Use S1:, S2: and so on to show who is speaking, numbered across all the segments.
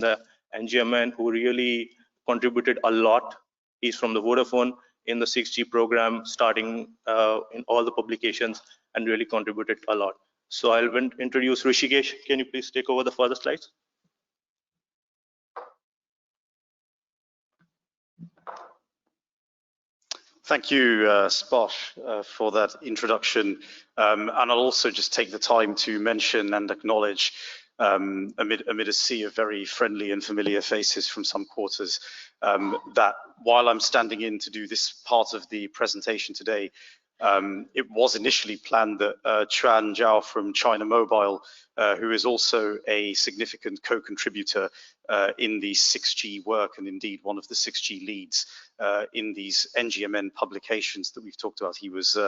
S1: the NGMN who really contributed a lot. He's from the Vodafone in the 6G program, starting in all the publications, and really contributed a lot. So I'll introduce Rishikesh. Can you please take over the further slides?
S2: Thank you, Sposh, for that introduction. And I'll also just take the time to mention and acknowledge, amid a sea of very friendly and familiar faces from some quarters, that while I'm standing in to do this part of the presentation today, it was initially planned that Chuan Zhao from China Mobile, who is also a significant co-contributor in the 6G work, and indeed one of the 6G leads in these NGMN publications that we've talked about, he was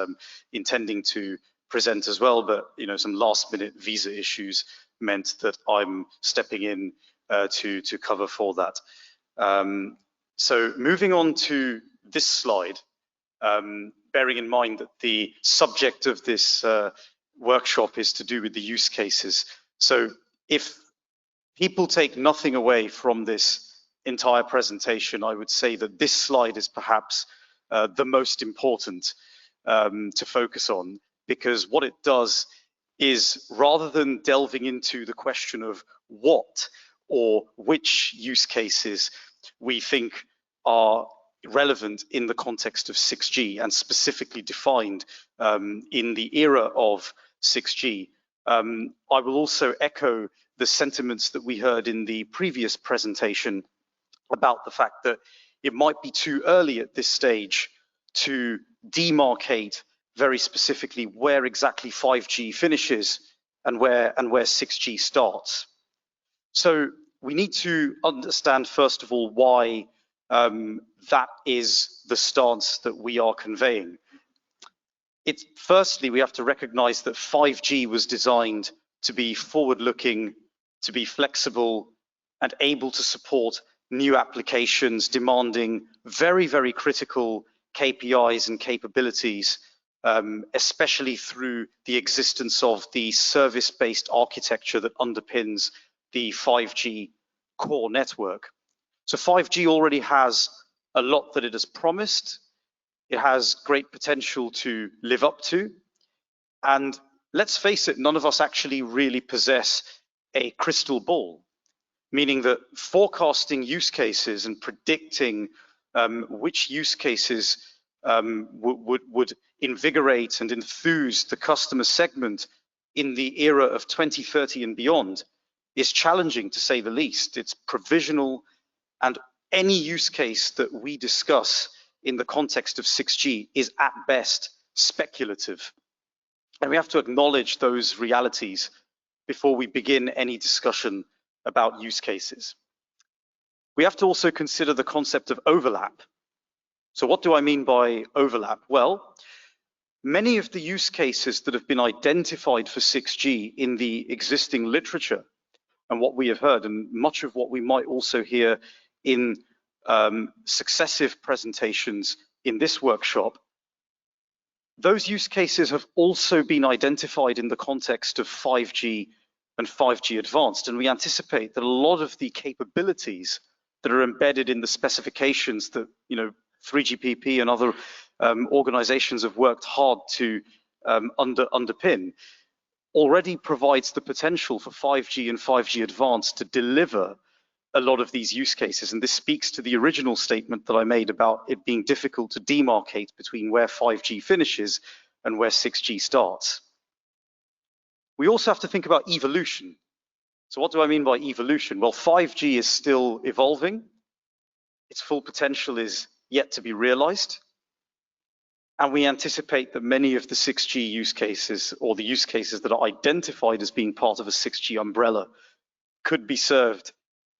S2: intending to present as well, but some last-minute visa issues meant that I'm stepping in to cover for that. So moving on to this slide, bearing in mind that the subject of this workshop is to do with the use cases. So if people take nothing away from this entire presentation, I would say that this slide is perhaps the most important to focus on, because what it does is, rather than delving into the question of what or which use cases we think are relevant in the context of 6G and specifically defined in the era of 6G, I will also echo the sentiments that we heard in the previous presentation about the fact that it might be too early at this stage to demarcate very specifically where exactly 5G finishes and where 6G starts. So we need to understand, first of all, why that is the stance that we are conveying. Firstly, we have to recognize that 5G was designed to be forward-looking, to be flexible, and able to support new applications demanding very, very critical KPIs and capabilities, especially through the existence of the service-based architecture that underpins the 5G core network. So 5G already has a lot that it has promised. It has great potential to live up to. And let's face it, none of us actually really possess a crystal ball, meaning that forecasting use cases and predicting which use cases would invigorate and enthuse the customer segment in the era of 2030 and beyond is challenging, to say the least. It's provisional, and any use case that we discuss in the context of 6G is at best speculative. And we have to acknowledge those realities before we begin any discussion about use cases. We have to also consider the concept of overlap. So what do I mean by overlap? Well, many of the use cases that have been identified for 6G in the existing literature, and what we have heard, and much of what we might also hear in successive presentations in this workshop, those use cases have also been identified in the context of 5G and 5G Advanced. And we anticipate that a lot of the capabilities that are embedded in the specifications that 3GPP and other organizations have worked hard to underpin already provides the potential for 5G and 5G Advanced to deliver a lot of these use cases. And this speaks to the original statement that I made about it being difficult to demarcate between where 5G finishes and where 6G starts. We also have to think about evolution. So what do I mean by evolution? Well, 5G is still evolving. Its full potential is yet to be realized. And we anticipate that many of the 6G use cases, or the use cases that are identified as being part of a 6G umbrella, could be served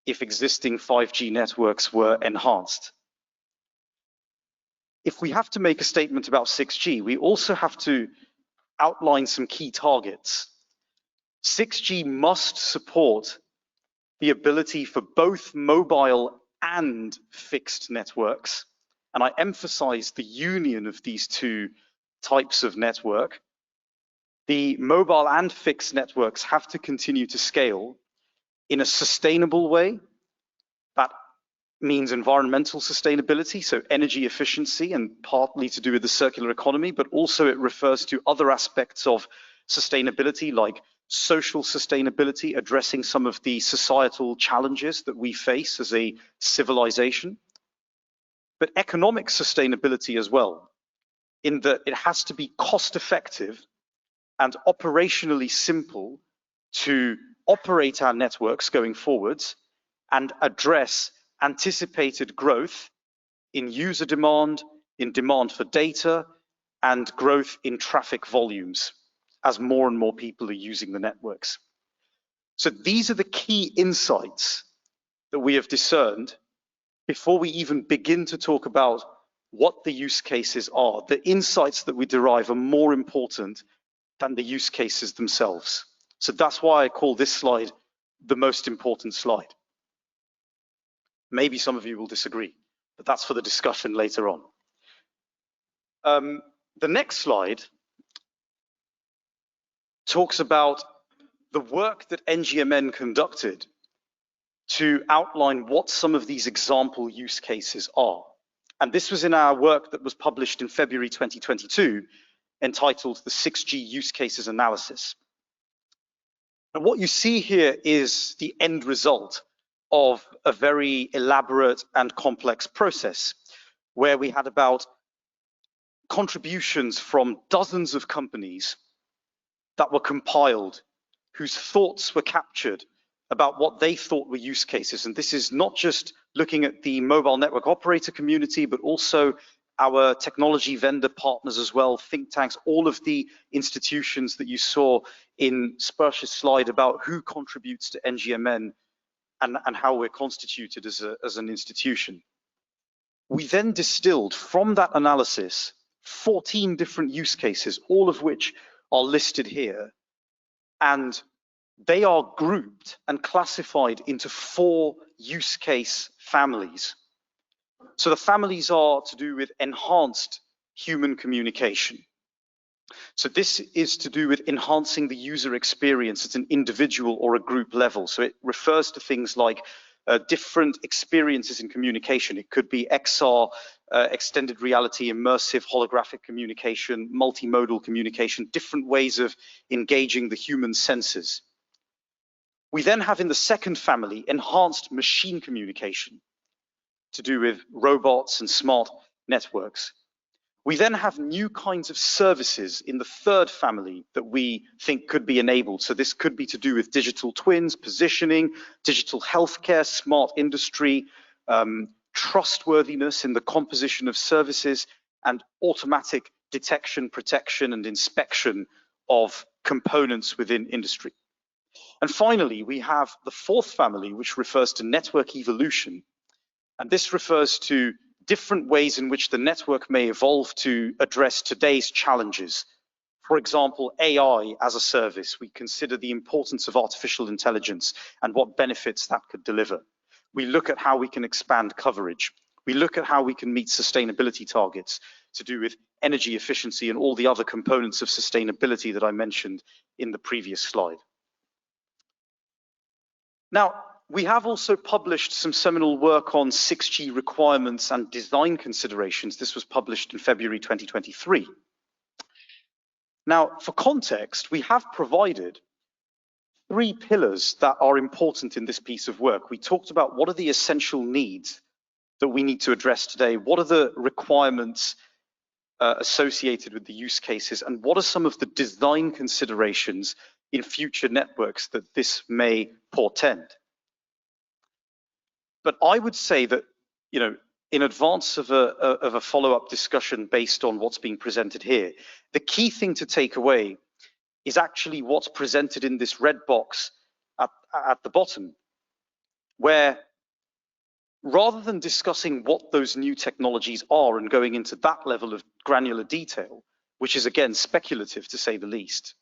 S2: if existing 5G networks were enhanced. If we have to make a statement about 6G, we also have to outline some key targets. 6G must support the ability for both mobile and fixed networks. And I emphasize the union of these two types of network. The mobile and fixed networks have to continue to scale in a sustainable way That means environmental sustainability, so energy efficiency, and partly to do with the circular economy, but also it refers to other aspects of sustainability like social sustainability, addressing some of the societal challenges that we face as a civilization, but economic sustainability as well, in that it has to be cost effective and operationally simple to operate our networks going forwards and address anticipated growth in user demand, in demand for data, and growth in traffic volumes as more and more people are using the networks. So these are the key insights that we have discerned before we even begin to talk about what the use cases are. The insights that we derive are more important than the use cases themselves. So that's why I call this slide the most important slide. Maybe some of you will disagree, but that's for the discussion later on. The next slide talks about the work that NGMN conducted to outline what some of these example use cases are. And this was in our work that was published in February 2022, entitled the 6G Use Cases Analysis. And what you see here is the end result of a very elaborate and complex process, where we had about contributions from dozens of companies that were compiled, whose thoughts were captured about what they thought were use cases. And this is not just looking at the mobile network operator community, but also our technology vendor partners as well, think tanks, all of the institutions that you saw in Spersh's slide about who contributes to NGMN and how we're constituted as an institution. We then distilled from that analysis 14 different use cases, all of which are listed here, and they are grouped and classified into 4 use case families. So the families are to do with enhanced human communication. So this is to do with enhancing the user experience at an individual or a group level. So it refers to things like different experiences in communication. It could be XR, extended reality, immersive holographic communication, multimodal communication, different ways of engaging the human senses. We then have in the second family enhanced machine communication to do with robots and smart networks. We then have new kinds of services in the third family that we think could be enabled. So this could be to do with digital twins, positioning, digital healthcare, smart industry, trustworthiness in the composition of services, and automatic detection, protection, and inspection of components within industry. And finally, we have the fourth family, which refers to network evolution. And this refers to different ways in which the network may evolve to address today's challenges. For example, AI as a service. We consider the importance of artificial intelligence and what benefits that could deliver. We look at how we can expand coverage. We look at how we can meet sustainability targets to do with energy efficiency and all the other components of sustainability that I mentioned in the previous slide. Now, we have also published some seminal work on 6G requirements and design considerations. This was published in February 2023. Now, for context, we have provided 3 pillars that are important in this piece of work. We talked about what are the essential needs that we need to address today, what are the requirements associated with the use cases, and what are some of the design considerations in future networks that this may portend. But I would say that, in advance of a follow-up discussion based on what's being presented here, the key thing to take away is actually what's presented in this red box at the bottom, where rather than discussing what those new technologies are and going into that level of granular detail, which is again speculative to say the least,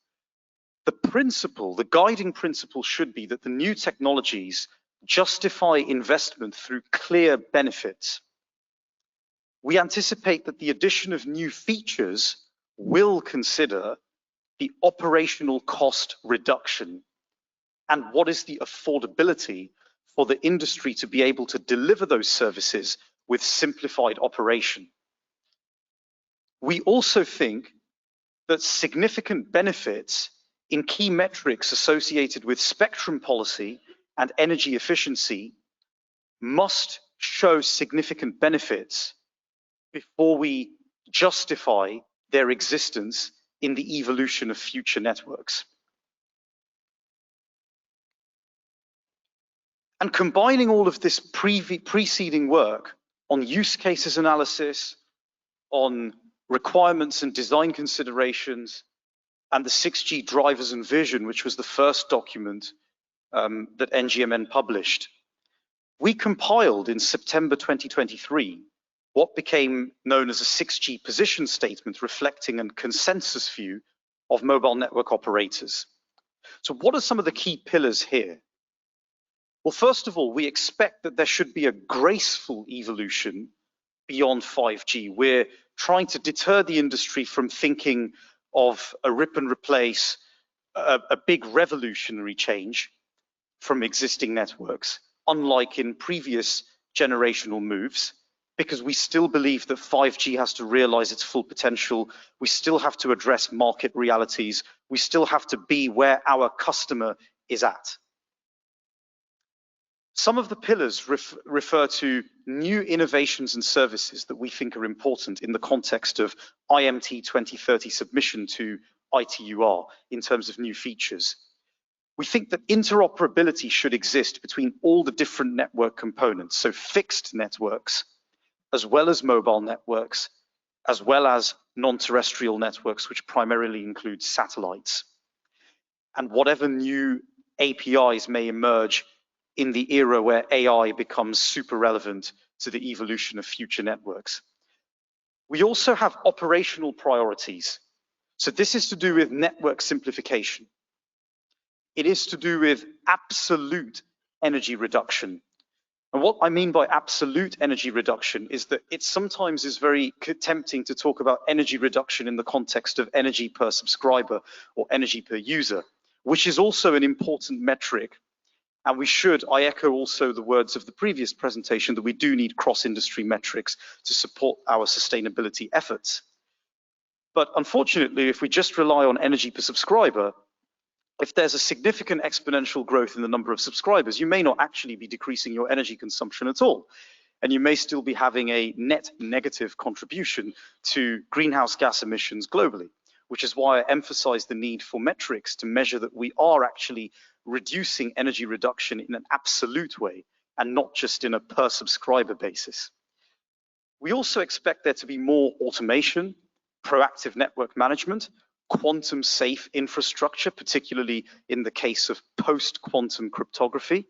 S2: the guiding principle should be that the new technologies justify investment through clear benefits. We anticipate that the addition of new features will consider the operational cost reduction and what is the affordability for the industry to be able to deliver those services with simplified operation. We also think that significant benefits in key metrics associated with spectrum policy and energy efficiency must show significant benefits before we justify their existence in the evolution of future networks. And combining all of this preceding work on use cases analysis, on requirements and design considerations, and the 6G drivers and vision, which was the first document that NGMN published, we compiled in September 2023 what became known as a 6G position statement reflecting a consensus view of mobile network operators. So what are some of the key pillars here? Well, first of all, we expect that there should be a graceful evolution beyond 5G. We're trying to deter the industry from thinking of a rip and replace, a big revolutionary change from existing networks, unlike in previous generational moves, because we still believe that 5G has to realize its full potential. We still have to address market realities. We still have to be where our customer is at. Some of the pillars refer to new innovations and services that we think are important in the context of IMT2030 submission to ITUR in terms of new features. We think that interoperability should exist between all the different network components, so fixed networks, as well as mobile networks, as well as non-terrestrial networks, which primarily include satellites. And whatever new APIs may emerge in the era where AI becomes super relevant to the evolution of future networks. We also have operational priorities. So this is to do with network simplification. It is to do with absolute energy reduction. And what I mean by absolute energy reduction is that it sometimes is very tempting to talk about energy reduction in the context of energy per subscriber or energy per user, which is also an important metric. And we should, I echo also the words of the previous presentation, that we do need cross-industry metrics to support our sustainability efforts. But unfortunately, if we just rely on energy per subscriber, if there's a significant exponential growth in the number of subscribers, you may not actually be decreasing your energy consumption at all. And you may still be having a net negative contribution to greenhouse gas emissions globally, which is why I emphasize the need for metrics to measure that we are actually reducing energy reduction in an absolute way and not just in a per subscriber basis. We also expect there to be more automation, proactive network management, quantum safe infrastructure, particularly in the case of post-quantum cryptography.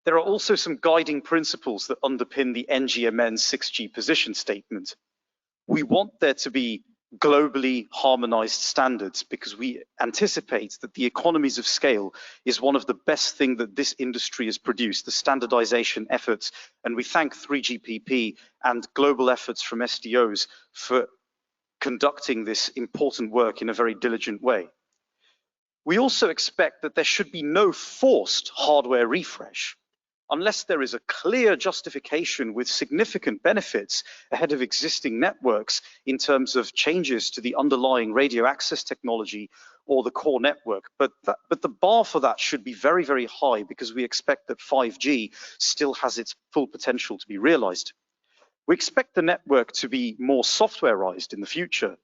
S2: There are also some guiding principles that underpin the NGMN 6G position statement. We want there to be globally harmonized standards because we anticipate that the economies of scale is one of the best things that this industry has produced, the standardization efforts, and we thank 3GPP and global efforts from SDOs for conducting this important work in a very diligent way. We also expect that there should be no forced hardware refresh unless there is a clear justification with significant benefits ahead of existing networks in terms of changes to the underlying radio access technology or the core network. But the bar for that should be very, very high because we expect that 5G still has its full potential to be realized. We expect the network to be more softwareized in the future.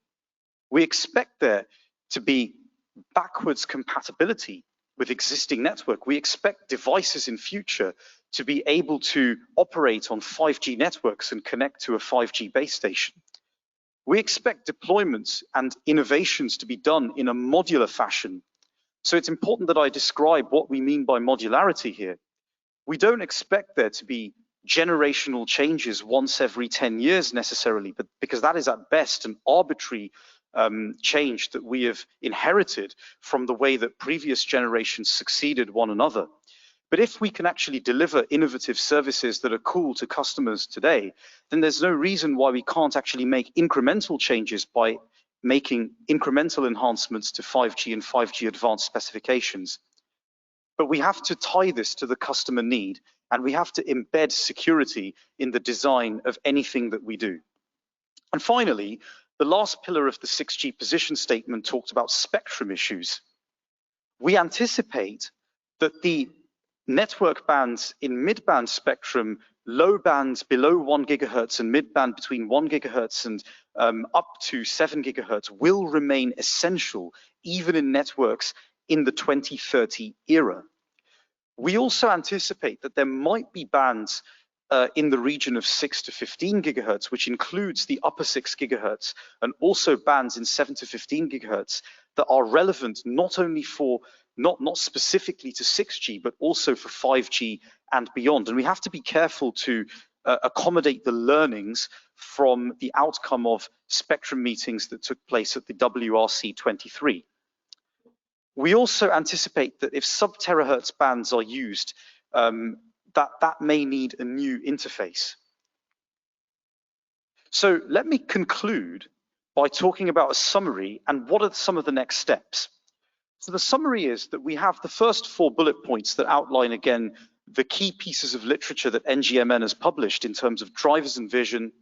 S2: We expect there to be backwards compatibility with existing network. We expect devices in future to be able to operate on 5G networks and connect to a 5G base station. We expect deployments and innovations to be done in a modular fashion. So it's important that I describe what we mean by modularity here. We don't expect there to be generational changes once every 10 years necessarily, but because that is at best an arbitrary change that we have inherited from the way that previous generations succeeded one another. But if we can actually deliver innovative services that are cool to customers today, then there's no reason why we can't actually make incremental changes by making incremental enhancements to 5G and 5G advanced specifications. But we have to tie this to the customer need, and we have to embed security in the design of anything that we do. And finally, the last pillar of the 6G position statement talked about spectrum issues. We anticipate that the network bands in mid-band spectrum, low bands below 1 gigahertz and mid-band between 1 gigahertz and up to 7 gigahertz will remain essential even in networks in the 2030 era. We also anticipate that there might be bands in the region of 6 to 15 gigahertz, which includes the upper 6 gigahertz, and also bands in 7 to 15 gigahertz that are relevant not only for, not specifically to 6G, but also for 5G and beyond. And we have to be careful to accommodate the learnings from the outcome of spectrum meetings that took place at the WRC23. We also anticipate that if sub-terahertz bands are used, that may need a new interface. So let me conclude by talking about a summary and what are some of the next steps. So the summary is that we have the first 4 bullet points that outline again the key pieces of literature that NGMN has published in terms of drivers and vision,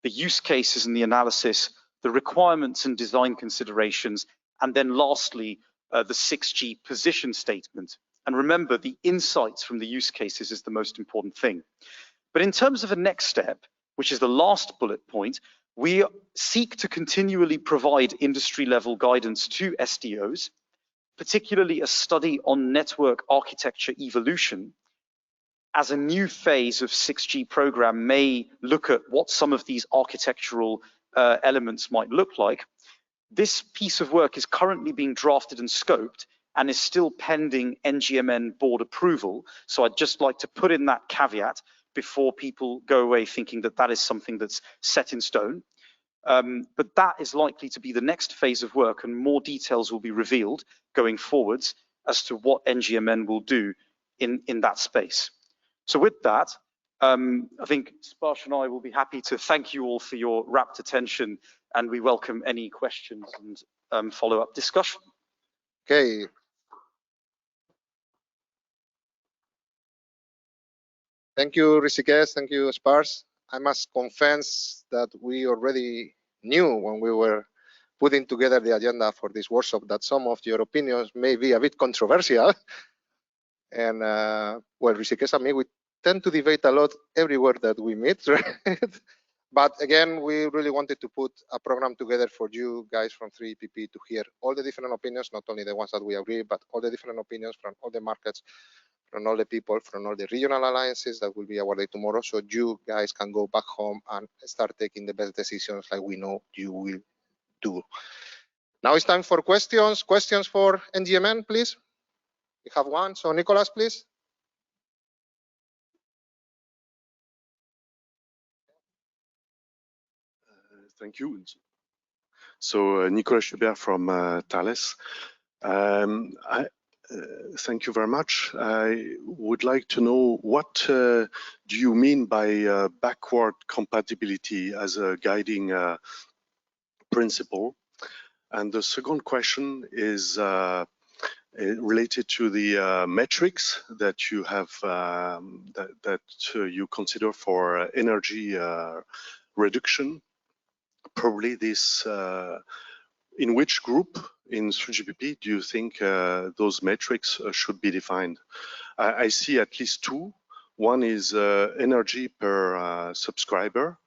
S2: the use cases and the analysis, the requirements and design considerations, and then lastly, the 6G position statement. And remember, the insights from the use cases is the most important thing. But in terms of a next step, which is the last bullet point, we seek to continually provide industry-level guidance to SDOs, particularly a study on network architecture evolution, as a new phase of 6G program may look at what some of these architectural elements might look like. This piece of work is currently being drafted and scoped and is still pending NGMN board approval. So I'd just like to put in that caveat before people go away thinking that that is something that's set in stone. But that is likely to be the next phase of work, and more details will be revealed going forwards as to what NGMN will do in that space. So with that, I think Sparsh and I will be happy to thank you all for your rapt attention, and we welcome any questions and follow-up discussion.
S3: Okay. Thank you, Rishikesh. Thank you, Sparsh. I must confess that we already knew when we were putting together the agenda for this workshop that some of your opinions may be a bit controversial. And well, Rishikesh and me, we tend to debate a lot everywhere that we meet, right? But again, we really wanted to put a program together for you guys from 3EPP to hear all the different opinions, not only the ones that we agree, but all the different opinions from all the markets, from all the people, from all the regional alliances that will be awarded tomorrow. So you guys can go back home and start taking the best decisions like we know you will do. Now it's time for questions. Questions for NGMN, please. We have one. So Nicolas, please.
S4: Thank you. So Nicolas Schubert from Thales. Thank you very much. I would like to know what do you mean by backward compatibility as a guiding principle? And the second question is related to the metrics that you have that you consider for energy reduction. Probably this, in which group in 3GPP do you think those metrics should be defined? I see at least 2. One is energy per subscriber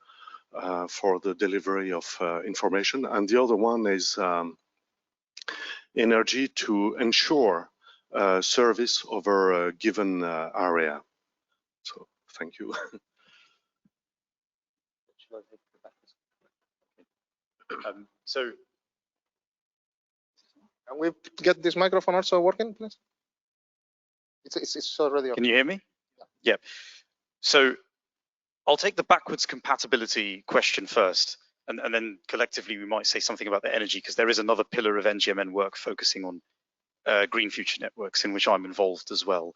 S4: for the delivery of information, and the other one is energy to ensure service over a given area. So thank you.
S2: So
S3: can we get this microphone also working, please? It's already on.
S2: Can you hear me? Yeah. So I'll take the backwards compatibility question first, and then collectively we might say something about the energy, because there is another pillar of NGMN work focusing on green future networks in which I'm involved as well.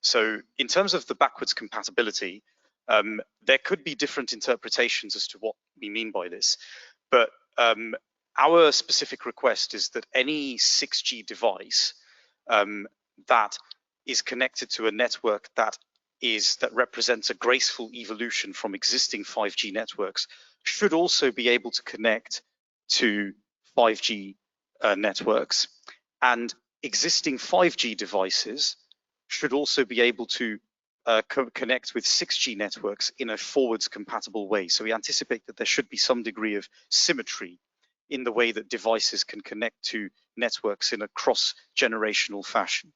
S2: So in terms of the backwards compatibility, there could be different interpretations as to what we mean by this, but our specific request is that any 6G device that is connected to a network that represents a graceful evolution from existing 5G networks should also be able to connect to 5G networks. And existing 5G devices should also be able to connect with 6G networks in a forwards compatible way. So we anticipate that there should be some degree of symmetry in the way that devices can connect to networks in a cross-generational fashion.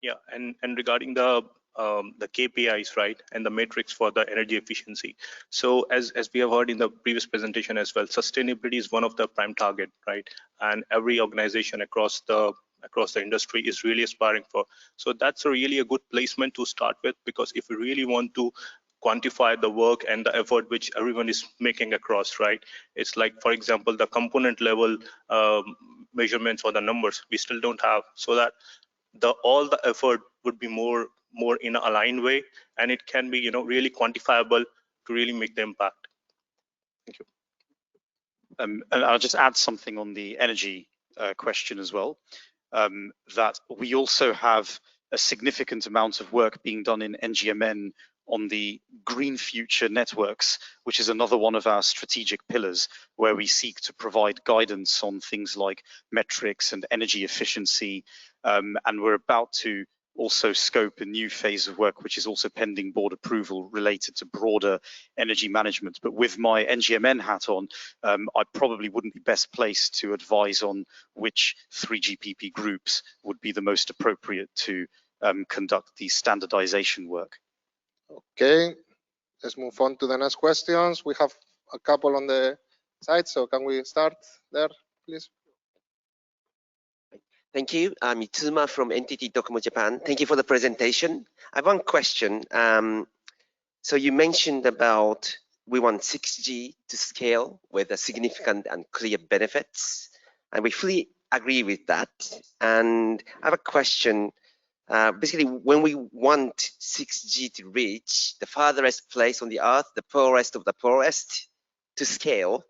S1: Yeah, and regarding the KPIs, right, and the metrics for the energy efficiency. So as we have heard in the previous presentation as well, sustainability is one of the prime target, right? And every organization across the industry is really aspiring for. So that's really a good placement to start with, because if we really want to quantify the work and the effort which everyone is making across, right? It's like, for example, the component level measurements or the numbers we still don't have, so that all the effort would be more in an aligned way, and it can be really quantifiable to really make the impact. Thank you.
S2: And I'll just add something on the energy question as well, that we also have a significant amount of work being done in NGMN on the green future networks, which is another one of our strategic pillars, where we seek to provide guidance on things like metrics and energy efficiency. And we're about to also scope a new phase of work, which is also pending board approval, related to broader energy management. But with my NGMN hat on, I probably wouldn't be best placed to advise on which 3GPP groups would be the most appropriate to conduct the standardization work.
S3: Okay, let's move on to the next questions. We have a couple on the side, so can we start there, please?
S5: Thank you. I'm Itsuma from NTT Docomo Japan. Thank you for the presentation. I have one question. So you mentioned about we want 6G to scale with a significant and clear benefits, and we fully agree with that. And I have a question. Basically, when we want 6G to reach the farthest place on the earth, the poorest of the poorest, to scale,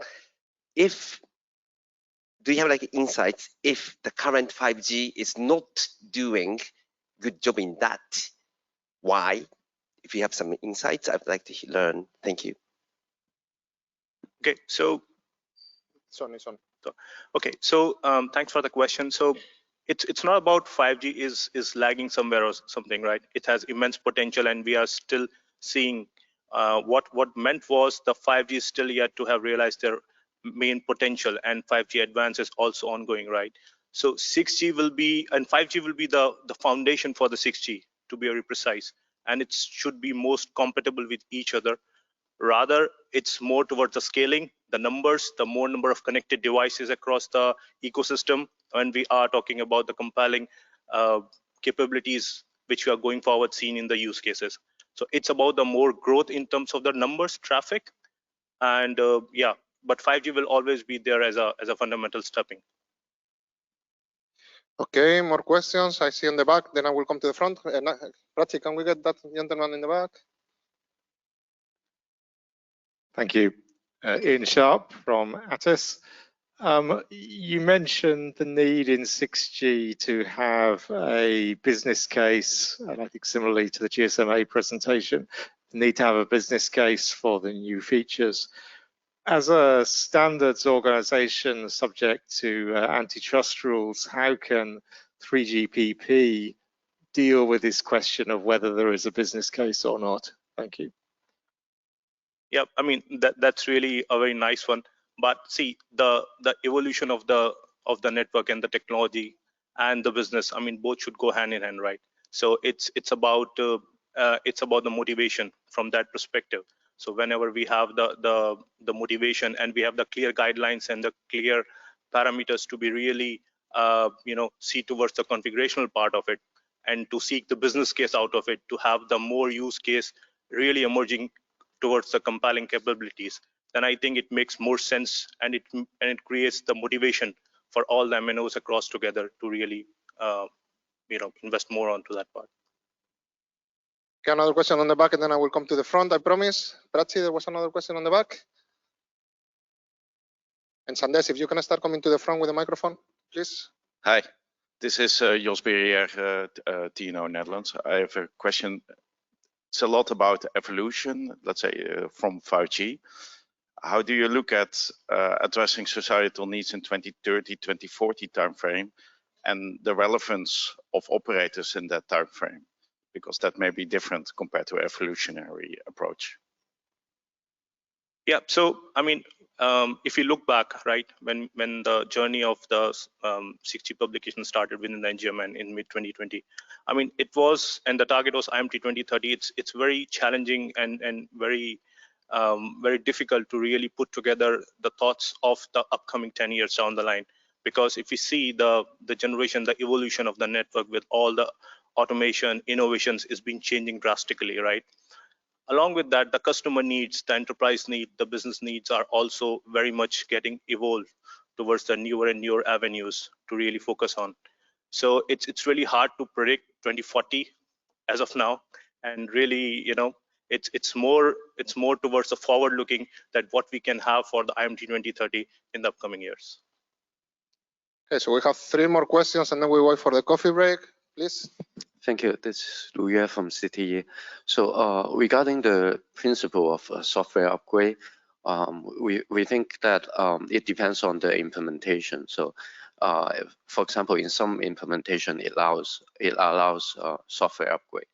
S5: do you have like insights if the current 5G is not doing good job in that? Why? If you have some insights, I'd like to learn. Thank you.
S1: Okay, so okay, so thanks for the question. So it's not about 5G is lagging somewhere or something, right? It has immense potential, and we are still seeing what meant was the 5G is still yet to have realized their main potential, and 5G advance is also ongoing, right? So 6G will be, and 5G will be the foundation for the 6G, to be very precise, and it should be most compatible with each other. Rather, it's more towards the scaling, the numbers, the more number of connected devices across the ecosystem, when we are talking about the compelling capabilities which we are going forward seen in the use cases. So it's about the more growth in terms of the numbers, traffic, and yeah, but 5G will always be there as a fundamental stepping.
S3: Okay, more questions. I see in the back, then I will come to the front. Prachi, can we get that gentleman in the back?
S6: Thank you. Ian Sharp from Attis. You mentioned the need in 6G to have a business case, and I think similarly to the GSMA presentation, the need to have a business case for the new features. As a standards organization subject to antitrust rules, how can 3GPP deal with this question of whether there is a business case or not? Thank you.
S1: Yeah, I mean that's really a very nice one. But see, the evolution of the network and the technology and the business, I mean, both should go hand in hand, right? So it's about the motivation from that perspective. So whenever we have the motivation, and we have the clear guidelines and the clear parameters to be really see towards the configurational part of it, and to seek the business case out of it, to have the more use case really emerging towards the compelling capabilities, then I think it makes more sense, and it creates the motivation for all the MNOs across together to really invest more onto that part.
S3: Okay, another question on the back, and then I will come to the front, I promise. Prachi, there was another question on the back. And Sandesh, if you can start coming to the front with the microphone, please.
S7: Hi, this is Jos Berrier, TNO Netherlands. I have a question. It's a lot about evolution, let's say from 5G. How do you look at addressing societal needs in 2030, 2040 timeframe and the relevance of operators in that timeframe? Because that may be different compared to evolutionary approach.
S1: Yeah, so I mean, if you look back, right, when the journey of the 6G publication started within the NGMN in mid 2020, I mean, it was, and the target was IMT2030. It's very challenging and very very difficult to really put together the thoughts of the upcoming 10 years down the line, because if you see the generation, the evolution of the network with all the automation innovations is being changing drastically, right? Along with that, the customer needs, the enterprise need, the business needs are also very much getting evolved towards the newer and newer avenues to really focus on. So it's really hard to predict 2040 as of now, and really, you know, it's more towards the forward looking that what we can have for the IMT 2030 in the upcoming years.
S3: Okay, so we have 3 more questions and then we wait for the coffee break, please.
S8: Thank you. This is Luya from Citi. So regarding the principle of software upgrade, we think that it depends on the implementation. So for example, in some implementation, it allows software upgrade.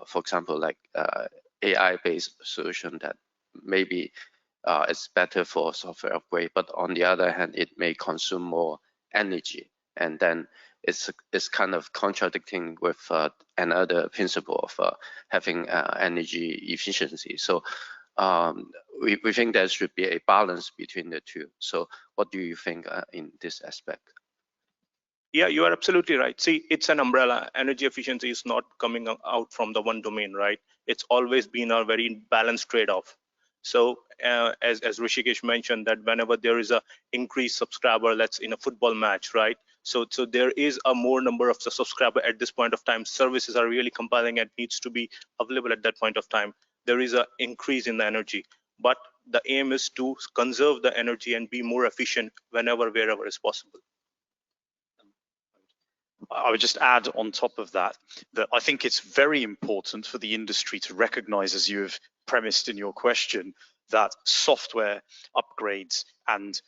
S8: For example, like AI-based solution that maybe is better for software upgrade, but on the other hand, it may consume more energy, and then it's kind of contradicting with another principle of having energy efficiency. So we think there should be a balance between the two. So what do you think in this aspect?
S1: Yeah, you are absolutely right. See, it's an umbrella. Energy efficiency is not coming out from the one domain, right? It's always been a very balanced trade-off. So as Rishikesh mentioned, that whenever there is a increased subscriber, let's in a football match, right? So there is a more number of the subscriber at this point of time. Services are really compelling and needs to be available at that point of time. There is an increase in the energy, but the aim is to conserve the energy and be more efficient whenever, wherever is possible.
S2: I would just add on top of that, that I think it's very important for the industry to recognize, as you have premised in your question, that software upgrades and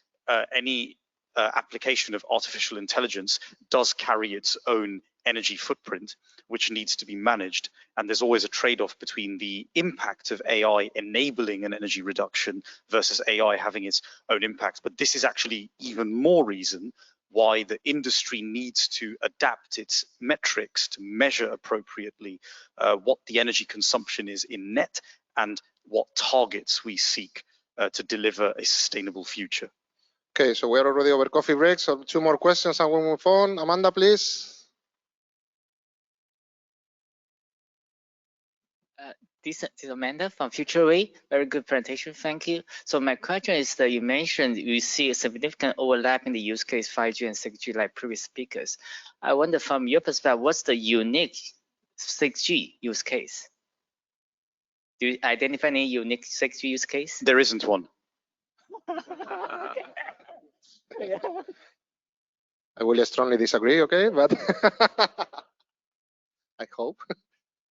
S2: any application of artificial intelligence does carry its own energy footprint, which needs to be managed. And there's always a trade-off between the impact of AI enabling an energy reduction versus AI having its own impact. But this is actually even more reason why the industry needs to adapt its metrics to measure appropriately what the energy consumption is in net and what targets we seek to deliver a sustainable future.
S3: Okay, so we're already over coffee break, so 2 more questions and we'll move on. Amanda, please.
S9: This is Amanda from FutureWay. Very good presentation, thank you. So my question is that you mentioned you see a significant overlap in the use case 5G and 6G like previous speakers. I wonder from your perspective, what's the unique 6G use case? Do you identify any unique 6G use case?
S2: There isn't one.
S3: I will strongly disagree, okay, but I hope.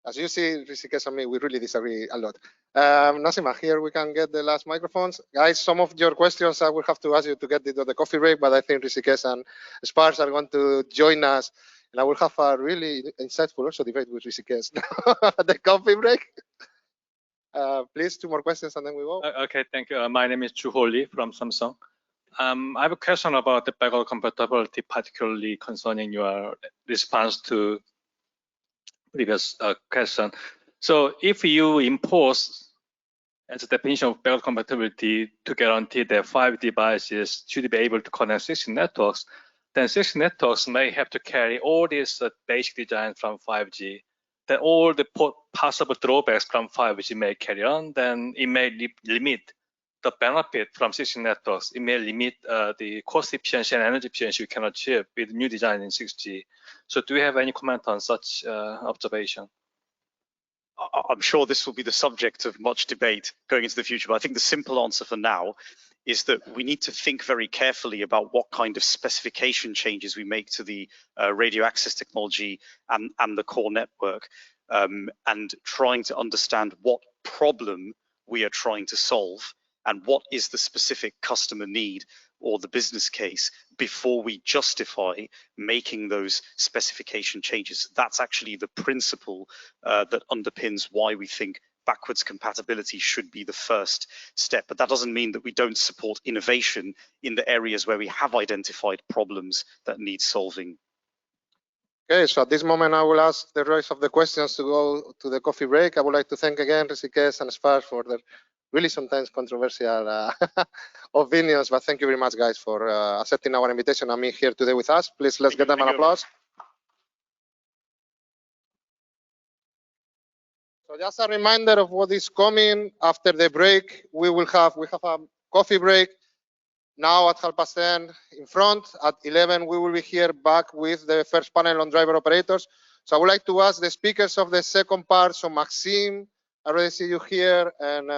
S3: As you see, Rishikesh and me, we really disagree a lot. Nasima, here we can get the last microphones. Guys, some of your questions I will have to ask you to get into the coffee break, but I think Rishikesh and Spars are going to join us, and I will have a really insightful also debate with Rishikesh at the coffee break. Please, 2 more questions and then we go.
S10: Okay, thank you. My name is Chu Ho Lee from Samsung. I have a question about the backward compatibility, particularly concerning your response to previous question. So if you impose as a definition of backward compatibility to guarantee that 5 devices should be able to connect 6 networks, then 6 networks may have to carry all these basic designs from 5G. Then all the possible drawbacks from 5G may carry on. Then it may limit the benefit from 6G networks. It may limit the cost efficiency and energy efficiency you can achieve with new design in 6G. So do you have any comment on such observation?
S2: I'm sure this will be the subject of much debate going into the future, but I think the simple answer for now is that we need to think very carefully about what kind of specification changes we make to the radio access technology and the core network, and trying to understand what problem we are trying to solve and what is the specific customer need or the business case before we justify making those specification changes. That's actually the principle that underpins why we think backwards compatibility should be the first step. But that doesn't mean that we don't support innovation in the areas where we have identified problems that need solving.
S3: Okay, so at this moment, I will ask the rest of the questions to go to the coffee break. I would like to thank again Rishikesh and Spars for their really sometimes controversial opinions, but thank you very much, guys, for accepting our invitation and being here today with us. Please, let's get them an applause. So just a reminder of what is coming after the break. We have a coffee break now at 10:30 in front. At 11, we will be here back with the first panel on driver operators. So I would like to ask the speakers of the second part, so Maxime, I already see you here, and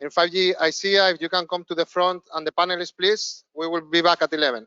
S3: in 5G, ICEA, if you can come to the front, and the panelists, please. We will be back at 11.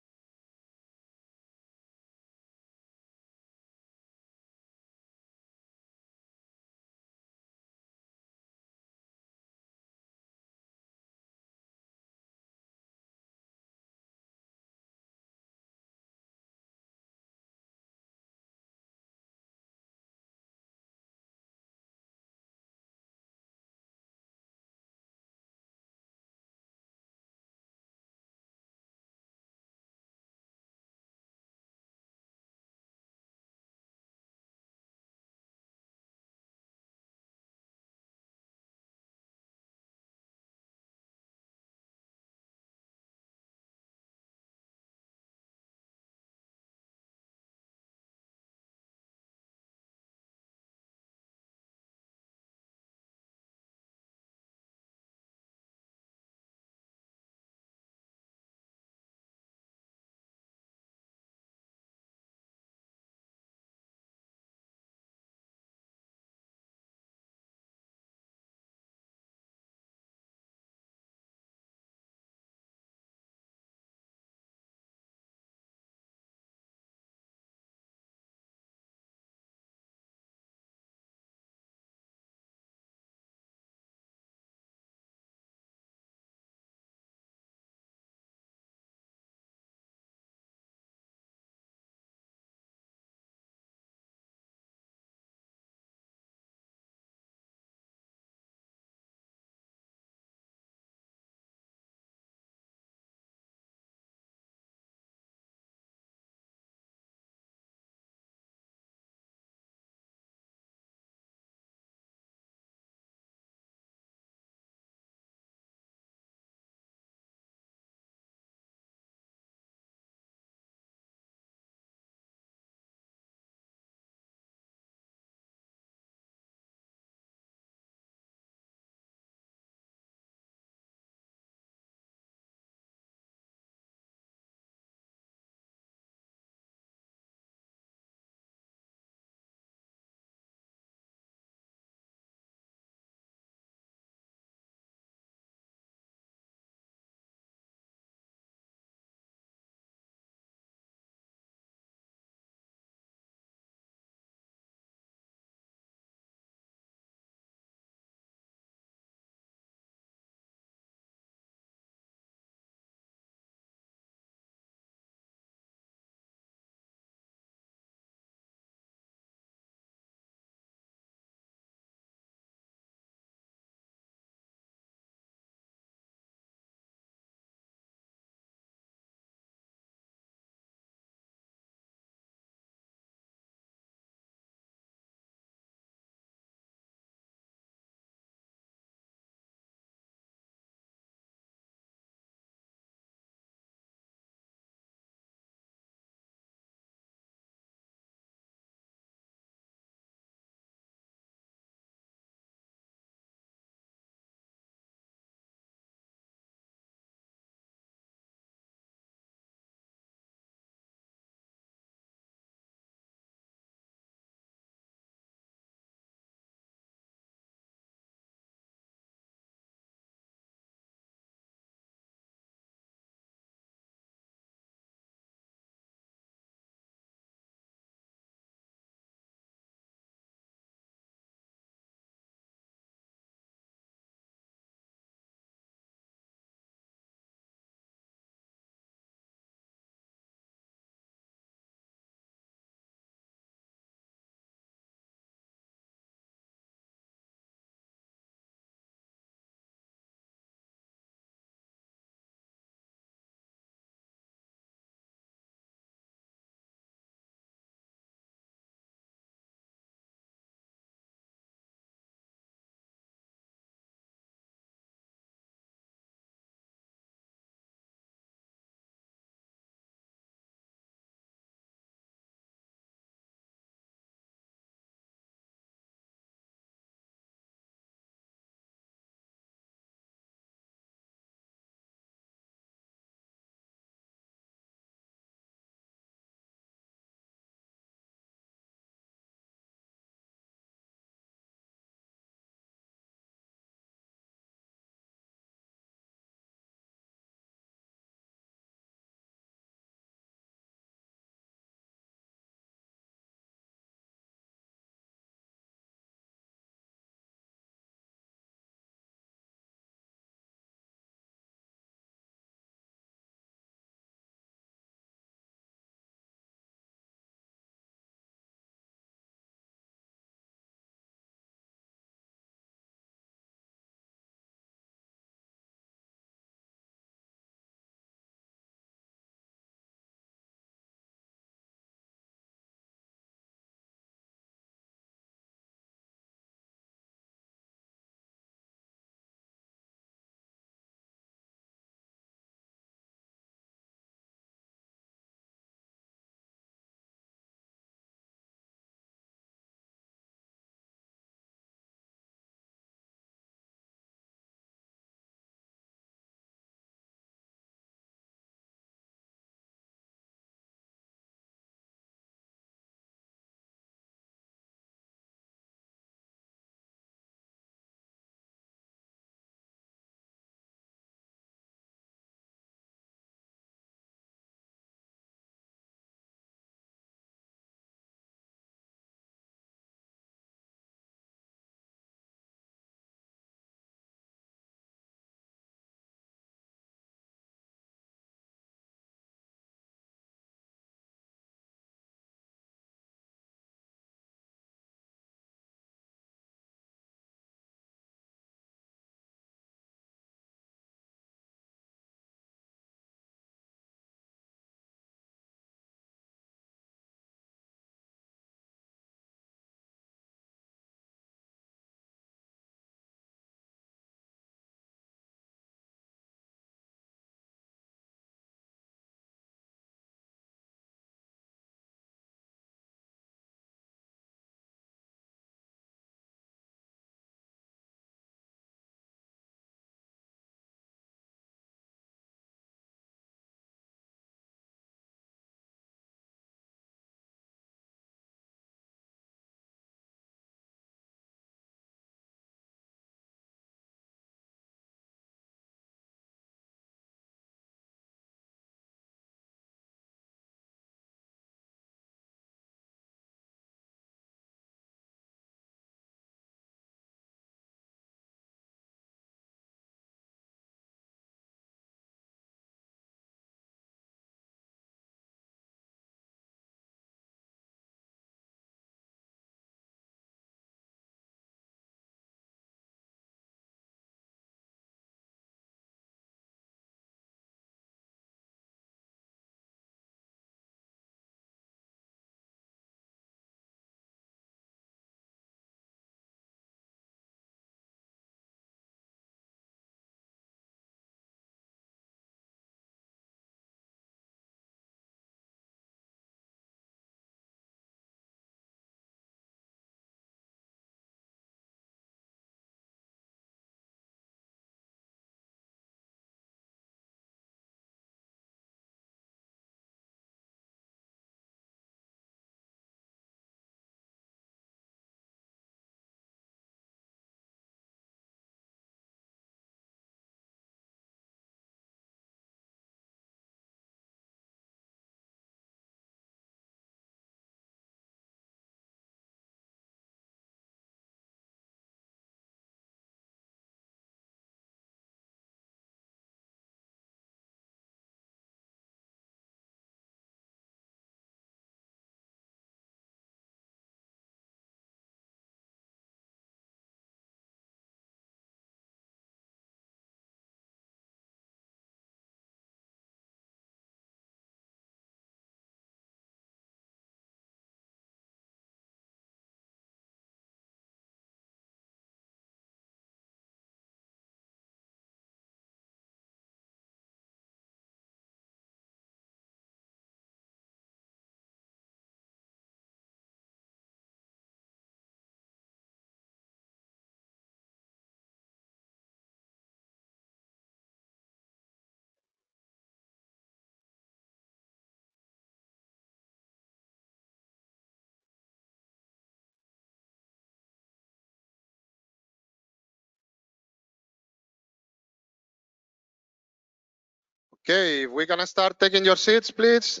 S3: Okay, if we can start taking your seats, please.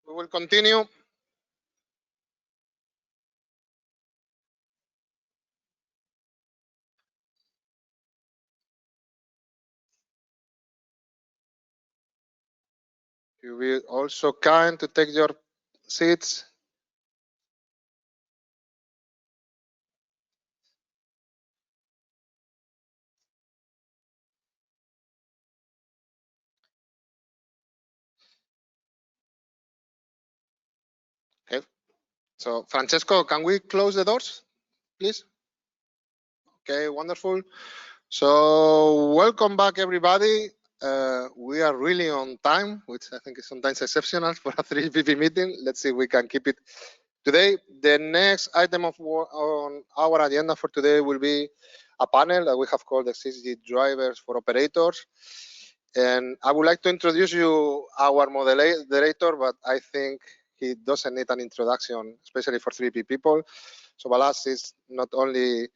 S3: We will continue. You will also kind to take your seats. Okay. So, Francesco, can we close the doors, please? Okay, wonderful. So, welcome back, everybody. We are really on time, which I think is sometimes exceptional for a 3PP meeting. Let's see if we can keep it today. The next item on our agenda for today will be a panel that we have called the 6G drivers for operators. And I would like to introduce you our moderator, but I think he doesn't need an introduction, especially for 3P people. So Balázs is not only,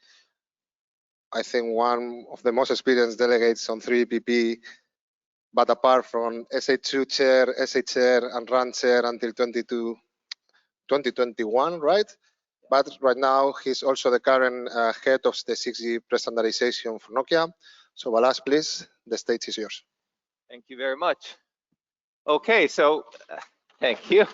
S3: I think, one of the most experienced delegates on 3PP, but apart from SA2 chair, SA chair, and RAN chair until 2021, right? But right now, he's also the current head of the 6G pre-standardization for Nokia. So Balázs, please, the stage is yours.
S11: Thank you very much. Okay, so thank you.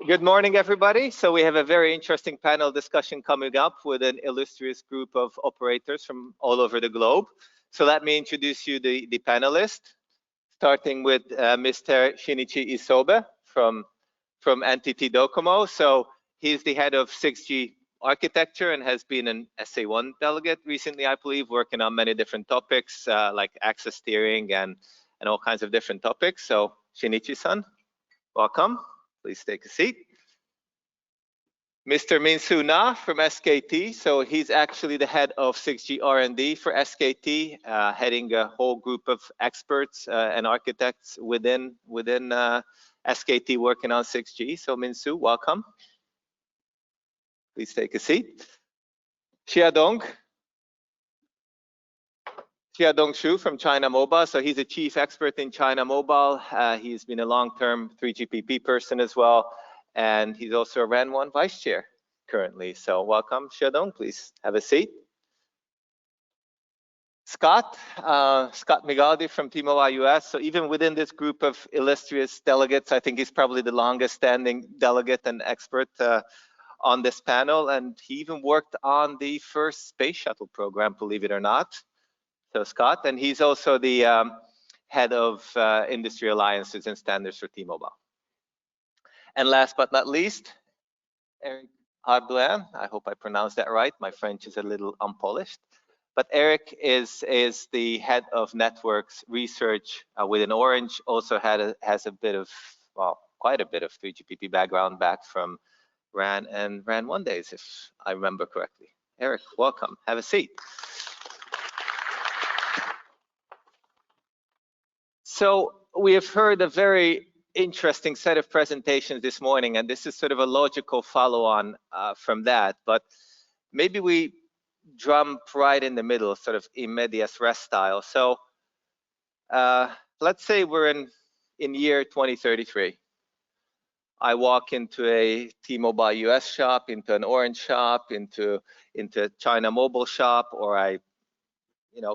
S11: Good morning, everybody. So we have a very interesting panel discussion coming up with an illustrious group of operators from all over the globe. So let me introduce you the panelists, starting with Mr. Shinichi Isobe from NTT Docomo. So he's the head of 6G architecture and has been an SA1 delegate recently, I believe, working on many different topics like access steering and all kinds of different topics. So Shinichi-san, welcome. Please take a seat. Mr. Min-Soo Na from SKT. So he's actually the head of 6G R&D for SKT, heading a whole group of experts and architects within SKT working on 6G. So Min-Soo, welcome. Please take a seat. Xiaodong Xu from China Mobile. So he's a chief expert in China Mobile. He's been a long-term 3GPP person as well. And he's also a RAN 1 vice chair currently. So welcome, Xiaodong. Please have a seat. Scott Migaldi from T-Mobile US. So even within this group of illustrious delegates, I think he's probably the longest standing delegate and expert on this panel. And he even worked on the first space shuttle program, believe it or not. So Scott, and he's also the head of industry alliances and standards for T-Mobile. And last but not least, Eric Hardouin. I hope I pronounced that right. My French is a little unpolished. But Eric is the head of networks research within Orange. Also has a bit of, well, quite a bit of 3GPP background back from RAN and RAN 1 days, if I remember correctly. Eric, welcome. Have a seat. So we have heard a very interesting set of presentations this morning, and this is sort of a logical follow-on from that. But maybe we jump right in the middle, sort of in medias res style. So let's say we're in year 2033. I walk into a T-Mobile US shop, into an Orange shop, into a China Mobile shop, or I,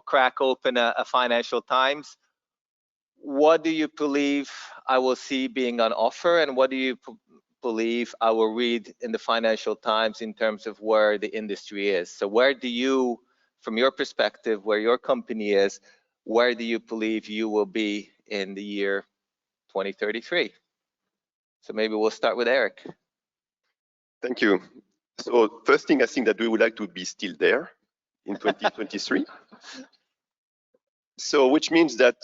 S11: crack open a Financial Times. What do you believe I will see being on offer, and what do you believe I will read in the Financial Times in terms of where the industry is? So where do you, from your perspective, where your company is, where do you believe you will be in the year 2033? So maybe we'll start with Eric.
S12: Thank you. So first thing, I think that we would like to be still there in 2023. So which means that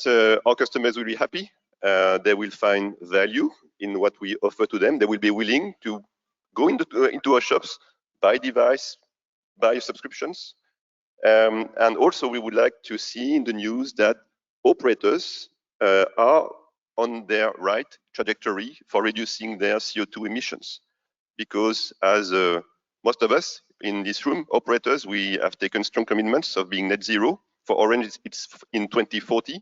S12: our customers will be happy. They will find value in what we offer to them. They will be willing to go into our shops, buy device, buy subscriptions. And also we would like to see in the news that operators are on their right trajectory for reducing their CO2 emissions. Because as most of us in this room, operators, we have taken strong commitments of being net zero. For Orange, it's in 2040.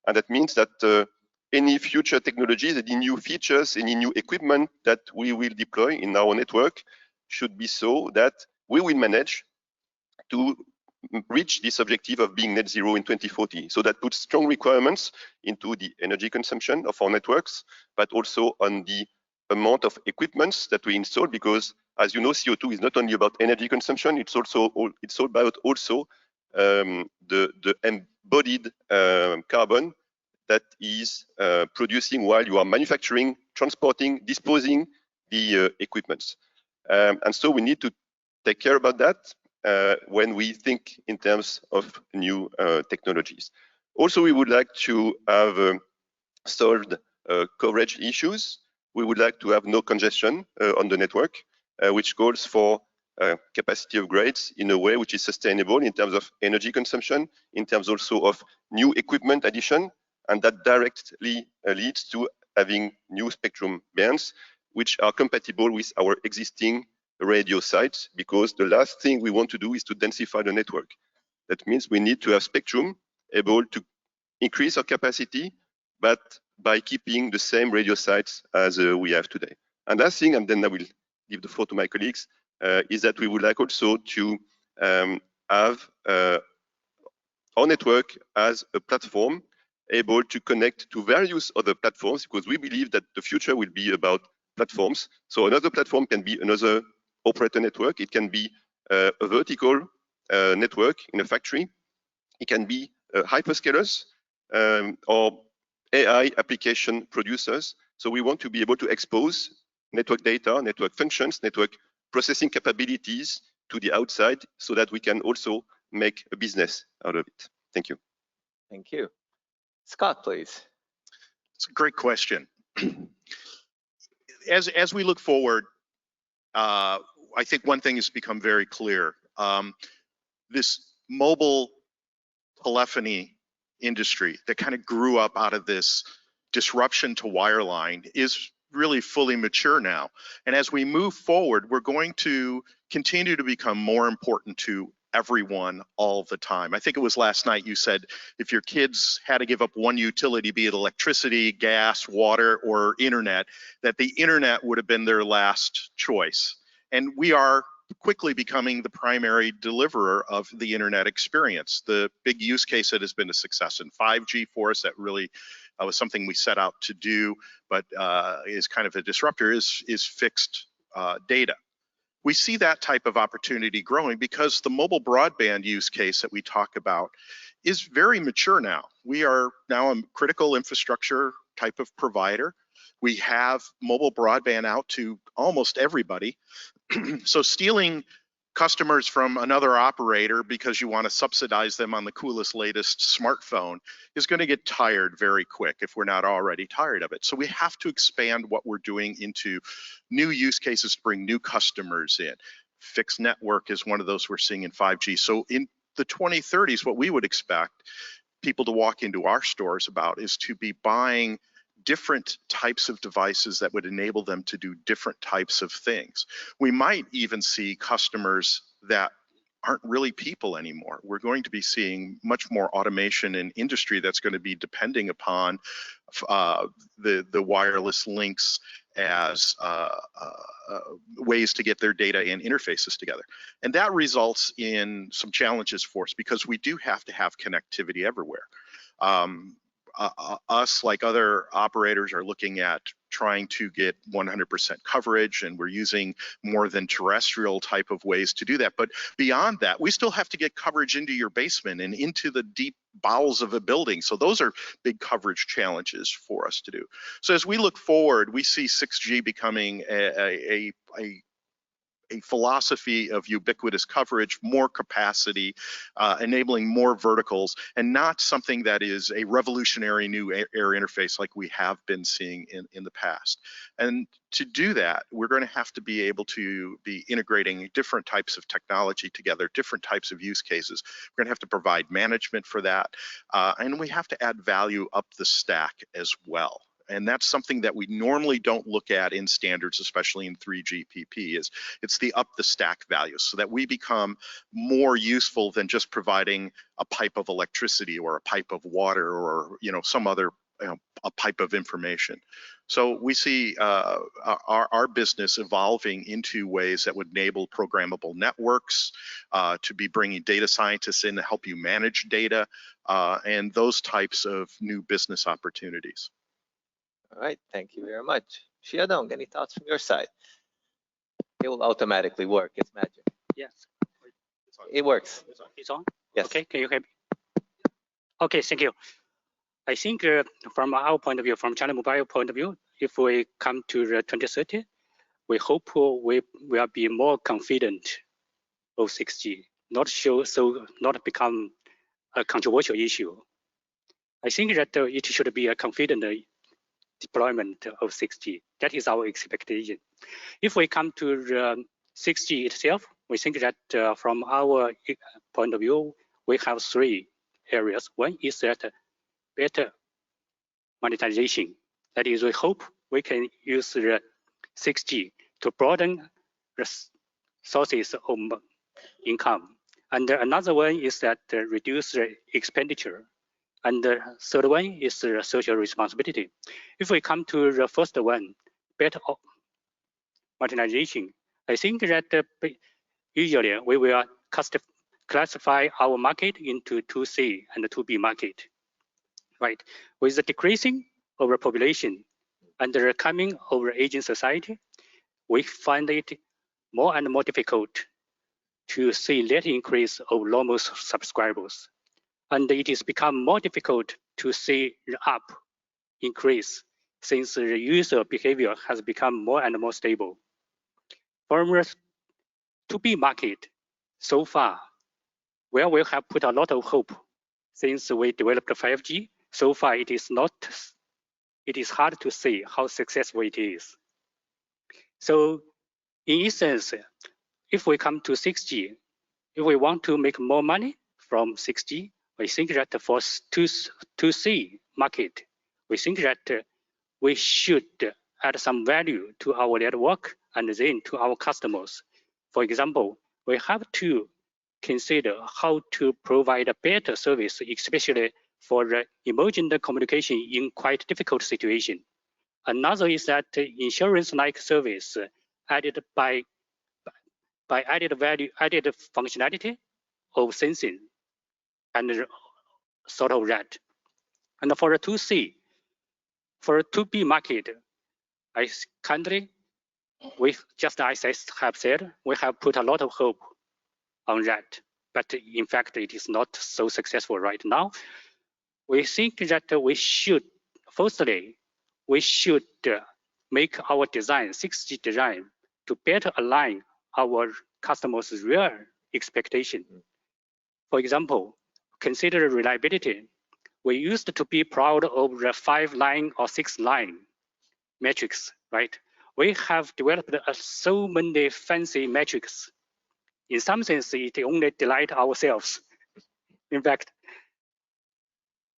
S12: And that means that any future technologies, any new features, any new equipment that we will deploy in our network should be so that we will manage to reach this objective of being net zero in 2040. So that puts strong requirements into the energy consumption of our networks, but also on the amount of equipments that we install, because as you know, CO2 is not only about energy consumption, it's about the embodied carbon that is producing while you are manufacturing, transporting, disposing the equipments. And so we need to take care about that when we think in terms of new technologies. Also, we would like to have solved coverage issues. We would like to have no congestion on the network, which calls for capacity upgrades in a way which is sustainable in terms of energy consumption, in terms also of new equipment addition, and that directly leads to having new spectrum bands which are compatible with our existing radio sites, because the last thing we want to do is to densify the network. That means we need to have spectrum able to increase our capacity, but by keeping the same radio sites as we have today. And last thing, and then I will give the floor to my colleagues, is that we would like also to have our network as a platform able to connect to various other platforms, because we believe that the future will be about platforms. So another platform can be another operator network. It can be a vertical network in a factory. It can be hyperscalers or AI application producers. So we want to be able to expose network data, network functions, network processing capabilities to the outside, so that we can also make a business out of it. Thank you.
S11: Thank you. Scott, please.
S13: It's a great question. As we look forward, I think one thing has become very clear. This mobile telephony industry that kind of grew up out of this disruption to wireline is really fully mature now. And as we move forward, we're going to continue to become more important to everyone all the time. I think it was last night you said if your kids had to give up one utility, be it electricity, gas, water, or internet, that the internet would have been their last choice. And we are quickly becoming the primary deliverer of the internet experience. The big use case that has been a success in 5G for us, that really was something we set out to do, but is kind of a disruptor, is fixed data. We see that type of opportunity growing because the mobile broadband use case that we talk about is very mature now. We are now a critical infrastructure type of provider. We have mobile broadband out to almost everybody. So stealing customers from another operator because you want to subsidize them on the coolest, latest smartphone is going to get tired very quick if we're not already tired of it. So we have to expand what we're doing into new use cases to bring new customers in. Fixed network is one of those we're seeing in 5G. So in the 2030s, what we would expect people to walk into our stores about is to be buying different types of devices that would enable them to do different types of things. We might even see customers that aren't really people anymore. We're going to be seeing much more automation in industry that's going to be depending upon the wireless links as ways to get their data and interfaces together. And that results in some challenges for us because we do have to have connectivity everywhere. Us, like other operators, are looking at trying to get 100% coverage, and we're using more than terrestrial type of ways to do that. But beyond that, we still have to get coverage into your basement and into the deep bowels of a building. So those are big coverage challenges for us to do. So as we look forward, we see 6G becoming a philosophy of ubiquitous coverage, more capacity, enabling more verticals, and not something that is a revolutionary new air interface like we have been seeing in the past. And to do that, we're going to have to be able to be integrating different types of technology together, different types of use cases. We're going to have to provide management for that, and we have to add value up the stack as well. And that's something that we normally don't look at in standards, especially in 3GPP, is it's the up the stack values, so that we become more useful than just providing a pipe of electricity or a pipe of water or some other a pipe of information. So we see our business evolving into ways that would enable programmable networks, to be bringing data scientists in to help you manage data, and those types of new business opportunities.
S11: All right, thank you very much. Xiaodong, any thoughts from your side? It will automatically work, it's magic.
S14: Yes.
S11: It works.
S14: It's on?
S11: Yes.
S14: Okay, can you hear me? Okay, thank you. I think from our point of view, from China Mobile point of view, if we come to 2030, we hope we will be more confident of 6G, not become a controversial issue. I think that it should be a confident deployment of 6G. That is our expectation. If we come to 6G itself, we think that from our point of view, we have three areas. One is that better monetization. That is, we hope we can use the 6G to broaden the sources of income. And another one is that reduce the expenditure. And the third one is social responsibility. If we come to the first one, better marginalization, I think that usually we will classify our market into 2C and 2B market, right? With the decreasing of the population and the coming of the aging society, we find it more and more difficult to see that increase of normal subscribers. And it is become more difficult to see the up increase since the user behavior has become more and more stable. From the 2B market, so far, where we have put a lot of hope since we developed 5G, so far it is hard to see how successful it is. So in essence, if we come to 6G, if we want to make more money from 6G, we think that for 2C market, we think that we should add some value to our network and then to our customers. For example, we have to consider how to provide a better service, especially for the emergent communication in quite difficult situation. Another is that insurance-like service added by added functionality of sensing and sort of that. And for the 2C, for 2B market, currently, just as I have said, we have put a lot of hope on that. But in fact, it is not so successful right now. We think that we should, firstly, we should make our design, 6G design, to better align our customers' real expectation. For example, consider reliability. We used to be proud of the 5-line or 6-line metrics, right? We have developed so many fancy metrics. In some sense, it only delight ourselves. In fact,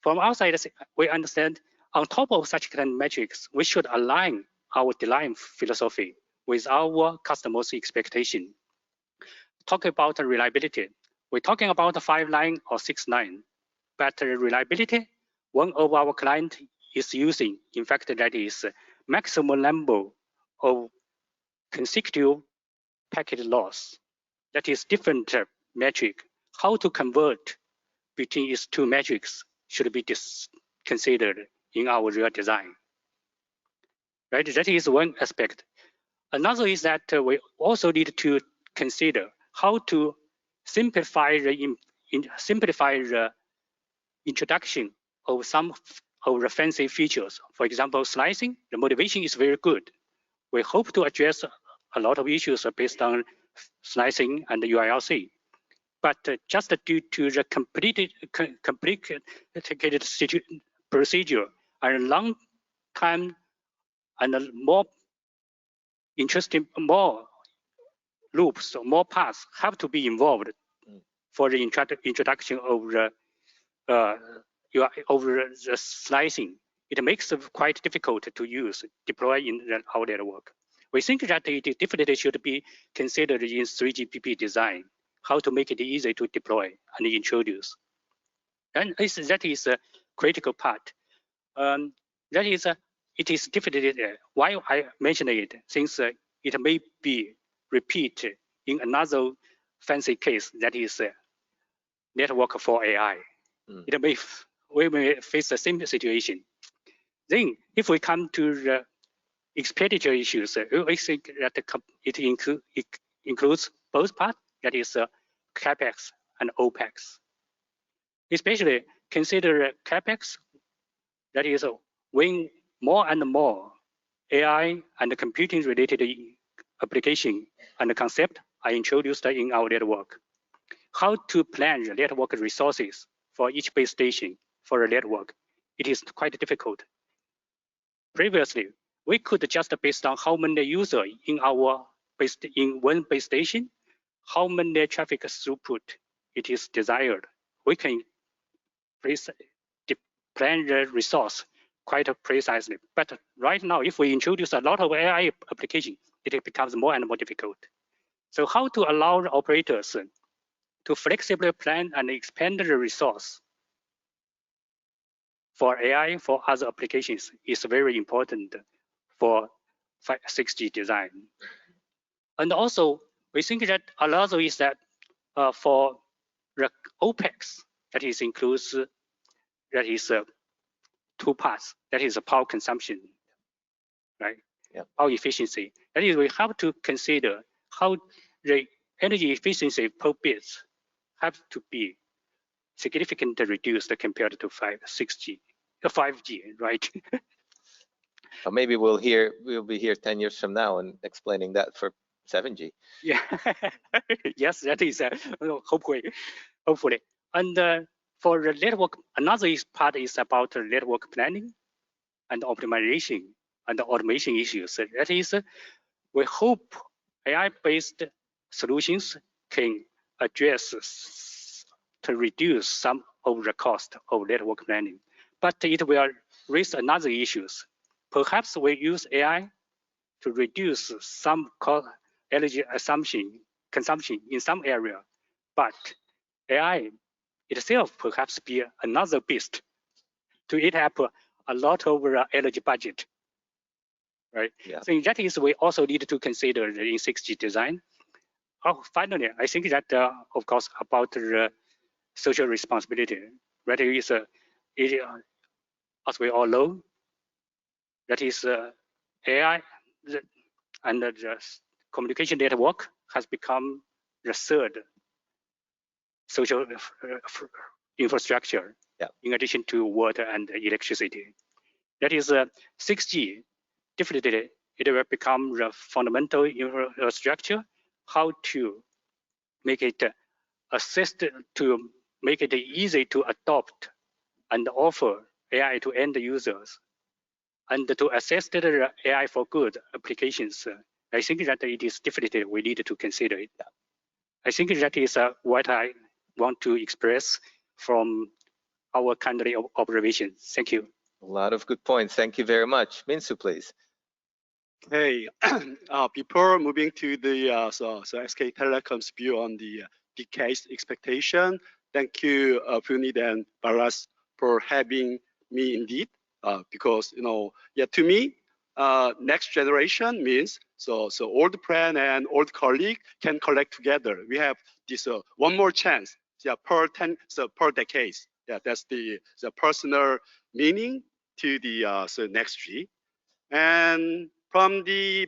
S14: from our side, we understand on top of such kind of metrics, we should align our design philosophy with our customers' expectation. Talk about reliability. We're talking about 5-line or 6-line, but reliability, one of our clients is using, in fact, that is maximum number of consecutive packet loss. That is different metric. How to convert between these two metrics should be considered in our real design. Right, that is one aspect. Another is that we also need to consider how to simplify the introduction of some of the fancy features. For example, slicing, the motivation is very good. We hope to address a lot of issues based on slicing and the UILC. But just due to the complicated procedure and long time and more interesting, more loops, more paths have to be involved for the introduction of the slicing. it makes it quite difficult to use, deploy in our network. We think that it definitely should be considered in 3GPP design, how to make it easy to deploy and introduce. And that is a critical part. That is, it is definitely, why I mention it, since it may be repeated in another fancy case, that is network for AI. We may face the same situation. Then if we come to the expenditure issues, I think that it includes both parts, that is CapEx and OpEx. Especially consider CapEx, that is when more and more AI and computing related application and concept are introduced in our network. How to plan the network resources for each base station for a network, it is quite difficult. Previously, we could just based on how many users in our in one base station, how many traffic throughput it is desired. We can plan the resource quite precisely. But right now, if we introduce a lot of AI application, it becomes more and more difficult. So how to allow the operators to flexibly plan and expand the resource for AI, for other applications is very important for 6G design. And also, we think that another is that for the OpEx, that is includes, that is two parts, that is power consumption, right? Yeah. Power efficiency. That is, we have to consider how the energy efficiency per bit have to be significantly reduced compared to 5G, right?
S11: Or maybe we'll be here 10 years from now and explaining that for 7G.
S14: Yeah, yes, that is hopefully. And for the network, another part is about the network planning and optimization and automation issues. That is, we hope AI-based solutions can address to reduce some of the cost of network planning, but it will raise another issues. Perhaps we use AI to reduce some energy consumption in some area, but AI itself perhaps be another beast to eat up a lot of energy budget, right? Yeah. So that is we also need to consider in 6G design. Oh, finally, I think that of course about the social responsibility. That is, as we all know, that is AI and the communication network has become the third social infrastructure, in addition to water and electricity. That is 6G, definitely it will become the fundamental infrastructure, how to make it to make it easy to adopt and offer AI to end users, and to assess the AI for good applications. I think that it is definitely we need to consider it. I think that is what I want to express from our country observation. Thank you.
S11: A lot of good points. Thank you very much. Minsu, please.
S15: Okay, before moving to the SK Telecom's view on the decades expectation, thank you, Punit and Baras, for having me indeed, because to me, next generation means so old friend and old colleague can collect together. We have this one more chance, per decade. Yeah, that's the personal meaning to the next G. And from the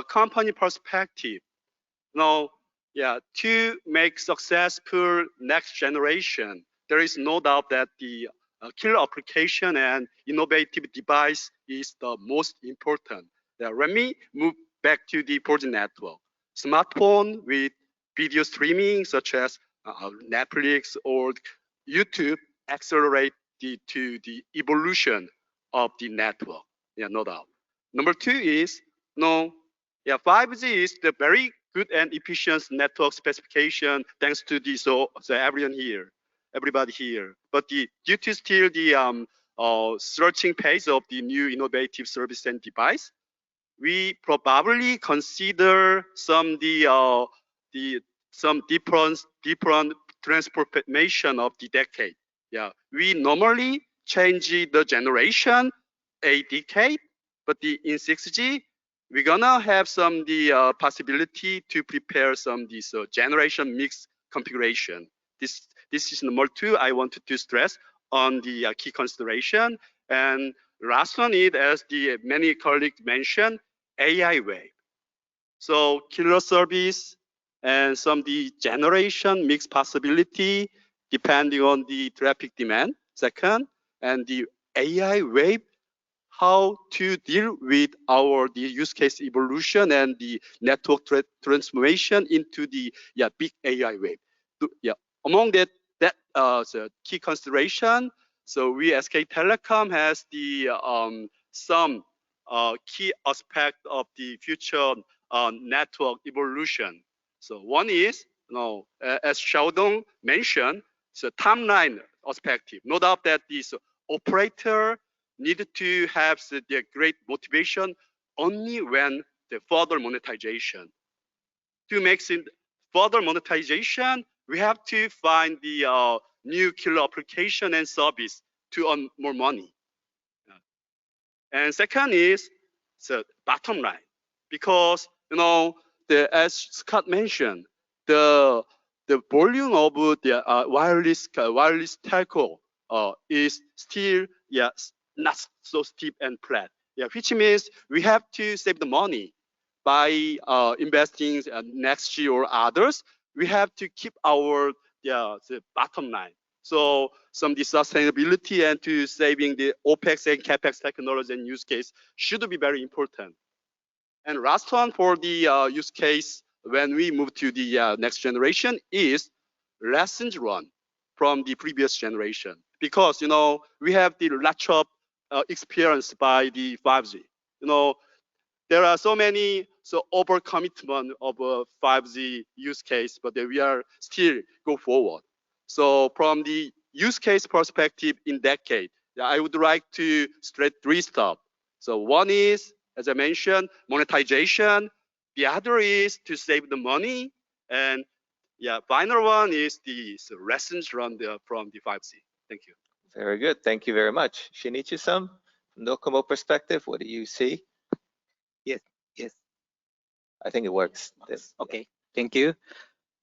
S15: company perspective, to make successful next generation, there is no doubt that the killer application and innovative device is the most important. Let me move back to the 4G network. Smartphone with video streaming such as Netflix or YouTube accelerate to the evolution of the network. Yeah, no doubt. Number two is 5G is the very good and efficient network specification thanks to the everybody here. But due to still the searching page of the new innovative service and device, we probably consider some some different transformation of the decade. Yeah, we normally change the generation a decade, but in 6G, we're gonna have some possibility to prepare some generation mix configuration. This is number 2 I wanted to stress on the key consideration. And last one is, as the many colleagues mentioned, AI wave. So killer service and some generation mix possibility depending on the traffic demand. Second, and the AI wave, how to deal with the use case evolution and the network transformation into the big AI wave. Among that the key consideration. So we SK Telecom has some key aspect of the future network evolution. So one is, as Xiaodong mentioned, the timeline perspective. No doubt that this operator need to have the great motivation only when the further monetization. To make it further monetization, we have to find the new killer application and service to earn more money. And second is the bottom line, because as Scott mentioned, the volume of the wireless telco is still not so steep and flat. Which means we have to save the money by investing next year or others. We have to keep our the bottom line. So some the sustainability and to saving the OPEX and CAPEX technology and use case should be very important. And last one for the use case when we move to the next generation is lessons learned from the previous generation, because we have the lot of experience by the 5G. There are so many overcommitment of a 5G use case, but we are still go forward. So from the use case perspective in decade, I would like to stress 3 stuff. So one is, as I mentioned, monetization. The other is to save the money, and final one is the lessons learned from the 5G. Thank you.
S11: Very good. Thank you very much. Shinichi-san, from Docomo perspective, what do you see?
S16: Yes.
S11: I think it works.
S16: Okay. Thank you.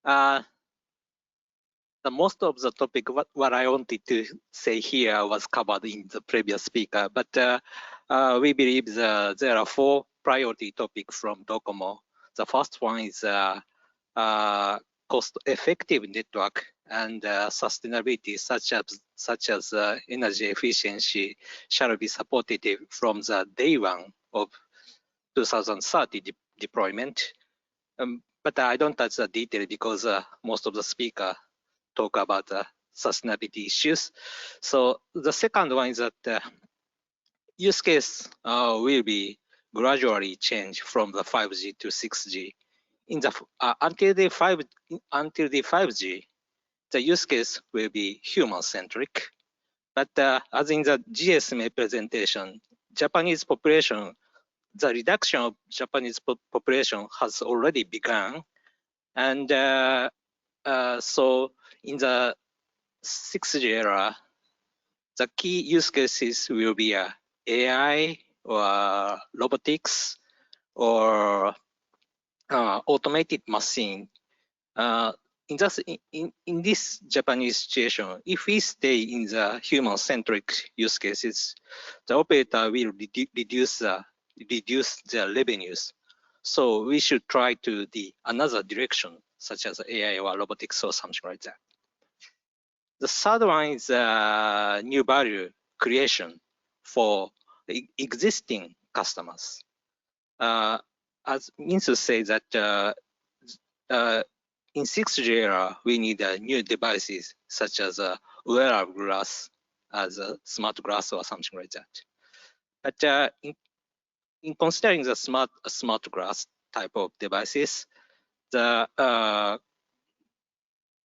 S16: The most of the topic what I wanted to say here was covered in the previous speaker, but we believe there are 4 priority topics from Docomo. The first one is cost-effective network and sustainability, such as energy efficiency, shall be supported from the day one of 2030 deployment. But I don't touch the detail because most of the speaker talk about sustainability issues. So the second one is that use case will be gradually changed from the 5G to 6G. Until the 5G, the use case will be human-centric. But as in the GSMA presentation, Japanese population, the reduction of Japanese population has already begun. And so in the 6G era, the key use cases will be AI or robotics or automated machine. In this Japanese situation, if we stay in the human-centric use cases, the operator will reduce their revenues. So we should try to another direction, such as AI or robotics or something like that. The third one is new value creation for the existing customers. As means to say that in 6G era, we need new devices such as wearable glass, as a smart glass or something like that. But in considering the smart glass type of devices, the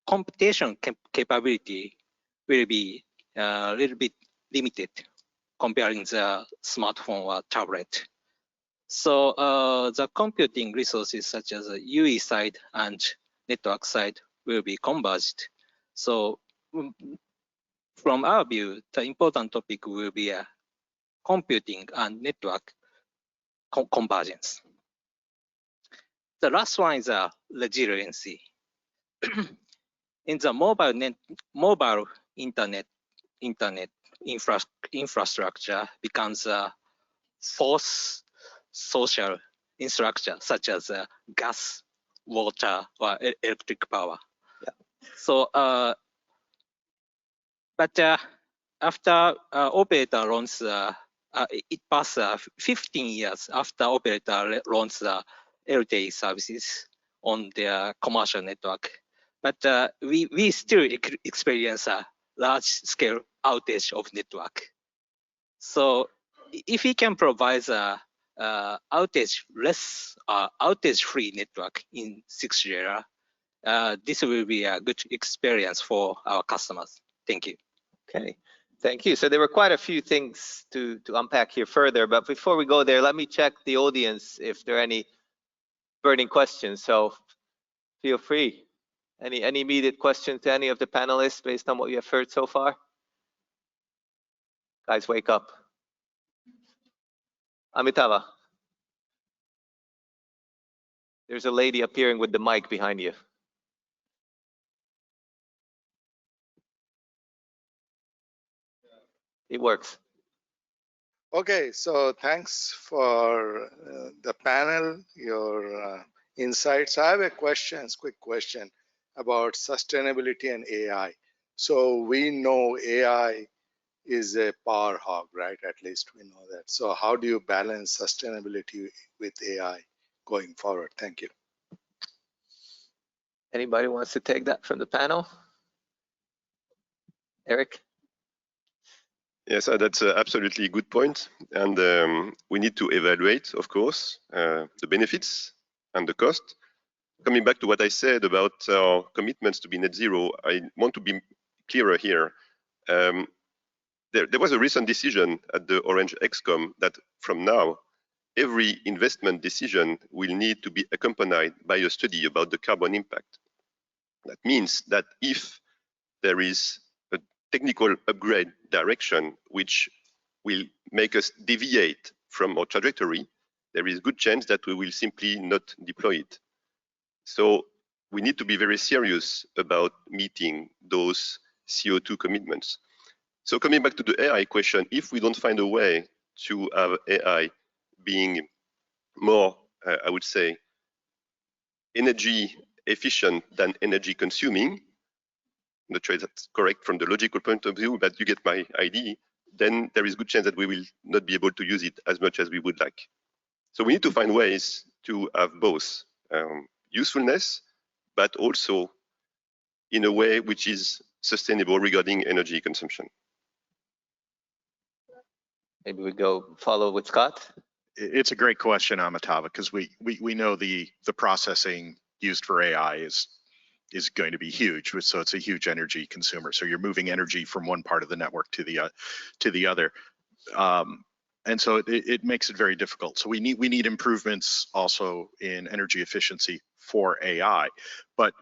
S16: computation capability will be a little bit limited comparing the smartphone or tablet. So the computing resources such as the UE side and network side will be converged. So from our view, the important topic will be computing and network convergence. The last one is resiliency. In the mobile internet infrastructure becomes a fourth social infrastructure such as gas, water, or electric power.
S11: Yeah.
S16: So, but after operator launches, it passed 15 years after operator launched LTE services on their commercial network. But we still experience a large-scale outage of network. So if we can provide a outage-less, outage-free network in 6G era, this will be a good experience for our customers. Thank you.
S11: Okay, thank you. So there were quite a few things to unpack here further, but before we go there, let me check the audience if there are any burning questions. So feel free. Any immediate questions to any of the panelists based on what you have heard so far? Guys, wake up. Amitava. There's a lady appearing with the mic behind you. It works.
S17: Okay, so thanks for the panel, your insights. I have a quick question about sustainability and AI. So we know AI is a power hog, right? At least we know that. So how do you balance sustainability with AI going forward? Thank you.
S11: Anybody wants to take that from the panel? Eric?
S12: Yes, that's absolutely a good point. And we need to evaluate, of course, the benefits and the cost. Coming back to what I said about our commitments to be net zero, I want to be clearer here. There was a recent decision at the Orange Excom that from now, every investment decision will need to be accompanied by a study about the carbon impact. That means that if there is a technical upgrade direction which will make us deviate from our trajectory, there is a good chance that we will simply not deploy it. So we need to be very serious about meeting those CO2 commitments. So coming back to the AI question, if we don't find a way to have AI being more, I would say, energy efficient than energy consuming, I'm not sure that's correct from the logical point of view, but you get my idea, then there is a good chance that we will not be able to use it as much as we would like. So we need to find ways to have both usefulness, but also in a way which is sustainable regarding energy consumption.
S11: Maybe we go follow with Scott.
S13: It's a great question, Amitava, because we know the processing used for AI is going to be huge, so it's a huge energy consumer. So you're moving energy from one part of the network to the other, and so it makes it very difficult. So we need improvements also in energy efficiency for AI, but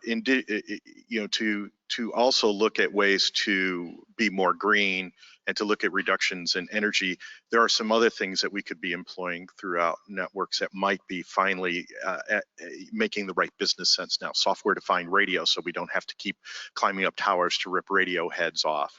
S13: to also look at ways to be more green and to look at reductions in energy. There are some other things that we could be employing throughout networks that might be finally making the right business sense now. Software-defined radio, so we don't have to keep climbing up towers to rip radio heads off,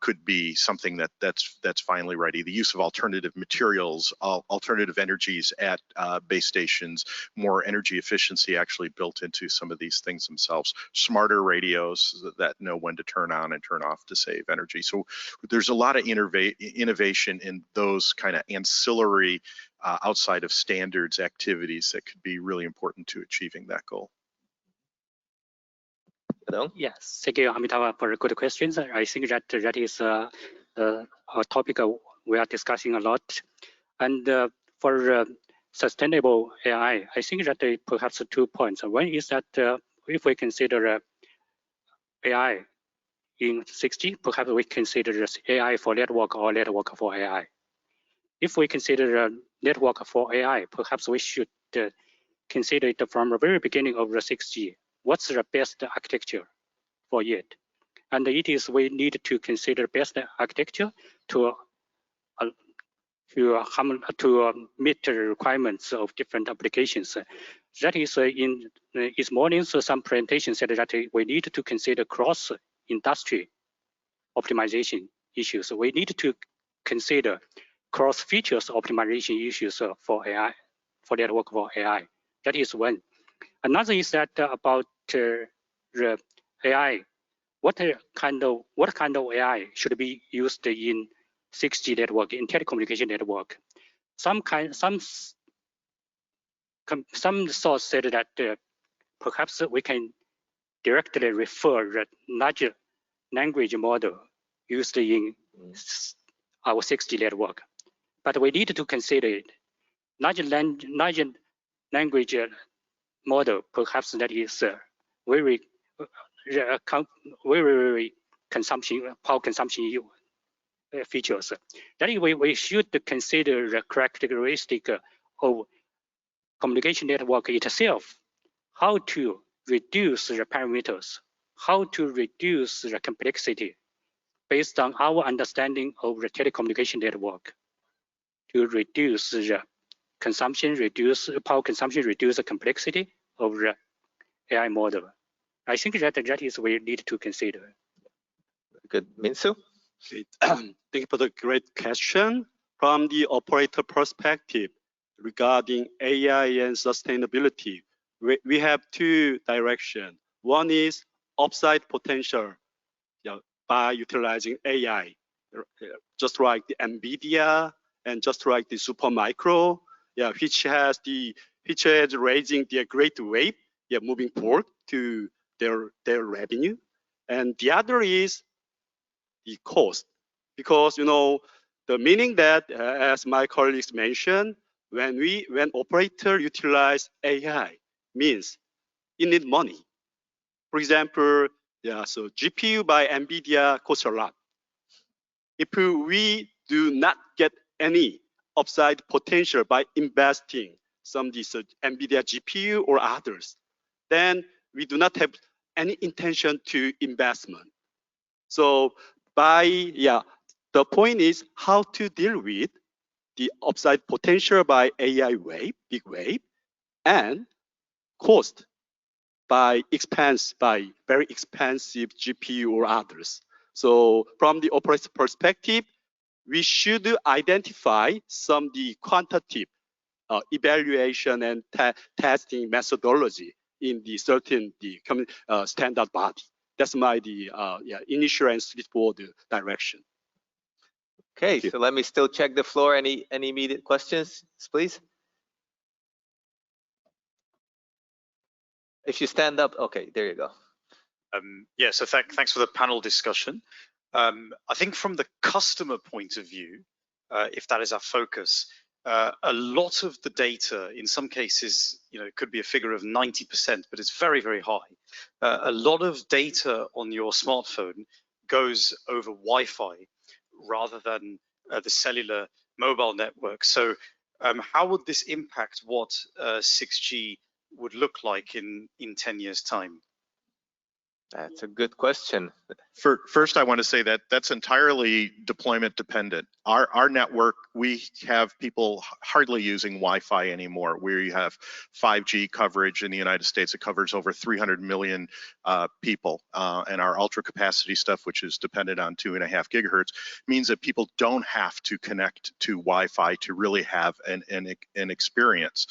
S13: could be something that's finally ready. The use of alternative materials, alternative energies at base stations, more energy efficiency actually built into some of these things themselves. Smarter radios that know when to turn on and turn off to save energy. So there's a lot of innovation in those kind of ancillary outside of standards activities that could be really important to achieving that goal.
S11: Hello?
S14: Yes, thank you, Amitava, for good questions. I think that that is a topic we are discussing a lot. And for sustainable AI, I think that perhaps 2 points. One is that if we consider AI in 6G, perhaps we consider this AI for network or network for AI. If we consider a network for AI, perhaps we should consider it from the very beginning of the 6G. What's the best architecture for it? And it is we need to consider best architecture to meet the requirements of different applications. That is in this morning, so some presentation said that we need to consider cross-industry optimization issues. We need to consider cross-features optimization issues for AI, for network for AI. That is one. Another is that about the AI. What kind of AI should be used in 6G network, in telecommunication network? Some source said that perhaps we can directly refer the large language model used in our 6G network. But we need to consider it. Large language model, perhaps that is very power consumption features. That is, we should consider the characteristic of communication network itself, how to reduce the parameters, how to reduce the complexity based on our understanding of the telecommunication network to reduce the consumption, reduce power consumption, reduce the complexity of the AI model. I think that is we need to consider.
S11: Good. Minsu?
S15: Thank you for the great question. From the operator perspective regarding AI and sustainability, we have two directions. One is upside potential by utilizing AI, just like the NVIDIA and just like the Supermicro, which is raising their great wave, moving forward to their revenue. And the other is the cost, because the meaning that, as my colleagues mentioned, when operator utilize AI, means you need money. For example, so GPU by NVIDIA costs a lot. If we do not get any upside potential by investing some of these NVIDIA GPU or others, then we do not have any intention to investment. So the point is how to deal with the upside potential by AI wave, big wave, and cost by very expensive GPU or others. So from the operator perspective, we should identify some of the quantitative evaluation and testing methodology in the certain standard body. That's my initial and straightforward direction.
S11: Okay, so let me still check the floor. Any immediate questions, please? If you stand up, okay, there you go.
S2: Yeah, so thanks for the panel discussion. I think from the customer point of view, if that is our focus, a lot of the data, in some cases, it could be a figure of 90%, but it's very, very high. A lot of data on your smartphone goes over Wi-Fi rather than the cellular mobile network. So how would this impact what 6G would look like in 10 years' time?
S11: That's a good question.
S13: First, I want to say that that's entirely deployment dependent. Our network, we have people hardly using Wi-Fi anymore. Where you have 5G coverage in the United States, it covers over 300 million people. And our ultra capacity stuff, which is dependent on 2.5 gigahertz, means that people don't have to connect to Wi-Fi to really have an experience.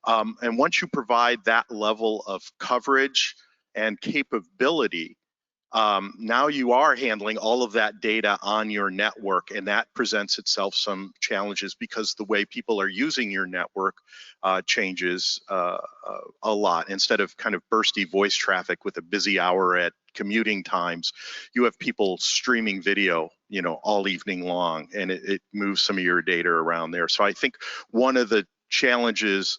S13: And once you provide that level of coverage and capability, now you are handling all of that data on your network, and that presents itself some challenges because the way people are using your network changes a lot. Instead of kind of bursty voice traffic with a busy hour at commuting times, you have people streaming video, all evening long, and it moves some of your data around there. So I think one of the challenges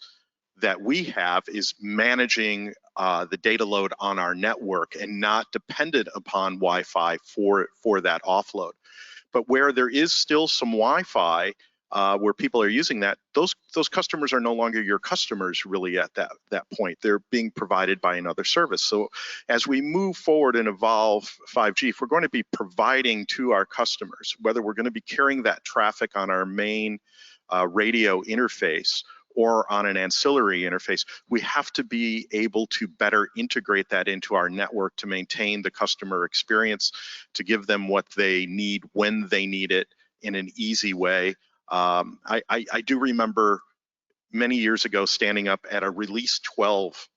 S13: that we have is managing the data load on our network and not dependent upon Wi-Fi for that offload. But where there is still some Wi-Fi, where people are using that, those customers are no longer your customers really at that point. They're being provided by another service. So as we move forward and evolve 5G, if we're going to be providing to our customers, whether we're going to be carrying that traffic on our main radio interface or on an ancillary interface, we have to be able to better integrate that into our network to maintain the customer experience, to give them what they need when they need it in an easy way. I do remember many years ago standing up at a release 12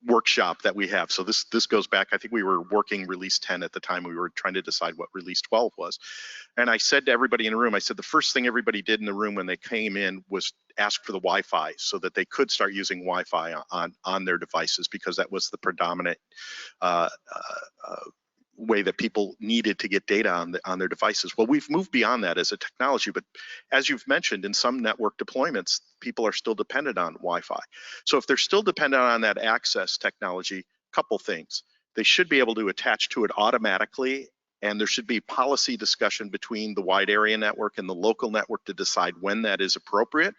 S13: workshop that we have. So this goes back, I think we were working release 10 at the time. We were trying to decide what release 12 was. And I said to everybody in the room, I said the first thing everybody did in the room when they came in was ask for the Wi-Fi so that they could start using Wi-Fi on their devices, because that was the predominant way that people needed to get data on their devices. Well, we've moved beyond that as a technology, but as you've mentioned, in some network deployments, people are still dependent on Wi-Fi. So if they're still dependent on that access technology, couple things. They should be able to attach to it automatically, and there should be policy discussion between the wide area network and the local network to decide when that is appropriate.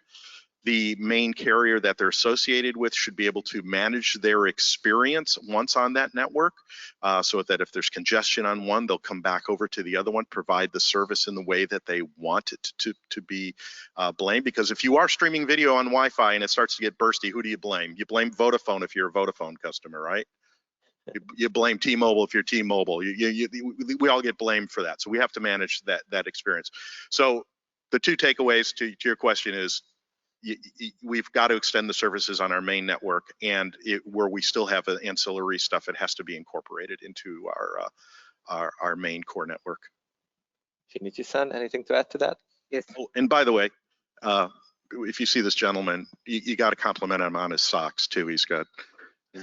S13: The main carrier that they're associated with should be able to manage their experience once on that network, so that if there's congestion on one, they'll come back over to the other one, provide the service in the way that they want it to be blamed. Because if you are streaming video on Wi-Fi and it starts to get bursty, who do you blame? You blame Vodafone if you're a Vodafone customer, right? You blame T-Mobile if you're T-Mobile. We all get blamed for that. So we have to manage that experience. So the two takeaways to your question is, we've got to extend the services on our main network, and where we still have ancillary stuff, it has to be incorporated into our main core network.
S11: Shinichi-san, anything to add to that?
S5: Yes.
S13: Oh, and by the way, if you see this gentleman, you got to compliment him on his socks too. He's got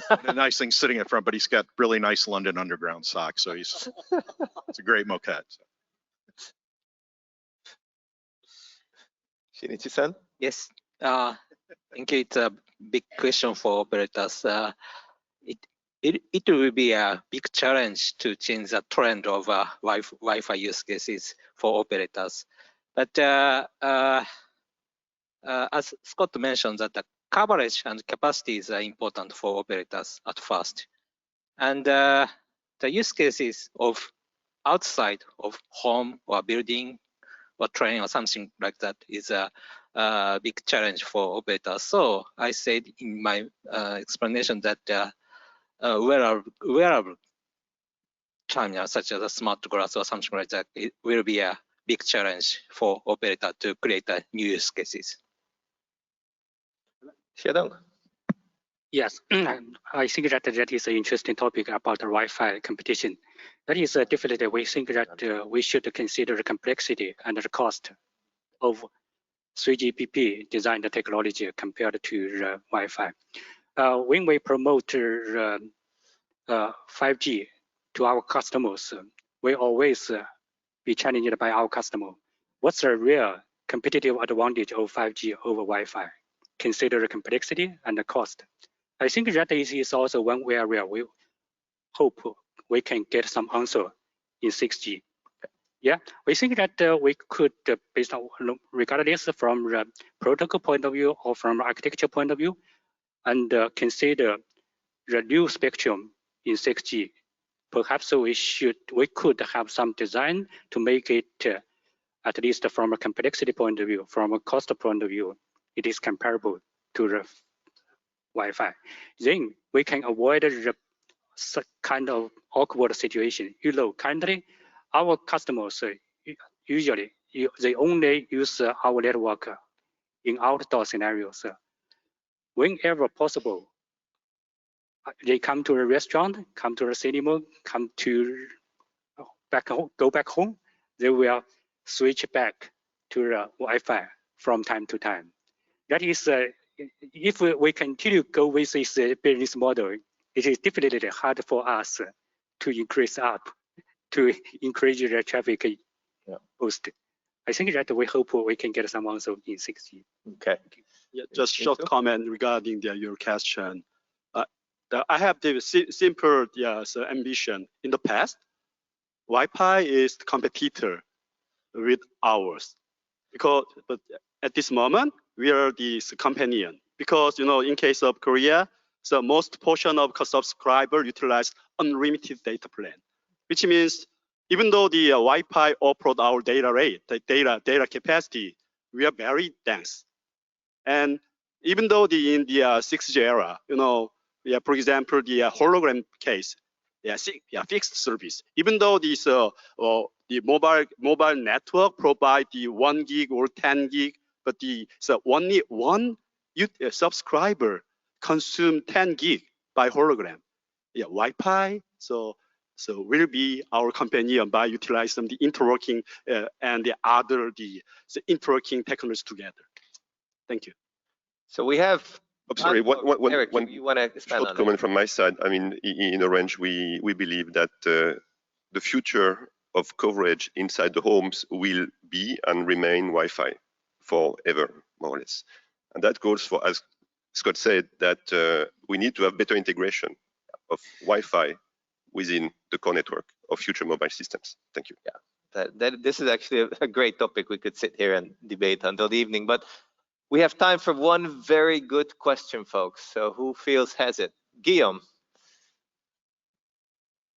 S13: a nice thing sitting in front, but he's got really nice London Underground socks. So it's a great moquette.
S11: Shinichi-san?
S16: Yes. Thank you. It's a big question for operators. It will be a big challenge to change the trend of Wi-Fi use cases for operators. But as Scott mentioned, that the coverage and capacity is important for operators at first. And the use cases of outside of home or building or train or something like that is a big challenge for operators. So I said in my explanation that wearable terminal such as a smart glass or something like that, it will be a big challenge for operator to create new use cases.
S11: Xiaodong.
S14: Yes, I think that is an interesting topic about the Wi-Fi competition. That is definitely, we think that we should consider the complexity and the cost of 3GPP design technology compared to Wi-Fi. When we promote 5G to our customers, we always be challenged by our customer. What's the real competitive advantage of 5G over Wi-Fi? Consider the complexity and the cost. I think that is also one area we hope we can get some answer in 6G. Yeah, we think that we could, based on regardless from the protocol point of view or from architecture point of view, and consider the new spectrum in 6G. Perhaps we could have some design to make it, at least from a complexity point of view, from a cost point of view, it is comparable to the Wi-Fi. Then we can avoid the kind of awkward situation. You know, currently, our customers usually they only use our network in outdoor scenarios. Whenever possible, they come to a restaurant, come to a cinema, come to go back home. They will switch back to the Wi-Fi from time to time. That is, if we continue to go with this business model, it is definitely hard for us to increase the traffic boost. I think that we hope we can get some answer in 6G.
S11: Okay.
S15: Yeah, just short comment regarding your question. I have the simple ambition. In the past, Wi-Fi is the competitor with ours, but at this moment we are the companion, because in case of Korea, the most portion of subscriber utilize unlimited data plan, which means even though the Wi-Fi offered our data rate, the data capacity, we are very dense. And even though in the 6G era, for example, the hologram case, fixed service. Even though this the mobile network provide the 1 gig or 10 gig, but only one subscriber consume 10 gig by hologram. Wi-Fi. So will be our companion by utilizing the interworking and the other the interworking technologies together. Thank you.
S11: So we have.
S12: I'm sorry,
S11: Eric, you want to expand
S12: short
S11: on
S12: comment from my side. I mean, in Orange, we believe that the future of coverage inside the homes will be and remain Wi-Fi forever, more or less. And that goes for, as Scott said, that we need to have better integration of Wi-Fi within the core network of future mobile systems. Thank you.
S11: Yeah, this is actually a great topic. We could sit here and debate until the evening, but we have time for one very good question, folks. So who feels has it? Guillaume.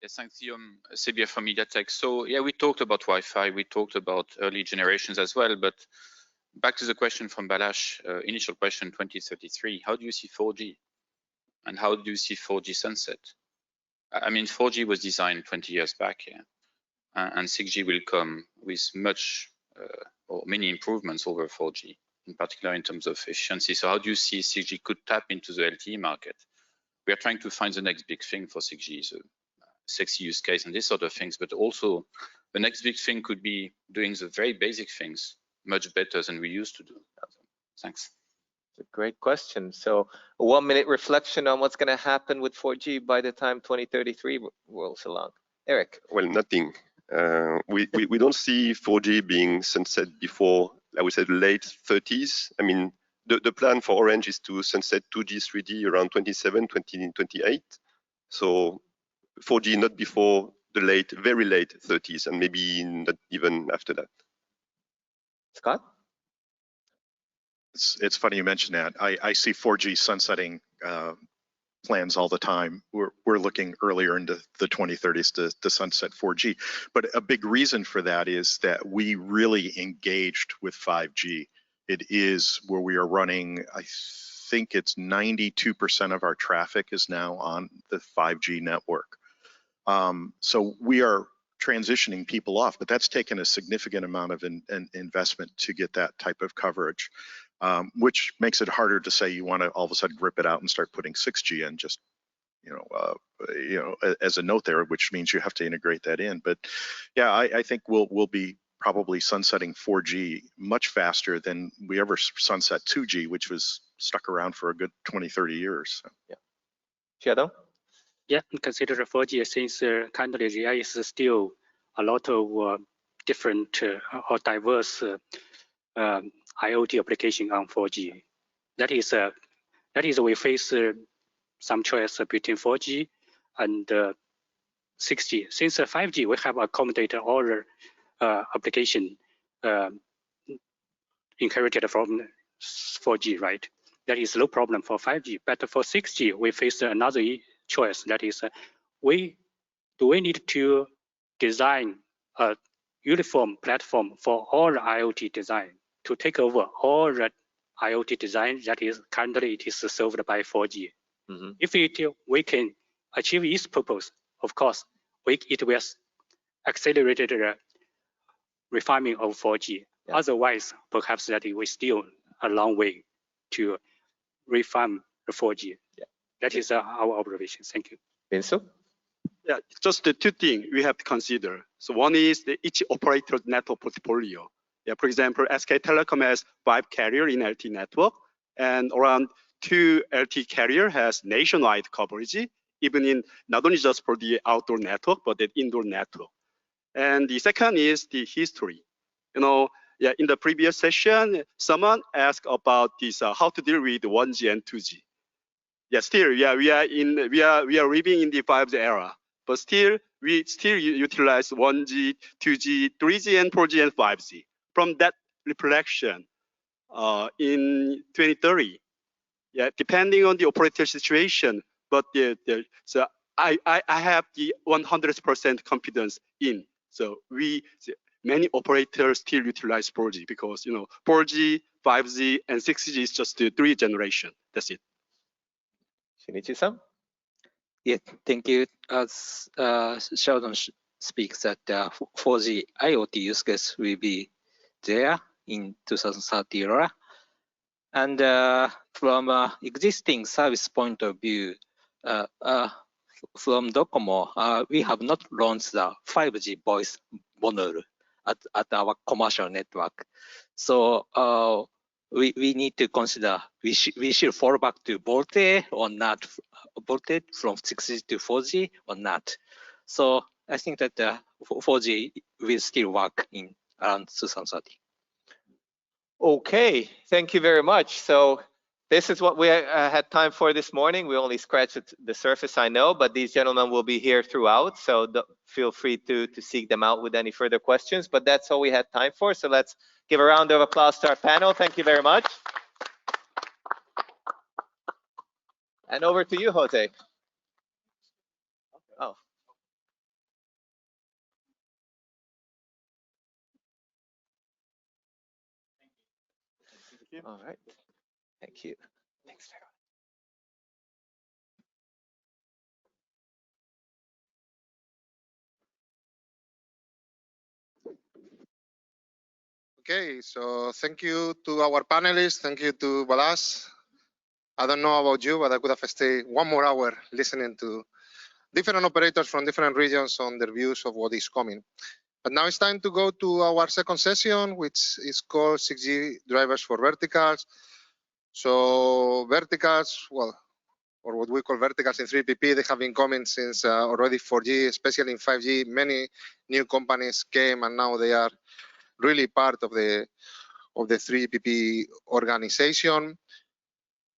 S18: Yes, thanks, Guillaume. Sebia from MediaTek. So yeah, we talked about Wi-Fi, we talked about early generations as well, but back to the question from Balash, initial question 2033, how do you see 4G? And how do you see 4G sunset? I mean, 4G was designed 20 years back, yeah, and 6G will come with much or many improvements over 4G, in particular in terms of efficiency. So how do you see 6G could tap into the LTE market? We are trying to find the next big thing for 6G, so sexy use case and this sort of things, but also the next big thing could be doing the very basic things much better than we used to do. Thanks.
S11: It's a great question. So a 1 minute reflection on what's going to happen with 4G by the time 2033 rolls along. Eric.
S12: Well, nothing. We don't see 4G being sunset before, I would say, the late 30s. I mean, the plan for Orange is to sunset 2G, 3G around 2028. So 4G not before the very late 30s, and maybe not even after that.
S11: Scott?
S13: It's funny you mentioned that. I see 4G sunsetting plans all the time. We're looking earlier into the 2030s to sunset 4G. But a big reason for that is that we really engaged with 5G. It is where we are running, I think it's 92% of our traffic is now on the 5G network. So we are transitioning people off, but that's taken a significant amount of investment to get that type of coverage, which makes it harder to say you want to all of a sudden rip it out and start putting 6G in just, as a note there, which means you have to integrate that in. But yeah, I think we'll be probably sunsetting 4G much faster than we ever sunset 2G, which was stuck around for a good 20, 30 years. So.
S11: Yeah. Shadow?
S14: Yeah, consider 4G since currently there is still a lot of different or diverse IoT application on 4G. That is we face some choice between 4G and 6G. Since 5G, we have accommodated all the application inherited from 4G, right? That is no problem for 5G. But for 6G, we face another choice. That is, we need to design a uniform platform for all the IoT design to take over all the IoT design that is currently it is served by 4G. Mm-hmm. If we can achieve its purpose, of course, it will accelerate the refinement of 4G. Yeah. Otherwise, perhaps that it will still a long way to refine the 4G. Yeah. That is our observation. Thank you.
S11: Vincent?
S15: Yeah, just the two things we have to consider. So one is each operator's network portfolio. Yeah, for example, SK Telecom has 5 carriers in LTE network, and around 2 LTE carrier has nationwide coverage, even in not only just for the outdoor network, but the indoor network. And the second is the history. Yeah, in the previous session, someone asked about this how to deal with 1G and 2G. Yeah, still, yeah, we are living in the 5G era, but still we still utilize 1G, 2G, 3G, and 4G and 5G. From that reflection, in 2030, yeah, depending on the operator situation, but so I have the 100% confidence in. So many operators still utilize 4G because 4G, 5G, and 6G is just the 3 generation. That's it.
S11: Shinichi-san?
S16: Yeah, thank you. As Sheldon speaks that 4G IoT use case will be there in 2030 era. And from existing service point of view, from Docomo, we have not launched the 5G voice model at our commercial network. So we need to consider we should fall back to VoLTE or not, VoLTE from 6G to 4G or not. So I think that 4G will still work in around 2030.
S11: Okay, thank you very much. So this is what we had time for this morning. We only scratched the surface, I know, but these gentlemen will be here throughout. So feel free to seek them out with any further questions. But that's all we had time for. So let's give a round of applause to our panel. Thank you very much. And over to you, Jose. Oh. All right. Thank you. Thanks, Farrell.
S3: Okay, so thank you to our panelists. Thank you to Balas. I don't know about you, but I could have stayed 1 more hour listening to different operators from different regions on their views of what is coming. But now it's time to go to our second session, which is called 6G drivers for verticals. So verticals, well, or what we call verticals in 3PP, they have been coming since already 4G, especially in 5G. Many new companies came and now they are really part of the 3PP organization.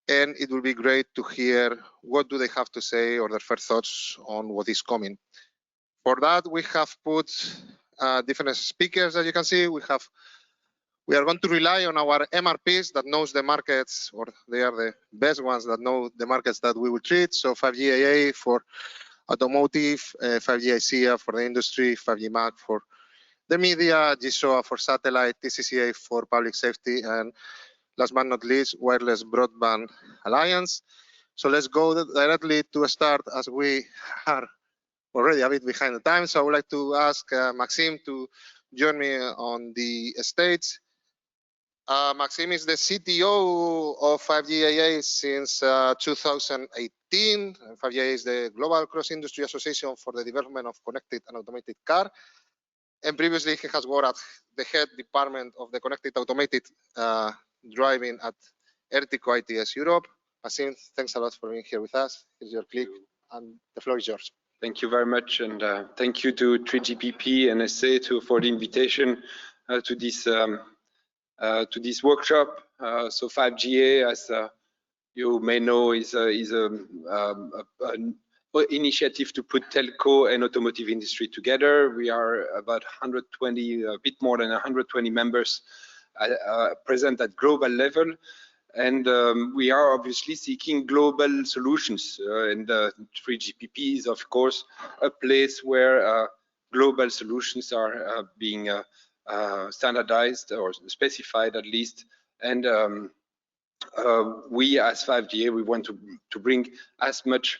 S3: And it will be great to hear what do they have to say or their first thoughts on what is coming. For that, we have put different speakers, as you can see. We are going to rely on our MRPs that knows the markets, or they are the best ones that know the markets that we will treat. So 5G AA for automotive, 5G ICA for the industry, 5G MAC for the media, GSOA for satellite, TCCA for public safety, and last but not least, Wireless Broadband Alliance. So let's go directly to start as we are already a bit behind the time. So I would like to ask Maxime to join me on the stage. Maxime is the CTO of 5G AA since 2018. 5G AA is the Global Cross-Industry Association for the Development of Connected and Automated Car. And previously, he has worked at the head department of the Connected Automated Driving at Ertico ITS Europe. Maxime, thanks a lot for being here with us. Here's your clip, and the floor is yours.
S19: Thank you very much, and thank you to 3GPP and SA for the invitation to this workshop. So 5GA, as you may know, is an initiative to put telco and automotive industry together. We are about 120, a bit more than 120 members present at global level. And we are obviously seeking global solutions. And 3GPP is, of course, a place where global solutions are being standardized or specified at least. And we, as 5GA, we want to bring as much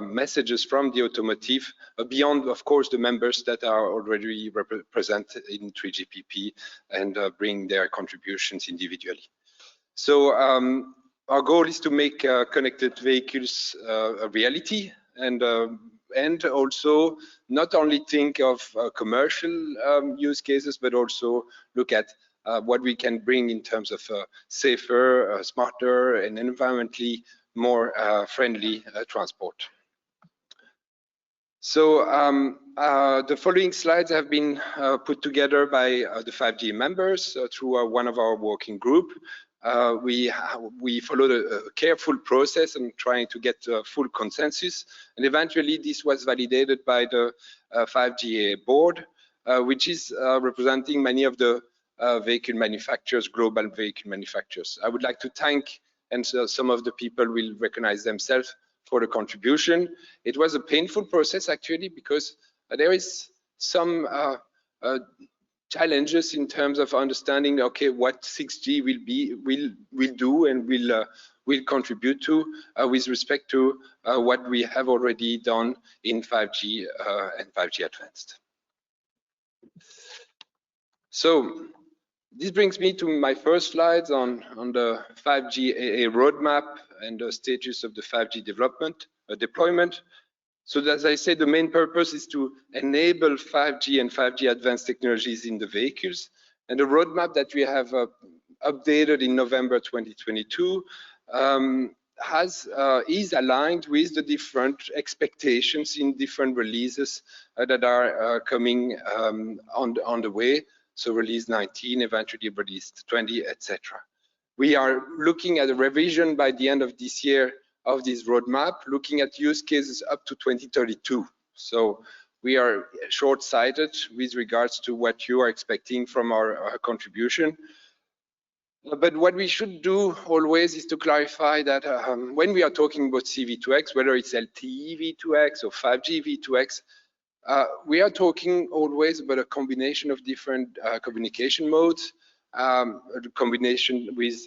S19: messages from the automotive beyond, of course, the members that are already represented in 3GPP and bring their contributions individually. So our goal is to make connected vehicles a reality, and also not only think of commercial use cases, but also look at what we can bring in terms of safer, smarter, and environmentally more friendly transport. So the following slides have been put together by the 5G members through one of our working group. We followed a careful process and trying to get full consensus, and eventually this was validated by the 5G board, which is representing many of the vehicle manufacturers, global vehicle manufacturers. I would like to thank, and some of the people will recognize themselves for the contribution. It was a painful process actually, because there is some challenges in terms of understanding, okay, what 6G will do and will contribute to with respect to what we have already done in 5G and 5G Advanced. So this brings me to my first slides on the 5G AA roadmap and the status of the 5G development deployment. So as I said, the main purpose is to enable 5G and 5G advanced technologies in the vehicles. And the roadmap that we have updated in November 2022 is aligned with the different expectations in different releases that are coming on the way. So release 19, eventually release 20, etc. We are looking at a revision by the end of this year of this roadmap, looking at use cases up to 2032. So we are short-sighted with regards to what you are expecting from our contribution. But what we should do always is to clarify that when we are talking about CV2X, whether it's LTE V2X or 5G V2X, we are talking always about a combination of different communication modes, a combination with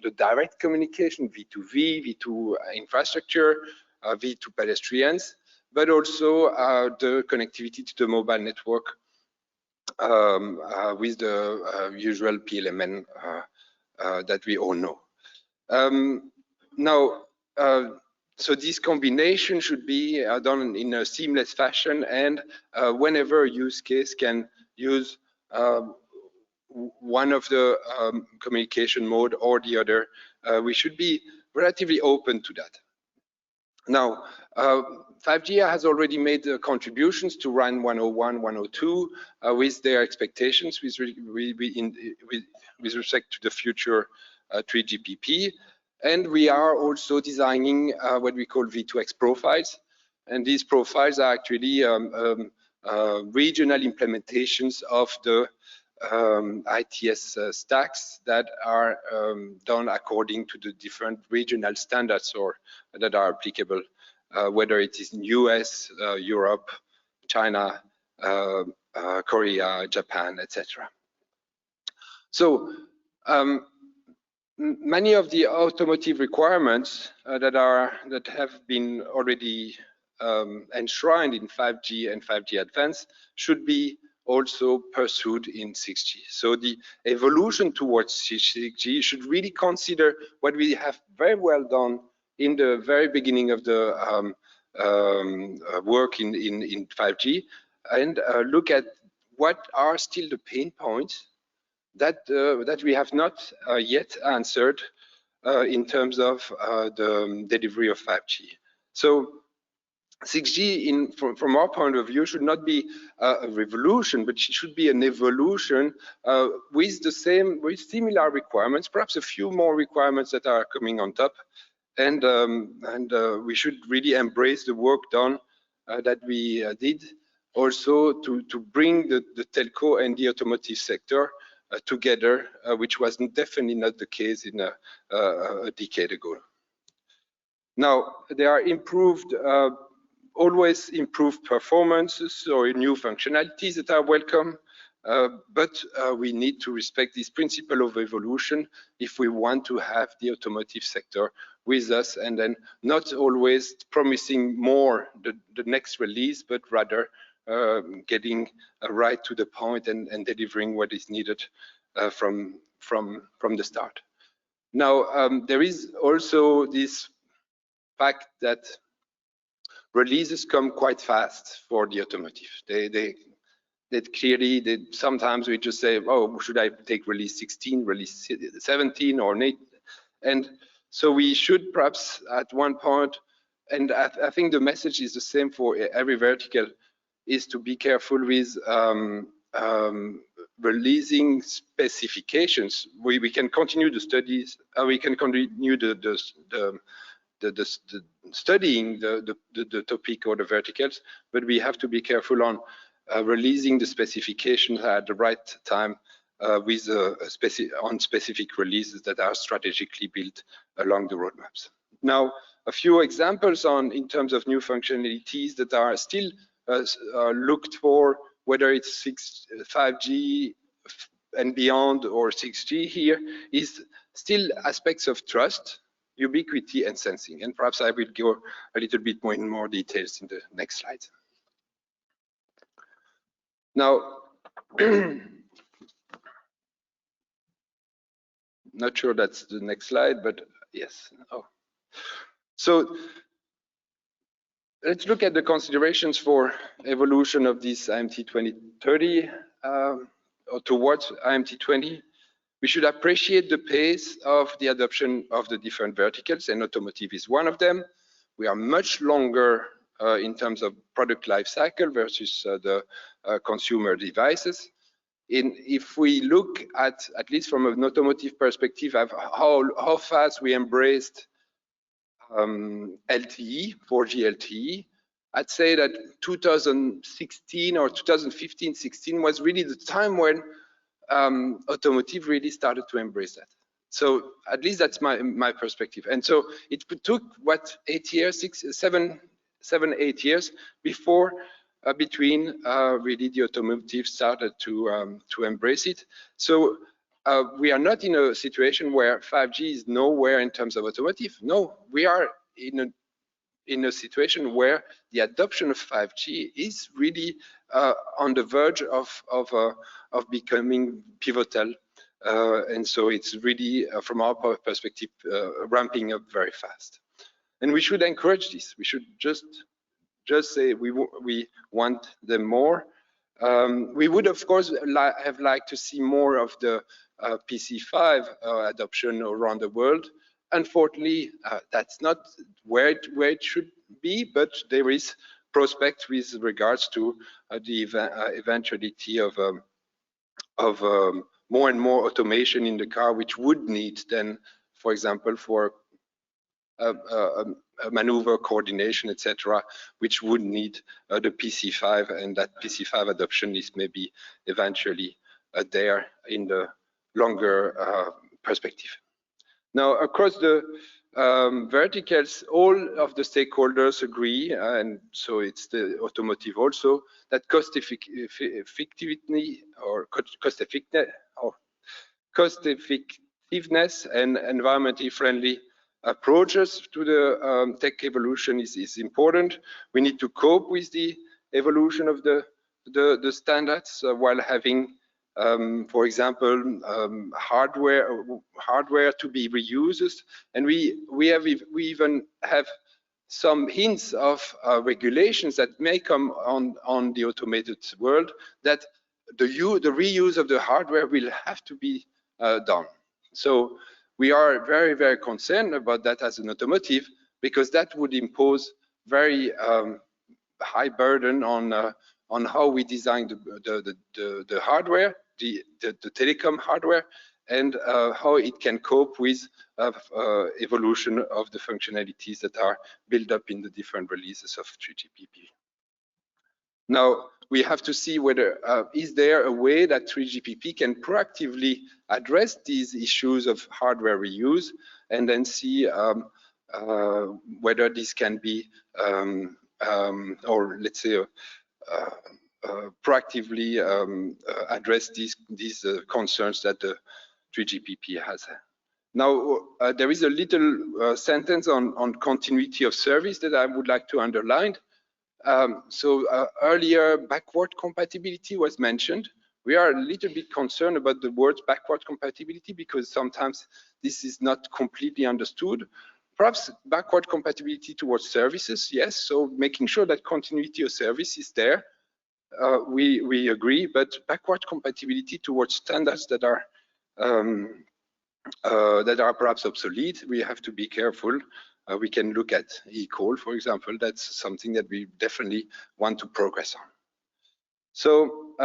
S19: the direct communication, V2V, V2 infrastructure, V2 pedestrians, but also the connectivity to the mobile network with the usual PLMN that we all know. So this combination should be done in a seamless fashion, and whenever a use case can use one of the communication mode or the other, we should be relatively open to that. Now, 5G has already made contributions to RAN 101, 102 with their expectations with respect to the future 3GPP. And we are also designing what we call V2X profiles. And these profiles are actually regional implementations of the ITS stacks that are done according to the different regional standards or that are applicable, whether it is in US, Europe, China, Korea, Japan, etc. So many of the automotive requirements that have been already enshrined in 5G and 5G Advanced should be also pursued in 6G. So the evolution towards 6G should really consider what we have very well done in the very beginning of the work in 5G, and look at what are still the pain points that we have not yet answered in terms of the delivery of 5G. So 6G, from our point of view, should not be a revolution, but it should be an evolution with similar requirements, perhaps a few more requirements that are coming on top, and we should really embrace the work done that we did, also to bring the telco and the automotive sector together, which was definitely not the case in a decade ago. Now, there are always improved performances or new functionalities that are welcome, but we need to respect this principle of evolution if we want to have the automotive sector with us, and then not always promising more the next release, but rather getting right to the point and delivering what is needed from the start. Now, there is also this fact that releases come quite fast for the automotive. Sometimes we just say, oh, should I take release 16, release 17 or 8? And so we should perhaps at one point and I think the message is the same for every vertical, is to be careful with releasing specifications. We can continue the studies, we can continue the studying the topic or the verticals, but we have to be careful on releasing the specifications at the right time with on specific releases that are strategically built along the roadmaps. Now, a few examples in terms of new functionalities that are still looked for, whether it's 5G and beyond or 6G here, is still aspects of trust, ubiquity, and sensing. And perhaps I will go a little bit more in more details in the next slide. Now, not sure that's the next slide, but yes. Oh. So let's look at the considerations for evolution of this IMT2030 or towards IMT20. We should appreciate the pace of the adoption of the different verticals, and automotive is one of them. We are much longer in terms of product life cycle versus the consumer devices. If we look at least from an automotive perspective, of how fast we embraced LTE, 4G LTE, I'd say that 2016 or 2015-16 was really the time when automotive really started to embrace that. So at least that's my perspective. And so it took what 8 years, 7-8 years before between really the automotive started to embrace it. So we are not in a situation where 5G is nowhere in terms of automotive. No, we are in a situation where the adoption of 5G is really on the verge of becoming pivotal. And so it's really, from our perspective, ramping up very fast. And we should encourage this. We should just say we want them more. We would, of course, have liked to see more of the PC5 adoption around the world. Unfortunately, that's not where it should be, but there is prospect with regards to the eventuality of more and more automation in the car, which would need then, for example, for maneuver coordination, etc., which would need the PC5, and that PC5 adoption is maybe eventually there in the longer perspective. Now, across the verticals, all of the stakeholders agree, and so it's the automotive also, that cost effectiveness and environmentally friendly approaches to the tech evolution is important. We need to cope with the evolution of the standards while having, for example, hardware to be reused, and we even have some hints of regulations that may come on the automated world, that the reuse of the hardware will have to be done. So we are very, very concerned about that as an automotive, because that would impose very high burden on how we design the hardware, the telecom hardware, and how it can cope with evolution of the functionalities that are built up in the different releases of 3GPP. Now, we have to see whether is there a way that 3GPP can proactively address these issues of hardware reuse, and then see whether this can be, or let's say, proactively address these concerns that the 3GPP has. Now, there is a little sentence on continuity of service that I would like to underline. Earlier, backward compatibility was mentioned. We are a little bit concerned about the word backward compatibility, because sometimes this is not completely understood. Perhaps backward compatibility towards services, yes. So making sure that continuity of service is there, we agree. But backward compatibility towards standards that are that are perhaps obsolete, we have to be careful. We can look at eCall, for example. That's something that we definitely want to progress on. So,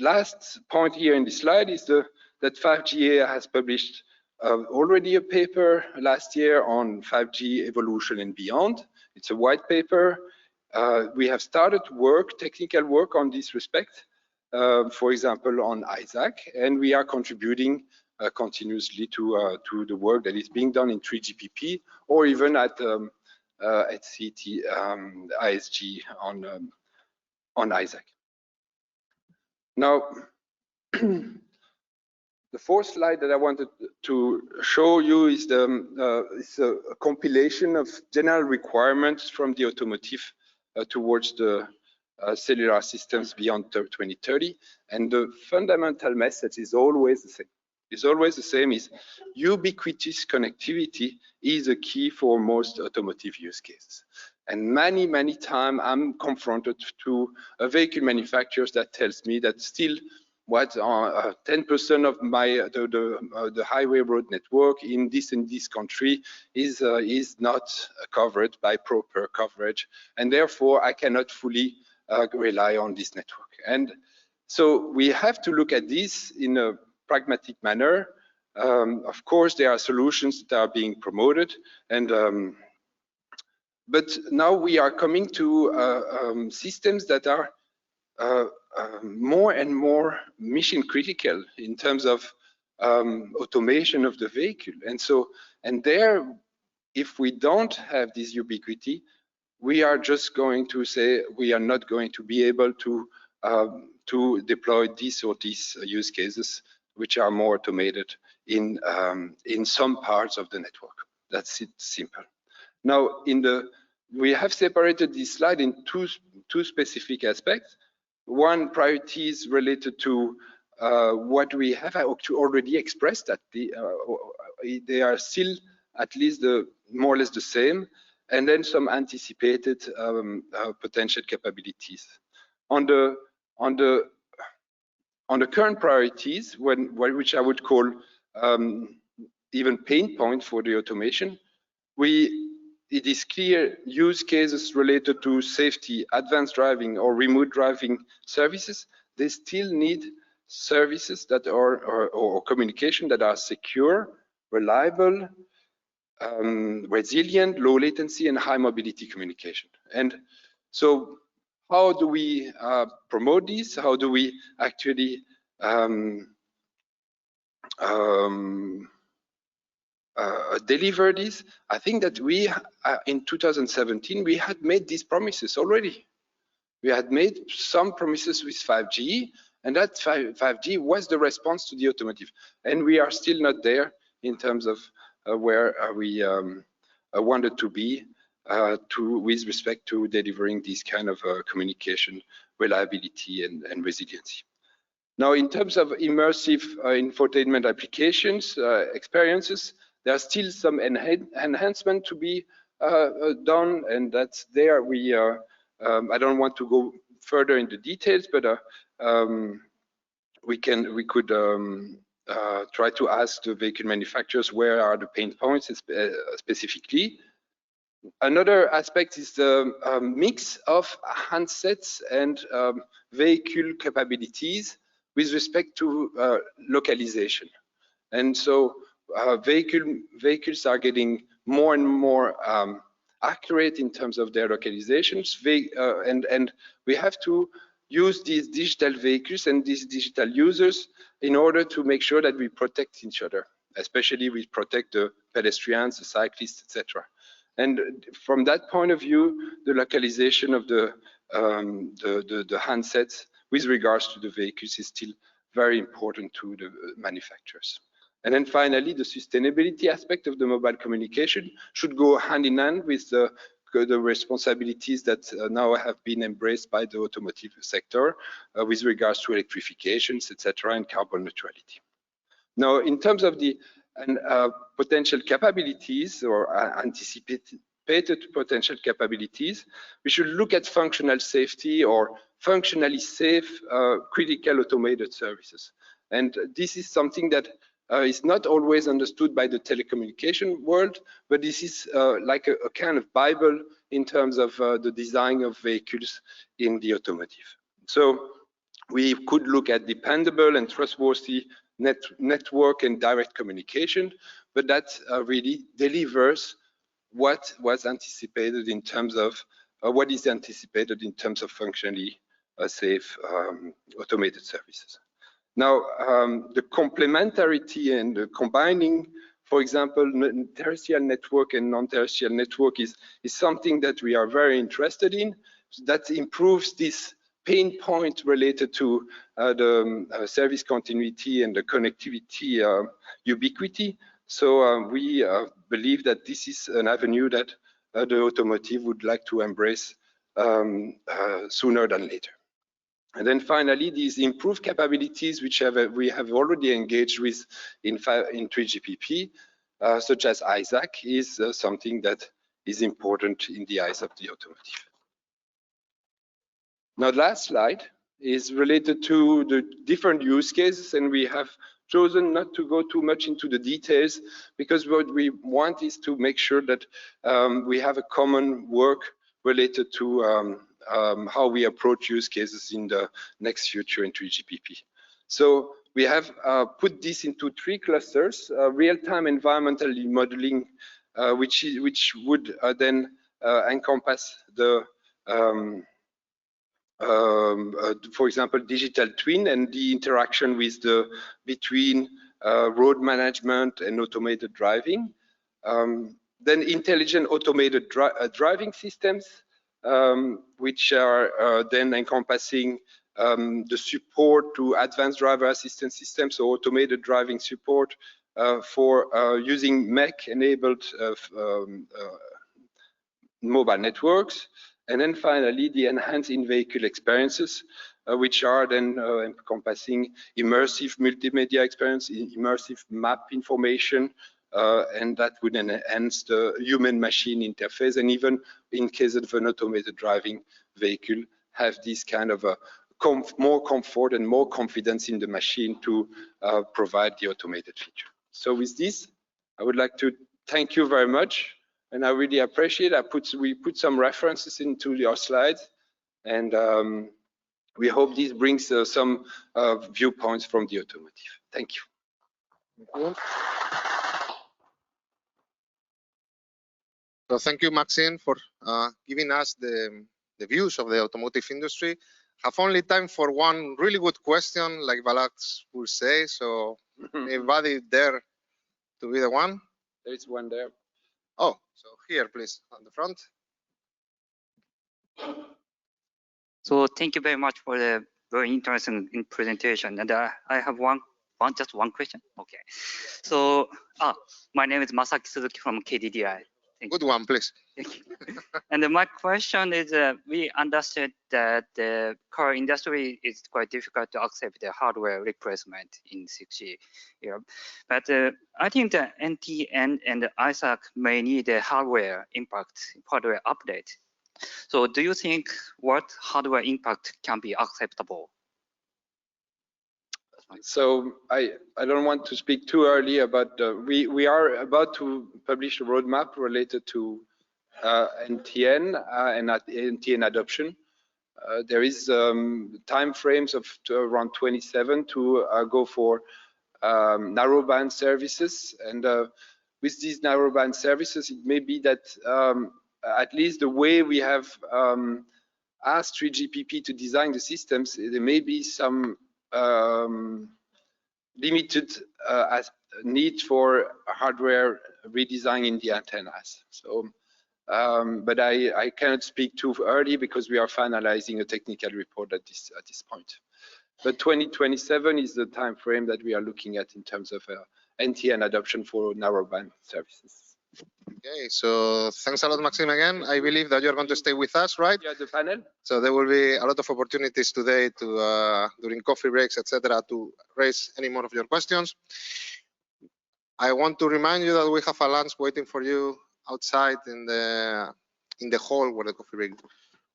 S19: last point here in this slide is that 5GA has published already a paper last year on 5G evolution and beyond. It's a white paper. We have started technical work on this respect, for example, on ISAC, and we are contributing continuously to the work that is being done in 3GPP or even at CT ISG on ISAC. Now, the fourth slide that I wanted to show you is a compilation of general requirements from the automotive towards the cellular systems beyond 2030. And the fundamental message is always the same. It's always the same, is ubiquitous connectivity is a key for most automotive use cases. And many times I'm confronted to a vehicle manufacturers that tells me that still what 10% of my the highway road network in this country is not covered by proper coverage, and therefore I cannot fully rely on this network. And so we have to look at this in a pragmatic manner. Of course, there are solutions that are being promoted, and but now we are coming to systems that are more and more mission critical in terms of automation of the vehicle. And so, and there, if we don't have this ubiquity, we are just going to say we are not going to be able to deploy this or these use cases which are more automated in some parts of the network. That's it, simple. Now, we have separated this slide in two specific aspects. One, priorities related to what we have already expressed, that they are still at least more or less the same, and then some anticipated potential capabilities. On the current priorities, which I would call even pain point for the automation, it is clear use cases related to safety, advanced driving, or remote driving services. They still need services that are or communication that are secure, reliable, resilient, low latency, and high mobility communication. And so, how do we promote this? How do we actually deliver this? I think that we, in 2017, we had made these promises already. We had made some promises with 5G, and that 5G was the response to the automotive. And we are still not there in terms of where we wanted to be with respect to delivering this kind of communication, reliability, and resiliency. Now, in terms of immersive infotainment applications, experiences, there are still some enhancement to be done, and that's there. I don't want to go further into details, but we could try to ask the vehicle manufacturers where are the pain points specifically. Another aspect is the mix of handsets and vehicle capabilities with respect to localization. And so vehicles are getting more and more accurate in terms of their localizations, and we have to use these digital vehicles and these digital users in order to make sure that we protect each other, especially we protect the pedestrians, the cyclists, etc. And from that point of view, the localization of the handsets with regards to the vehicles is still very important to the manufacturers. And then finally, the sustainability aspect of the mobile communication should go hand in hand with the responsibilities that now have been embraced by the automotive sector with regards to electrifications, etc., and carbon neutrality. Now, in terms of the potential capabilities or anticipated potential capabilities, we should look at functional safety or functionally safe critical automated services. And this is something that is not always understood by the telecommunication world, but this is like a kind of Bible in terms of the design of vehicles in the automotive. So we could look at dependable and trustworthy network and direct communication, but that really delivers what was anticipated in terms of what is anticipated in terms of functionally safe automated services. Now, the complementarity and the combining, for example, terrestrial network and non-terrestrial network is something that we are very interested in. That improves this pain point related to the service continuity and the connectivity ubiquity. So we believe that this is an avenue that the automotive would like to embrace sooner than later. And then finally, these improved capabilities, which we have already engaged with in 3GPP, such as ISAC, is something that is important in the eyes of the automotive. Now, the last slide is related to the different use cases, and we have chosen not to go too much into the details because what we want is to make sure that we have a common work related to how we approach use cases in the next future in 3GPP. So we have put this into 3 clusters: real-time environmental modeling, which would then encompass the for example, digital twin and the interaction with between road management and automated driving. Then intelligent automated driving systems, which are then encompassing the support to advanced driver assistance systems, so automated driving support for using MEC-enabled mobile networks. And then finally, the enhanced in-vehicle experiences, which are then encompassing immersive multimedia experience, immersive map information, and that would enhance the human-machine interface, and even in case of an automated driving vehicle, have this kind of more comfort and more confidence in the machine to provide the automated feature. So with this, I would like to thank you very much. And I really appreciate we put some references into your slides, and we hope this brings some viewpoints from the automotive. Thank you.
S3: So thank you, Maxine, for giving us the views of the automotive industry. Have only time for one really good question, like Balazs will say. So anybody there to be the one?
S19: There is one there.
S3: Oh, so here, please, on the front.
S20: So thank you very much for the very interesting presentation. And I have just one question. Okay. So my name is Masaki Suzuki from KDDI.
S3: Good one, please.
S20: Thank you. And my question is, we understood that the car industry is quite difficult to accept the hardware replacement in 6G. Yeah. But I think the NTN and the ISAC may need a hardware update. So do you think what hardware impact can be acceptable?
S19: So I don't want to speak too early about we are about to publish a roadmap related to NTN and NTN adoption. There is time frames of around 27 to go for narrowband services, and with these narrowband services, it may be that at least the way we have asked 3GPP to design the systems, there may be some limited need for hardware redesign in the antennas. So, but I cannot speak too early because we are finalizing a technical report at this point. But 2027 is the time frame that we are looking at in terms of NTN adoption for narrowband services.
S3: Okay, so thanks a lot, Maxime, again. I believe that you're going to stay with us, right?
S19: Yeah, the panel.
S3: So there will be a lot of opportunities today to, during coffee breaks, etc., to raise any more of your questions. I want to remind you that we have a lunch waiting for you outside in the hall where the coffee break,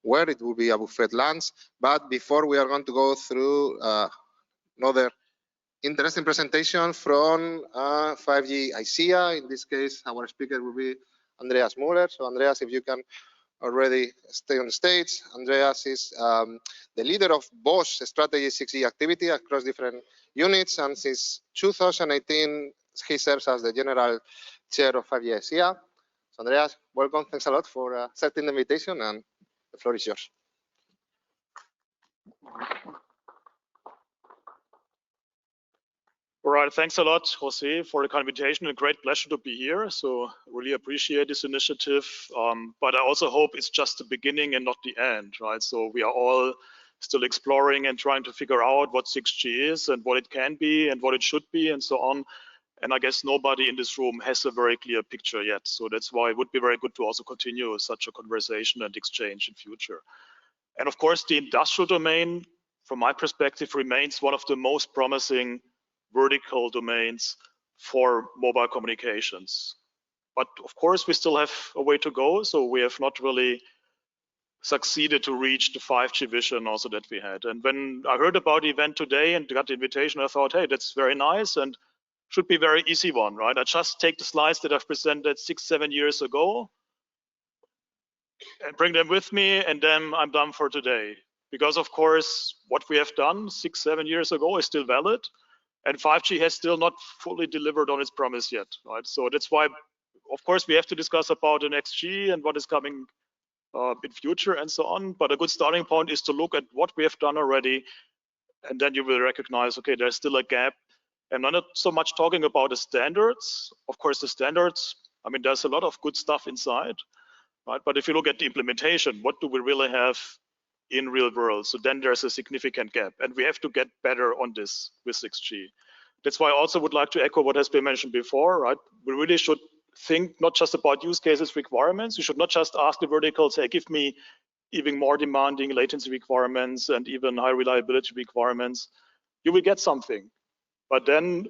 S3: where it will be a buffet lunch. But before we are going to go through another interesting presentation from 5G ICEA. In this case, our speaker will be Andreas Müller. So Andreas, if you can already stay on the stage. Andreas is the leader of Bosch strategy 6G activity across different units, and since 2018 he serves as the general chair of 5G ICEA. So Andreas, welcome. Thanks a lot for accepting the invitation, and the floor is yours.
S21: All right, thanks a lot, Jose, for the invitation. A great pleasure to be here. So really appreciate this initiative. But I also hope it's just the beginning and not the end, right? So we are all still exploring and trying to figure out what 6G is and what it can be and what it should be and so on. And I guess nobody in this room has a very clear picture yet. So that's why it would be very good to also continue such a conversation and exchange in future. And of course, the industrial domain, from my perspective, remains one of the most promising vertical domains for mobile communications. But of course, we still have a way to go. So we have not really succeeded to reach the 5G vision also that we had. And when I heard about the event today and got the invitation, I thought, hey, that's very nice and should be a very easy one, right? I just take the slides that I've presented 6-7 years ago and bring them with me, and then I'm done for today. Because of course, what we have done 6-7 years ago is still valid. And 5G has still not fully delivered on its promise yet, right? So that's why, of course, we have to discuss about the next G and what is coming in future and so on. But a good starting point is to look at what we have done already, and then you will recognize, okay, there's still a gap. And I'm not so much talking about the standards. Of course, the standards, I mean, there's a lot of good stuff inside, right? But if you look at the implementation, what do we really have in real world? So then there's a significant gap, and we have to get better on this with 6G. That's why I also would like to echo what has been mentioned before, right? We really should think not just about use cases requirements. You should not just ask the verticals, hey, give me even more demanding latency requirements and even high reliability requirements. You will get something, but then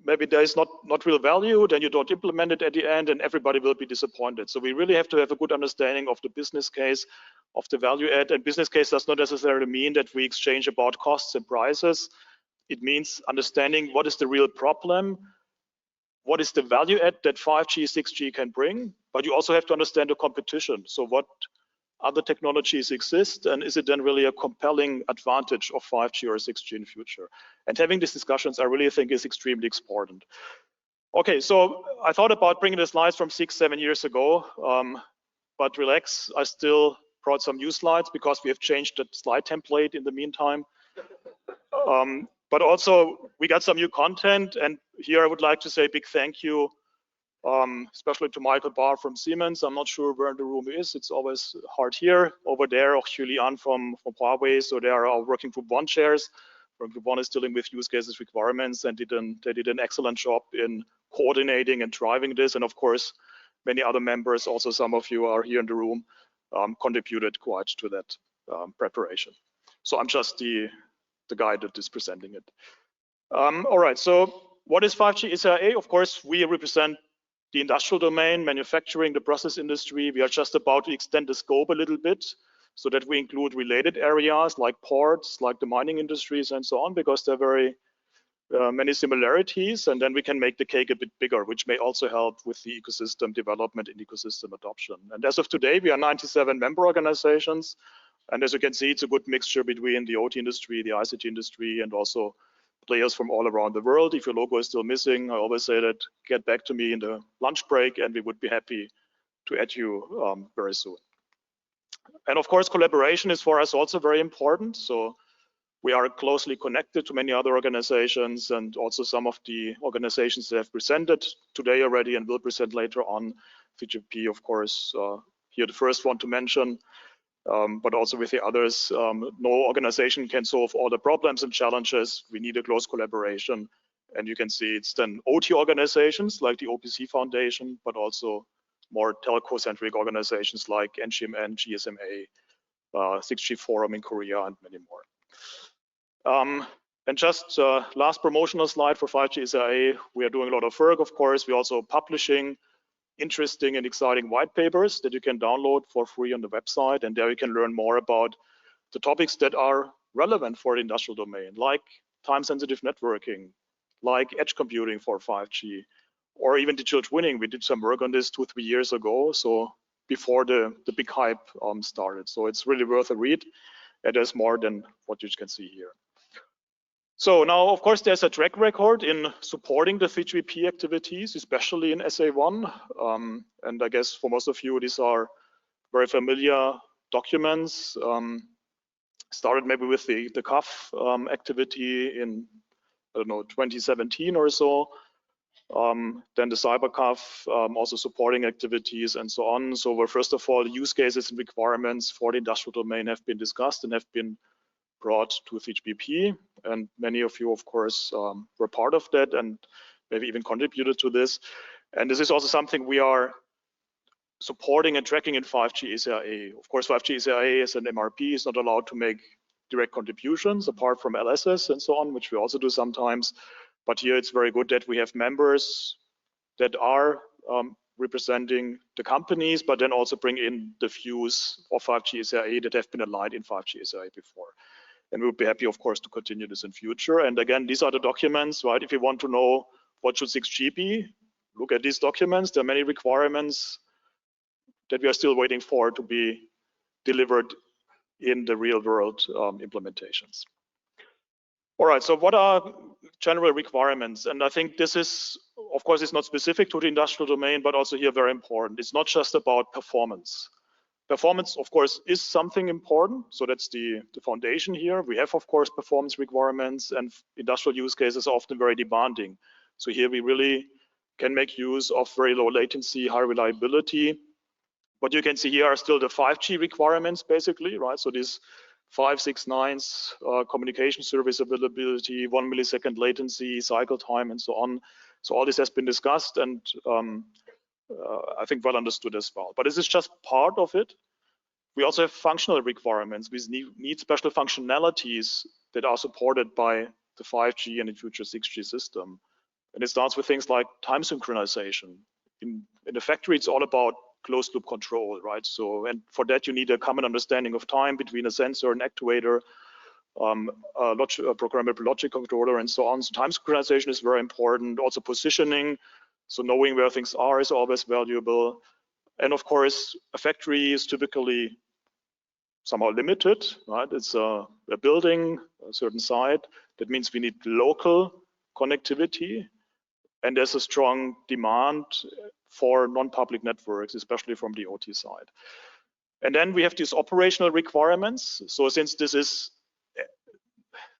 S21: maybe there is not real value, then you don't implement it at the end and everybody will be disappointed. So we really have to have a good understanding of the business case, of the value add. And business case does not necessarily mean that we exchange about costs and prices. It means understanding what is the real problem, what is the value add that 5G, 6G can bring, but you also have to understand the competition. So what other technologies exist, and is it then really a compelling advantage of 5G or 6G in the future? And having these discussions, I really think is extremely important. Okay, so I thought about bringing the slides from 6-7 years ago, but relax, I still brought some new slides because we have changed the slide template in the meantime. But also we got some new content, and here I would like to say a big thank you, especially to Michael Barr from Siemens. I'm not sure where the room is. It's always hard here. Over there, or Julian from Huawei. So they are our working group one chairs. Working group one is dealing with use cases requirements, and they did an excellent job in coordinating and driving this. And of course, many other members, also some of you are here in the room, contributed quite to that preparation. So I'm just the guy that is presenting it. All right, so what is 5G ICEA? Of course, we represent the industrial domain, manufacturing, the process industry. We are just about to extend the scope a little bit so that we include related areas like ports, like the mining industries and so on, because there are very many similarities, and then we can make the cake a bit bigger, which may also help with the ecosystem development and ecosystem adoption. And as of today, we are 97 member organizations. And as you can see, it's a good mixture between the OT industry, the ICT industry, and also players from all around the world. If your logo is still missing, I always say that get back to me in the lunch break, and we would be happy to add you very soon. And of course, collaboration is for us also very important. So we are closely connected to many other organizations, and also some of the organizations that have presented today already and will present later on. VGP, of course, here the first one to mention. But also with the others, no organization can solve all the problems and challenges. We need a close collaboration. And you can see it's then OT organizations like the OPC Foundation, but also more telco-centric organizations like NGMN, GSMA, 6G Forum in Korea, and many more. And just last promotional slide for 5G ICEA. We are doing a lot of work, of course. We're also publishing interesting and exciting white papers that you can download for free on the website, and there you can learn more about the topics that are relevant for the industrial domain, like time-sensitive networking, like edge computing for 5G, or even digital twinning. We did some work on this 2-3 years ago, so before the big hype started. So it's really worth a read. And there's more than what you can see here. So now, of course, there's a track record in supporting the 3GPP activities, especially in SA1. And I guess for most of you, these are very familiar documents. Started maybe with the CAF activity in, I don't know, 2017 or so. Then the CyberCAF also supporting activities and so on. So where first of all, use cases and requirements for the industrial domain have been discussed and have been brought to 3GPP. And many of you, of course, were part of that and maybe even contributed to this. And this is also something we are supporting and tracking in 5G SAA. Of course, 5G SAA as an MRP is not allowed to make direct contributions apart from LSS and so on, which we also do sometimes. But here it's very good that we have members that are representing the companies, but then also bring in the views of 5G SAA that have been aligned in 5G SAA before. And we would be happy, of course, to continue this in future. And again, these are the documents, right? If you want to know what should 6G be, look at these documents. There are many requirements that we are still waiting for to be delivered in the real world implementations. All right, so what are general requirements? And I think this is, of course, it's not specific to the industrial domain, but also here very important. It's not just about performance. Performance, of course, is something important. So that's the foundation here. We have, of course, performance requirements, and industrial use cases are often very demanding. So here we really can make use of very low latency, high reliability. What you can see here are still the 5G requirements, basically, right? So these 5, 6 nines, communication service availability, 1 millisecond latency, cycle time, and so on. So all this has been discussed and I think well understood as well. But this is just part of it. We also have functional requirements. We need special functionalities that are supported by the 5G and in future 6G system. And it starts with things like time synchronization. In the factory, it's all about closed loop control, right? So, and for that, you need a common understanding of time between a sensor and actuator, a programmable logic controller, and so on. So time synchronization is very important. Also positioning, so knowing where things are is always valuable. And of course, a factory is typically somehow limited, right? It's a building, a certain site. That means we need local connectivity. And there's a strong demand for non-public networks, especially from the OT side. And then we have these operational requirements. So since this is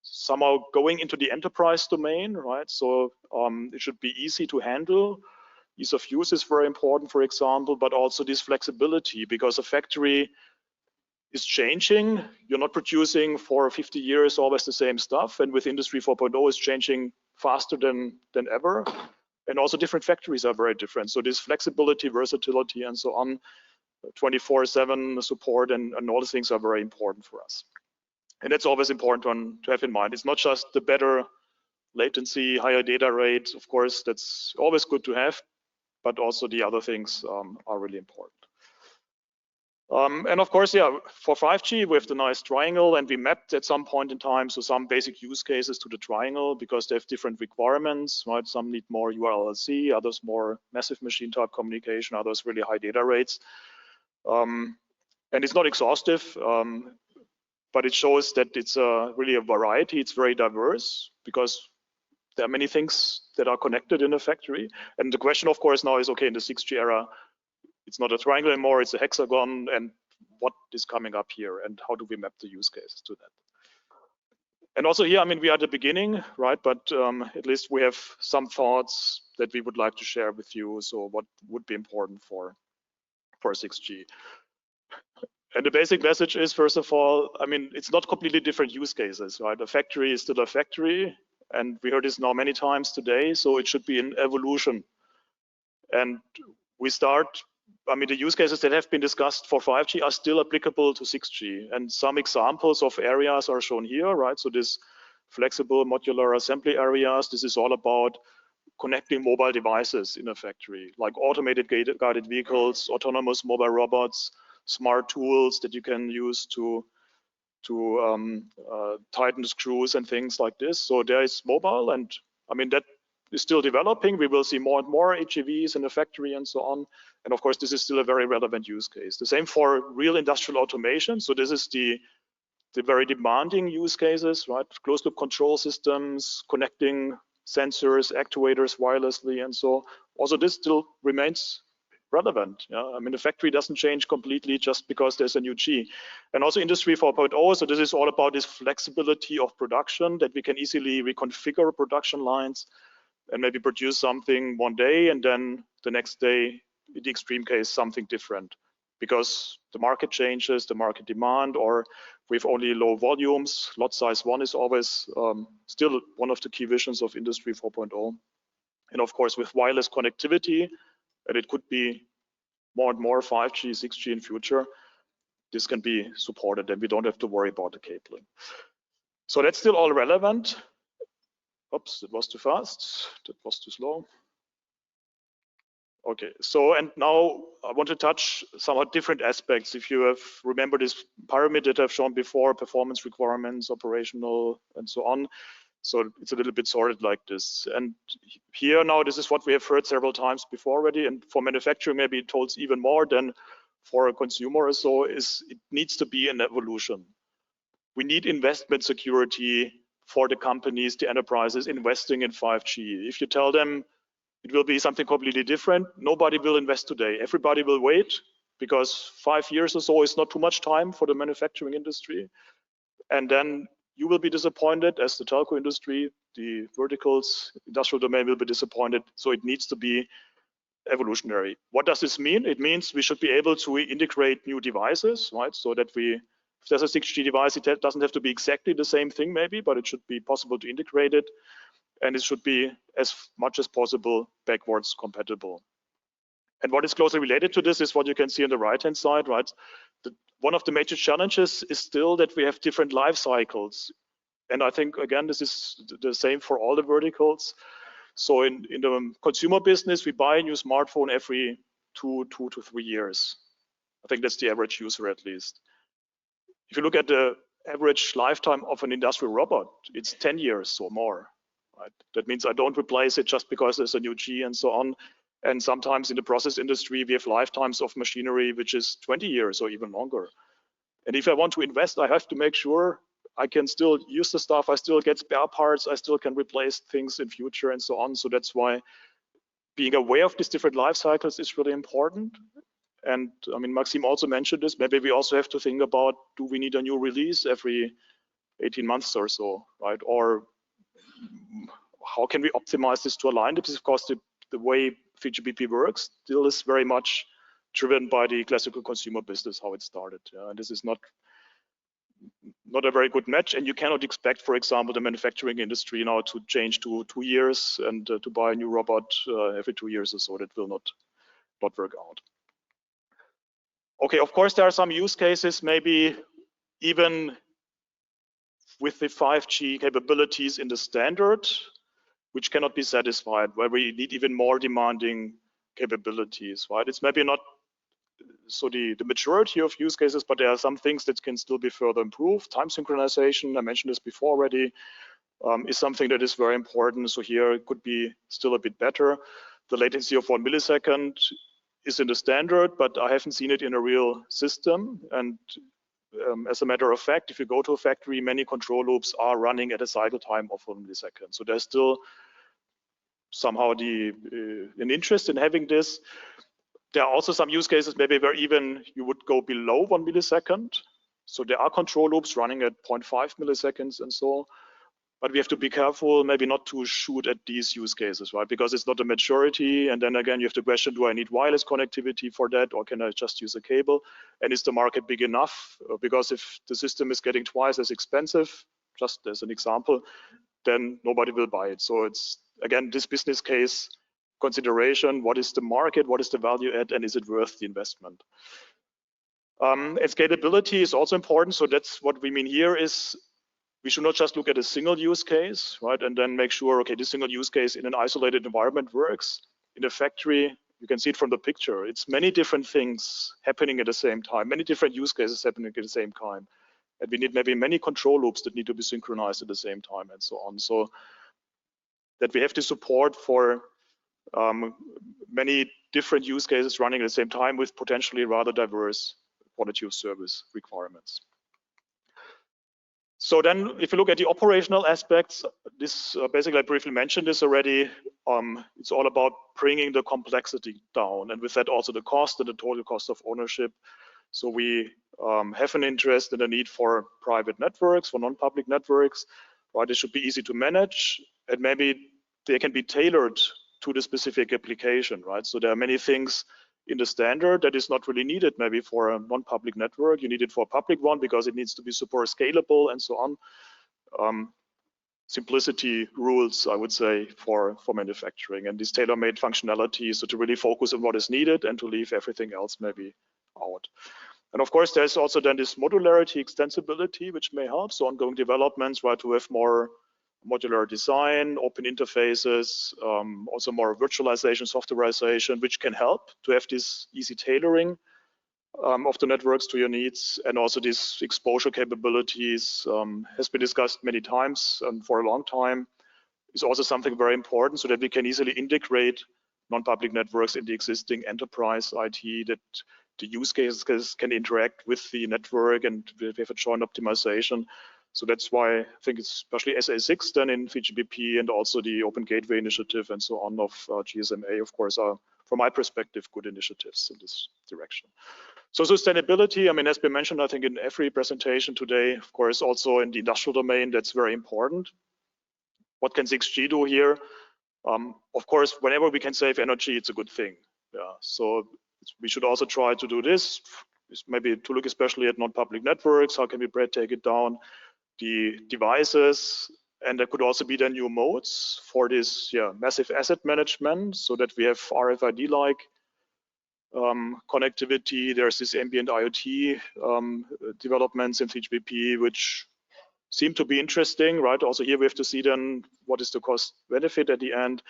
S21: somehow going into the enterprise domain, right? So it should be easy to handle. Ease of use is very important, for example, but also this flexibility, because a factory is changing. You're not producing for 50 years always the same stuff. And with Industry 4.0 is changing faster than ever. And also different factories are very different. So this flexibility, versatility, and so on, 24/7 support and all these things are very important for us. And that's always important to have in mind. It's not just the better latency, higher data rate. Of course, that's always good to have, but also the other things are really important. And of course, yeah, for 5G, we have the nice triangle, and we mapped at some point in time, so some basic use cases to the triangle because they have different requirements, right? Some need more URLLC, others more massive machine type communication, others really high data rates. And it's not exhaustive, but it shows that it's really a variety. It's very diverse because there are many things that are connected in a factory. And the question, of course, now is, okay, in the 6G era, it's not a triangle anymore, it's a hexagon, and what is coming up here, and how do we map the use cases to that? And also here, I mean, we are at the beginning, right? But at least we have some thoughts that we would like to share with you. So what would be important for 6G? And the basic message is, first of all, I mean, it's not completely different use cases, right? A factory is still a factory, and we heard this now many times today, so it should be an evolution. And we start, I mean, the use cases that have been discussed for 5G are still applicable to 6G. And some examples of areas are shown here, right? So this flexible modular assembly areas, this is all about connecting mobile devices in a factory, like automated guided vehicles, autonomous mobile robots, smart tools that you can use to tighten screws and things like this. So there is mobile, and I mean that is still developing. We will see more and more HEVs in the factory and so on. And of course, this is still a very relevant use case. The same for real industrial automation. So this is the very demanding use cases, right? Closed loop control systems, connecting sensors, actuators wirelessly, and so also this still remains relevant. Yeah? I mean, the factory doesn't change completely just because there's a new G. And also Industry 4.0, so this is all about this flexibility of production, that we can easily reconfigure production lines and maybe produce something one day and then the next day, in the extreme case, something different, because the market changes, the market demand, or with only low volumes. Lot size 1 is always still one of the key visions of Industry 4.0. And of course, with wireless connectivity, and it could be more and more 5G, 6G in future, this can be supported and we don't have to worry about the cabling. So that's still all relevant. Oops, it was too fast. That was too slow. Okay, so and now I want to touch somewhat different aspects. If you have remembered this pyramid that I've shown before, performance requirements, operational, and so on. So it's a little bit sorted like this. And here now, this is what we have heard several times before already. And for manufacturing, maybe it holds even more than for a consumer or so, is it needs to be an evolution. We need investment security for the companies, the enterprises investing in 5G. If you tell them it will be something completely different, nobody will invest today. Everybody will wait, because 5 years or so is not too much time for the manufacturing industry. And then you will be disappointed as the telco industry, the verticals, industrial domain will be disappointed. So it needs to be evolutionary. What does this mean? It means we should be able to integrate new devices, right? So that if there's a 6G device, it doesn't have to be exactly the same thing maybe, but it should be possible to integrate it. And it should be as much as possible backwards compatible. And what is closely related to this is what you can see on the right-hand side, right? One of the major challenges is still that we have different life cycles. And I think, again, this is the same for all the verticals. So in the consumer business, we buy a new smartphone every two to 3 years. I think that's the average user at least. If you look at the average lifetime of an industrial robot, it's 10 years or more. Right? That means I don't replace it just because there's a new G and so on. And sometimes in the process industry, we have lifetimes of machinery, which is 20 years or even longer. And if I want to invest, I have to make sure I can still use the stuff. I still get spare parts. I still can replace things in future and so on. So that's why being aware of these different life cycles is really important. And I mean, Maxime also mentioned this. Maybe we also have to think about, do we need a new release every 18 months or so, right? Or how can we optimize this to align it? Because of course, the way 3GPP works still is very much driven by the classical consumer business, how it started. And this is not a very good match. And you cannot expect, for example, the manufacturing industry now to change to 2 years and to buy a new robot every 2 years or so. That will not work out. Okay, of course, there are some use cases, maybe even with the 5G capabilities in the standard, which cannot be satisfied, where we need even more demanding capabilities, right? It's maybe not so the majority of use cases, but there are some things that can still be further improved. Time synchronization, I mentioned this before already, is something that is very important. So here it could be still a bit better. The latency of 1 millisecond is in the standard, but I haven't seen it in a real system. And as a matter of fact, if you go to a factory, many control loops are running at a cycle time of 1 millisecond. So there's still somehow an interest in having this. There are also some use cases maybe where even you would go below 1 millisecond. So there are control loops running at 0.5 milliseconds and so, but we have to be careful maybe not to shoot at these use cases, right? Because it's not a maturity. And then again, you have to question, do I need wireless connectivity for that, or can I just use a cable? And is the market big enough? Because if the system is getting twice as expensive, just as an example, then nobody will buy it. So it's, again, this business case consideration, what is the market, what is the value add, and is it worth the investment? And scalability is also important. So that's what we mean here is we should not just look at a single use case, right? And then make sure, okay, this single use case in an isolated environment works. In a factory, you can see it from the picture. It's many different things happening at the same time, many different use cases happening at the same time. And we need maybe many control loops that need to be synchronized at the same time and so on. So that we have the support for many different use cases running at the same time with potentially rather diverse quality of service requirements. So then if you look at the operational aspects, this basically I briefly mentioned this already. It's all about bringing the complexity down, and with that also the cost and the total cost of ownership. So we have an interest and a need for private networks, for non-public networks, right? It should be easy to manage, and maybe they can be tailored to the specific application, right? So there are many things in the standard that is not really needed maybe for a non-public network. You need it for a public one because it needs to be super scalable and so on. Simplicity rules, I would say, for manufacturing, and this tailor-made functionality, so to really focus on what is needed and to leave everything else maybe out. And of course, there's also then this modularity, extensibility, which may help. So ongoing developments, right, to have more modular design, open interfaces, also more virtualization, softwareization, which can help to have this easy tailoring of the networks to your needs, and also these exposure capabilities has been discussed many times and for a long time is also something very important, so that we can easily integrate non-public networks in the existing enterprise IT, that the use cases can interact with the network and we have a joint optimization. So that's why I think it's especially SA6 then in VGBP and also the Open Gateway Initiative and so on of GSMA, of course, are, from my perspective, good initiatives in this direction. So sustainability, I mean, has been mentioned, I think, in every presentation today, of course, also in the industrial domain, that's very important. What can 6G do here? Of course, whenever we can save energy, it's a good thing. Yeah, so we should also try to do this, maybe to look especially at non-public networks. How can we take it down? The devices, and there could also be then new modes for this massive asset management, so that we have RFID-like connectivity. There's this ambient IoT developments in VGBP, which seem to be interesting, right? Also here we have to see then what is the cost benefit at the end,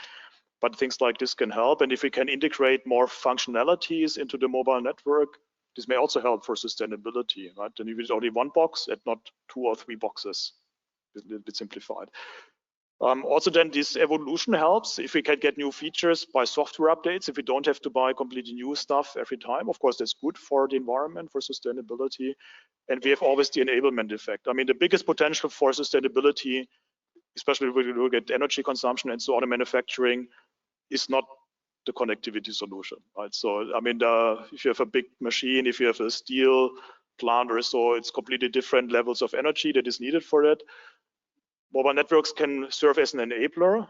S21: but things like this can help. And if we can integrate more functionalities into the mobile network, this may also help for sustainability, right? Then you use only one box and not 2 or 3 boxes, a little bit simplified. Also then this evolution helps if we can get new features by software updates, if we don't have to buy completely new stuff every time. Of course, that's good for the environment, for sustainability. And we have always the enablement effect. I mean, the biggest potential for sustainability, especially when we look at energy consumption and so on in manufacturing, is not the connectivity solution, right? So, I mean, if you have a big machine, if you have a steel plant or so, it's completely different levels of energy that is needed for it. Mobile networks can serve as an enabler,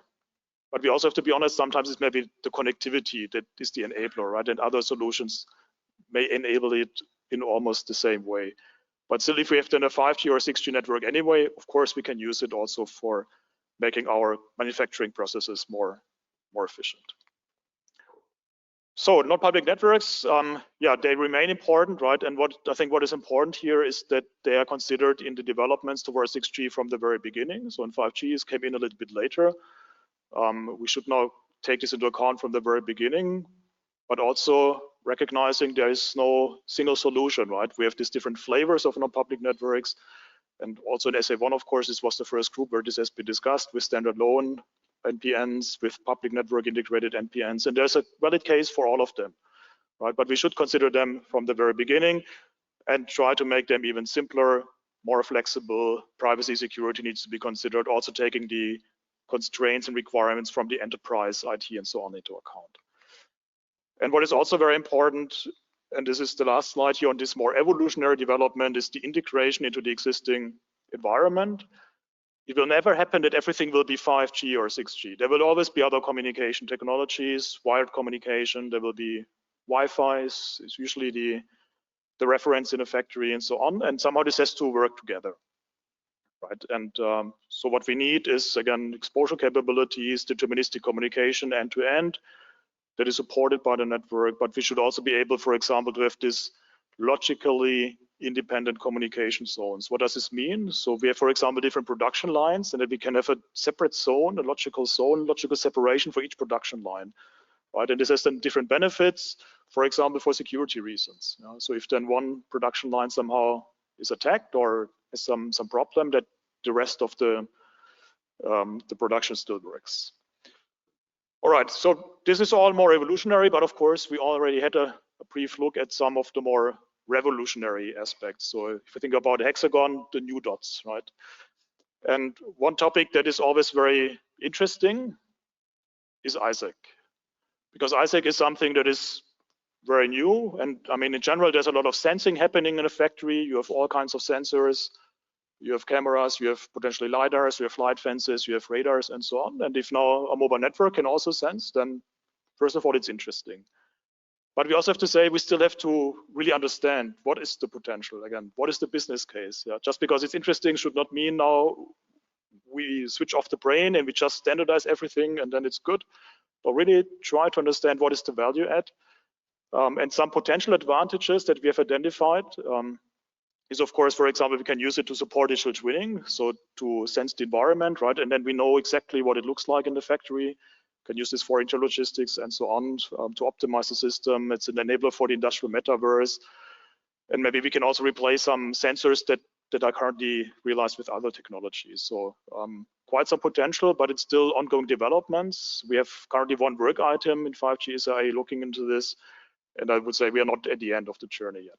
S21: but we also have to be honest, sometimes it's maybe the connectivity that is the enabler, right? And other solutions may enable it in almost the same way. But still, if we have then a 5G or 6G network anyway, of course, we can use it also for making our manufacturing processes more efficient. So non-public networks, they remain important, right? And what I think what is important here is that they are considered in the developments towards 6G from the very beginning. So in 5G, it came in a little bit later. We should now take this into account from the very beginning, but also recognizing there is no single solution, right? We have these different flavors of non-public networks. And also in SA1, of course, this was the first group where this has been discussed with standalone NPNs, with public network integrated NPNs, and there's a valid case for all of them, right? But we should consider them from the very beginning and try to make them even simpler, more flexible. Privacy, security needs to be considered, also taking the constraints and requirements from the enterprise IT and so on into account. And what is also very important, and this is the last slide here on this more evolutionary development, is the integration into the existing environment. It will never happen that everything will be 5G or 6G. There will always be other communication technologies, wired communication. There will be Wi-Fi's. It's usually the reference in a factory and so on. And somehow this has to work together, right? And so what we need is, again, exposure capabilities, deterministic communication end-to-end that is supported by the network. But we should also be able, for example, to have this logically independent communication zones. What does this mean? So we have, for example, different production lines, and then we can have a separate zone, a logical zone, logical separation for each production line, right? And this has then different benefits, for example, for security reasons. So if then one production line somehow is attacked or has some problem that the rest of the production still works. All right, so this is all more evolutionary, but of course we already had a brief look at some of the more revolutionary aspects. So if you think about hexagon, the new dots, right? And one topic that is always very interesting is ISAC, because ISAC is something that is very new. And I mean, in general, there's a lot of sensing happening in a factory. You have all kinds of sensors. You have cameras, you have potentially LiDARs, you have light fences, you have radars, and so on. And if now a mobile network can also sense, then first of all, it's interesting. But we also have to say we still have to really understand what is the potential. Again, what is the business case? Yeah, just because it's interesting should not mean now we switch off the brain and we just standardize everything and then it's good. But really try to understand what is the value add. And some potential advantages that we have identified is, of course, for example, we can use it to support digital twinning, so to sense the environment, right? And then we know exactly what it looks like in the factory. Can use this for interlogistics and so on to optimize the system. It's an enabler for the industrial metaverse. And maybe we can also replace some sensors that are currently realized with other technologies. So quite some potential, but it's still ongoing developments. We have currently one work item in 5G SAE looking into this. And I would say we are not at the end of the journey yet.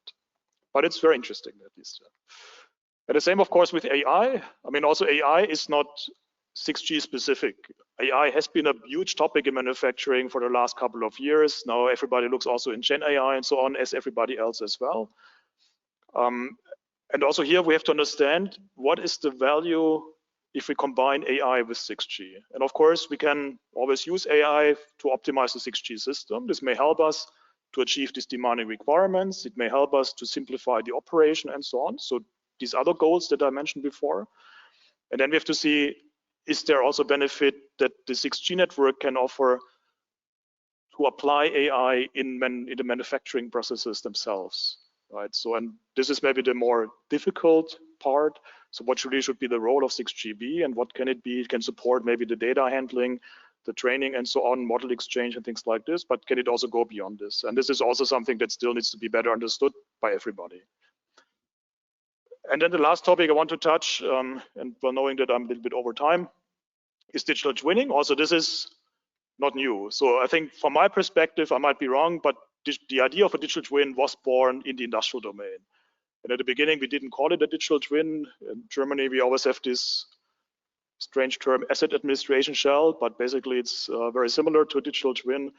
S21: But it's very interesting, at least. And the same, of course, with AI. I mean, also AI is not 6G specific. AI has been a huge topic in manufacturing for the last couple of years. Now everybody looks also in Gen AI and so on, as everybody else as well. And also here we have to understand what is the value if we combine AI with 6G. And of course, we can always use AI to optimize the 6G system. This may help us to achieve these demanding requirements. It may help us to simplify the operation and so on. So these other goals that I mentioned before. And then we have to see, is there also benefit that the 6G network can offer to apply AI in the manufacturing processes themselves, right? So, and this is maybe the more difficult part. So what really should be the role of 6GB and what can it be? It can support maybe the data handling, the training and so on, model exchange and things like this, but can it also go beyond this? And this is also something that still needs to be better understood by everybody. And then the last topic I want to touch, and well, knowing that I'm a little bit over time, is digital twinning. Also, this is not new. So I think from my perspective, I might be wrong, but the idea of a digital twin was born in the industrial domain. And at the beginning, we didn't call it a digital twin. In Germany, we always have this strange term, asset administration shell, but basically it's very similar to a digital twin.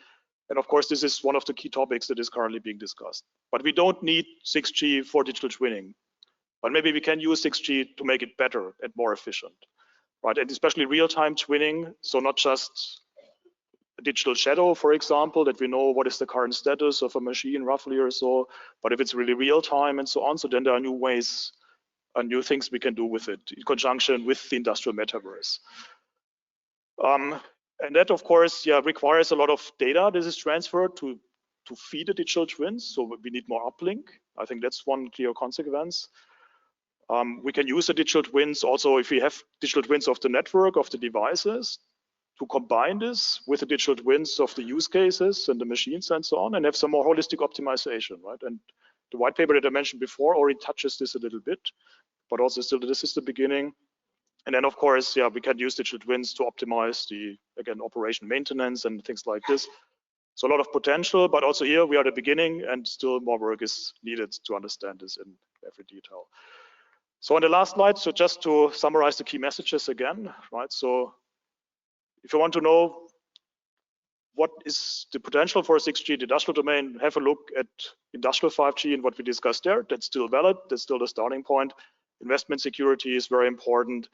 S21: And of course, this is one of the key topics that is currently being discussed. But we don't need 6G for digital twinning. But maybe we can use 6G to make it better and more efficient, right? And especially real-time twinning. So not just a digital shadow, for example, that we know what is the current status of a machine roughly or so, but if it's really real-time and so on, so then there are new ways and new things we can do with it in conjunction with the industrial metaverse. And that, of course, requires a lot of data. This is transferred to feed the digital twins, so we need more uplink. I think that's one clear consequence. We can use the digital twins also if we have digital twins of the network, of the devices, to combine this with the digital twins of the use cases and the machines and so on, and have some more holistic optimization, right? And the white paper that I mentioned before already touches this a little bit, but also still this is the beginning. And then of course, we can use digital twins to optimize the, again, operation maintenance and things like this. So a lot of potential, but also here we are at the beginning and still more work is needed to understand this in every detail. So on the last slide, so just to summarize the key messages again, right? So if you want to know what is the potential for 6G, the industrial domain, have a look at industrial 5G and what we discussed there. That's still valid. That's still the starting point. Investment security is very important.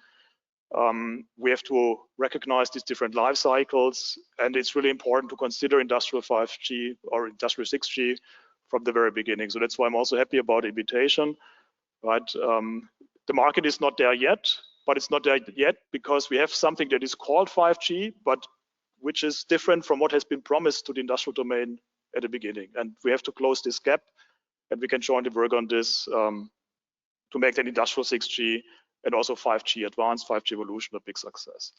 S21: We have to recognize these different life cycles, and it's really important to consider industrial 5G or industrial 6G from the very beginning. So that's why I'm also happy about the invitation, right? The market is not there yet, but it's not there yet because we have something that is called 5G, but which is different from what has been promised to the industrial domain at the beginning. And we have to close this gap, and we can jointly work on this to make that industrial 6G and also 5G advanced, 5G evolution a big success.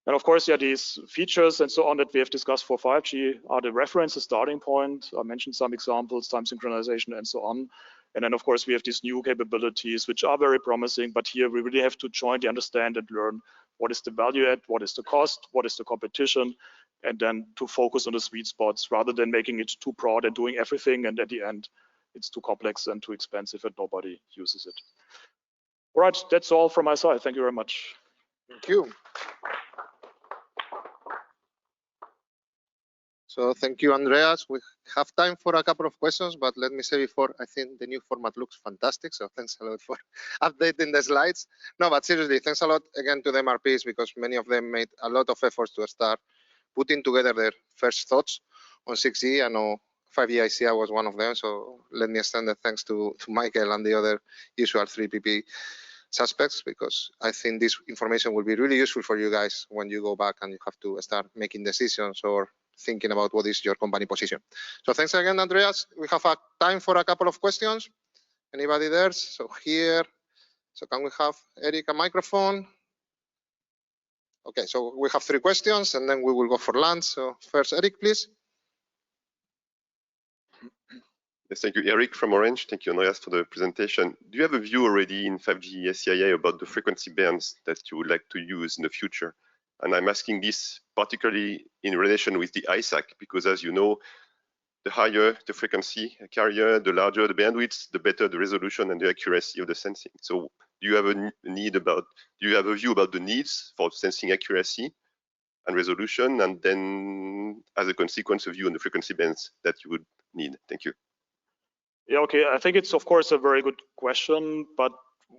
S21: And of course, these features and so on that we have discussed for 5G are the reference, the starting point. I mentioned some examples, time synchronization and so on. And then, of course, we have these new capabilities, which are very promising. But here we really have to jointly understand and learn what is the value add, what is the cost, what is the competition, and then to focus on the sweet spots rather than making it too broad and doing everything. And at the end, it's too complex and too expensive and nobody uses it. All right, that's all from my side. Thank you very much.
S3: Thank you. So thank you, Andreas. We have time for a couple of questions, but let me say before, I think the new format looks fantastic. So thanks a lot for updating the slides. No, but seriously, thanks a lot again to the MRPs, because many of them made a lot of efforts to start putting together their first thoughts on 6G. I know 5G ICA was one of them. So let me extend the thanks to Michael and the other usual 3PP suspects, because I think this information will be really useful for you guys when you go back and you have to start making decisions or thinking about what is your company position. So thanks again, Andreas. We have time for a couple of questions. Anybody there? So here, so can we have Eric a microphone? Okay, so we have 3 questions and then we will go for lunch. So first, Eric, please.
S12: Yes, thank you, Eric from Orange. Thank you, Andreas, for the presentation. Do you have a view already in 5G SCIA about the frequency bands that you would like to use in the future? And I'm asking this particularly in relation with the ISAC, because as you know, the higher the frequency carrier, the larger the bandwidth, the better the resolution and the accuracy of the sensing. So do you have a view about the needs for sensing accuracy and resolution, and then as a consequence, a view on the frequency bands that you would need? Thank you.
S21: Yeah, okay. I think it's, of course, a very good question, but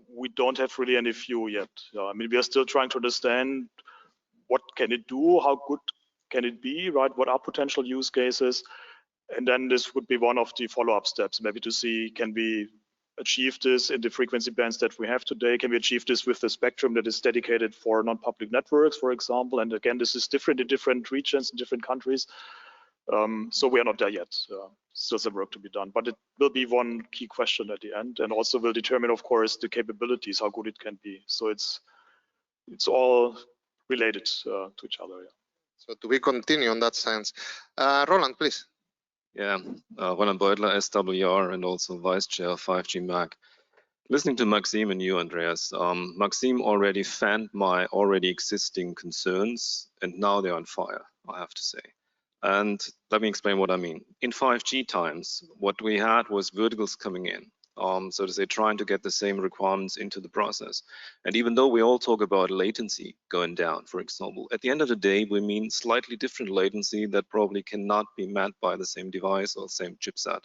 S21: we don't have really any view yet. I mean, we are still trying to understand what can it do, how good can it be, right? What are potential use cases? And then this would be one of the follow-up steps, maybe to see, can we achieve this in the frequency bands that we have today? Can we achieve this with the spectrum that is dedicated for non-public networks, for example? And again, this is different in different regions, in different countries. So we are not there yet. Still some work to be done, but it will be one key question at the end, and also will determine, of course, the capabilities, how good it can be. So it's all related to each other. Yeah.
S3: So do we continue on that sense? Roland, please.
S4: Yeah, Roland Beutler, SWR, and also Vice Chair of 5G MAC. Listening to Maxime and you, Andreas, Maxime already fanned my already existing concerns, and now they're on fire, I have to say. And let me explain what I mean. In 5G times, what we had was verticals coming in, so to say, trying to get the same requirements into the process. And even though we all talk about latency going down, for example, at the end of the day, we mean slightly different latency that probably cannot be met by the same device or same chipset.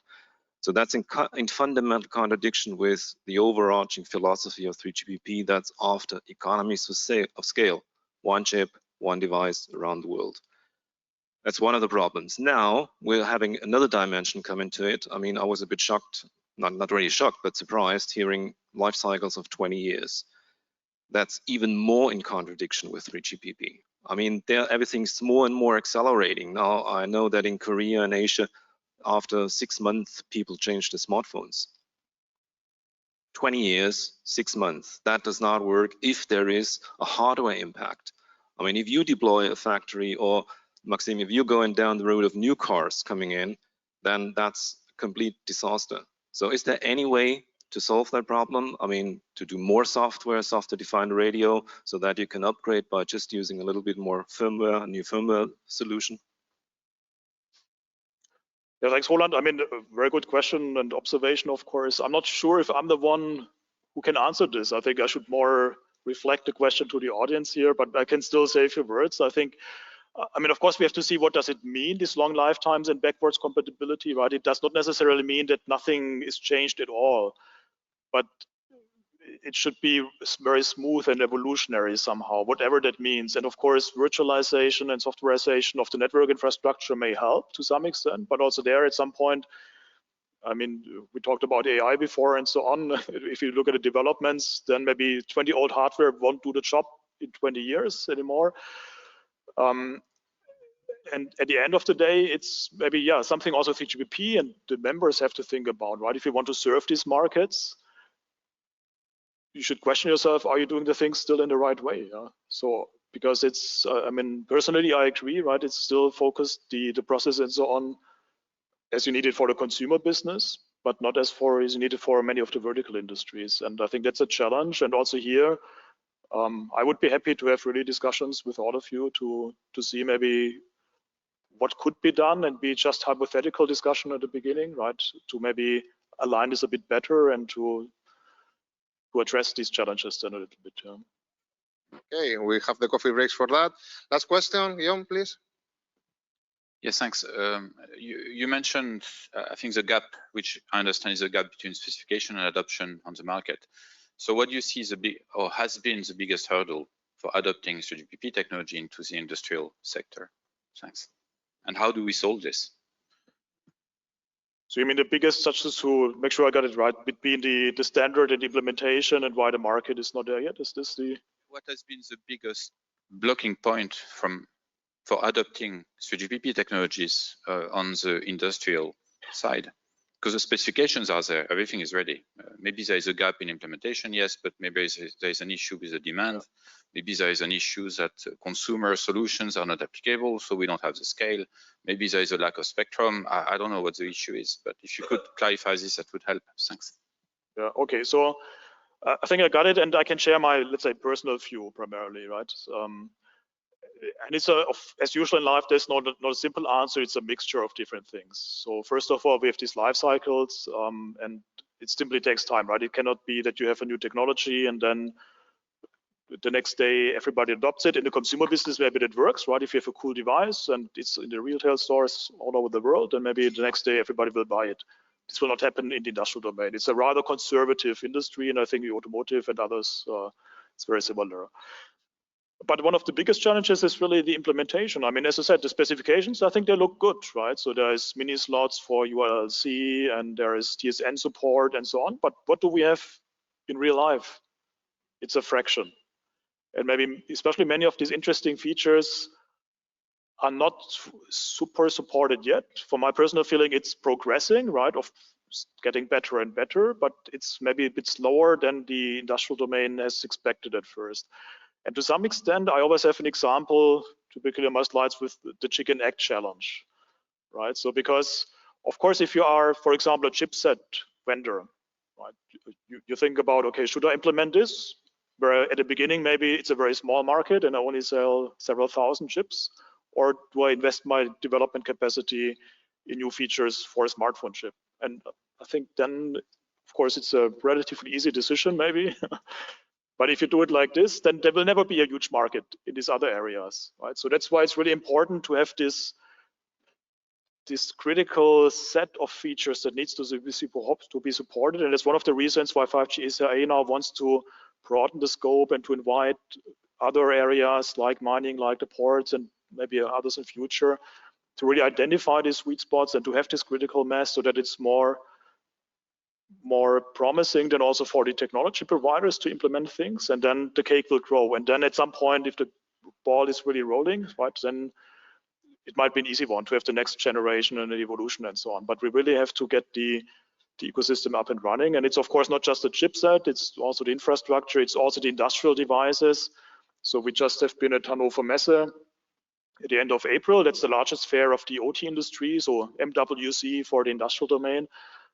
S4: So that's in fundamental contradiction with the overarching philosophy of 3GPP, that's after economies of scale, one chip, one device around the world. That's one of the problems. Now we're having another dimension come into it. I mean, I was a bit shocked, not really shocked, but surprised hearing life cycles of 20 years. That's even more in contradiction with 3GPP. I mean, everything's more and more accelerating. Now I know that in Korea and Asia, after 6 months, people change their smartphones. 20 years, 6 months. That does not work if there is a hardware impact. I mean, if you deploy a factory, or Maxime, if you're going down the road of new cars coming in, then that's a complete disaster. So is there any way to solve that problem? I mean, to do more software-defined radio, so that you can upgrade by just using a little bit more firmware, a new firmware solution?
S21: Yeah, thanks, Roland. I mean, a very good question and observation, of course. I'm not sure if I'm the one who can answer this. I think I should more reflect the question to the audience here, but I can still say a few words. I think, I mean, of course, we have to see what does it mean, these long lifetimes and backwards compatibility, right? It does not necessarily mean that nothing is changed at all, but it should be very smooth and evolutionary somehow, whatever that means. And of course, virtualization and softwareization of the network infrastructure may help to some extent, but also there at some point, I mean, we talked about AI before and so on. If you look at the developments, then maybe 20-old hardware won't do the job in 20 years anymore. And at the end of the day, it's maybe, yeah, something also 3GPP and the members have to think about, right? If you want to serve these markets, you should question yourself, are you doing the things still in the right way? Yeah? So, because it's, I mean, personally, I agree, right? It's still focused, the process and so on, as you need it for the consumer business. but not as far as needed for many of the vertical industries. And I think that's a challenge. And also here, I would be happy to have really discussions with all of you to see maybe what could be done and be just hypothetical discussion at the beginning, right? To maybe align this a bit better and to address these challenges then a little bit.
S3: Okay, we have the coffee breaks for that. Last question, Guillaume, please.
S18: Yes, thanks. You mentioned, I think, the gap, which I understand is a gap between specification and adoption on the market. So what do you see is the big, or has been the biggest hurdle for adopting 3GPP technology into the industrial sector? Thanks. And how do we solve this?
S21: So you mean the biggest, such as to make sure I got it right, between the standard and implementation and why the market is not there yet? Is this the?
S18: What has been the biggest blocking point for adopting 3GPP technologies on the industrial side? Because the specifications are there, everything is ready. Maybe there is a gap in implementation, yes, but maybe there is an issue with the demand. Maybe there is an issue that consumer solutions are not applicable, so we don't have the scale. Maybe there is a lack of spectrum. I don't know what the issue is, but if you could clarify this, that would help. Thanks.
S21: Yeah, okay, so I think I got it, and I can share my, let's say, personal view primarily, right? And it's as usual in life, there's not a simple answer. It's a mixture of different things. So first of all, we have these life cycles, and it simply takes time, right? It cannot be that you have a new technology and then the next day everybody adopts it. In the consumer business, maybe that works, right? If you have a cool device and it's in the retail stores all over the world, then maybe the next day everybody will buy it. This will not happen in the industrial domain. It's a rather conservative industry, and I think the automotive and others, it's very similar. But one of the biggest challenges is really the implementation. I mean, as I said, the specifications, I think they look good, right? So there's mini slots for ULC and there is TSN support and so on. But what do we have in real life? It's a fraction. And maybe especially many of these interesting features are not super supported yet. For my personal feeling, it's progressing, right? Of getting better and better, but it's maybe a bit slower than the industrial domain has expected at first. And to some extent, I always have an example, typically on my slides, with the chicken egg challenge, right? So because, of course, if you are, for example, a chipset vendor, right, you think about, okay, should I implement this? Where at the beginning, maybe it's a very small market and I only sell several thousand chips, or do I invest my development capacity in new features for a smartphone chip? And I think then, of course, it's a relatively easy decision, maybe. But if you do it like this, then there will never be a huge market in these other areas, right? So that's why it's really important to have this critical set of features that needs to be supported. And it's one of the reasons why 5G SAA now wants to broaden the scope and to invite other areas like mining, like the ports, and maybe others in future, to really identify these sweet spots and to have this critical mass so that it's more promising than also for the technology providers to implement things, and then the cake will grow. And then at some point, if the ball is really rolling, right, then it might be an easy one to have the next generation and the evolution and so on. But we really have to get the ecosystem up and running. And it's of course not just the chipset, it's also the infrastructure, it's also the industrial devices. So we just have been at Hannover Messe at the end of April. That's the largest fair of the OT industry, so MWC for the industrial domain.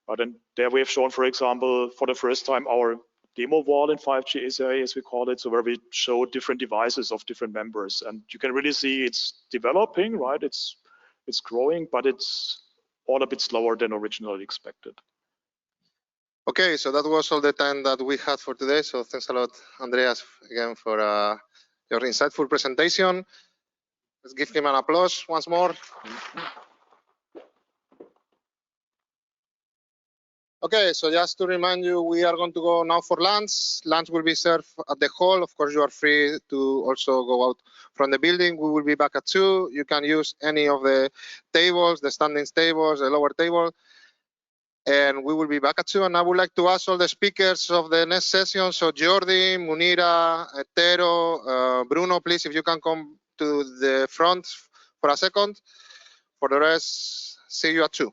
S21: But then there we have shown, for example, for the first time, our demo wall in 5G SAA, as we call it, so where we show different devices of different members. And you can really see it's developing, right? It's growing, but it's all a bit slower than originally expected.
S3: Okay, so that was all the time that we had for today. So thanks a lot, Andreas, again for your insightful presentation. Let's give him an applause once more. Okay, so just to remind you, we are going to go now for lunch. Lunch will be served at the hall. Of course, you are free to also go out from the building. We will be back at 2. You can use any of the tables, the standing tables, the lower table. And we will be back at 2. And I would like to ask all the speakers of the next session, so Jordi, Munira, Tero, Bruno, please, if you can come to the front for a second. For the rest, see you at 2.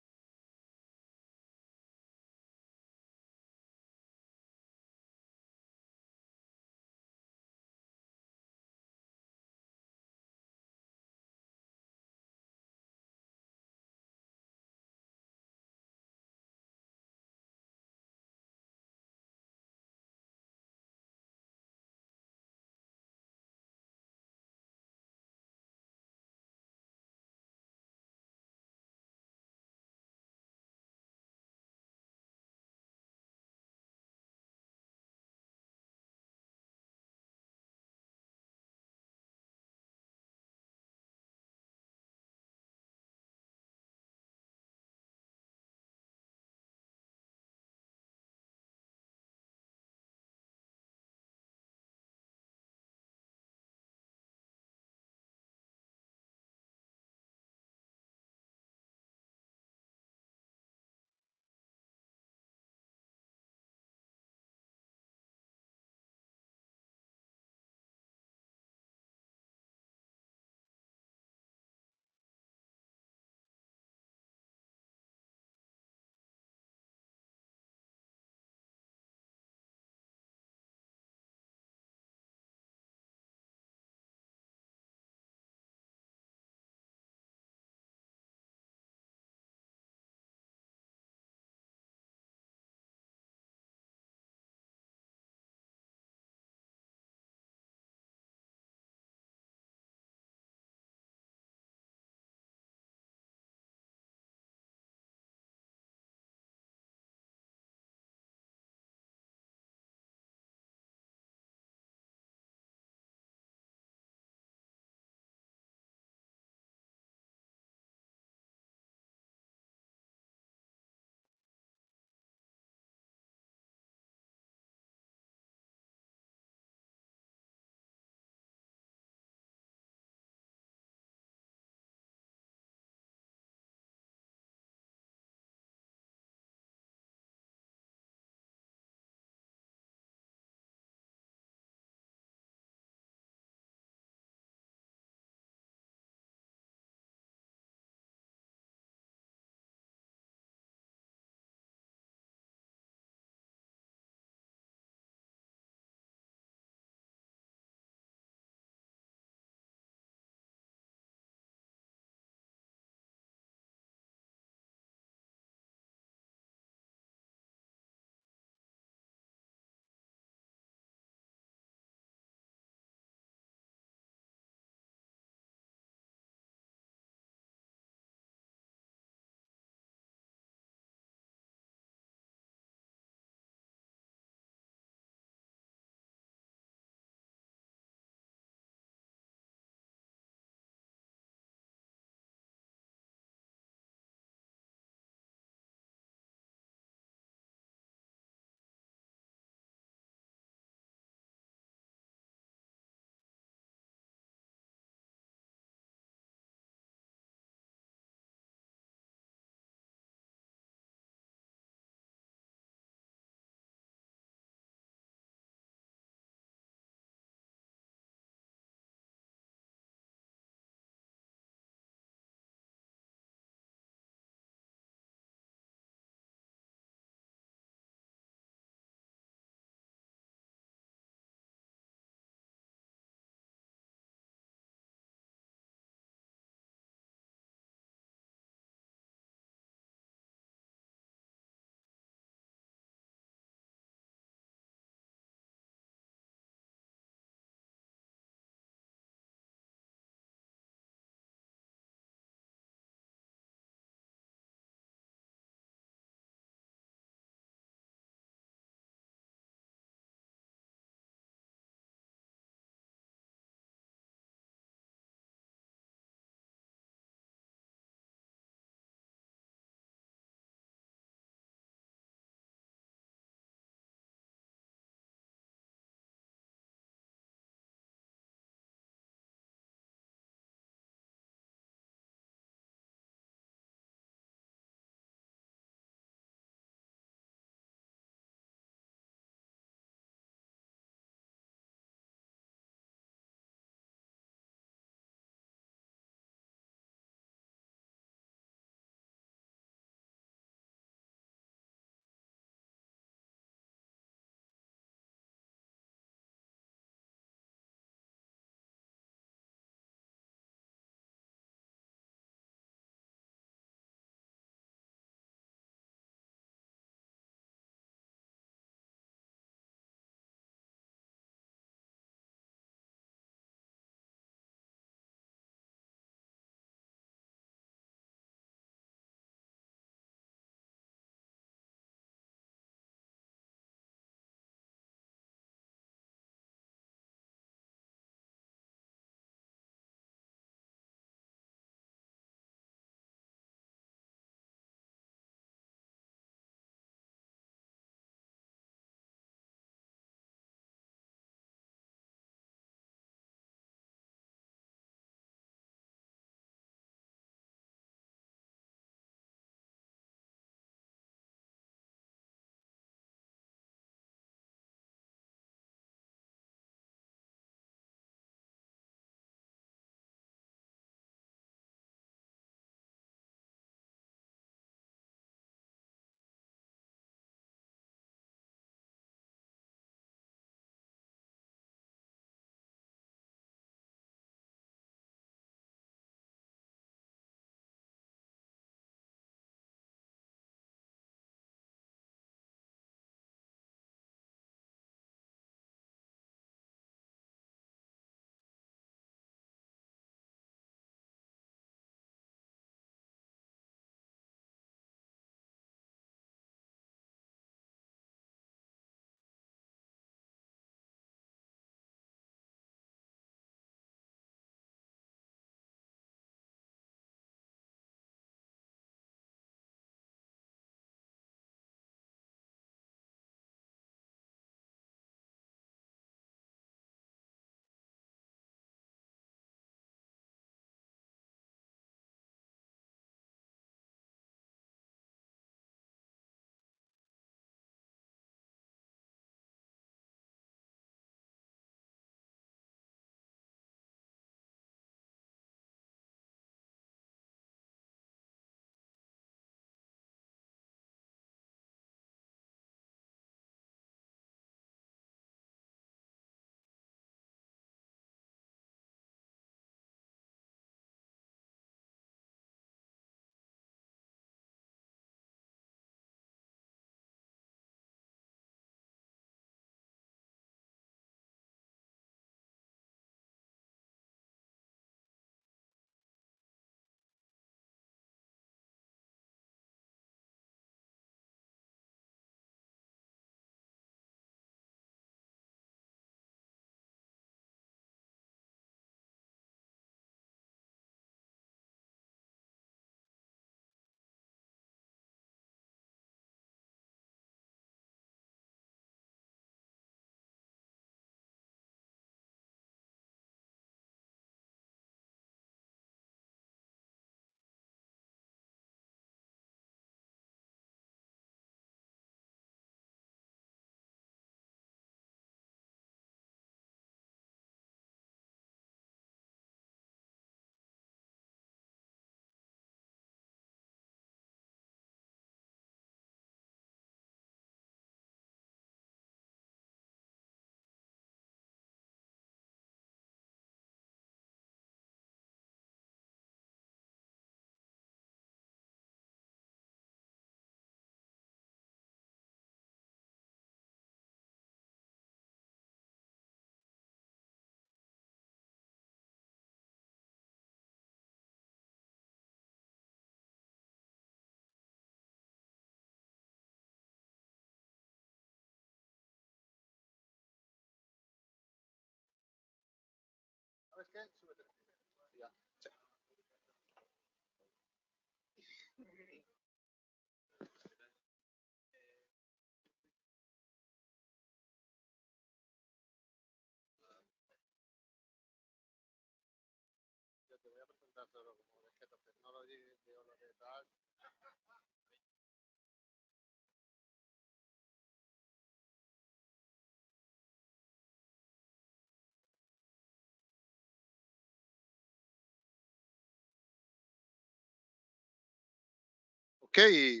S3: Okay.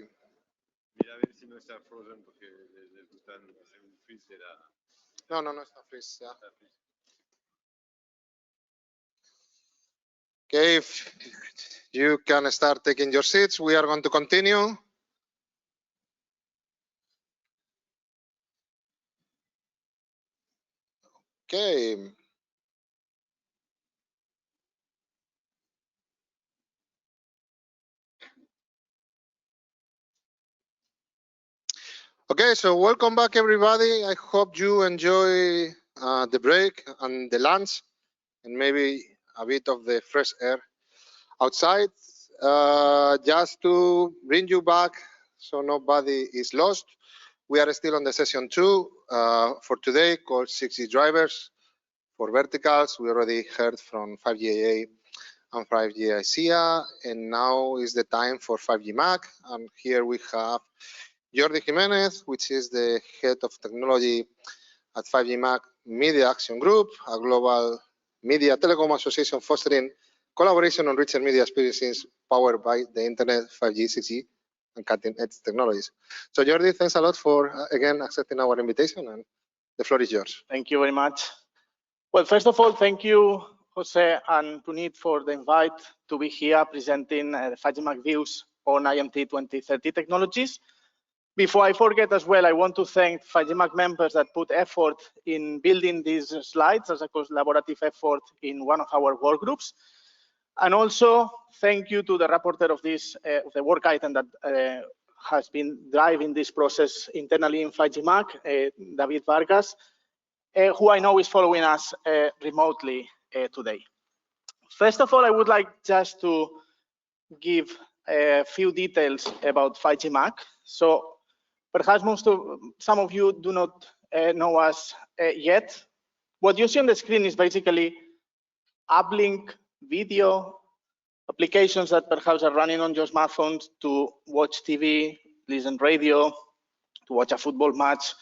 S12: Mira a ver si no está frozen porque les gustan hacer un freeze de la.
S3: No, no, no está freeze. Yeah. Okay, if you can start taking your seats, we are going to continue. Okay. Okay, so welcome back, everybody. I hope you enjoy the break and the lunch and maybe a bit of the fresh air outside. Just to bring you back so nobody is lost, we are still on the session 2 for today called 6G drivers for verticals. We already heard from 5G AA and 5G ICEA, and now is the time for 5G MAC. And here we have Jordi Jimenez, which is the head of technology at 5G MAC Media Action Group, a global media telecom association fostering collaboration on richer media experiences powered by the internet, 5G, 6G, and cutting-edge technologies. So Jordi, thanks a lot for, again, accepting our invitation, and the floor is yours.
S6: Thank you very much. Well, first of all, thank you, Jose and Punit, for the invite to be here presenting the 5G MAC views on IMT2030 technologies. Before I forget as well, I want to thank 5G MAC members that put effort in building these slides as a collaborative effort in one of our work groups. And also, thank you to the rapporteur of this, the work item that has been driving this process internally in 5G MAC, David Vargas, who I know is following us remotely today. First of all, I would like just to give a few details about 5G MAC. So perhaps some of you do not know us yet. What you see on the screen is basically uplink video applications that perhaps are running on your smartphones to watch TV, listen radio, to watch a football match.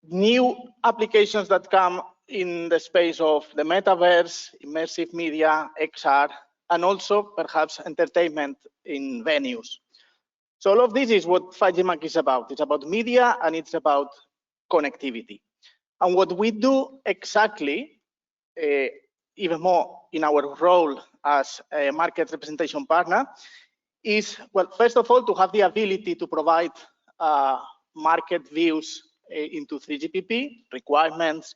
S6: New applications that come in the space of the metaverse, immersive media, XR, and also perhaps entertainment in venues. So all of this is what 5G MAC is about. It's about media and it's about connectivity. And what we do exactly, even more in our role as a market representation partner, is, well, first of all, to have the ability to provide market views into 3GPP, requirements,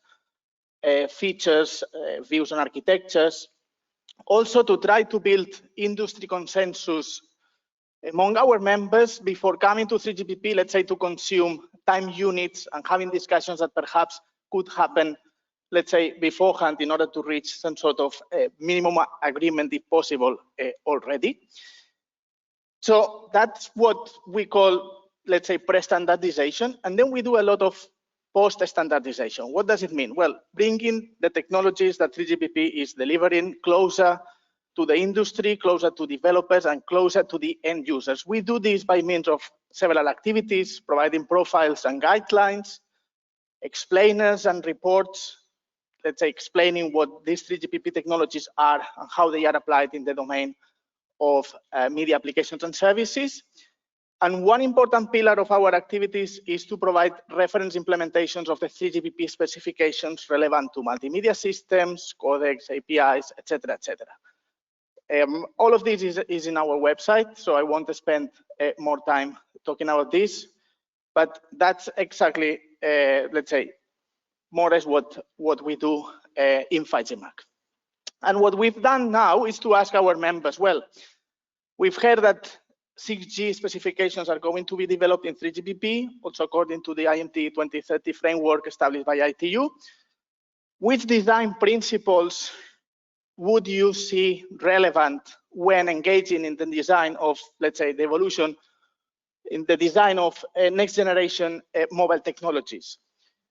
S6: features, views on architectures. Also to try to build industry consensus among our members before coming to 3GPP, let's say, to consume time units and having discussions that perhaps could happen, let's say, beforehand in order to reach some sort of minimum agreement, if possible, already. So that's what we call, let's say, pre-standardization. And then we do a lot of post-standardization. What does it mean? Well, bringing the technologies that 3GPP is delivering closer to the industry, closer to developers, and closer to the end users. We do this by means of several activities, providing profiles and guidelines, explainers and reports, let's say, explaining what these 3GPP technologies are and how they are applied in the domain of media applications and services. And one important pillar of our activities is to provide reference implementations of the 3GPP specifications relevant to multimedia systems, codecs, APIs, etc., etc. All of this is in our website, so I won't spend more time talking about this, but that's exactly, let's say, more or less what we do in 5G MAC. And what we've done now is to ask our members, well, we've heard that 6G specifications are going to be developed in 3GPP, also according to the IMT2030 framework established by ITU. Which design principles would you see relevant when engaging in the design of, let's say, the evolution in the design of next generation mobile technologies?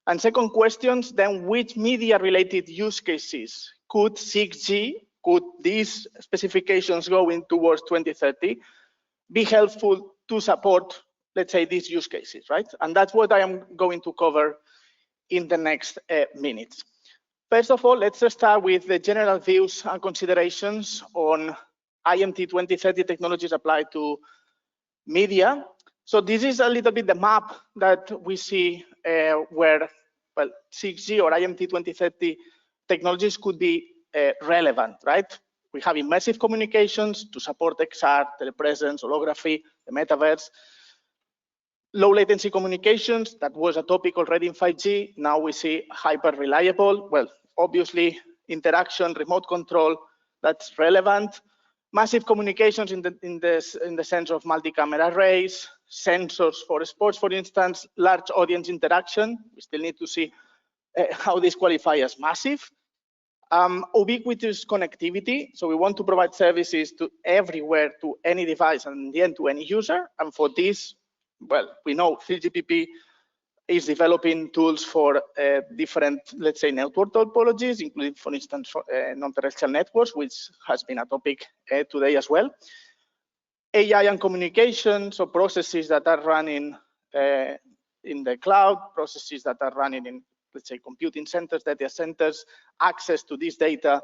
S6: And second questions, then which media related use cases could 6G could these specifications going towards 2030 be helpful to support, let's say, these use cases, right? And that's what I am going to cover in the next minutes. First of all, let's start with the general views and considerations on IMT 2030 technologies applied to media. So this is a little bit the map that we see where, well, 6G or IMT 2030 technologies could be relevant, right? We have immersive communications to support XR, telepresence, holography, the metaverse. Low latency communications, that was a topic already in 5G. Now we see hyper reliable. Well, obviously interaction, remote control, that's relevant. Massive communications in the sense of multi-camera arrays, sensors for sports, for instance, large audience interaction. We still need to see how this qualifies as massive. Ubiquitous connectivity. So we want to provide services to everywhere, to any device, and in the end to any user. And for this, well, we know 3GPP is developing tools for different, let's say, network topologies, including, for instance, non-terrestrial networks, which has been a topic today as well. AI and communication, so processes that are running in the cloud, processes that are running in, let's say, computing centers, data centers, access to this data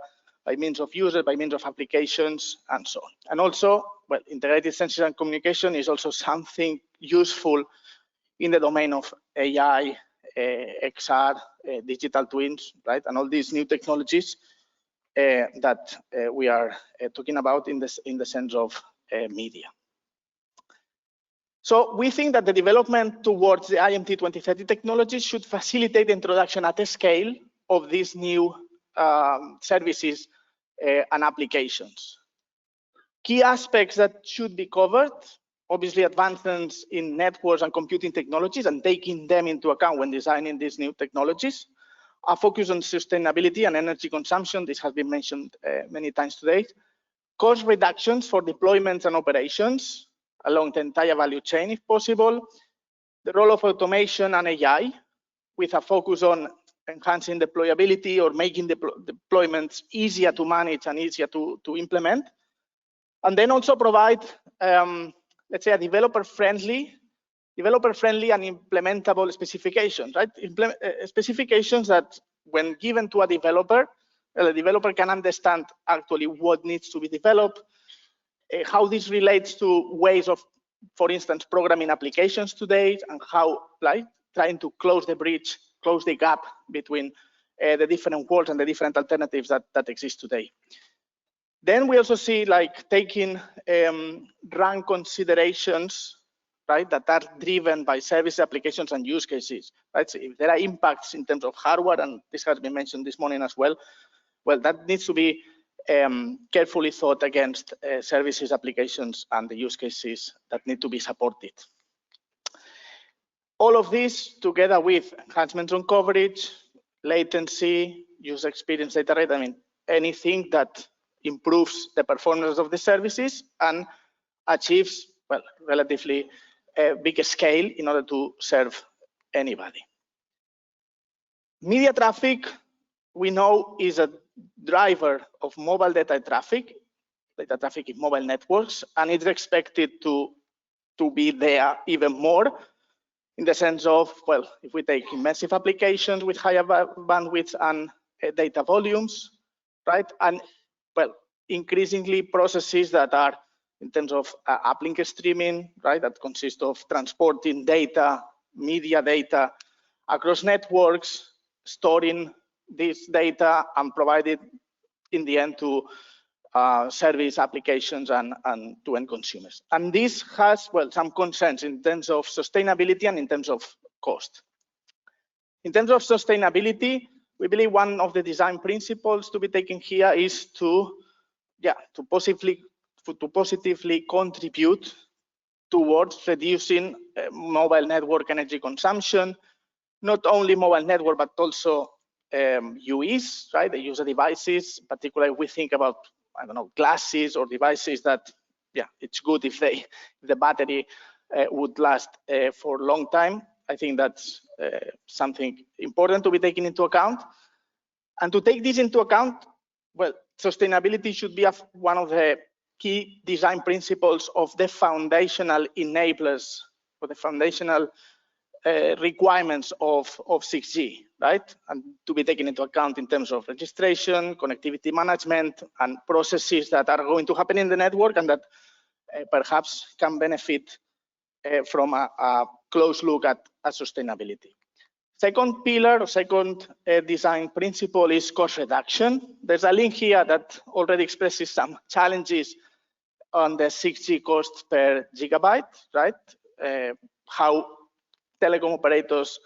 S6: by means of users, by means of applications, and so on. And also, well, integrated sensors and communication is also something useful in the domain of AI, XR, digital twins, right? And all these new technologies that we are talking about in the sense of media. So we think that the development towards the IMT 2030 technologies should facilitate the introduction at a scale of these new services and applications. Key aspects that should be covered, obviously advancements in networks and computing technologies and taking them into account when designing these new technologies. A focus on sustainability and energy consumption, this has been mentioned many times today. Cost reductions for deployments and operations along the entire value chain if possible. The role of automation and AI with a focus on enhancing deployability or making deployments easier to manage and easier to implement. And then also provide, let's say, a developer-friendly and implementable specifications, right? Specifications that, when given to a developer, the developer can understand actually what needs to be developed, how this relates to ways of, for instance, programming applications today, and how, like, trying to close the bridge, close the gap between the different worlds and the different alternatives that exist today. Then we also see, like, taking rank considerations, right, that are driven by service applications and use cases, right? So if there are impacts in terms of hardware, and this has been mentioned this morning as well, well, that needs to be carefully thought against services, applications, and the use cases that need to be supported. All of this together with enhancements on coverage, latency, user experience data rate, I mean, anything that improves the performance of the services and achieves, well, relatively big scale in order to serve anybody. Media traffic, we know, is a driver of mobile data traffic in mobile networks, and it's expected to be there even more in the sense of, well, if we take immersive applications with higher bandwidth and data volumes, right? And, well, increasingly processes that are in terms of uplink streaming, right? That consists of transporting data, media data across networks, storing this data and provide it in the end to service applications and to end consumers. And this has, well, some concerns in terms of sustainability and in terms of cost. In terms of sustainability, we believe one of the design principles to be taken here is to positively contribute towards reducing mobile network energy consumption, not only mobile network, but also UEs, right? The user devices, particularly if we think about, I don't know, glasses or devices that, yeah, it's good if the battery would last for a long time. I think that's something important to be taken into account. And to take this into account, well, sustainability should be one of the key design principles of the foundational enablers or the foundational requirements of 6G, right? And to be taken into account in terms of registration, connectivity management, and processes that are going to happen in the network and that perhaps can benefit from a close look at sustainability. Second pillar, or second design principle is cost reduction. There's a link here that already expresses some challenges on the 6G cost per gigabyte, right? How telecom operators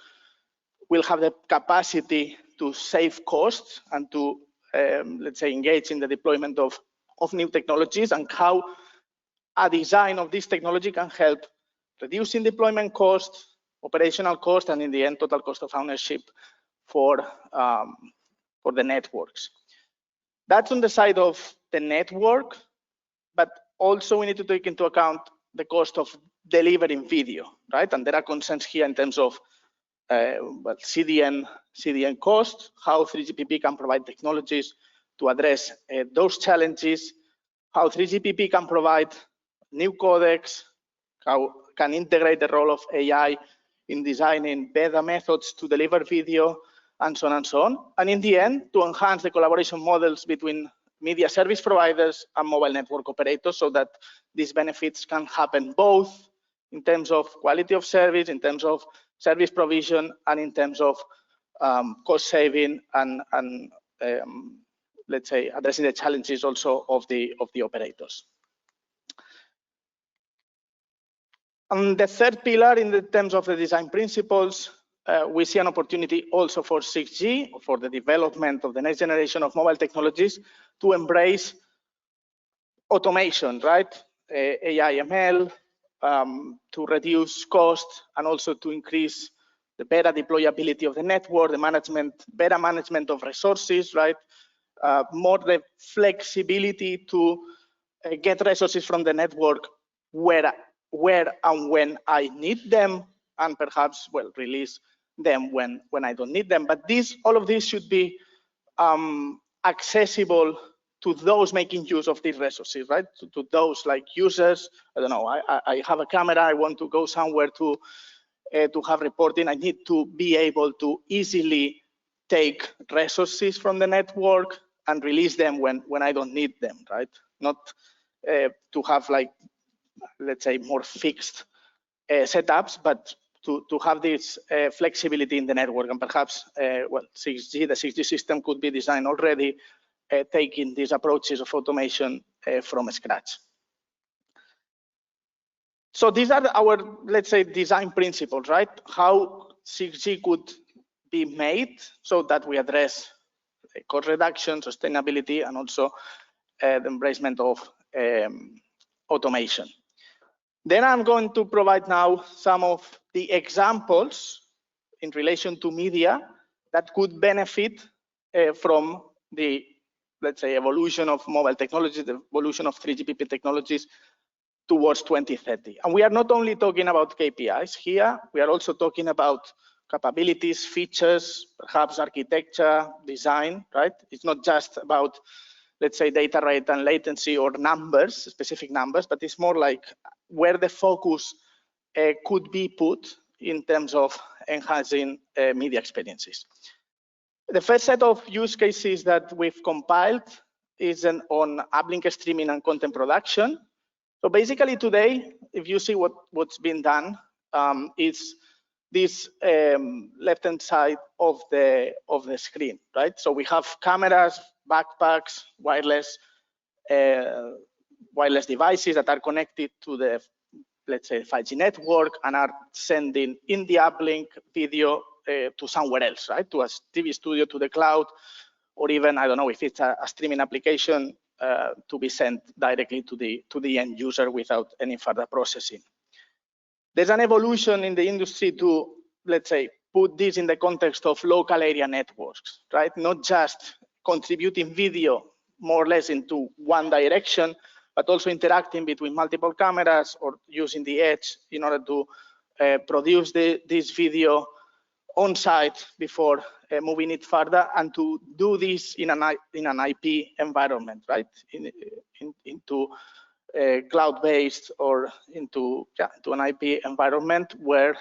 S6: will have the capacity to save costs and to, let's say, engage in the deployment of new technologies, and how a design of this technology can help reducing deployment costs, operational cost, and in the end, total cost of ownership for the networks. That's on the side of the network, but also we need to take into account the cost of delivering video, right? And there are concerns here in terms of well, CDN cost, how 3GPP can provide technologies to address those challenges, how 3GPP can provide new codecs, how can integrate the role of AI in designing better methods to deliver video, and so on and so on. And in the end, to enhance the collaboration models between media service providers and mobile network operators so that these benefits can happen both in terms of quality of service, in terms of service provision, and in terms of cost saving and let's say addressing the challenges also of the operators. And the third pillar in the terms of the design principles, we see an opportunity also for 6G, for the development of the next generation of mobile technologies, to embrace automation, right? AI, ML, to reduce cost and also to increase the better deployability of the network, the management, better management of resources, right? More the flexibility to get resources from the network where and when I need them, and perhaps, well, release them when I don't need them. But all of this should be accessible to those making use of these resources, right? To those like users. I don't know, I have a camera, I want to go somewhere to have reporting. I need to be able to easily take resources from the network and release them when I don't need them, right? Not to have, like, let's say, more fixed setups, but to have this flexibility in the network. And perhaps, well, the 6G system could be designed already taking these approaches of automation from scratch. So these are our, let's say, design principles, right? How 6G could be made so that we address cost reduction, sustainability, and also the embracement of automation. Then I'm going to provide now some of the examples in relation to media that could benefit from the, let's say, evolution of mobile technology, the evolution of 3GPP technologies towards 2030. And we are not only talking about KPIs here, we are also talking about capabilities, features, perhaps architecture, design, right? It's not just about, let's say, data rate and latency or numbers, specific numbers, but it's more like where the focus could be put in terms of enhancing media experiences. The first set of use cases that we've compiled is on uplink streaming and content production. So basically today, if you see what's been done, is this left-hand side of the screen, right? So we have cameras, backpacks, wireless devices that are connected to the, let's say, 5G network and are sending in the uplink video to somewhere else, right? To a TV studio, to the cloud, or even, I don't know, if it's a streaming application, to be sent directly to the end user without any further processing. There's an evolution in the industry to, let's say, put this in the context of local area networks, right? Not just contributing video more or less into one direction, but also interacting between multiple cameras or using the edge in order to produce this video on site before moving it further and to do this in an IP environment, right? Into cloud-based or into an IP environment where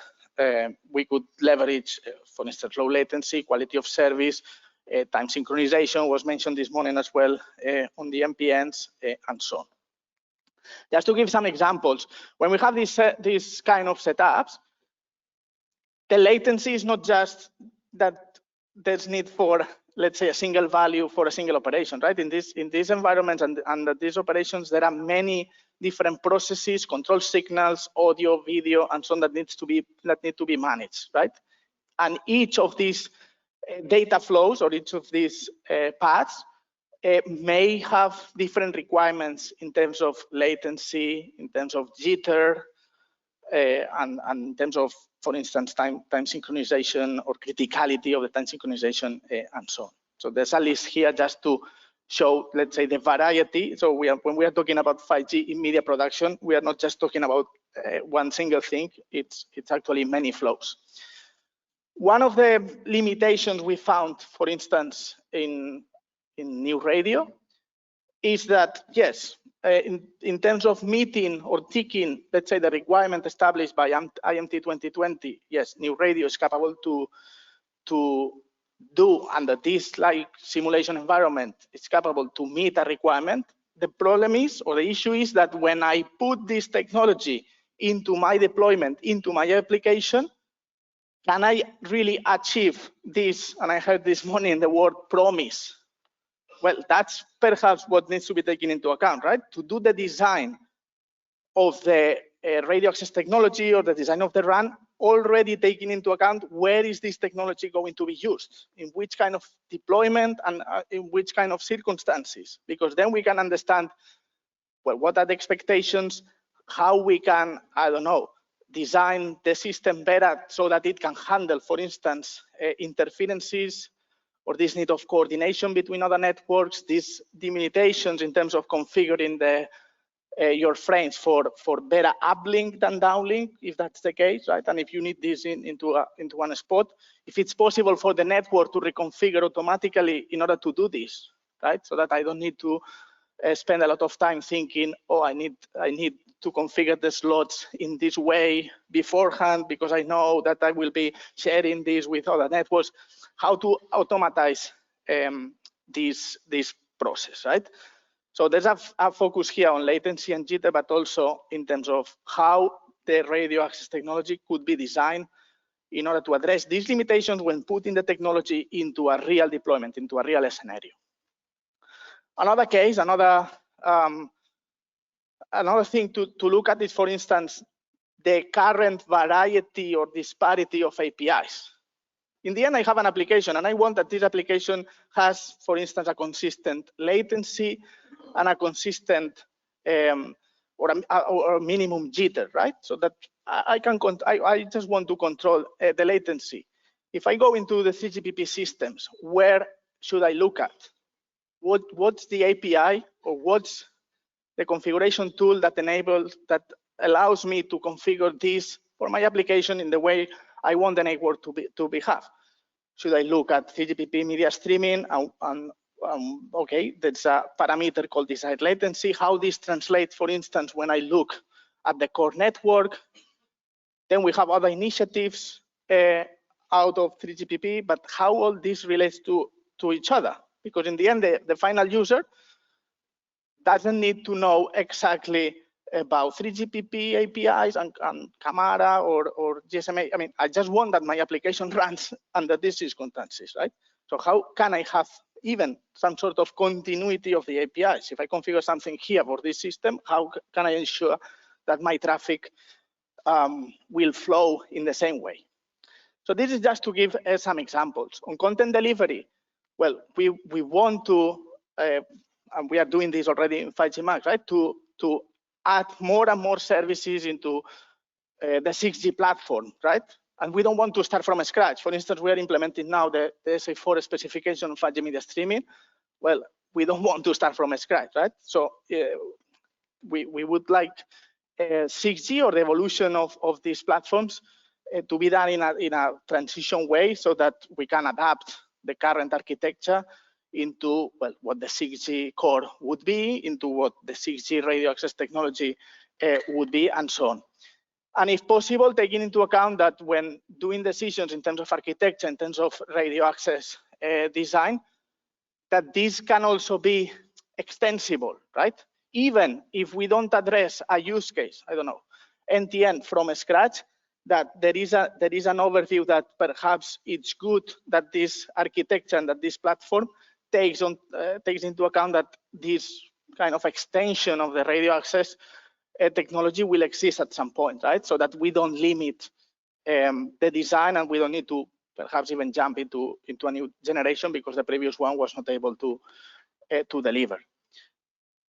S6: we could leverage, for instance, low latency, quality of service, time synchronization was mentioned this morning as well on the MPNs, and so on. Just to give some examples, when we have this kind of setups, the latency is not just that there's need for, let's say, a single value for a single operation, right? In these environments and these operations, there are many different processes, control signals, audio, video, and so on that need to be managed, right? And each of these data flows or each of these paths may have different requirements in terms of latency, in terms of jitter, and in terms of, for instance, time synchronization or criticality of the time synchronization, and so on. So there's a list here just to show, let's say, the variety. So when we are talking about 5G in media production, we are not just talking about one single thing. It's actually many flows. One of the limitations we found, for instance, in new radio, is that yes, in terms of meeting or ticking, let's say, the requirement established by IMT2030, yes, new radio is capable to do under this like simulation environment, it's capable to meet a requirement. The problem is, or the issue is, that when I put this technology into my deployment, into my application, can I really achieve this? And I heard this morning the word promise. Well, that's perhaps what needs to be taken into account, right? To do the design of the radio access technology or the design of the RAN, already taking into account where is this technology going to be used, in which kind of deployment and in which kind of circumstances, because then we can understand, well, what are the expectations, how we can, I don't know, design the system better so that it can handle, for instance, interferences, or this need of coordination between other networks, these limitations in terms of configuring your frames for better uplink than downlink, if that's the case, right? And if you need this into one spot, if it's possible for the network to reconfigure automatically in order to do this, right? So that I don't need to spend a lot of time thinking, oh, I need to configure the slots in this way beforehand because I know that I will be sharing this with other networks. How to automatize this process, right? So there's a focus here on latency and jitter, but also in terms of how the radio access technology could be designed in order to address these limitations when putting the technology into a real deployment, into a real scenario. Another case, another thing to look at is, for instance, the current variety or disparity of APIs. In the end, I have an application and I want that this application has, for instance, a consistent latency and a consistent or a minimum jitter, right? So that I just want to control the latency. If I go into the 3GPP systems, where should I look at? What's the API or what's the configuration tool that allows me to configure this for my application in the way I want the network to behave? Should I look at 3GPP media streaming? Okay, there's a parameter called desired latency. How this translates, for instance, when I look at the core network. Then we have other initiatives out of 3GPP, but how all this relates to each other? Because in the end, the final user doesn't need to know exactly about 3GPP APIs and Camara or GSMA. I mean, I just want that my application runs under these circumstances, right? So how can I have even some sort of continuity of the APIs? If I configure something here for this system, how can I ensure that my traffic will flow in the same way? So this is just to give some examples. On content delivery, well, we want to, and we are doing this already in 5G MAX, right? To add more and more services into the 6G platform, right? And we don't want to start from scratch. For instance, we are implementing now the SA4 specification of 5G media streaming. Well, we don't want to start from scratch, right? So we would like 6G or the evolution of these platforms to be done in a transition way so that we can adapt the current architecture into, well, what the 6G core would be, into what the 6G radio access technology would be, and so on. And if possible, taking into account that when doing decisions in terms of architecture, in terms of radio access design, that this can also be extensible, right? Even if we don't address a use case, I don't know, end-to-end from scratch, that there is an overview that perhaps it's good that this architecture and that this platform takes into account that this kind of extension of the radio access technology will exist at some point, right? So that we don't limit the design and we don't need to perhaps even jump into a new generation because the previous one was not able to deliver.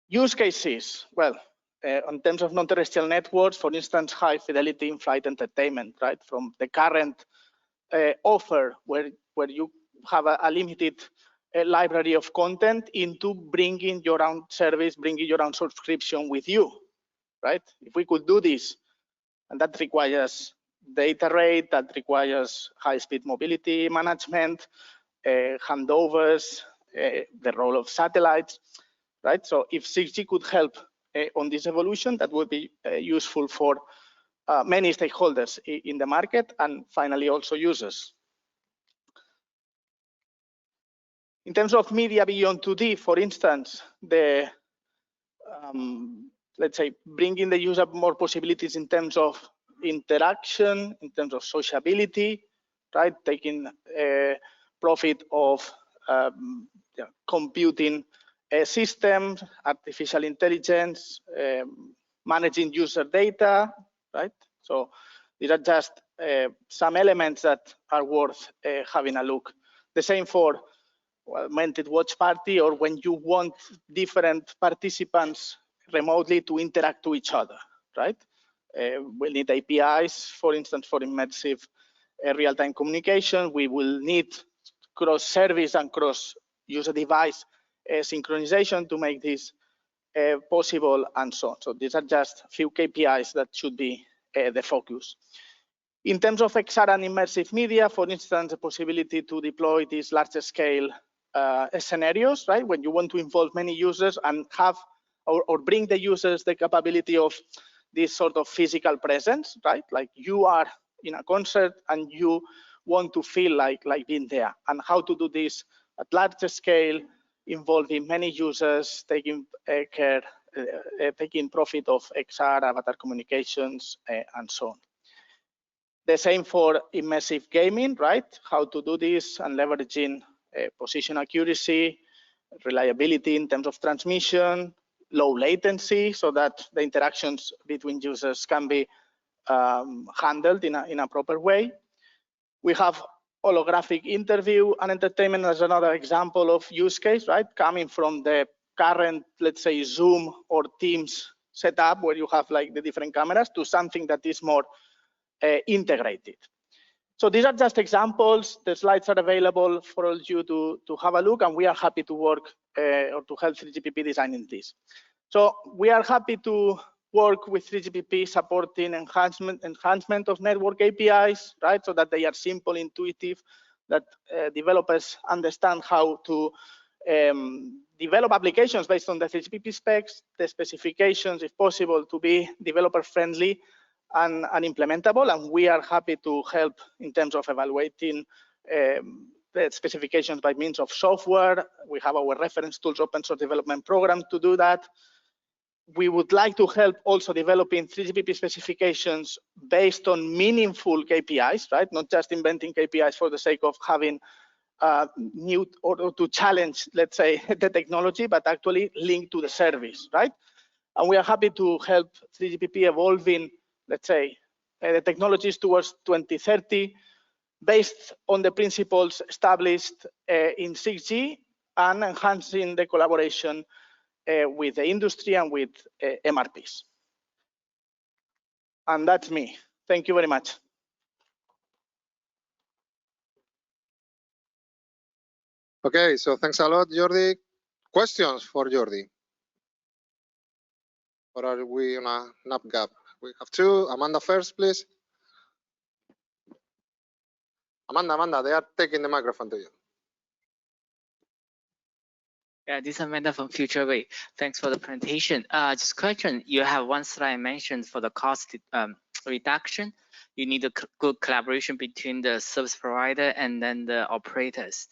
S6: Use cases, well, in terms of non-terrestrial networks, for instance, high fidelity in-flight entertainment, right? From the current offer where you have a limited library of content into bringing your own service, bringing your own subscription with you, right? If we could do this, and that requires data rate, that requires high-speed mobility management, handovers, the role of satellites, right? So if 6G could help on this evolution, that would be useful for many stakeholders in the market and finally also users. In terms of media beyond 2D, for instance, the let's say bringing the user more possibilities in terms of interaction, in terms of sociability, right? Taking profit of computing systems, artificial intelligence, managing user data, right? So these are just some elements that are worth having a look. The same for augmented watch party, or when you want different participants remotely to interact to each other, right? We'll need APIs, for instance, for immersive real-time communication. We will need cross-service and cross-user device synchronization to make this possible, and so on. So these are just a few KPIs that should be the focus. In terms of XR and immersive media, for instance, the possibility to deploy these larger scale scenarios, right? When you want to involve many users and have or bring the users the capability of this sort of physical presence, right? Like you are in a concert and you want to feel like being there, and how to do this at larger scale, involving many users, taking care, taking profit of XR, avatar communications, and so on. The same for immersive gaming, right? How to do this and leveraging position accuracy, reliability in terms of transmission, low latency, so that the interactions between users can be handled in a proper way. We have holographic interview and entertainment as another example of use case, right? Coming from the current, let's say, Zoom or Teams setup where you have like the different cameras to something that is more integrated. So these are just examples. The slides are available for all you to have a look, and we are happy to work or to help 3GPP designing this. So we are happy to work with 3GPP supporting enhancement of network APIs, right? So that they are simple, intuitive, that developers understand how to develop applications based on the 3GPP specs, the specifications, if possible, to be developer friendly and implementable. And we are happy to help in terms of evaluating the specifications by means of software. We have our reference tools open source development program to do that. We would like to help also developing 3GPP specifications based on meaningful KPIs, right? Not just inventing KPIs for the sake of having new or to challenge, let's say, the technology, but actually linked to the service, right? And we are happy to help 3GPP evolving, let's say, the technologies towards 2030 based on the principles established in 6G and enhancing the collaboration with the industry and with MRPs. And that's me. Thank you very much.
S3: Okay, so thanks a lot, Jordi. Questions for Jordi? Or are we on a nap gap? We have two. Amanda first, please. Amanda, they are taking the microphone to you.
S9: Yeah, this is Amanda from FutureWay. Thanks for the presentation. Just question, you have one slide mentioned for the cost reduction. You need a good collaboration between the service provider and then the operators.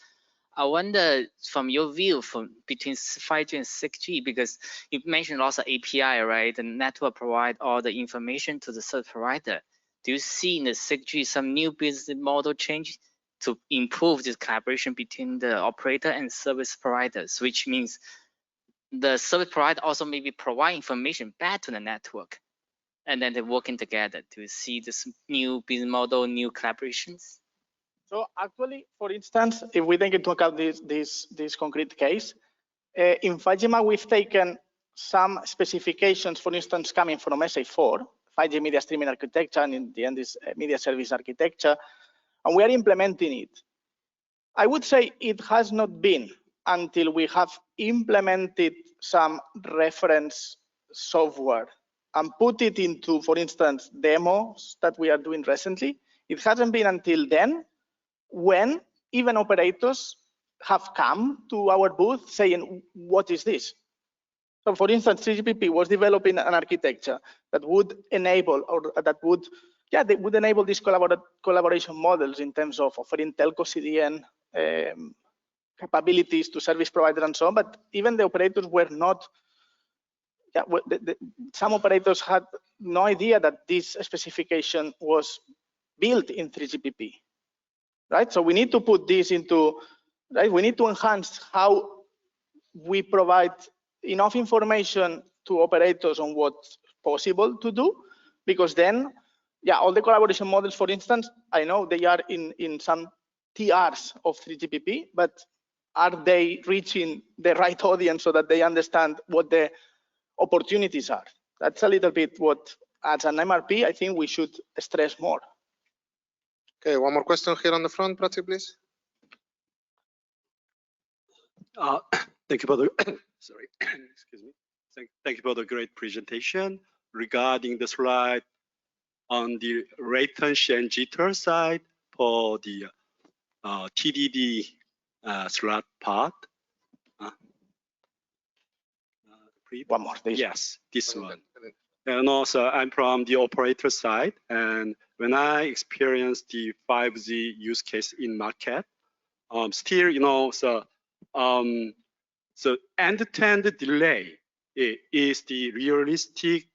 S9: I wonder from your view between 5G and 6G, because you mentioned also API, right? The network provide all the information to the service provider. Do you see in the 6G some new business model change to improve this collaboration between the operator and service providers, which means the service provider also maybe provide information back to the network, and then they're working together to see this new business model, new collaborations?
S6: So actually, for instance, if we take into account this concrete case, in 5G we've taken some specifications, for instance, coming from SA4, 5G media streaming architecture, and in the end is media service architecture, and we are implementing it. I would say it has not been until we have implemented some reference software and put it into, for instance, demos that we are doing recently. It hasn't been until then when even operators have come to our booth saying, what is this? So for instance, 3GPP was developing an architecture that would enable, or that would, they would enable these collaboration models in terms of offering telco CDN capabilities to service providers and so on, but even the operators were not, some operators had no idea that this specification was built in 3GPP. Right, so we need to put this into, right, we need to enhance how we provide enough information to operators on what's possible to do, because then, all the collaboration models, for instance, I know they are in some TRs of 3GPP, but are they reaching the right audience so that they understand what the opportunities are? That's a little bit what, as an MRP, I think we should stress more.
S3: Okay, one more question here on the front, Prati, please.
S15: Thank you for the sorry, excuse me. Thank you for the great presentation. Regarding the slide on the latency and jitter side for the TDD slot part.
S6: One more.
S15: Yes, this one. And also, I'm from the operator side, and when I experienced the 5G use case in market, still, so end-to-end delay is the realistic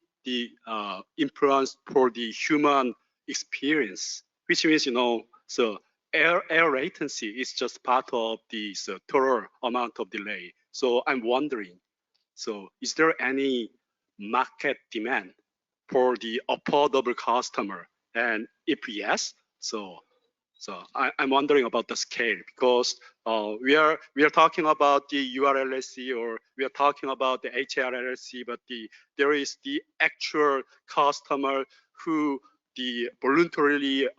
S15: influence for the human experience, which means, so air latency is just part of the total amount of delay. So I'm wondering, so is there any market demand for the affordable customer? And if yes, so I'm wondering about the scale, because we are talking about the URLLC, or we are talking about the HRLLC, but there is the actual customer who voluntarily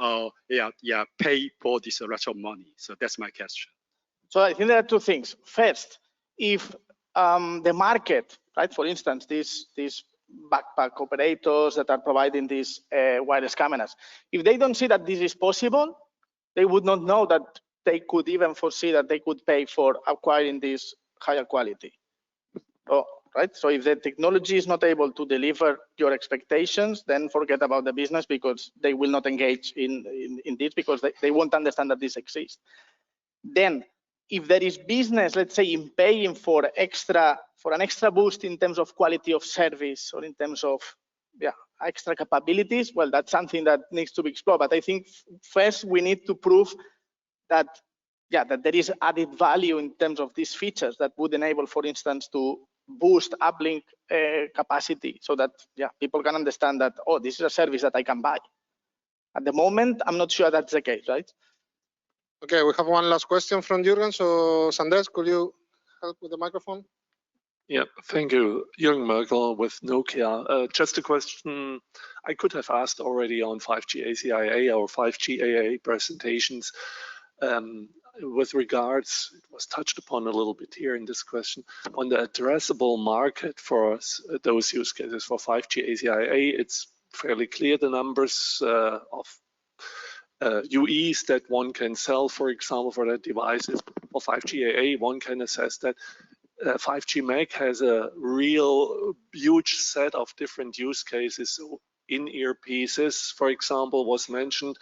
S15: pay for this rush of money. So that's my question.
S6: So I think there are two things. First, if the market, right, for instance, these backpack operators that are providing these wireless cameras, if they don't see that this is possible, they would not know that they could even foresee that they could pay for acquiring this higher quality. Oh, right. So if the technology is not able to deliver your expectations, then forget about the business, because they will not engage in this, because they won't understand that this exists. Then, if there is business, let's say, in paying for an extra boost in terms of quality of service, or in terms of extra capabilities, well, that's something that needs to be explored. But I think first we need to prove that that there is added value in terms of these features that would enable, for instance, to boost uplink capacity, so that people can understand that, oh, this is a service that I can buy. At the moment, I'm not sure that's the case, right?
S3: Okay, we have one last question from Jürgen. So, Sanders, could you help with the microphone?
S7: Yeah, thank you. Jürgen Merkel with Nokia. Just a question I could have asked already on 5G ACIA or 5G AA presentations. With regards, it was touched upon a little bit here in this question, on the addressable market for those use cases for 5G ACIA, it's fairly clear the numbers of UEs that one can sell, for example, for that devices or 5G AA, one can assess that 5G MAC has a real huge set of different use cases. So in-ear pieces, for example, was mentioned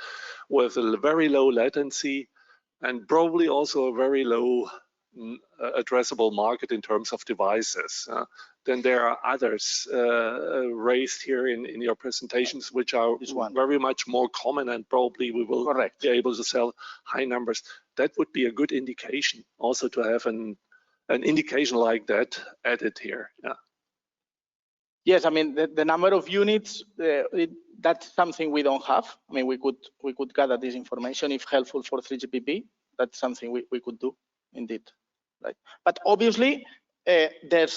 S7: with a very low latency and probably also a very low addressable market in terms of devices. Then there are others raised here in your presentations, which are very much more common, and probably we will be able to sell high numbers. That would be a good indication also to have an indication like that added here. Yeah.
S6: Yes, I mean the number of units, that's something we don't have. I mean we could gather this information if helpful for 3GPP. That's something we could do indeed, right? But obviously there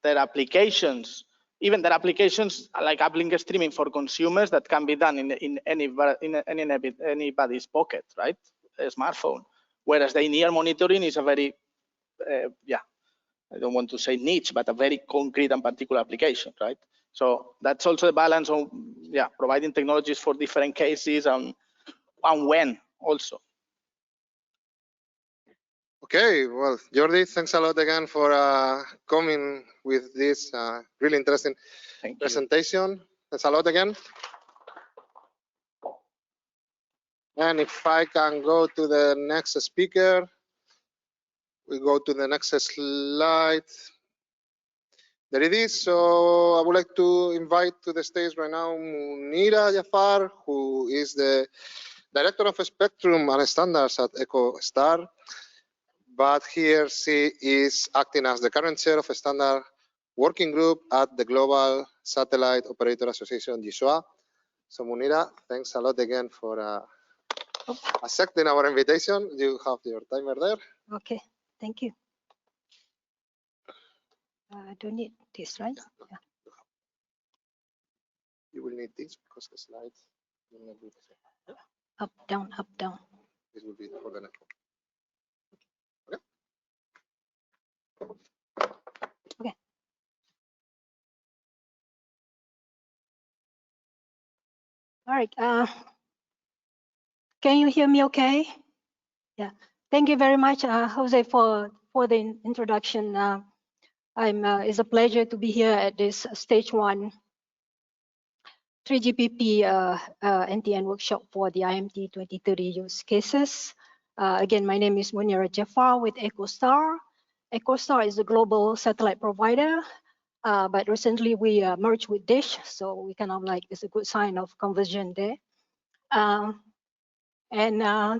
S6: are applications, even there are applications like uplink streaming for consumers that can be done in anybody's pocket, right? A smartphone. Whereas the in-ear monitoring is a very I don't want to say niche, but a very concrete and particular application, right? So that's also the balance of providing technologies for different cases and when also.
S3: Okay, well, Jordi, thanks a lot again for coming with this really interesting presentation. Thanks a lot again. And if I can go to the next speaker, we go to the next slide. There it is. So I would like to invite to the stage right now Munira Jafar, who is the Director of Spectrum and Standards at EchoStar. But here she is acting as the current chair of a standard working group at the Global Satellite Operator Association, GSOA. So Munira, thanks a lot again for accepting our invitation. You have your timer there.
S8: Okay, thank you. I don't need this, right? Yeah.
S3: You will need this because the slides will not be the same.
S8: Up, down, up, down.
S3: This will be for the network.
S8: Okay. All right. Can you hear me okay? Yeah. Thank you very much, Jose, for the introduction. It's a pleasure to be here at this stage 1 3GPP NTN workshop for the IMT2030 use cases. Again, my name is Munira Jafar with EchoStar. EchoStar is a global satellite provider, but recently we merged with Dish, so we kind of like, it's a good sign of conversion there.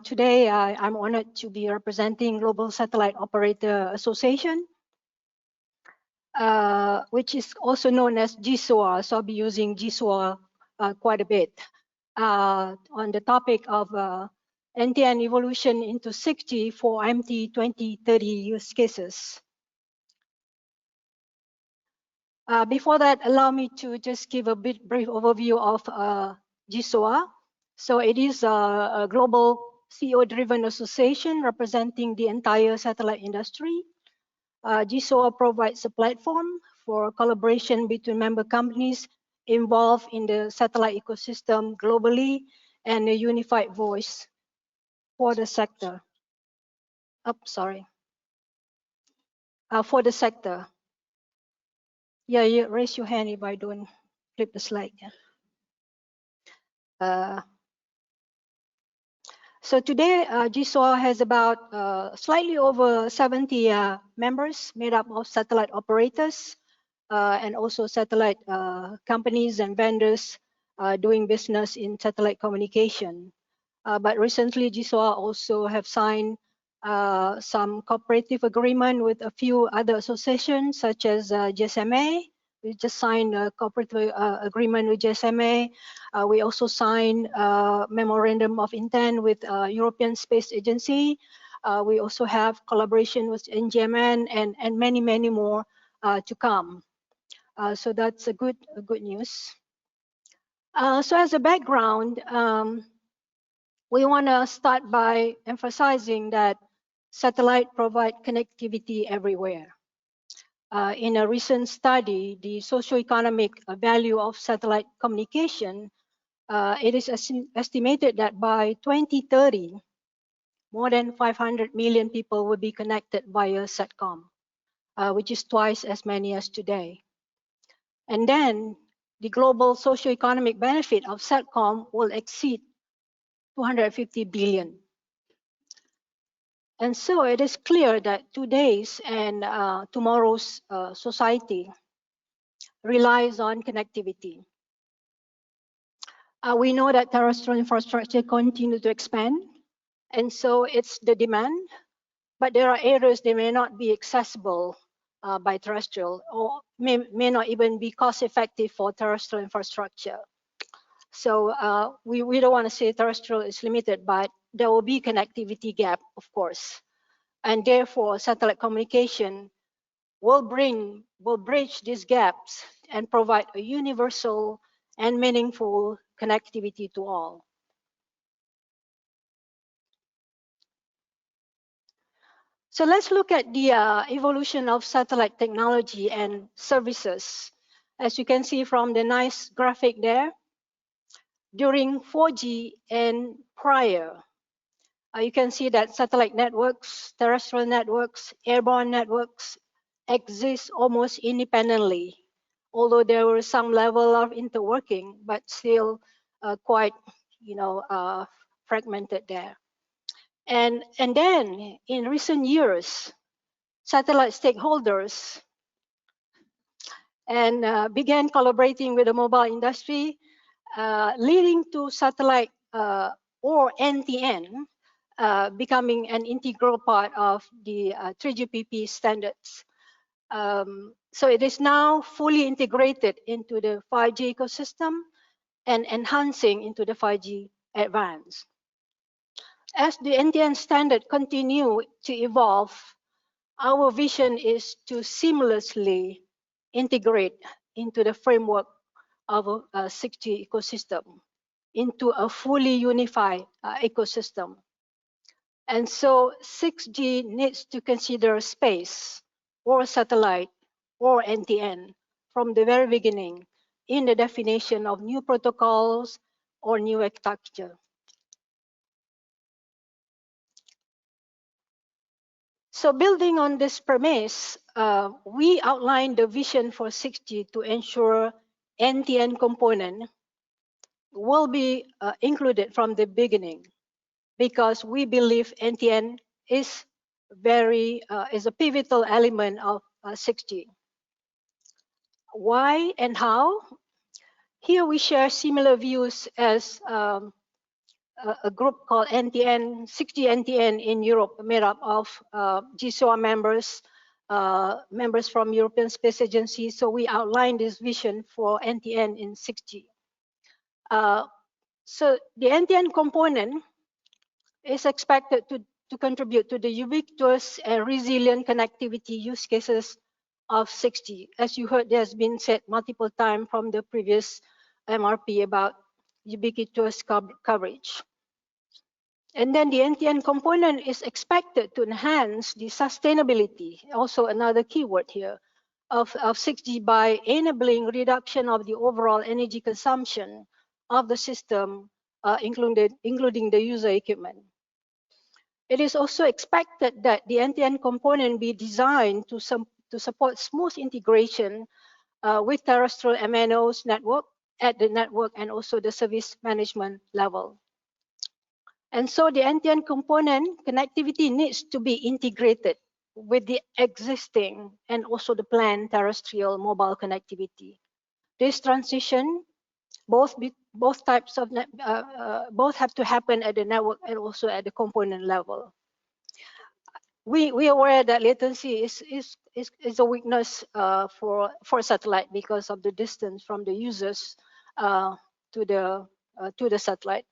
S8: Today I'm honored to be representing Global Satellite Operator Association, which is also known as GSOA. So I'll be using GSOA quite a bit on the topic of NTN evolution into 6G for IMT2030 use cases. Before that, allow me to just give a brief overview of GSOA. So it is a global CEO-driven association representing the entire satellite industry. GSOA provides a platform for collaboration between member companies involved in the satellite ecosystem globally and a unified voice for the sector. For the sector. Yeah, you raise your hand if I don't flip the slide. Yeah. So today, GSOA has about slightly over 70 members made up of satellite operators and also satellite companies and vendors doing business in satellite communication. But recently, GSOA also have signed some cooperative agreement with a few other associations such as GSMA. We just signed a cooperative agreement with GSMA. We also signed a memorandum of intent with European Space Agency. We also have collaboration with NGMN and many, many more to come. So that's a good news. So as a background, we want to start by emphasizing that satellite provide connectivity everywhere. In a recent study, the socioeconomic value of satellite communication It is estimated that by 2030, more than 500 million people will be connected via SATCOM, which is twice as many as today. And then the global socioeconomic benefit of SATCOM will exceed 250 billion. And so it is clear that today's and tomorrow's society relies on connectivity. We know that terrestrial infrastructure continue to expand, and so it's the demand, but there are areas that may not be accessible by terrestrial, or may not even be cost effective for terrestrial infrastructure. So we don't want to say terrestrial is limited, but there will be connectivity gap, of course. And therefore, satellite communication will bridge these gaps and provide a universal and meaningful connectivity to all. So let's look at the evolution of satellite technology and services. As you can see from the nice graphic there, during 4G and prior, you can see that satellite networks, terrestrial networks, airborne networks exist almost independently, although there was some level of interworking, but still quite, fragmented there. And then in recent years, satellite stakeholders and began collaborating with the mobile industry, leading to satellite or NTN becoming an integral part of the 3GPP standards. So it is now fully integrated into the 5G ecosystem and enhancing into the 5G advance. As the NTN standard continue to evolve, our vision is to seamlessly integrate into the framework of a 6G ecosystem, into a fully unified ecosystem. And so 6G needs to consider space or satellite or NTN from the very beginning in the definition of new protocols or new architecture. So building on this premise, we outlined the vision for 6G to ensure NTN component will be included from the beginning, because we believe NTN is a pivotal element of 6G. Why and how? Here we share similar views as a group called NTN, 6G NTN in Europe, made up of GSOA members, members from European Space Agency. So we outlined this vision for NTN in 6G. So the NTN component is expected to contribute to the ubiquitous and resilient connectivity use cases of 6G. As you heard, there's been said multiple times from the previous MRP about ubiquitous coverage. And then the NTN component is expected to enhance the sustainability, also another keyword here, of 6G by enabling reduction of the overall energy consumption of the system, including the user equipment. It is also expected that the NTN component be designed to support smooth integration with terrestrial MNOs network at the network and also the service management level. And so the NTN component connectivity needs to be integrated with the existing and also the planned terrestrial mobile connectivity. This transition, both types of both have to happen at the network and also at the component level. We are aware that latency is a weakness for satellite because of the distance from the users to the satellite.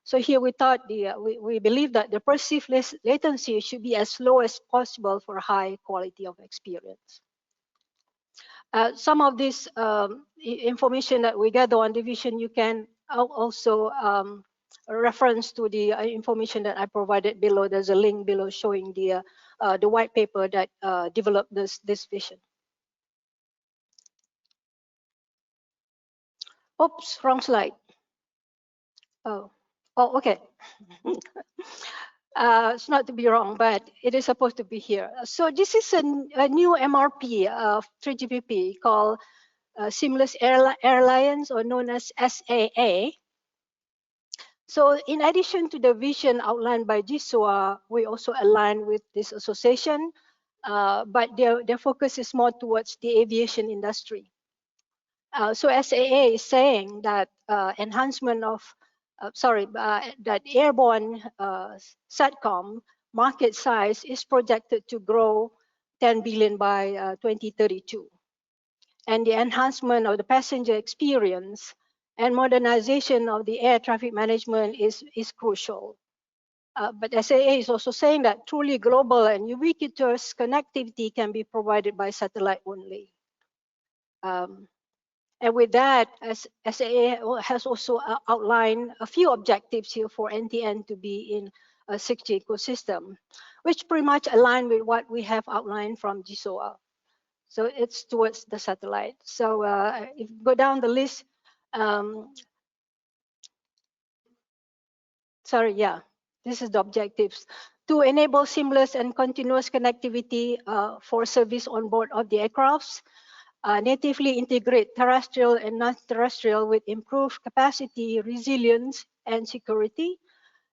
S8: So here we thought we believe that the perceived latency should be as low as possible for high quality of experience. Some of this information that we gather on the vision, you can also reference to the information that I provided below. There's a link below showing the white paper that developed this vision. Oops, wrong slide. Oh, okay. It's not to be wrong, but it is supposed to be here. So this is a new MRP of 3GPP called Seamless Airlines, or known as SAA. So in addition to the vision outlined by GSOA, we also align with this association, but their focus is more towards the aviation industry. So SAA is saying that enhancement of, that airborne SATCOM market size is projected to grow 10 billion by 2032. And the enhancement of the passenger experience and modernization of the air traffic management is crucial. But SAA is also saying that truly global and ubiquitous connectivity can be provided by satellite only. And with that, SAA has also outlined a few objectives here for NTN to be in a 6G ecosystem, which pretty much align with what we have outlined from GSOA. So it's towards the satellite. So if you go down the list, this is the objectives. To enable seamless and continuous connectivity for service on board of the aircrafts, natively integrate terrestrial and non-terrestrial with improved capacity, resilience, and security,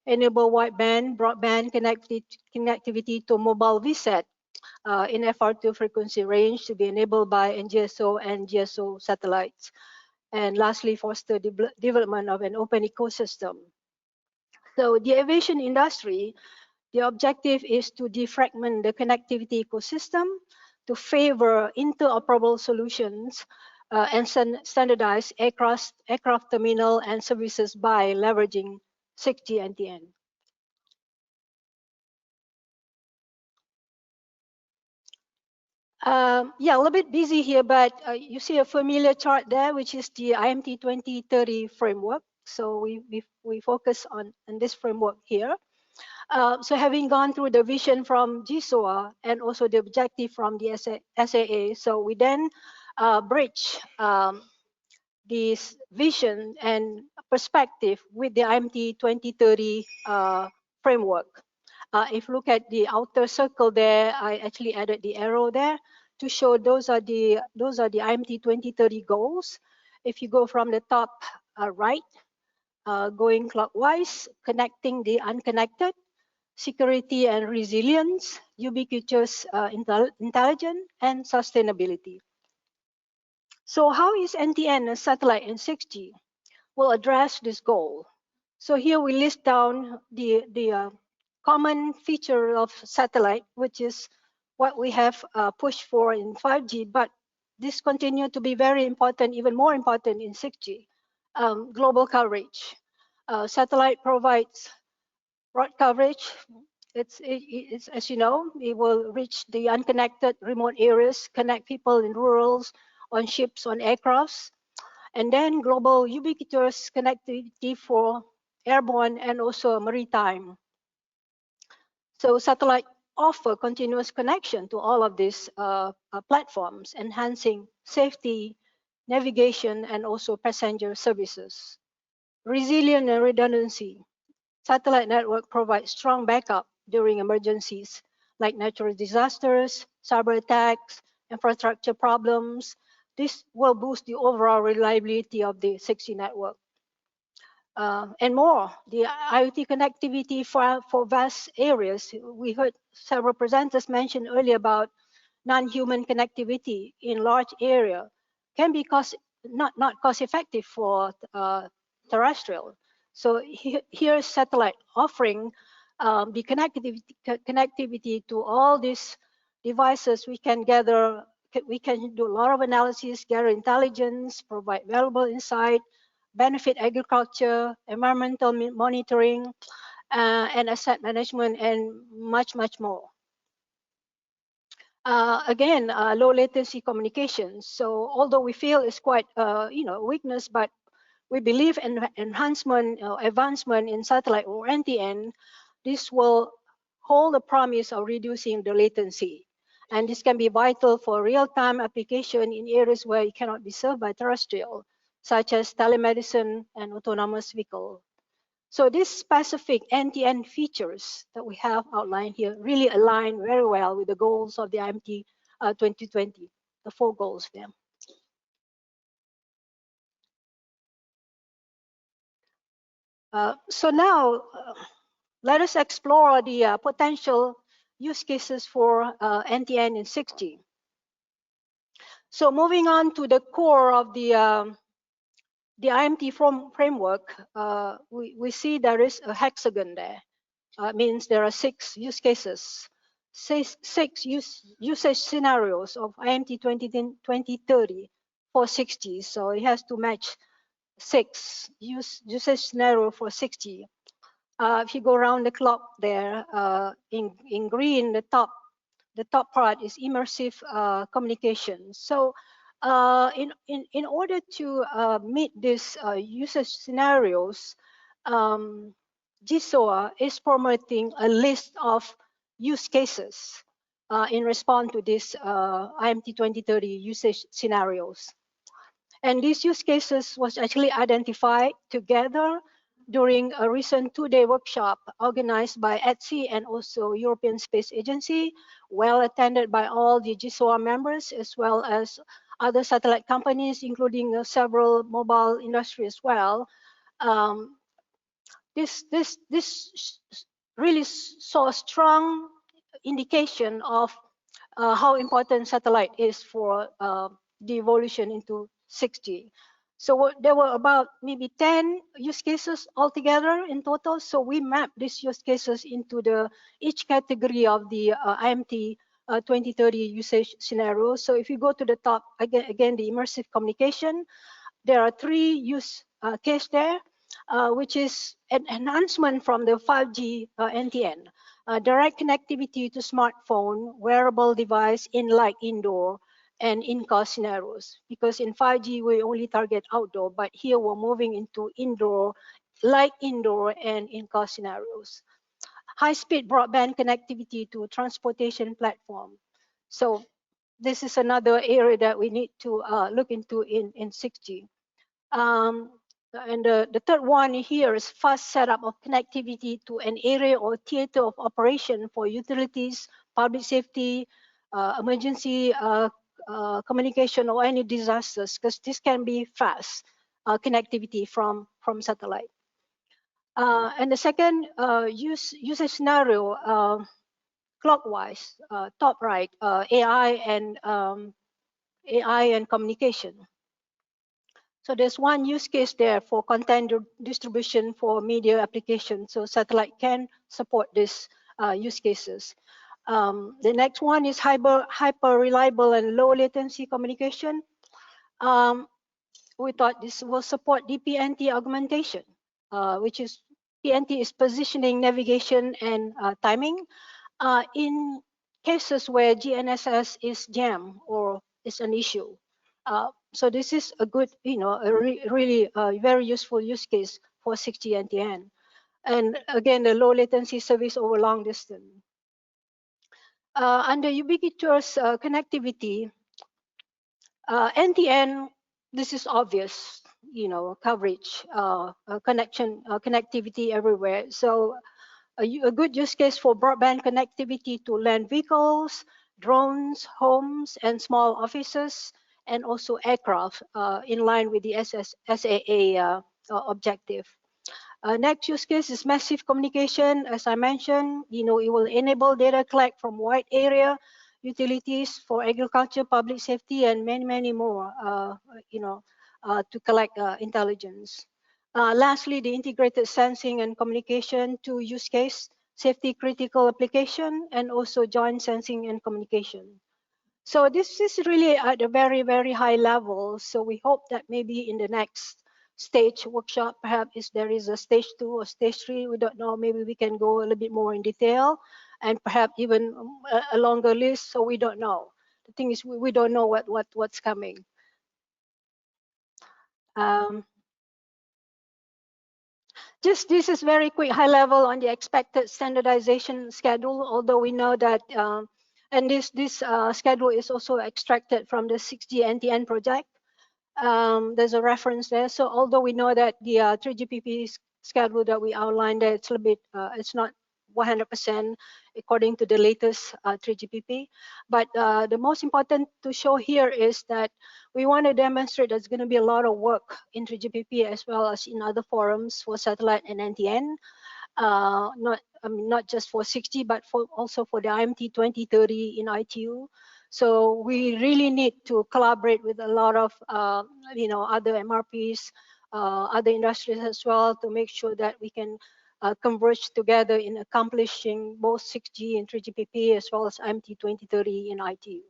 S8: enable wideband, broadband connectivity to mobile VSAT in FR2 frequency range to be enabled by NGSO and GSO satellites. And lastly, foster development of an open ecosystem. So the aviation industry, the objective is to defragment the connectivity ecosystem to favor interoperable solutions and standardize aircraft terminal and services by leveraging 6G NTN. Yeah, a little bit busy here, but you see a familiar chart there, which is the IMT2030 framework. So we focus on this framework here. So having gone through the vision from GSOA and also the objective from the SAA, so we then bridge this vision and perspective with the IMT 2030 framework. If you look at the outer circle there, I actually added the arrow there to show those are the IMT 2030 goals. If you go from the top right, going clockwise, connecting the unconnected, security and resilience, ubiquitous intelligence, and sustainability. So how is NTN, a satellite, and 6G will address this goal? So here we list down the common feature of satellite, which is what we have pushed for in 5G, but this continue to be very important, even more important in 6G. Global coverage. Satellite provides broad coverage. It's as you know, it will reach the unconnected remote areas, connect people in rurals, on ships, on aircrafts, and then global ubiquitous connectivity for airborne and also maritime. So satellite offer continuous connection to all of these platforms, enhancing safety, navigation, and also passenger services. Resilient and redundancy. Satellite network provides strong backup during emergencies like natural disasters, cyber attacks, infrastructure problems. This will boost the overall reliability of the 6G network. And more, the IoT connectivity for vast areas. We heard several presenters mention earlier about non-human connectivity in large area can be not cost effective for terrestrial. So here's satellite offering the connectivity to all these devices. We can do a lot of analysis, gather intelligence, provide valuable insight, benefit agriculture, environmental monitoring, and asset management, and much more. Again, low latency communications. So although we feel it's quite weakness, but we believe in advancement in satellite or NTN, this will hold the promise of reducing the latency. And this can be vital for real-time application in areas where it cannot be served by terrestrial, such as telemedicine and autonomous vehicle. So these specific end-to-end features that we have outlined here really align very well with the goals of the IMT 2020, the 4 goals there. So now, let us explore the potential use cases for NTN in 6G. So moving on to the core of the IMT framework, we see there is a hexagon there. Means there are 6 use cases, 6 usage scenarios of IMT 2030 for 6G. So it has to match 6 usage scenario for 6G. If you go around the clock there, in green, the top part is immersive communication. So in order to meet these usage scenarios, GSOA is promoting a list of use cases in response to this IMT 2030 usage scenarios. And these use cases was actually identified together during a recent 2-day workshop organized by ETSI and also European Space Agency, well attended by all the GSOA members as well as other satellite companies, including several mobile industry as well. This really saw a strong indication of how important satellite is for the evolution into 6G. So there were about maybe 10 use cases altogether in total. So we mapped these use cases into each category of the IMT 2030 usage scenario. So if you go to the top, again the immersive communication, there are 3 use case there, which is an enhancement from the 5G NTN. Direct connectivity to smartphone, wearable device in light indoor, and in-car scenarios. Because in 5G, we only target outdoor, but here we're moving into indoor, light indoor, and in-car scenarios. High-speed broadband connectivity to transportation platform. So this is another area that we need to look into in 6G. And the third one here is fast setup of connectivity to an area or theater of operation for utilities, public safety, emergency communication, or any disasters, because this can be fast connectivity from satellite. And the second usage scenario, clockwise, top right, AI and communication. So there's one use case there for content distribution for media application. So satellite can support this use cases. The next one is hyper reliable and low latency communication. We thought this will support DPNT augmentation, which is PNT is positioning, navigation, and timing. In cases where GNSS is jammed or is an issue. So this is a good, really very useful use case for 6G NTN. And again, the low latency service over long distance. Under ubiquitous connectivity, NTN, this is obvious, coverage, connectivity everywhere. So a good use case for broadband connectivity to land vehicles, drones, homes, and small offices, and also aircraft in line with the SAA objective. Next use case is massive communication. As I mentioned, it will enable data collect from wide area, utilities for agriculture, public safety, and many, many more, to collect intelligence. Lastly, the integrated sensing and communication to use case, safety critical application, and also joint sensing and communication. So this is really at a very, very high level. So we hope that maybe in the next stage workshop, perhaps if there is a stage 2 or stage 3, we don't know, maybe we can go a little bit more in detail and perhaps even a longer list. So we don't know. The thing is, we don't know what's coming. Just this is very quick high level on the expected standardization schedule, although we know that, and this schedule is also extracted from the 6G NTN project. There's a reference there. So although we know that the 3GPP schedule that we outlined there. It's a little bit, it's not 100% according to the latest 3GPP. But the most important to show here is that we want to demonstrate there's going to be a lot of work in 3GPP as well as in other forums for satellite and NTN. Not just for 6G, but also for the IMT2030 in ITU. So we really need to collaborate with a lot of other MRPs, other industries as well, to make sure that we can converge together in accomplishing both 6G and 3GPP as well as IMT2030 in ITU.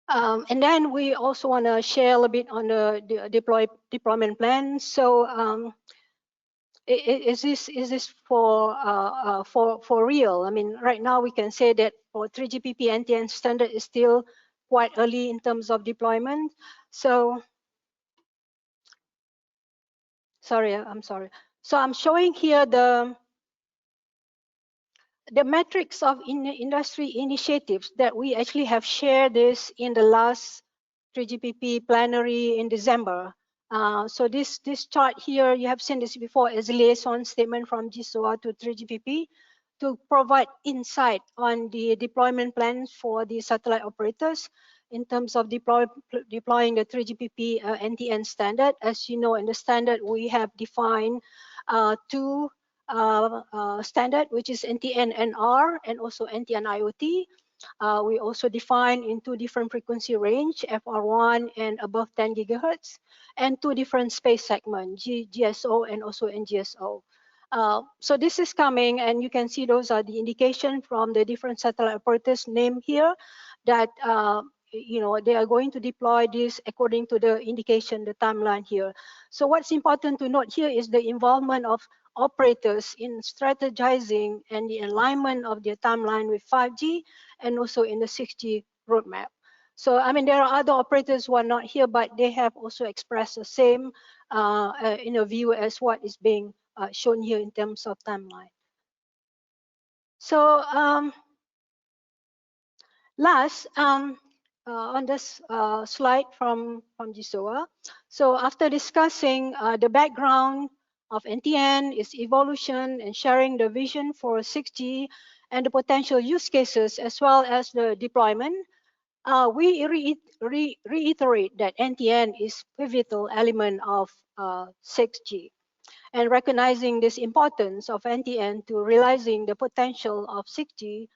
S8: And then we also want to share a little bit on the deployment plan. So is this for real? I mean, right now we can say that for 3GPP NTN standard is still quite early in terms of deployment. So I'm sorry. So I'm showing here the metrics of industry initiatives that we actually have shared this in the last 3GPP plenary in December. So this chart here, you have seen this before as a liaison statement from GSOA to 3GPP to provide insight on the deployment plans for the satellite operators in terms of deploying the 3GPP NTN standard. As you know, in the standard, we have defined two standard, which is NTN-NR and also NTN-IoT. We also define in two different frequency range, FR1 and above 10 gigahertz, and two different space segments, GSO and also NGSO. So this is coming, and you can see those are the indication from the different satellite operators named here that they are going to deploy this according to the indication, the timeline here. So what's important to note here is the involvement of operators in strategizing and the alignment of their timeline with 5G and also in the 6G roadmap. So, I mean, there are other operators who are not here, but they have also expressed the same view as what is being shown here in terms of timeline. So, last, on this slide from GSOA. So after discussing the background of NTN, its evolution, and sharing the vision for 6G and the potential use cases as well as the deployment, we reiterate that NTN is pivotal element of 6G. And recognizing this importance of NTN to realizing the potential of 6G,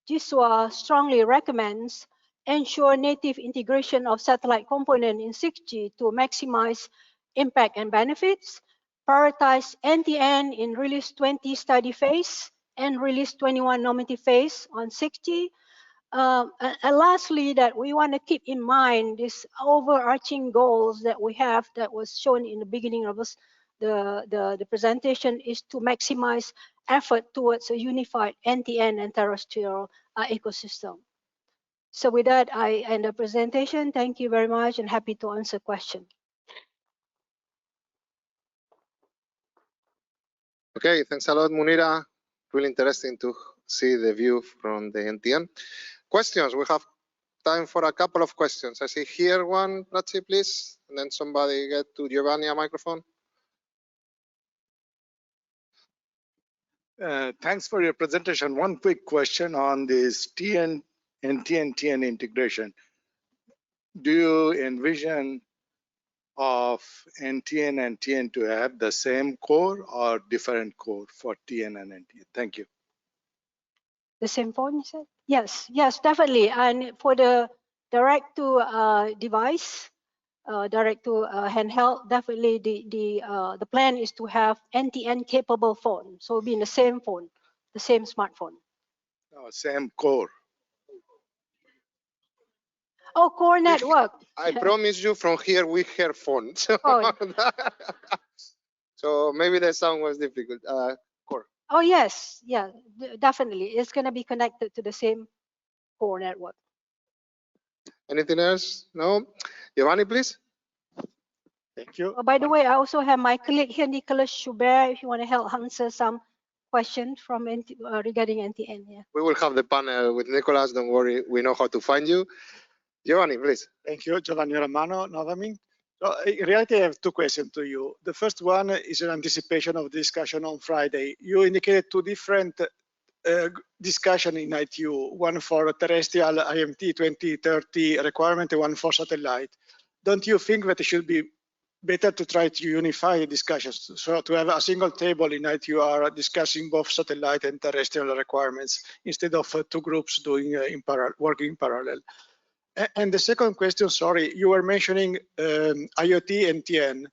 S8: GSOA strongly recommends ensure native integration of satellite component in 6G to maximize impact and benefits, prioritize NTN in release 20 study phase and release 21 normative phase on 6G. And lastly, that we want to keep in mind these overarching goals that we have that was shown in the beginning of the presentation is to maximize effort towards a unified NTN and terrestrial ecosystem. So with that, I end the presentation. Thank you very much and happy to answer questions.
S3: Okay, thanks a lot, Munira. Really interesting to see the view from the NTN. Questions, we have time for a couple of questions. I see here one, Prachi, please, and then somebody get to Giovanni a microphone.
S17: Thanks for your presentation. One quick question on this NTN-TN integration. Do you envision of NTN and TN to have the same core or different core for TN and NTN? Thank you.
S8: The same phone, you said? Yes, definitely. And for the direct to device, direct to handheld, definitely the plan is to have NTN capable phone. So it'll be in the same phone, the same smartphone.
S17: Same core.
S8: Oh, core network.
S3: I promise you from here we hear phones. Oh. So maybe the sound was difficult. Core.
S8: Oh yes, yeah, definitely. It's going to be connected to the same core network.
S3: Anything else? No? Giovanni, please.
S6: Thank you.
S8: Oh, by the way, I also have my colleague here, Nicholas Schubert, if you want to help answer some questions from regarding NTN. Yeah.
S3: We will have the panel with Nicholas. Don't worry, we know how to find you. Giovanni, please.
S6: Thank you, Giovanni Romano, Novamin.
S1: In reality, I have two questions to you. The first one is an anticipation of the discussion on Friday. You indicated two different discussion in ITU, one for terrestrial IMT 2030 requirement and one for satellite. Don't you think that it should be better to try to unify discussions, so to have a single table in ITUR discussing both satellite and terrestrial requirements instead of two groups doing working in parallel? And the second question, sorry, you were mentioning IoT and TN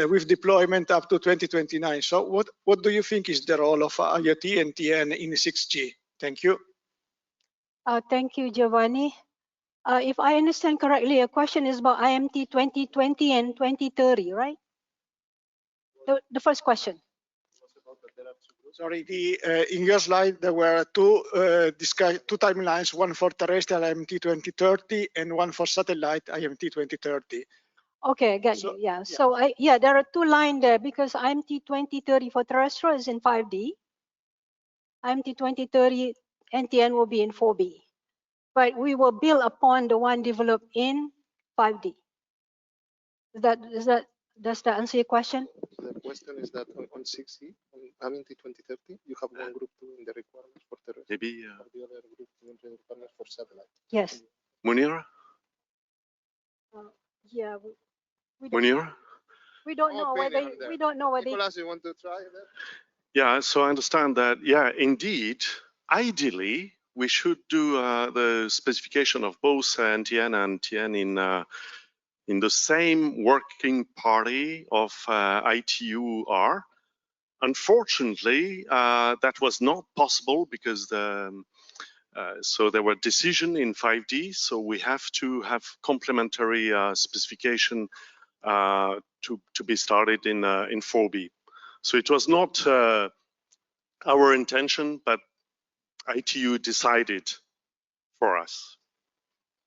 S1: with deployment up to 2029. So what do you think is the role of IoT and TN in 6G? Thank you.
S8: Thank you, Giovanni. If I understand correctly, a question is about IMT 2020 and 2030, right? The first question.
S1: Sorry, in your slide, there were two timelines, one for terrestrial IMT 2030 and one for satellite IMT 2030.
S8: Okay, I got you. Yeah. So there are two lines there because IMT 2030 for terrestrial is in 5D. IMT 2030 NTN will be in 4B. But we will build upon the one developed in 5D. Does that answer your question?
S3: The question is that on 6E, on IMT 2030, you have one group doing the requirements for terrestrial,
S22: maybe
S3: the other group doing the requirements for satellite.
S8: Yes.
S22: Munira?
S8: Yeah.
S22: Munira?
S8: We don't know whether
S3: Nicolas, you want to try that?
S22: Yeah, so I understand that, yeah, indeed, ideally, we should do the specification of both NTN and TN in the same working party of ITUR. Unfortunately, that was not possible because so there were decisions in 5D, so we have to have complementary specification to be started in 4B. So it was not our intention, but ITU decided for us.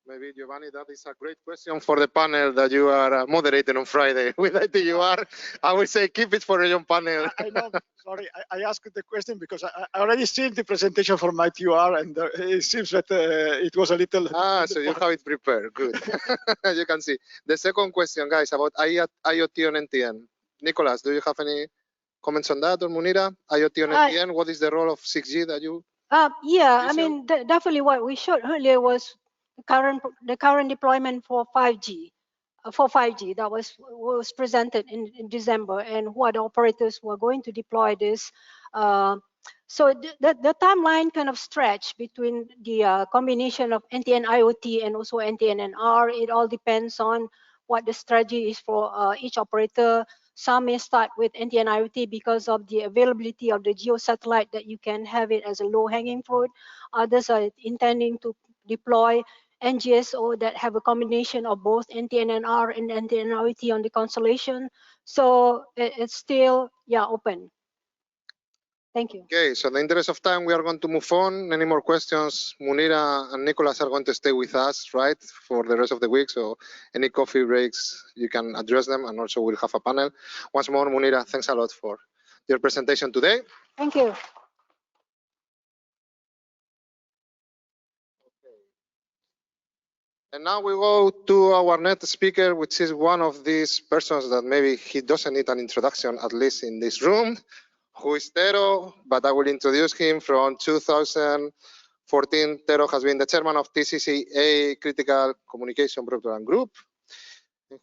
S3: Maybe, Giovanni, that is a great question for the panel that you are moderating on Friday with ITUR. I would say keep it for your panel.
S1: I know, sorry, I asked the question because I already seen the presentation from ITUR and it seems that it was a little...
S3: So you have it prepared, good. You can see. The second question, guys, about IoT on NTN. Nicolas, do you have any comments on that, or Munira? IoT on NTN, what is the role of 6G that you...
S8: Yeah, I mean, definitely what we showed earlier was the current deployment for 5G. That was presented in December, and what operators were going to deploy this. So the timeline kind of stretch between the combination of NTN IoT and also NTN NR. It all depends on what the strategy is for each operator. Some may start with NTN IoT because of the availability of the geo satellite that you can have it as a low-hanging fruit. Others are intending to deploy NGSO that have a combination of both NTN NR and NTN IoT on the constellation. So it's still open. Thank you.
S3: Okay, so in the interest of time, we are going to move on. Any more questions? Munira and Nicolas are going to stay with us, right, for the rest of the week. So any coffee breaks, you can address them, and also we'll have a panel. Once more, Munira, thanks a lot for your presentation today.
S8: Thank you.
S3: And now we go to our next speaker, which is one of these persons that maybe he doesn't need an introduction, at least in this room, who is Tero, but I will introduce him. From 2014, Tero has been the chairman of TCCA Critical Communication Program Group.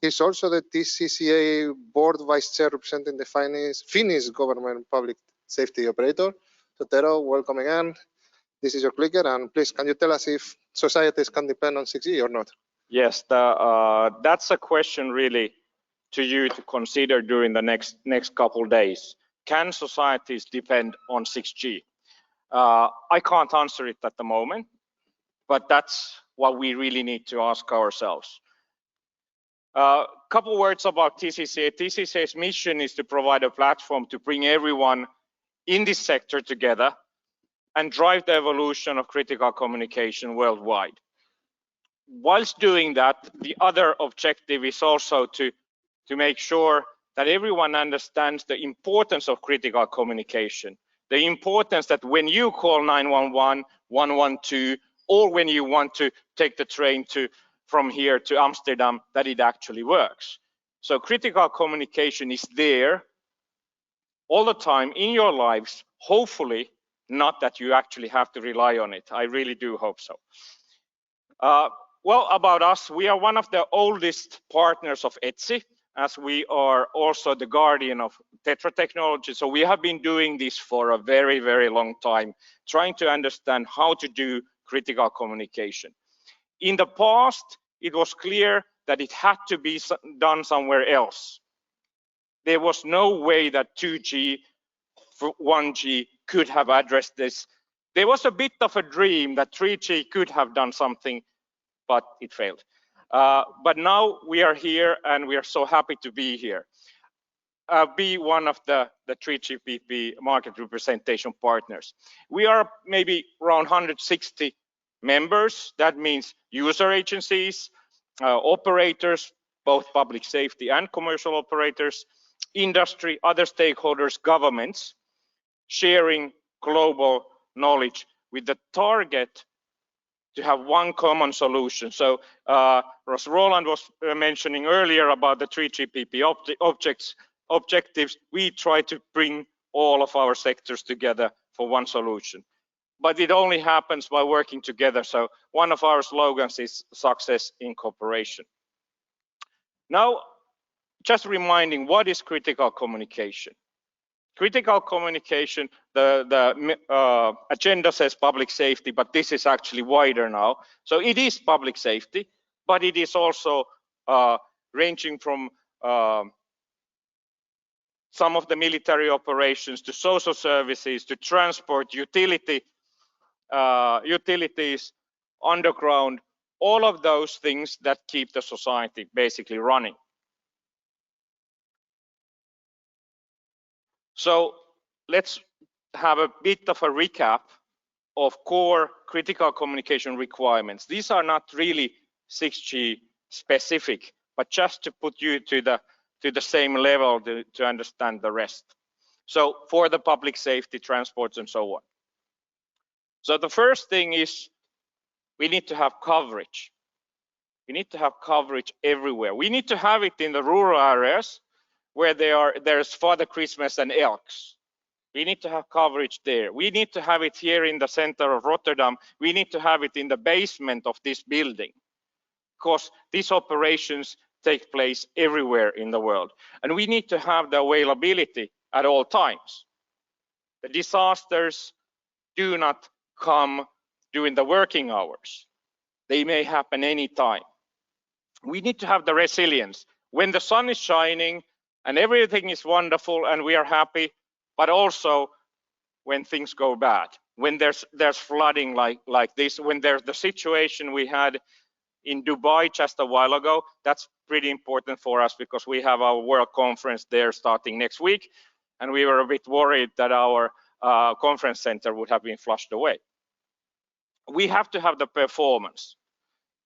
S3: He's also the TCCA board vice chair representing the Finnish government public safety operator. So Tero, welcome again. This is your clicker, and please, can you tell us if societies can depend on 6G or not?
S23: Yes, that's a question really to you to consider during the next couple of days. Can societies depend on 6G? I can't answer it at the moment, but that's what we really need to ask ourselves. Couple words about TCCA. TCCA's mission is to provide a platform to bring everyone in this sector together and drive the evolution of critical communication worldwide. Whilst doing that, the other objective is also to make sure that everyone understands the importance of critical communication, the importance that when you call 911, 112, or when you want to take the train from here to Amsterdam, that it actually works. So critical communication is there all the time in your lives, hopefully not that you actually have to rely on it. I really do hope so. Well, about us, we are one of the oldest partners of ETSI, as we are also the guardian of Tetra technology. So we have been doing this for a very, very long time, trying to understand how to do critical communication. In the past, it was clear that it had to be done somewhere else. There was no way that 2G, 1G could have addressed this. There was a bit of a dream that 3G could have done something, but it failed. But now we are here and we are so happy to be here. Be one of the 3GPP market representation partners. We are maybe around 160 members. That means user agencies, operators, both public safety and commercial operators, industry, other stakeholders, governments, sharing global knowledge with the target to have one common solution. So Roland was mentioning earlier about the 3GPP objectives. We try to bring all of our sectors together for one solution. But it only happens by working together. So one of our slogans is success in cooperation. Now, just reminding, what is critical communication? Critical communication, the agenda says public safety, but this is actually wider now. So it is public safety, but it is also ranging from some of the military operations to social services to transport, utilities, underground, all of those things that keep the society basically running. So let's have a bit of a recap of core critical communication requirements. These are not really 6G specific, but just to put you to the same level to understand the rest. So for the public safety, transports, and so on. So the first thing is we need to have coverage. We need to have coverage everywhere. We need to have it in the rural areas where there's Father Christmas and elks. We need to have coverage there. We need to have it here in the center of Rotterdam. We need to have it in the basement of this building, because these operations take place everywhere in the world. And we need to have the availability at all times. The disasters do not come during the working hours. They may happen anytime. We need to have the resilience. When the sun is shining and everything is wonderful and we are happy, but also when things go bad, when there's flooding like this, when there's the situation we had in Dubai just a while ago, that's pretty important for us because we have our World Conference there starting next week, and we were a bit worried that our conference center would have been flushed away. We have to have the performance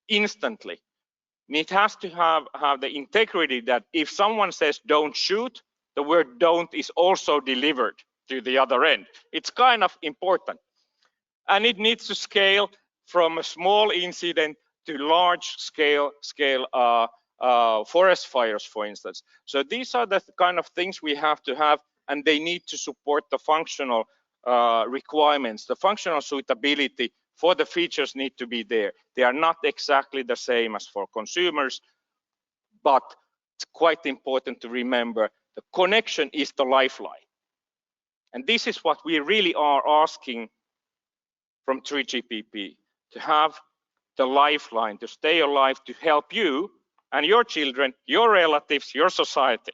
S23: instantly. And it has to have the integrity that if someone says don't shoot, the word don't is also delivered to the other end. It's kind of important. And it needs to scale from a small incident to large scale forest fires, for instance. So these are the kind of things we have to have, and they need to support the functional requirements. The functional suitability for the features need to be there. They are not exactly the same as for consumers, but it's quite important to remember the connection is the lifeline. And this is what we really are asking from 3GPP, to have the lifeline, to stay alive, to help you and your children, your relatives, your society.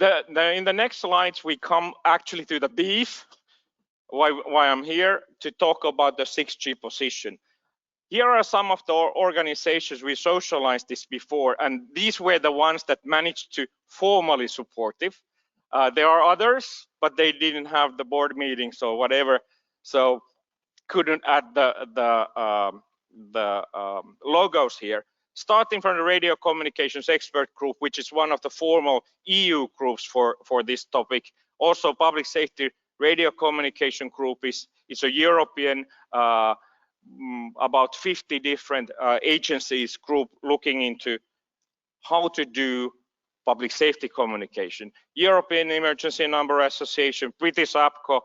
S23: In the next slides, we come actually to the beef, why I'm here, to talk about the 6G position. Here are some of the organizations we socialized this before, and these were the ones that managed to formally support it. There are others, but they didn't have the board meetings or whatever, so couldn't add the logos here. Starting from the Radio Communications Expert Group, which is one of the formal EU groups for this topic. Also, Public Safety Radio Communication Group is a European about 50 different agencies group looking into how to do public safety communication. European Emergency Number Association, British APCO,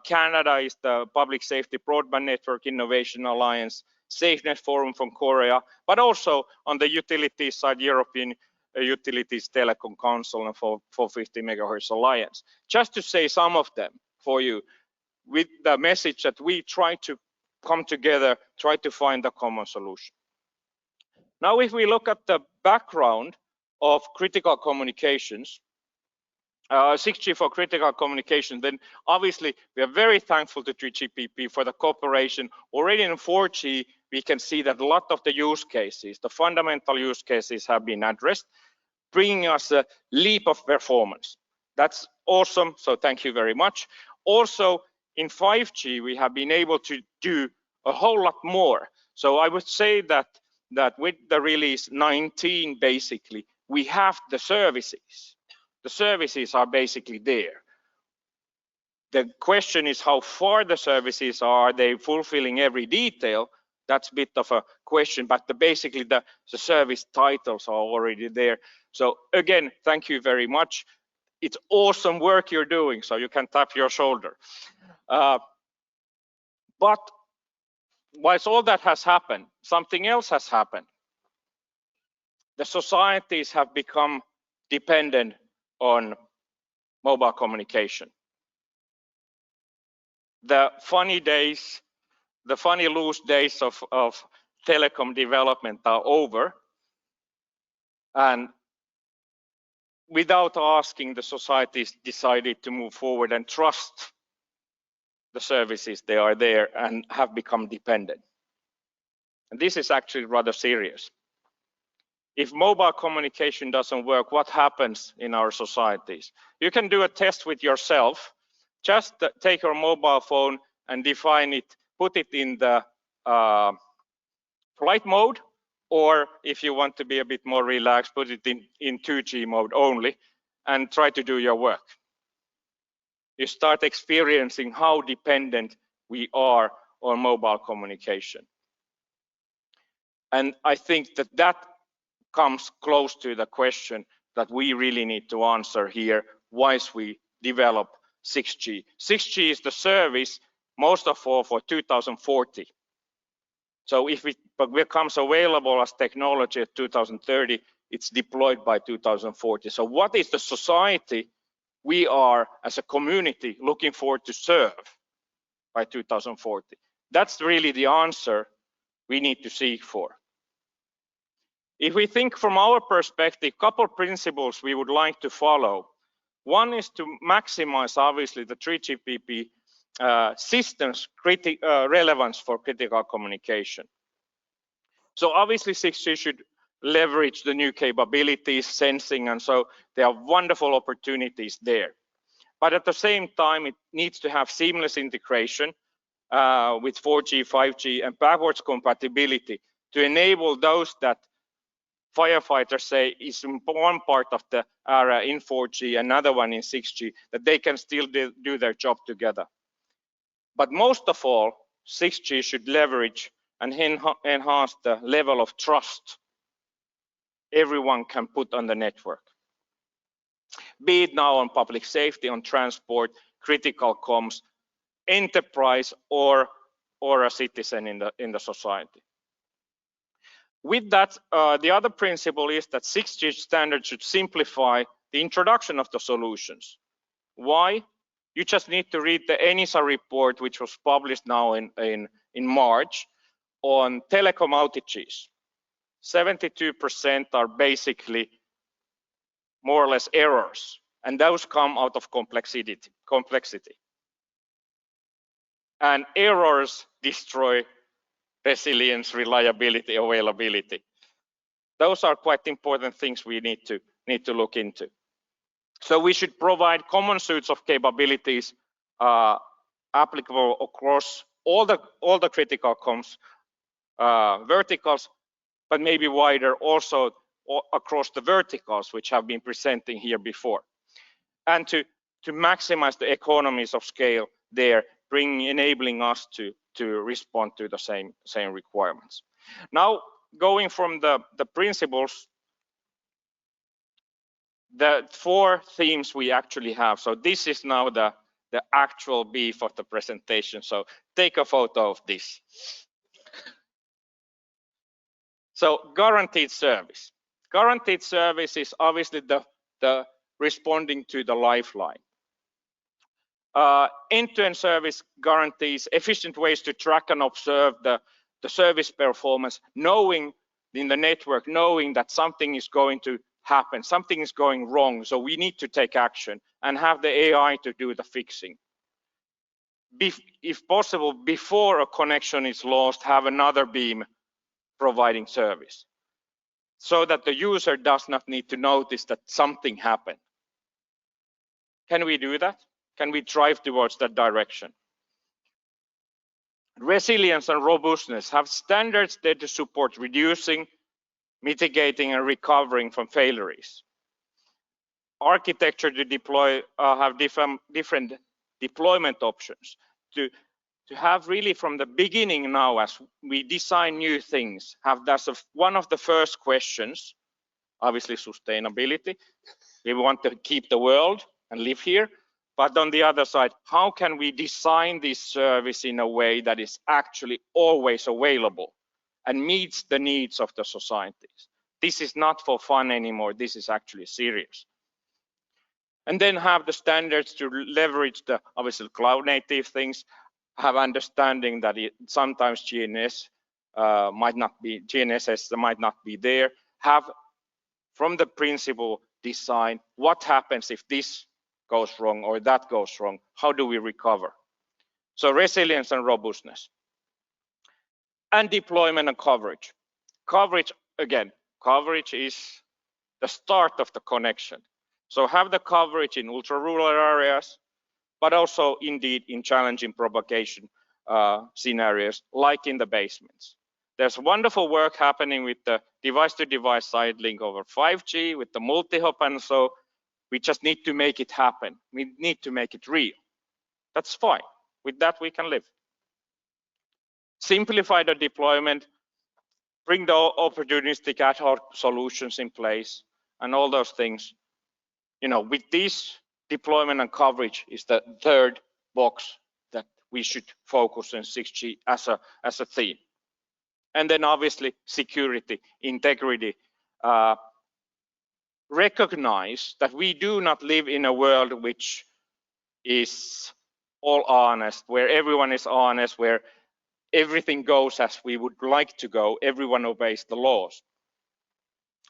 S23: Canada is the Public Safety Broadband Network Innovation Alliance, SafeNet Forum from Korea, but also on the utilities side, European Utilities Telecom Council and 450 MHz Alliance. Just to say some of them for you, with the message that we try to come together, try to find a common solution. Now, if we look at the background of critical communications, 6G for critical communication, then obviously we are very thankful to 3GPP for the cooperation. Already in 4G, we can see that a lot of the use cases, the fundamental use cases have been addressed, bringing us a leap of performance. That's awesome, so thank you very much. Also, in 5G, we have been able to do a whole lot more. So I would say that with the release 19, basically, we have the services. The services are basically there. The question is how far the services are they fulfilling every detail? That's a bit of a question, but basically the service titles are already there. So again, thank you very much. It's awesome work you're doing, so you can tap your shoulder. But whilst all that has happened, something else has happened. The societies have become dependent on mobile communication. The funny days, the funny loose days of telecom development are over. And without asking, the societies decided to move forward and trust the services they are there and have become dependent. And this is actually rather serious. If mobile communication doesn't work, what happens in our societies? You can do a test with yourself. Just take your mobile phone and define it, put it in the flight mode, or if you want to be a bit more relaxed, put it in 2G mode only and try to do your work. You start experiencing how dependent we are on mobile communication. And I think that comes close to the question that we really need to answer here, why we develop 6G. 6G is the service most of all for 2040. So if it becomes available as technology at 2030, it's deployed by 2040. So what is the society we are as a community looking forward to serve by 2040? That's really the answer we need to seek for. If we think from our perspective, a couple of principles we would like to follow. One is to maximize, obviously, the 3GPP systems relevance for critical communication. So obviously 6G should leverage the new capabilities, sensing, and so there are wonderful opportunities there. But at the same time, it needs to have seamless integration with 4G, 5G, and backwards compatibility to enable those that firefighters say is one part of the area in 4G, another one in 6G, that they can still do their job together. But most of all, 6G should leverage and enhance the level of trust everyone can put on the network. Be it now on public safety, on transport, critical comms, enterprise, or a citizen in the society. With that, the other principle is that 6G standard should simplify the introduction of the solutions. Why? You just need to read the ENISA report, which was published now in March, on telecom outages. 72% are basically more or less errors, and those come out of complexity. And errors destroy resilience, reliability, availability. Those are quite important things we need to look into. So we should provide common suites of capabilities applicable across all the critical comms verticals, but maybe wider also across the verticals, which have been presenting here before. And to maximize the economies of scale there, enabling us to to respond to the same requirements. Now, going from the principles, the 4 themes we actually have. So this is now the actual beef of the presentation. So take a photo of this. So guaranteed service. Guaranteed service is obviously the responding to the lifeline. End-to-end service guarantees efficient ways to track and observe the service performance, knowing in the network, knowing that something is going to happen, something is going wrong, so we need to take action and have the AI to do the fixing. If possible, before a connection is lost, have another beam providing service, so that the user does not need to notice that something happened. Can we do that? Can we drive towards that direction? Resilience and robustness have standards there to support reducing, mitigating, and recovering from failures. Architecture to deploy have different deployment options to have really from the beginning now, as we design new things, have that's one of the first questions, obviously sustainability. We want to keep the world and live here. But on the other side, how can we design this service in a way that is actually always available and meets the needs of the societies? This is not for fun anymore. This is actually serious. And then have the standards to leverage the obviously cloud native things, have understanding that sometimes GNSS might not be there. Have from the principle design what happens if this goes wrong or that goes wrong, how do we recover? So resilience and robustness. And deployment and coverage. Coverage, again, coverage is the start of the connection. So have the coverage in ultra-rural areas, but also indeed in challenging propagation scenarios, like in the basements. There's wonderful work happening with the device-to-device side link over 5G, with the multi-hop, and so we just need to make it happen. We need to make it real. That's fine. With that, we can live. Simplify the deployment, bring the opportunistic ad hoc solutions in place, and all those things. You know, with this, deployment and coverage is the third box that we should focus on 6G as a theme. And then obviously security, integrity. Recognize that we do not live in a world which is all honest, where everyone is honest, where everything goes as we would like to go, everyone obeys the laws.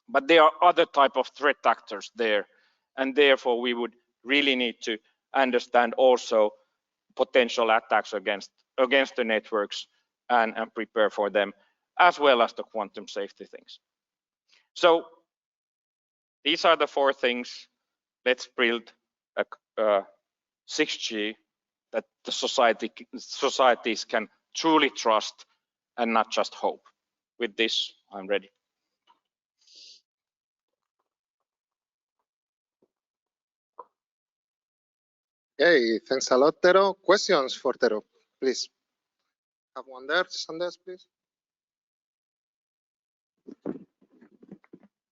S23: But there are other type of threat actors there, and therefore we would really need to understand also potential attacks against the networks and prepare for them, as well as the quantum safety things. So these are the 4 things. Let's build a 6G that the societies can truly trust and not just hope. With this, I'm ready.
S3: Okay, thanks a lot, Tero. Questions for Tero, please. Have one there, Sanders, please.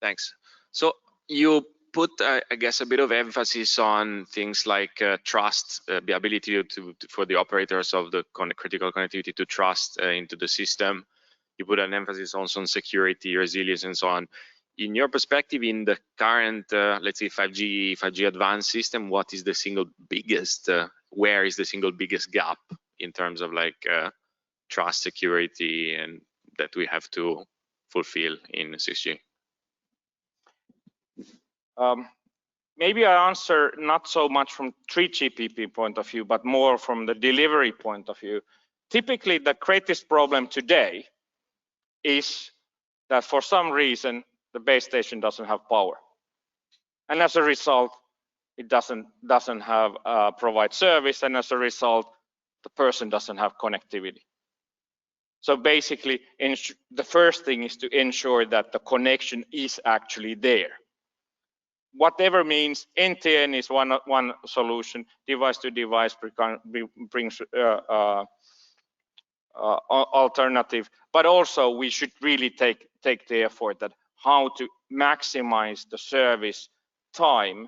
S2: Thanks. So you put, I guess, a bit of emphasis on things like trust, the ability for the operators of the critical connectivity to trust into the system. You put an emphasis also on security, resilience, and so on. In your perspective, in the current, let's say 5G advanced system, what is the single biggest, where is the single biggest gap in terms of like trust, security, and that we have to fulfill in 6G?
S23: Maybe I answer not so much from 3GPP point of view, but more from the delivery point of view. Typically, the greatest problem today is that for some reason, the base station doesn't have power. And as a result, it doesn't have provide service, and as a result, the person doesn't have connectivity. So basically, the first thing is to ensure that the connection is actually there. Whatever means, end-to-end is one solution. Device to device brings alternative, but also we should really take the effort that how to maximize the service time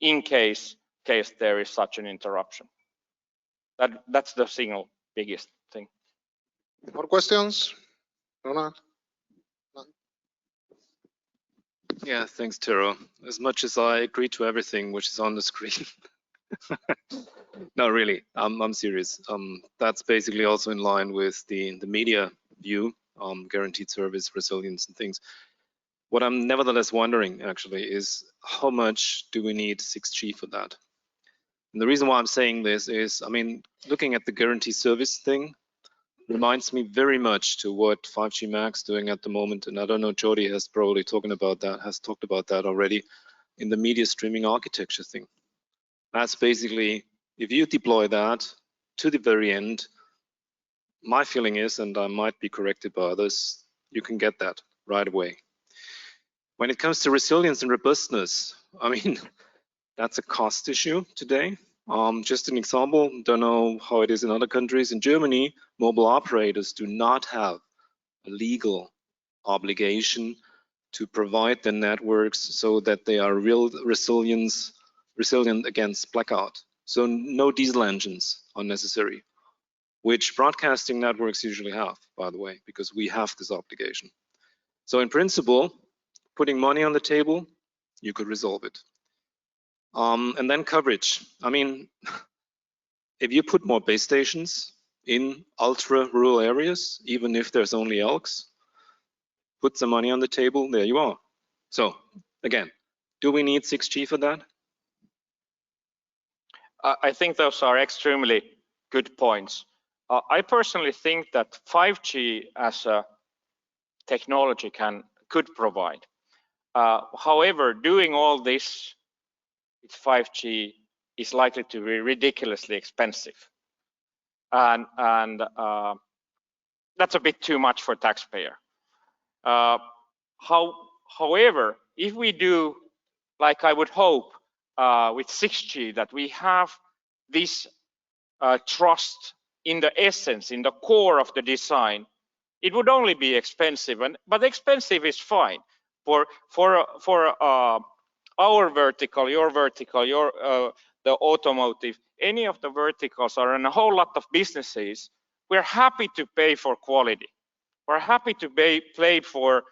S23: in case there is such an interruption. That's the single biggest thing.
S3: More questions? Ronald?
S4: Yeah, thanks, Tero. As much as I agree to everything which is on the screen. No, really, I'm serious. That's basically also in line with the media view, guaranteed service, resilience and things. What I'm nevertheless wondering actually is how much do we need 6G for that? And the reason why I'm saying this is, I mean, looking at the guaranteed service thing reminds me very much to what 5G Max doing at the moment. And I don't know, Jody has probably talked about that already in the media streaming architecture thing. That's basically, if you deploy that to the very end, my feeling is, and I might be corrected by others, you can get that right away. When it comes to resilience and robustness, I mean, that's a cost issue today. Just an example, don't know how it is in other countries. In Germany, mobile operators do not have a legal obligation to provide their networks so that they are resilient against blackout. So no diesel engines are necessary, which broadcasting networks usually have, by the way, because we have this obligation. So in principle, putting money on the table, you could resolve it. And then coverage. I mean, if you put more base stations in ultra rural areas, even if there's only elks, put some money on the table, there you are. So again, do we need 6G for that?
S23: I think those are extremely good points. I personally think that 5G as a technology could provide. However, doing all this with 5G is likely to be ridiculously expensive, and that's a bit too much for taxpayer. However, if we do, like I would hope, with 6G, that we have this trust in the essence, in the core of the design, it would only be expensive, but expensive is fine. For our vertical, your vertical, the automotive, any of the verticals are in a whole lot of businesses, we're happy to pay for quality. We're happy to pay for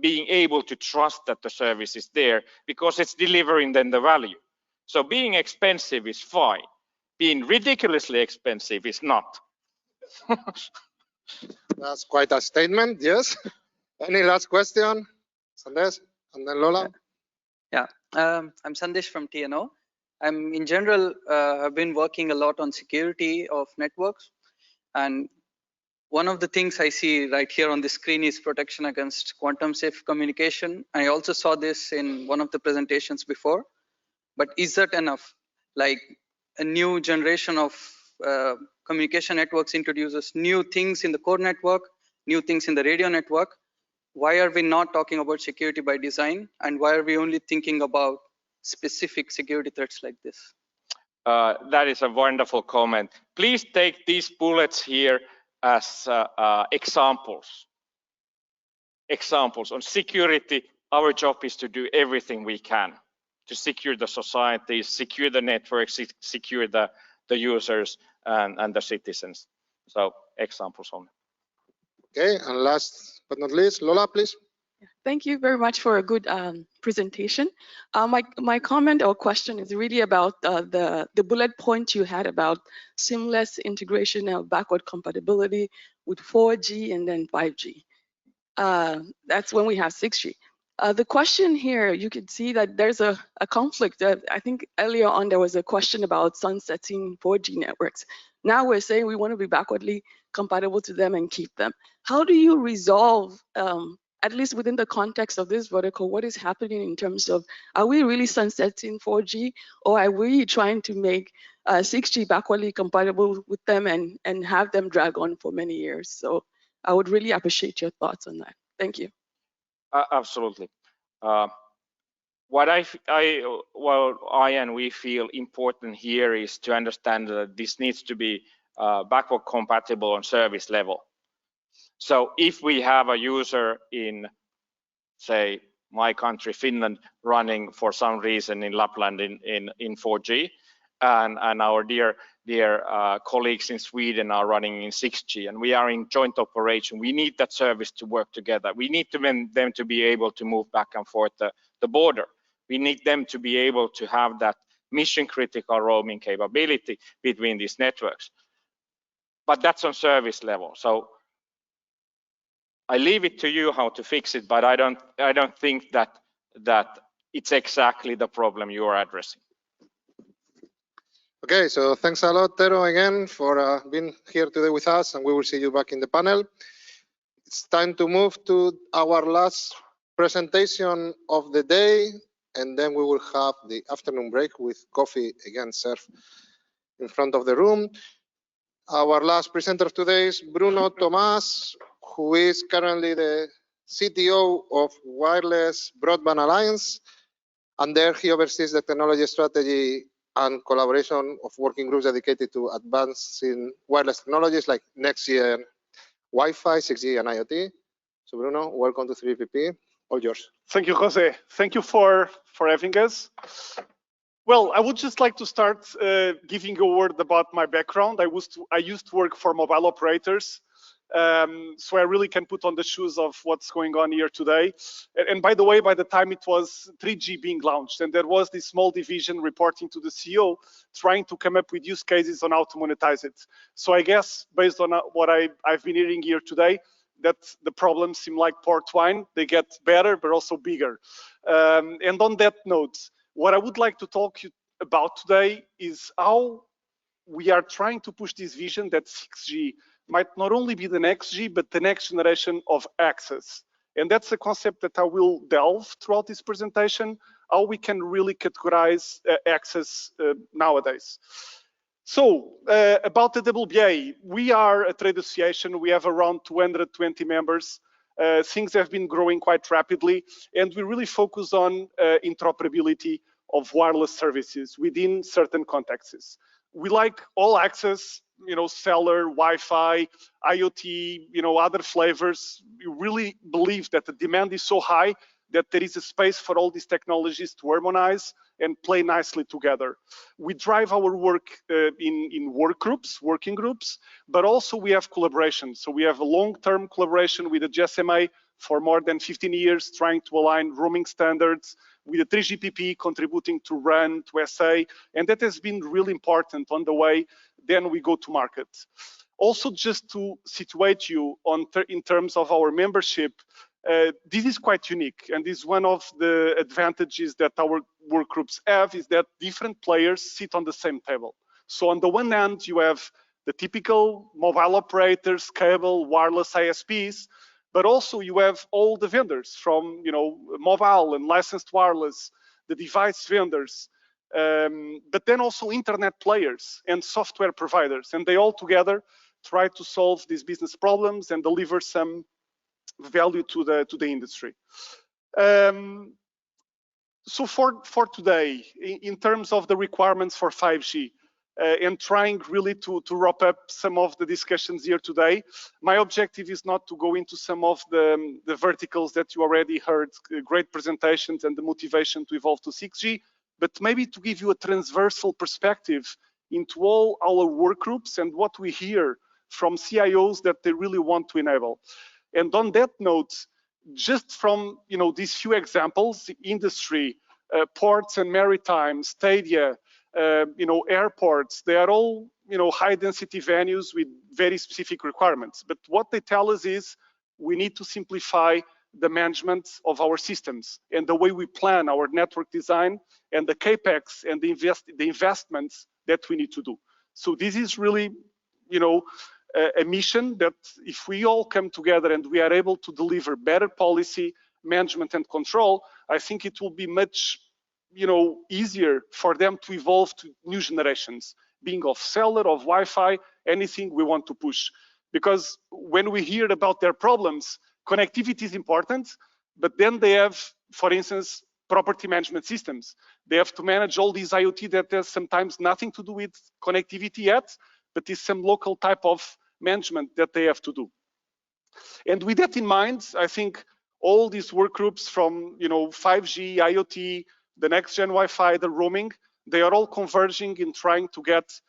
S23: being able to trust that the service is there because it's delivering then the value. So being expensive is fine. Being ridiculously expensive is not.
S3: That's quite a statement, yes. Any last question? Sandesh, and then Lola.
S5: Yeah, I'm Sandesh from TNO. I'm in general, I've been working a lot on security of networks. And one of the things I see right here on the screen is protection against quantum safe communication. I also saw this in one of the presentations before, but is that enough? Like a new generation of communication networks introduces new things in the core network, new things in the radio network. Why are we not talking about security by design? And why are we only thinking about specific security threats like this?
S23: That is a wonderful comment. Please take these bullets here as examples. Examples on security. Our job is to do everything we can to secure the society, secure the networks, secure the users and the citizens. So examples only.
S3: Okay, and last but not least, Lola, please.
S10: Thank you very much for a good presentation. My comment or question is really about the bullet point you had about seamless integration and backward compatibility with 4G and then 5G. That's when we have 6G. The question here, you can see that there's a conflict. I think earlier on there was a question about sunsetting 4G networks. Now we're saying we want to be backwardly compatible to them and keep them. How do you resolve, at least within the context of this vertical, what is happening in terms of, are we really sunsetting 4G, or are we trying to make 6G backwardly compatible with them and have them drag on for many years? So I would really appreciate your thoughts on that. Thank you.
S23: Absolutely. What I and we feel important here is to understand that this needs to be backward compatible on service level. So if we have a user in, say, my country, Finland, running for some reason in Lapland in 4G, and our dear colleagues in Sweden are running in 6G, and we are in joint operation, we need that service to work together. We need them to be able to move back and forth the border. We need them to be able to have that mission critical roaming capability between these networks. But that's on service level. So I leave it to you how to fix it, but I don't think that it's exactly the problem you are addressing.
S3: Okay, so thanks a lot, Tero, again for being here today with us, and we will see you back in the panel. It's time to move to our last presentation of the day, and then we will have the afternoon break with coffee again served in front of the room. Our last presenter of today is Bruno Tomàs, who is currently the CTO of Wireless Broadband Alliance, and there he oversees the technology strategy and collaboration of working groups dedicated to advancing wireless technologies like next-gen Wi-Fi, 6G, and IoT. So Bruno, welcome to 3PP. All yours.
S13: Thank you, Jose. Thank you for having us. Well, I would just like to start giving a word about my background. I used to work for mobile operators, so I really can put on the shoes of what's going on here today. And by the way, by the time it was 3G being launched, and there was this small division reporting to the CEO, trying to come up with use cases on how to monetize it. So I guess based on what I've been hearing here today, that the problems seem like port wine. They get better, but also bigger. And on that note, what I would like to talk about today is how we are trying to push this vision that 6G might not only be the next G, but the next generation of access. And that's a concept that I will delve throughout this presentation, how we can really categorize access nowadays. So about the WBA, we are a trade association. We have around 220 members. Things have been growing quite rapidly, and we really focus on interoperability of wireless services within certain contexts. We like all access, cellular, Wi-Fi, IoT, other flavors. We really believe that the demand is so high that there is a space for all these technologies to harmonize and play nicely together. We drive our work in working groups, but also we have collaboration. So we have a long-term collaboration with the GSMA for more than 15 years, trying to align roaming standards, with the 3GPP contributing to RAN, to SA, and that has been really important on the way then we go to market. Also, just to situate you in terms of our membership, this is quite unique, and is one of the advantages that our work groups have, is that different players sit on the same table. So on the one hand, you have the typical mobile operators, cable, wireless ISPs, but also you have all the vendors from mobile and licensed wireless, the device vendors, but then also internet players and software providers, and they all together try to solve these business problems and deliver some value to the industry. So for today, in terms of the requirements for 5G, and trying really to wrap up some of the discussions here today, my objective is not to go into some of the verticals that you already heard, great presentations and the motivation to evolve to 6G, but maybe to give you a transversal perspective into all our work groups and what we hear from CIOs that they really want to enable. And on that note, just from these few examples, industry, ports and maritime, stadia, airports, they are all high density venues with very specific requirements. But what they tell us is we need to simplify the management of our systems and the way we plan our network design and the capex and the investments that we need to do. So this is really a mission that if we all come together and we are able to deliver better policy, management and control, I think it will be much easier for them to evolve to new generations, being of cellular, of Wi-Fi, anything we want to push. Because when we hear about their problems, connectivity is important, but then they have, for instance, property management systems. They have to manage all these IoT that has sometimes nothing to do with connectivity yet, but it's some local type of management that they have to do. And with that in mind, I think all these work groups from 5G, IoT, the next gen Wi-Fi, the roaming, they are all converging in trying to get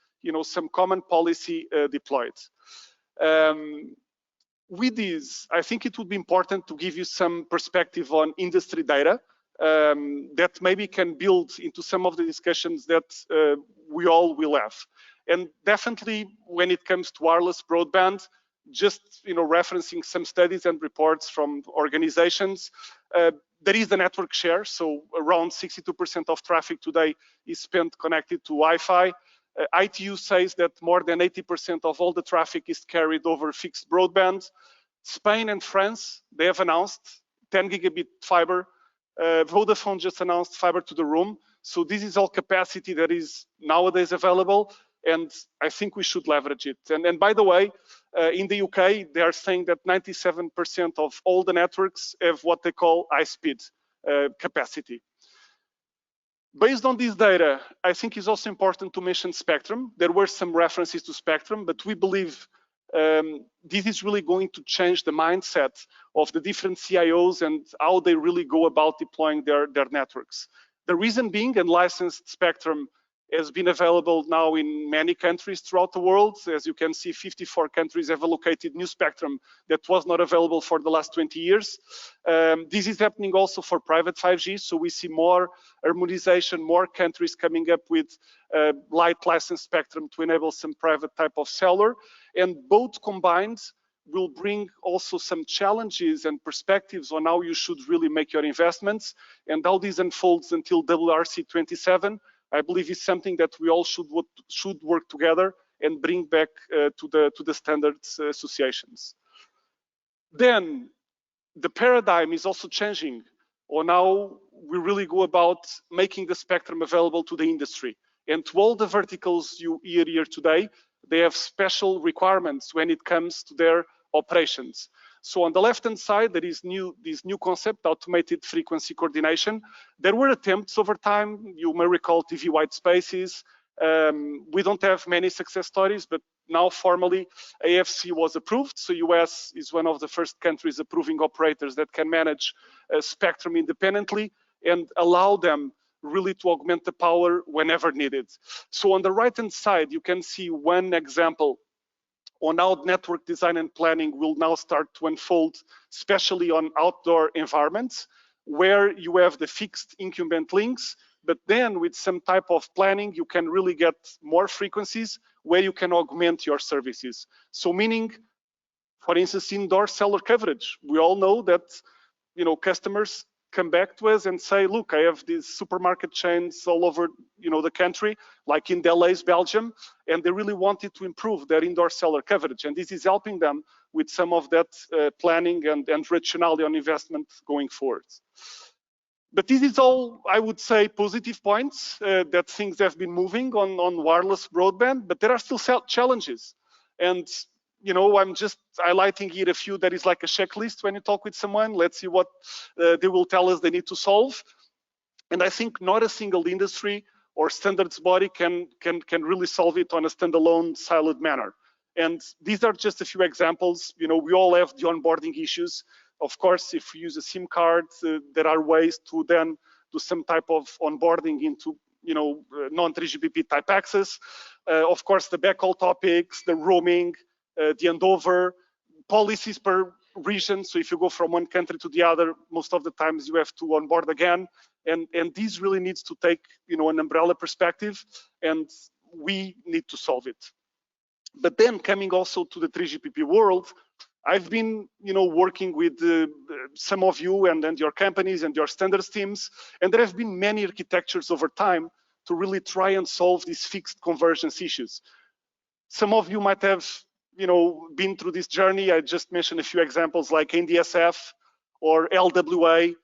S13: some common policy deployed. With this, I think it would be important to give you some perspective on industry data that maybe can build into some of the discussions that we all will have. And definitely when it comes to wireless broadband, just referencing some studies and reports from organizations, there is the network share. So around 62% of traffic today is spent connected to Wi-Fi. ITU says that more than 80% of all the traffic is carried over fixed broadband. Spain and France, they have announced 10 gigabit fiber. Vodafone just announced fiber to the room. So this is all capacity that is nowadays available, and I think we should leverage it. And by the way, in the UK, they are saying that 97% of all the networks have what they call high-speed capacity. Based on this data, I think it's also important to mention spectrum. There were some references to spectrum, but we believe this is really going to change the mindset of the different CIOs and how they really go about deploying their networks. The reason being, unlicensed spectrum has been available now in many countries throughout the world. As you can see, 54 countries have allocated new spectrum that was not available for the last 20 years. This is happening also for private 5G, so we see more harmonization, more countries coming up with light licensed spectrum to enable some private type of cellular, and both combined will bring also some challenges and perspectives on how you should really make your investments, and how this unfolds until WRC 27. I believe is something that we all should work together and bring back to the standards associations. Then the paradigm is also changing on how we really go about making the spectrum available to the industry. And to all the verticals you hear here today, they have special requirements when it comes to their operations. So on the left-hand side, there is this new concept, automated frequency coordination. There were attempts over time. You may recall TV white spaces. We don't have many success stories, but now formally AFC was approved. So US is one of the first countries approving operators that can manage spectrum independently and allow them really to augment the power whenever needed. So on the right-hand side, you can see one example on how network design and planning will now start to unfold, especially on outdoor environments, where you have the fixed incumbent links, but then with some type of planning, you can really get more frequencies where you can augment your services. So meaning, for instance, indoor cellular coverage. We all know that customers come back to us and say, look, I have these supermarket chains all over the country, like in Deleuze, Belgium, and they really wanted to improve their indoor cellular coverage. And this is helping them with some of that planning and rationality on investment going forward. But this is all, I would say, positive points that things have been moving on wireless broadband, but there are still challenges. And I'm just highlighting here a few that is like a checklist when you talk with someone. Let's see what they will tell us they need to solve. And I think not a single industry or standards body can really solve it on a standalone siloed manner. And these are just a few examples. We all have the onboarding issues. Of course, if you use a SIM card, there are ways to then do some type of onboarding into non-3GPP type access. Of course, the backhaul topics, the roaming, the handover, policies per region. So if you go from one country to the other, most of the times you have to onboard again. And this really needs to take an umbrella perspective, and we need to solve it. But then coming also to the 3GPP world, I've been working with some of you and your companies and your standards teams, and there have been many architectures over time to really try and solve these fixed convergence issues. Some of you might have been through this journey. I just mentioned a few examples like NDSF or LWA,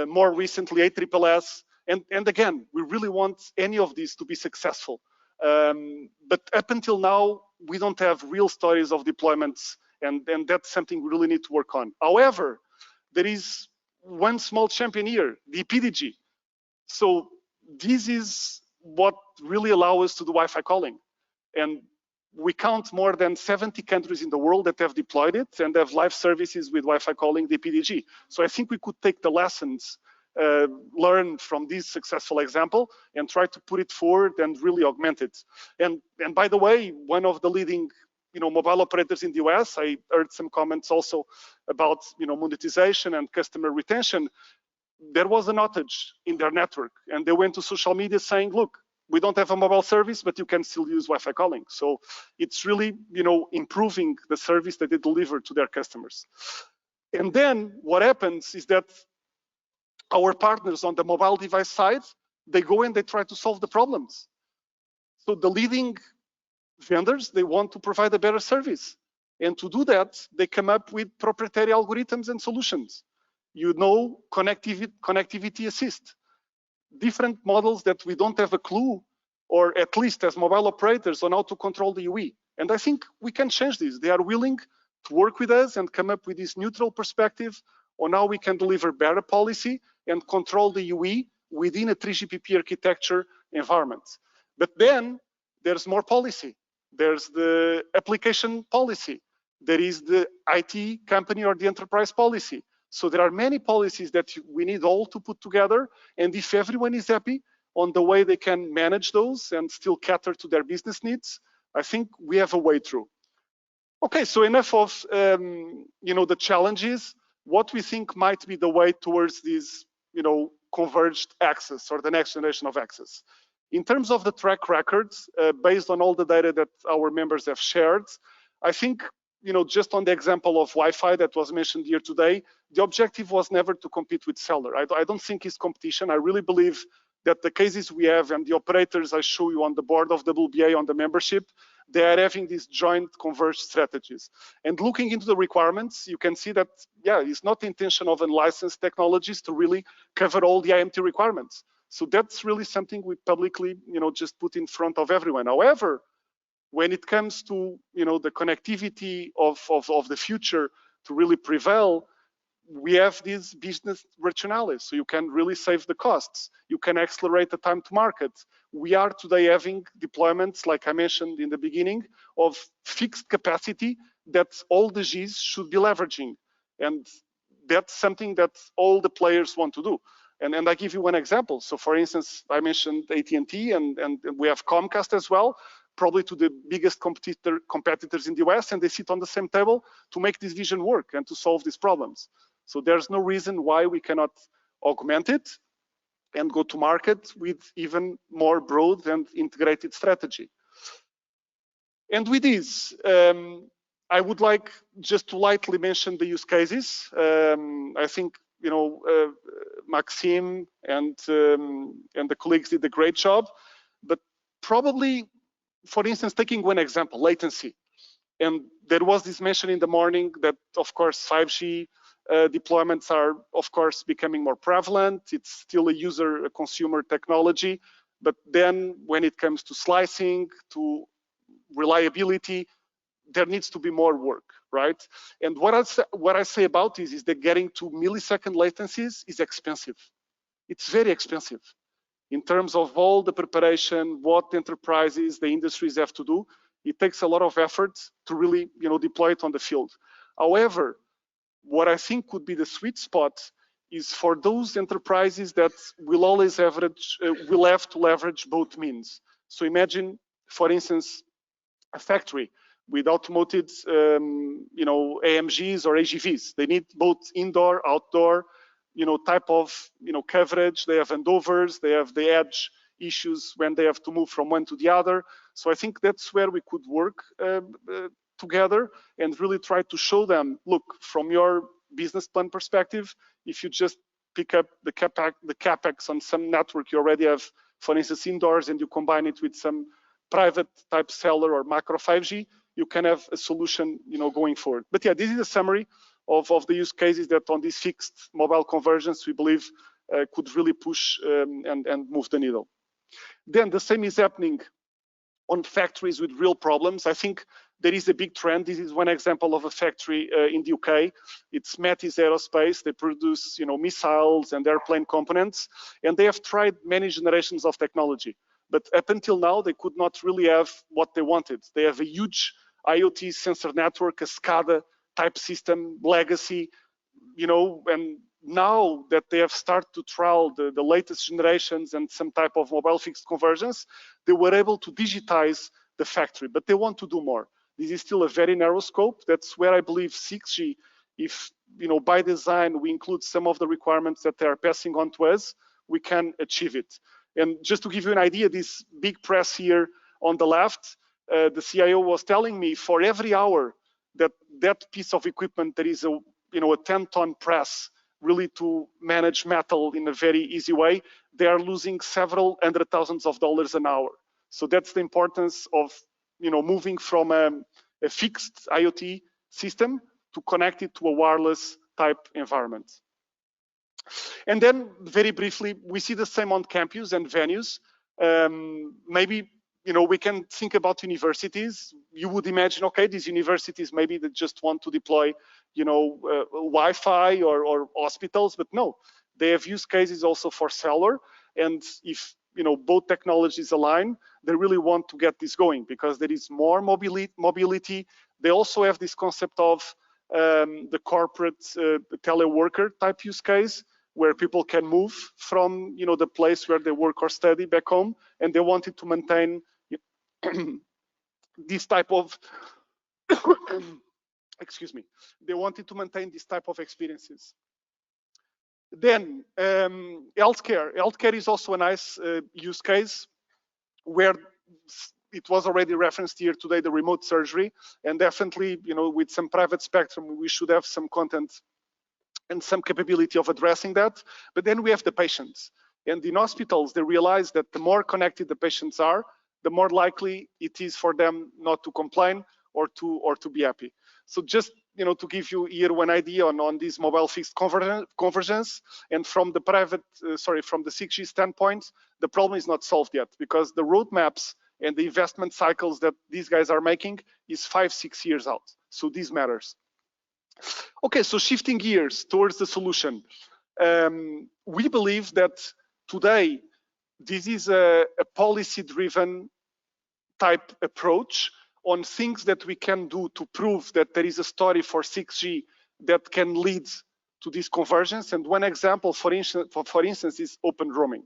S13: more recently ASSS. And again, we really want any of these to be successful. But up until now, we don't have real stories of deployments, and that's something we really need to work on. However, there is one small champion here, the PDG. So this is what really allows us to do Wi-Fi calling. And we count more than 70 countries in the world that have deployed it and have live services with Wi-Fi calling DPDG. So I think we could take the lessons learned from this successful example and try to put it forward and really augment it. And by the way, one of the leading mobile operators in the US, I heard some comments also about monetization and customer retention. There was an outage in their network and they went to social media saying, look, we don't have a mobile service, but you can still use Wi-Fi calling. So it's really, improving the service that they deliver to their customers. And then what happens is that our partners on the mobile device side, they go and they try to solve the problems. So the leading vendors, they want to provide a better service. And to do that, they come up with proprietary algorithms and solutions. Connectivity assist. Different models that we don't have a clue, or at least as mobile operators, on how to control the UE. And I think we can change this. They are willing to work with us and come up with this neutral perspective on how we can deliver better policy and control the UE within a 3GPP architecture environment. But then there's more policy. There's the application policy. There is the IT company or the enterprise policy. So there are many policies that we need all to put together. And if everyone is happy on the way they can manage those and still cater to their business needs, I think we have a way through. Okay, so enough of the challenges. What we think might be the way towards this converged access or the next generation of access. In terms of the track records, based on all the data that our members have shared, I think just on the example of Wi-Fi that was mentioned here today, the objective was never to compete with cellular. I don't think it's competition. I really believe that the cases we have and the operators I show you on the board of WBA on the membership, they are having these joint converged strategies. And looking into the requirements, you can see that, yeah, it's not the intention of unlicensed technologies to really cover all the IMT requirements. So that's really something we publicly, just put in front of everyone. However, when it comes to the connectivity of the future to really prevail, we have these business rationales, so you can really save the costs. You can accelerate the time to market. We are today having deployments, like I mentioned in the beginning, of fixed capacity that all the Gs should be leveraging. And that's something that all the players want to do. And I give you one example. So for instance, I mentioned AT&T and we have Comcast as well, probably to the biggest competitors in the US, and they sit on the same table to make this vision work and to solve these problems. So there's no reason why we cannot augment it and go to market with even more broad and integrated strategy. And with this, I would like just to lightly mention the use cases. I think Maxime and the colleagues did a great job, but probably, for instance, taking one example, latency. And there was this mention in the morning that, of course, 5G deployments are, of course, becoming more prevalent. It's still a consumer technology. But then when it comes to slicing, to reliability, there needs to be more work, right? And what I say about this is that getting to millisecond latencies is expensive. It's very expensive. In terms of all the preparation, what enterprises, the industries have to do, it takes a lot of effort to really, deploy it on the field. However, what I think would be the sweet spot is for those enterprises that will always will have to leverage both means. So imagine, for instance, a factory with automated, AMGs or AGVs. They need both indoor, outdoor, type of, coverage. They have handovers, they have the edge issues when they have to move from one to the other. So I think that's where we could work together and really try to show them, look, from your business plan perspective, if you just pick up the capex on some network you already have, for instance, indoors, and you combine it with some private type cellular or macro 5G, you can have a solution, going forward. But yeah, this is a summary of the use cases that on this fixed mobile convergence we believe could really push and move the needle. Then the same is happening on factories with real problems. I think there is a big trend. This is one example of a factory in the UK. It's Metis Aerospace. They produce, missiles and airplane components, and they have tried many generations of technology. But up until now, they could not really have what they wanted. They have a huge IoT sensor network, a SCADA type system, legacy, you know, and now that they have started to trial the latest generations and some type of mobile fixed convergence, they were able to digitize the factory, but they want to do more. This is still a very narrow scope. That's where I believe 6G, if, you know, by design, we include some of the requirements that they are passing on to us, we can achieve it. And just to give you an idea, this big press here on the left, the CIO was telling me for every hour that that piece of equipment, there is a, you know, a 10-ton press really to manage metal in a very easy way, they are losing several $100,000s an hour. So that's the importance of, you know, moving from a fixed IoT system to connect it to a wireless type environment. And then very briefly, we see the same on campus and venues. Maybe, you know, we can think about universities. You would imagine, okay, these universities maybe they just want to deploy, you know, Wi-Fi or hospitals, but no, they have use cases also for cellular. And if, you know, both technologies align, they really want to get this going because there is more mobility. They also have this concept of the corporate teleworker type use case, where people can move from, you know, the place where they work or study back home, and they wanted to maintain this type of excuse me, they wanted to maintain this type of experiences. Then healthcare is also a nice use case where it was already referenced here today, the remote surgery, and definitely, you know, with some private spectrum, we should have some content and some capability of addressing that. But then we have the patients. And in hospitals, they realize that the more connected the patients are, the more likely it is for them not to complain or to be happy. So just, you know, to give you here one idea on this mobile fixed convergence, and from the from the 6G standpoint, the problem is not solved yet because the roadmaps and the investment cycles that these guys are making is 5-6 years out. So this matters. Okay, so shifting gears towards the solution. We believe that today, this is a policy-driven type approach on things that we can do to prove that there is a story for 6G that can lead to this convergence. And one example, for instance, is open roaming.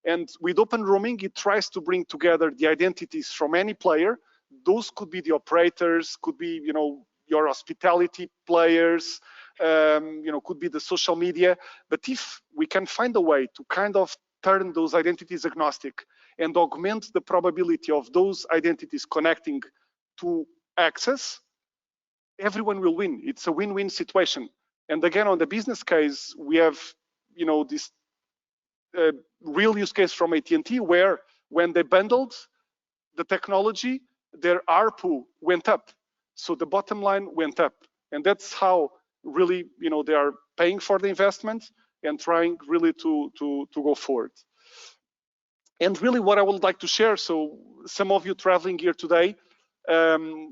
S13: And with open roaming, it tries to bring together the identities from any player. Those could be the operators, could be, you know, your hospitality players, you know, could be the social media. But if we can find a way to kind of turn those identities agnostic and augment the probability of those identities connecting to access, everyone will win. It's a win-win situation. And again, on the business case, we have, you know, this real use case from AT&T where when they bundled the technology, their ARPU went up. So the bottom line went up. And that's how really, you know, they are paying for the investment and trying really to go forward. And really what I would like to share, so some of you traveling here today, the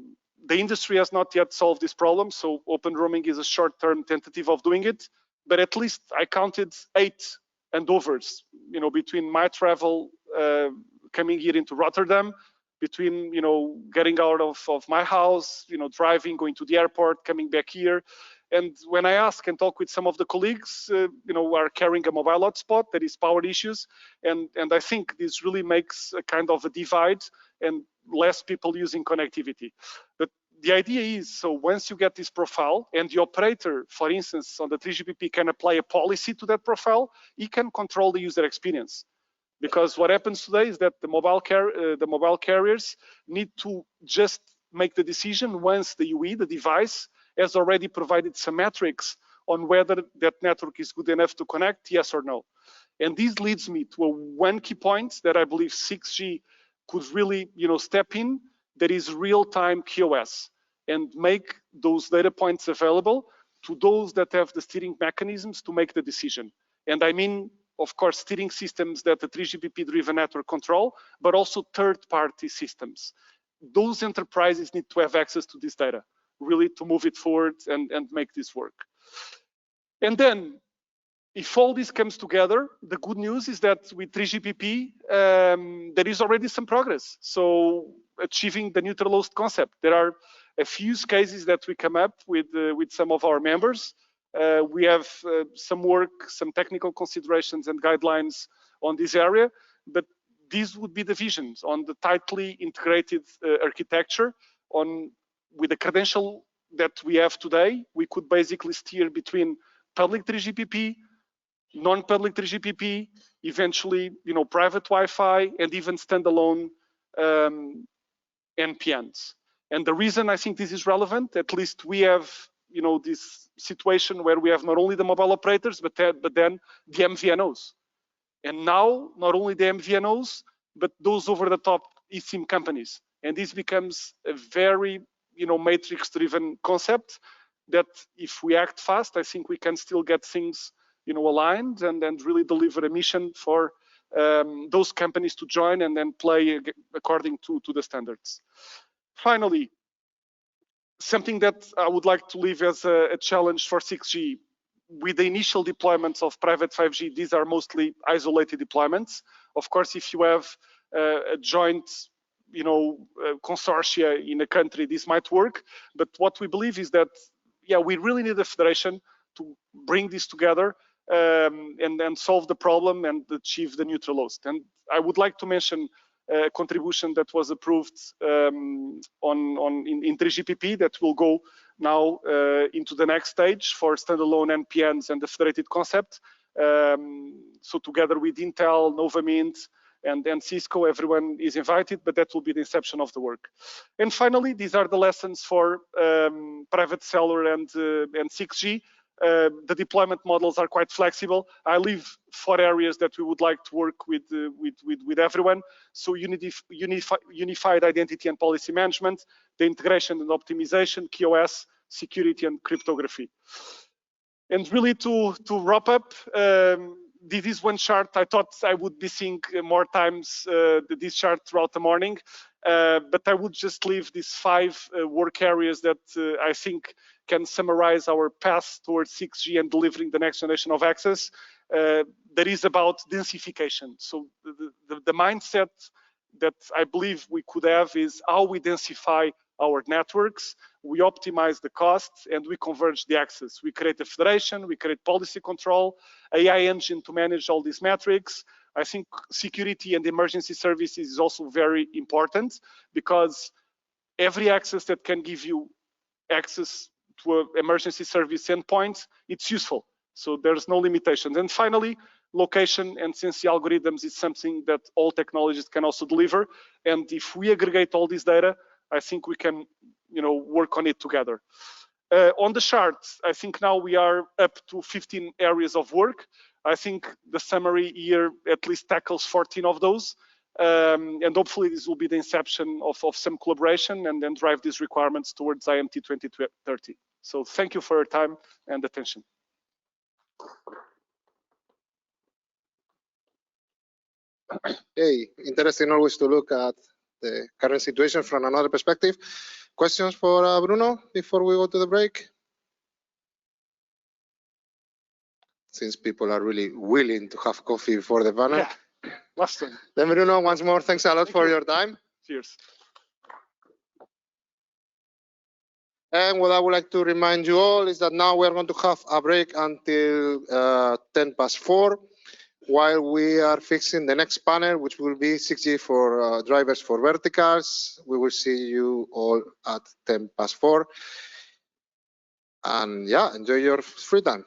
S13: industry has not yet solved this problem. So open roaming is a short-term tentative of doing it, but at least I counted 8 handovers, you know, between my travel coming here into Rotterdam, between, you know, getting out of my house, you know, driving, going to the airport, coming back here. And when I ask and talk with some of the colleagues, you know, who are carrying a mobile hotspot, there is power issues. And I think this really makes a kind of a divide and less people using connectivity. But the idea is, so once you get this profile and the operator, for instance, on the 3GPP can apply a policy to that profile, he can control the user experience. Because what happens today is that the mobile carriers need to just make the decision once the UE, the device, has already provided some metrics on whether that network is good enough to connect, yes or no. And this leads me to one key point that I believe 6G could really, you know, step in, that is real-time QoS, and make those data points available to those that have the steering mechanisms to make the decision. And I mean, of course, steering systems that the 3GPP-driven network control, but also third-party systems. Those enterprises need to have access to this data, really to move it forward and make this work. And then if all this comes together, the good news is that with 3GPP, there is already some progress. So achieving the neutral host concept, there are a few cases that we come up with some of our members. We have some work, some technical considerations and guidelines on this area, but these would be the visions on the tightly integrated architecture. With the credential that we have today, we could basically steer between public 3GPP, non-public 3GPP, eventually, private Wi-Fi, and even standalone NPNs. And the reason I think this is relevant, at least we have, this situation where we have not only the mobile operators, but then the MVNOs. And now, not only the MVNOs, but those over-the-top eSIM companies. And this becomes a very, matrix-driven concept that if we act fast, I think we can still get things, aligned and really deliver a mission for those companies to join and then play according to the standards. Finally, something that I would like to leave as a challenge for 6G. With the initial deployments of private 5G, these are mostly isolated deployments. Of course, if you have a joint, consortia in a country, this might work. But what we believe is that, we really need a federation to bring this together and solve the problem and achieve the neutral host. And I would like to mention a contribution that was approved in 3GPP that will go now into the next stage for standalone NPNs and the federated concept. So together with Intel, Novamint, and Cisco, everyone is invited, but that will be the inception of the work. And finally, these are the lessons for private cellular and 6G. The deployment models are quite flexible. I leave 4 areas that we would like to work with everyone. So unified identity and policy management, the integration and optimization, QoS, security and cryptography. And really to wrap up, this is one chart. I thought I would be seeing more times this chart throughout the morning, but I would just leave these 5 work areas that I think can summarize our path towards 6G and delivering the next generation of access. That is about densification. So the mindset that I believe we could have is how we densify our networks, we optimize the costs, and we converge the access. We create a federation, we create policy control, AI engine to manage all these metrics. I think security and emergency services is also very important because every access that can give you access to an emergency service endpoint, it's useful. So there's no limitations. And finally, location and sensing algorithms is something that all technologies can also deliver. And if we aggregate all this data, I think we can, work on it together. On the chart, I think now we are up to 15 areas of work. I think the summary here at least tackles 14 of those. And hopefully this will be the inception of some collaboration and then drive these requirements towards IMT2030. So thank you for your time and attention.
S3: Hey, interesting always to look at the current situation from another perspective. Questions for Bruno before we go to the break? Since people are really willing to have coffee before the panel.
S13: Yeah, last one.
S3: Then Bruno, once more, thanks a lot for your time.
S13: Cheers.
S3: And what I would like to remind you all is that now we are going to have a break until 4:10 while we are fixing the next panel, which will be 6G for drivers for verticals. We will see you all at 4:10. And yeah, enjoy your free time.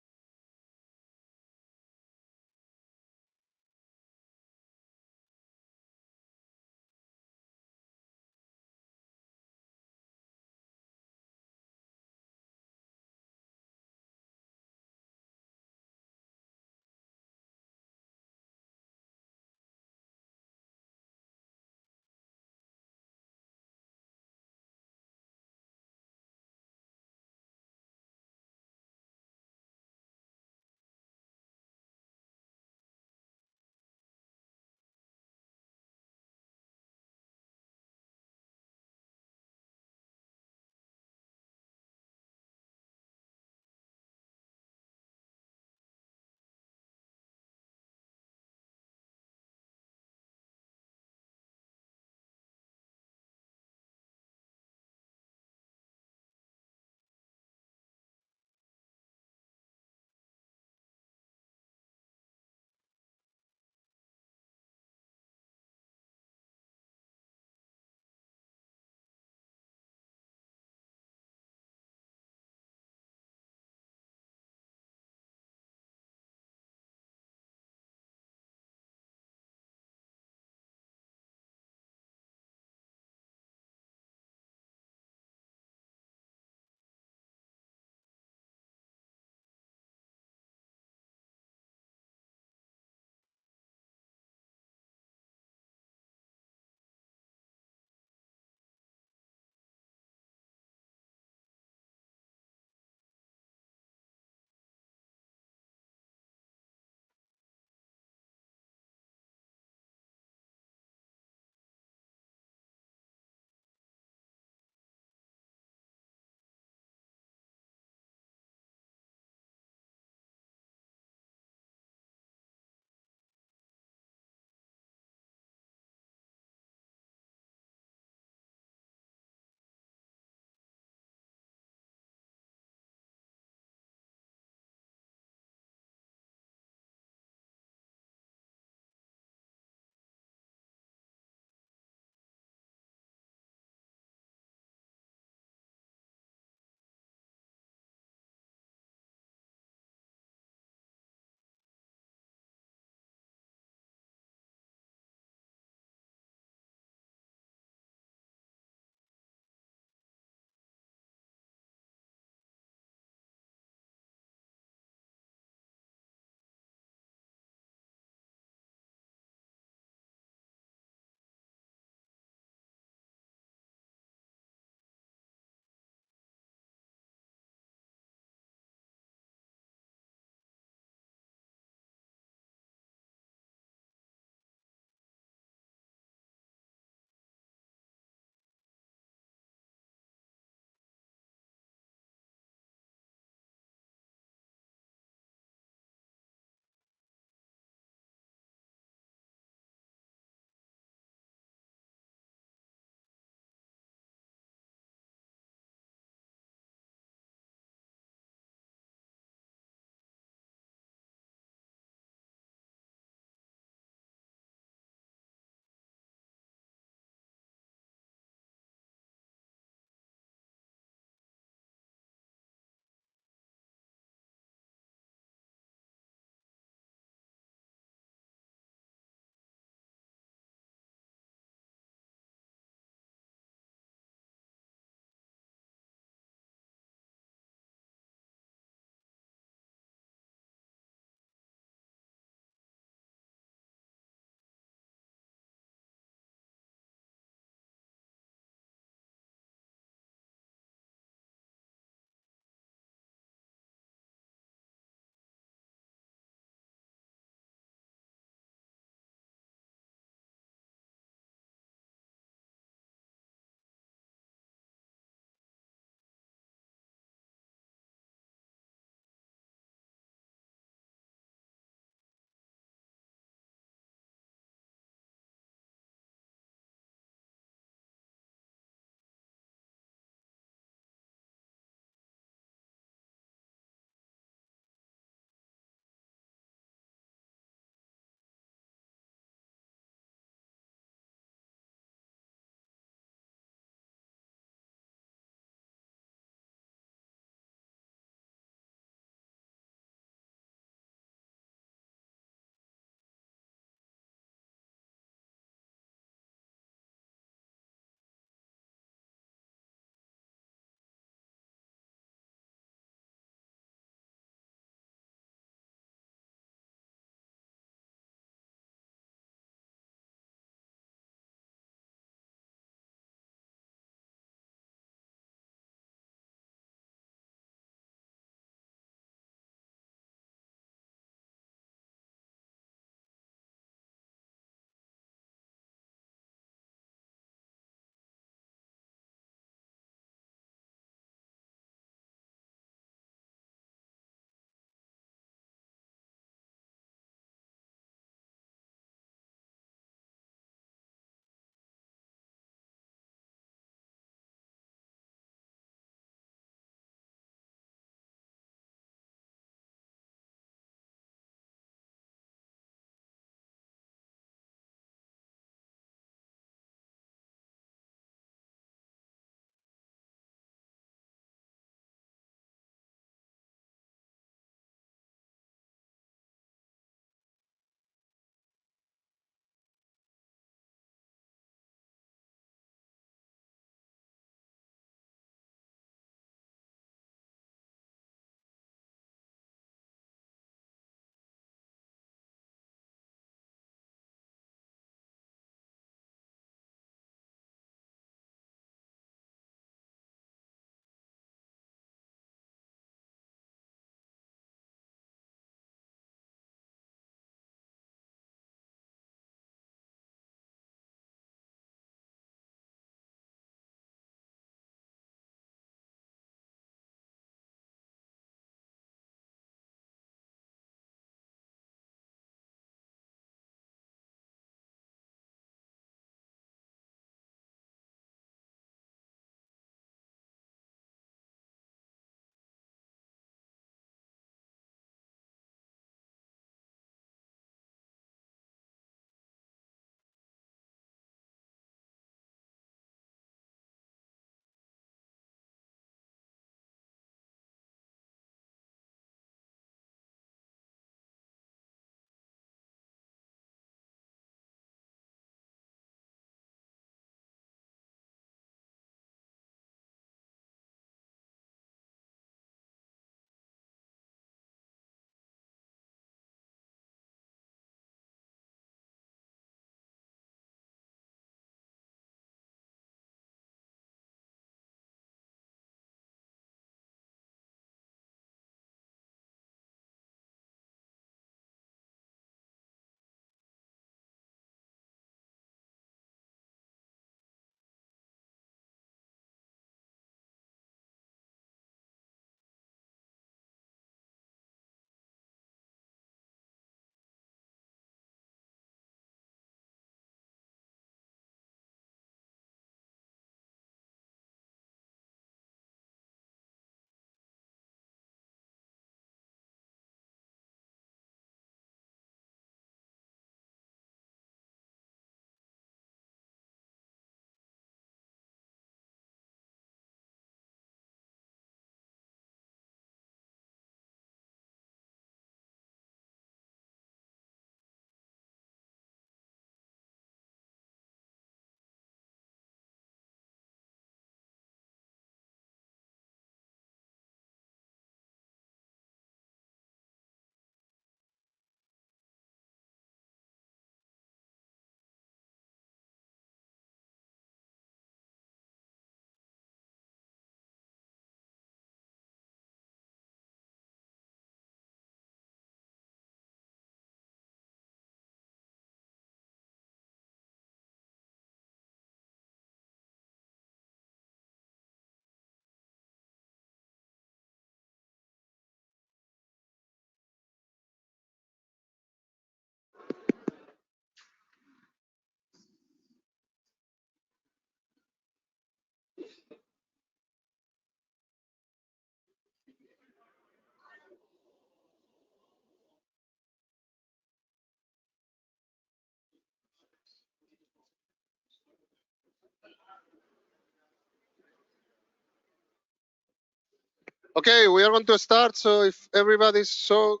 S3: Okay, we are going to start. So if everybody's so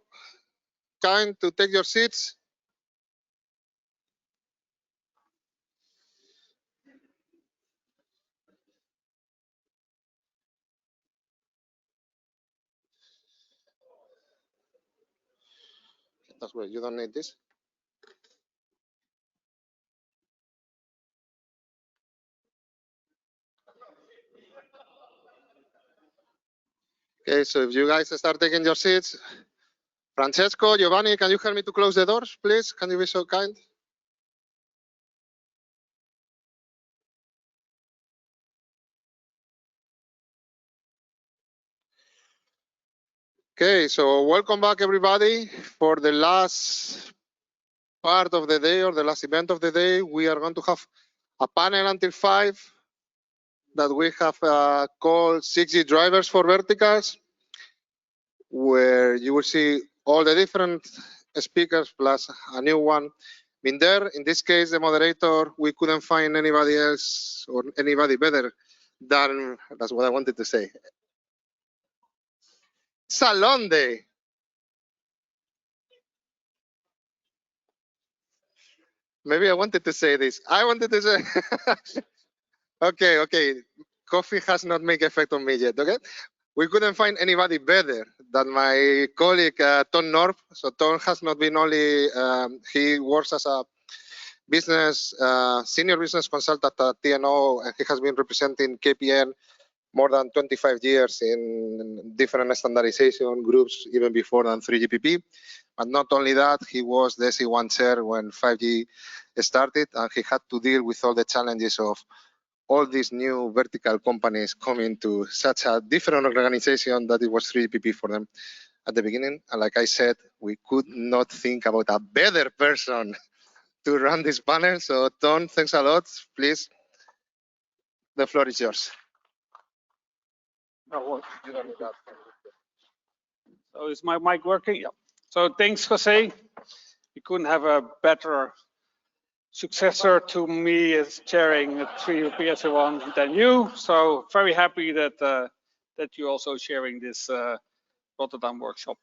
S3: kind to take your seats. That's great. You don't need this. Okay, so if you guys start taking your seats, Francesco, Giovanni, can you help me to close the doors, please? Can you be so kind? Okay, so welcome back, everybody. For the last part of the day or the last event of the day, we are going to have a panel until 5 that we have called 6G drivers for verticals, where you will see all the different speakers plus a new one in there. In this case, the moderator, we couldn't find anybody else or anybody better than, that's what I wanted to say, Salon Day. Maybe I wanted to say this. I wanted to say, okay. Coffee has not made effect on me yet, okay? We couldn't find anybody better than my colleague, Tom Norp. So Tom has not been only, he works as a business, senior business consultant at TNO, and he has been representing KPN more than 25 years in different standardization groups, even before than 3GPP. But not only that, he was the SE1 chair when 5G started, and he had to deal with all the challenges of all these new vertical companies coming to such a different organization that it was 3GPP for them at the beginning. And like I said, we could not think about a better person to run this panel. So Tom, thanks a lot. Please, the floor is yours.
S11: So is my mic working? Yeah. So thanks, Jose. We couldn't have a better successor to me as chairing 3PSA1 than you. So very happy that that you're also sharing this Rotterdam workshop.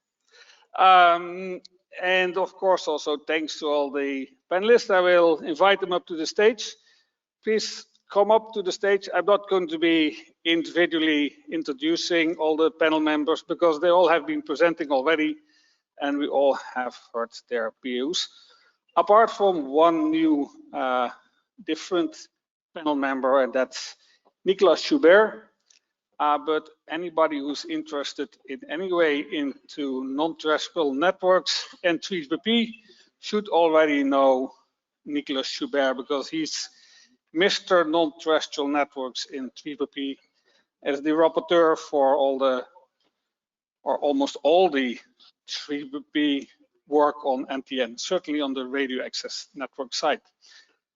S11: And of course, also thanks to all the panelists. I will invite them up to the stage. Please come up to the stage. I'm not going to be individually introducing all the panel members because they all have been presenting already and we all have heard their views. Apart from one new different panel member, and that's Nicolas Schubert. But anybody who's interested in any way into non-terrestrial networks and 3GPP should already know Nicolas Schubert because he's Mr. Non-Terrestrial Networks in 3GPP as the rapporteur for all the, or almost all the 3GPP work on NTN, certainly on the radio access network side.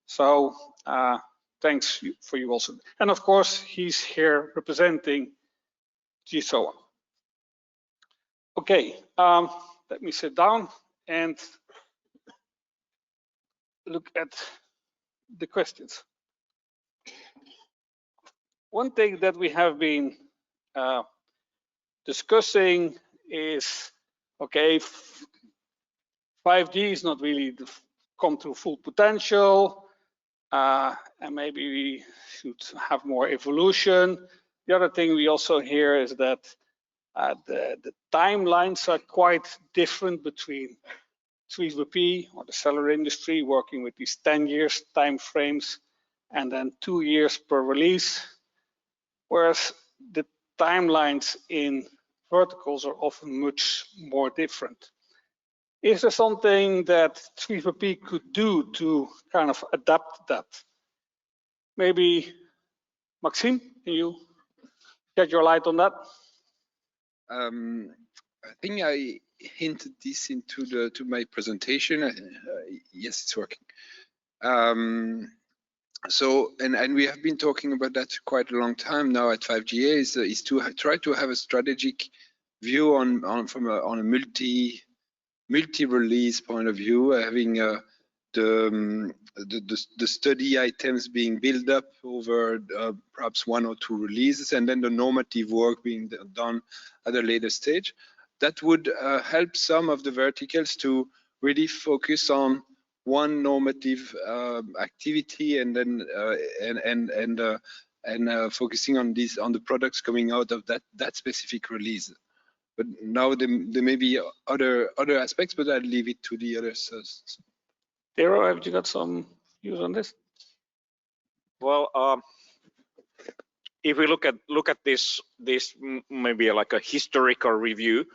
S11: So thanks for you also. And of course, he's here representing GSOA. Okay, let me sit down and look at the questions. One thing that we have been discussing is, okay, 5G is not really come to full potential, and maybe we should have more evolution. The other thing we also hear is that the timelines are quite different between 3GPP or the cellular industry working with these 10 years time frames and then 2 years per release, whereas the timelines in verticals are often much more different. Is there something that 3GPP could do to kind of adapt that? Maybe Maxime, can you shed your light on that?
S19: I think I hinted this into my presentation. Yes, it's working. So, and we have been talking about that quite a long time now at 5GA is to try to have a strategic view on a multi-release point of view, having the study items being built up over perhaps 1 or 2 releases, and then the normative work being done at a later stage. That would help some of the verticals to really focus on one normative activity, and then focusing on the products coming out of that specific release. But now there may be other aspects, but I'll leave it to the others.
S11: Tero, have you got some views on this?
S23: Well, if we look at this maybe like a historical review,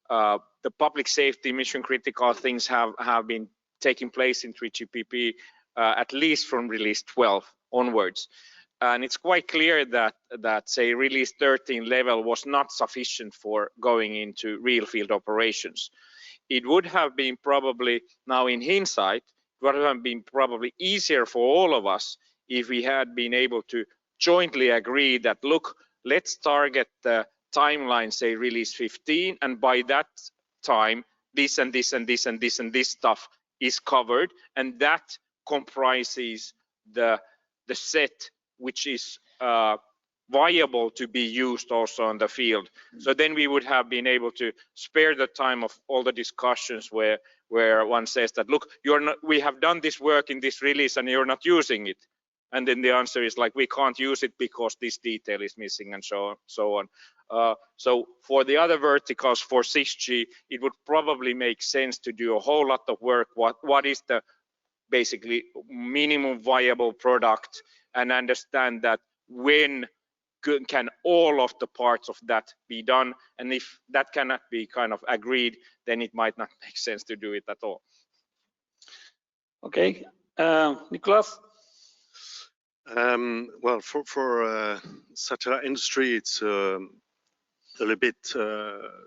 S23: the public safety mission critical things have been taking place in 3GPP at least from release 12 onwards, and it's quite clear that say release 13 level was not sufficient for going into real field operations. It would have been probably, now in hindsight, it would have been probably easier for all of us if we had been able to jointly agree that, look, let's target the timeline, say release 15, and by that time, this and this and this and this and this stuff is covered, and that comprises the set which is viable to be used also on the field. So then we would have been able to spare the time of all the discussions where one says that, look, we have done this work in this release and you're not using it. And then the answer is like, we can't use it because this detail is missing, and so on. So for the other verticals, for 6G, it would probably make sense to do a whole lot of work. What is the basically minimum viable product, and understand that when can all of the parts of that be done, and if that cannot be kind of agreed, then it might not make sense to do it at all.
S11: Okay, Nicolas?
S22: Well, for satellite industry, it's a little bit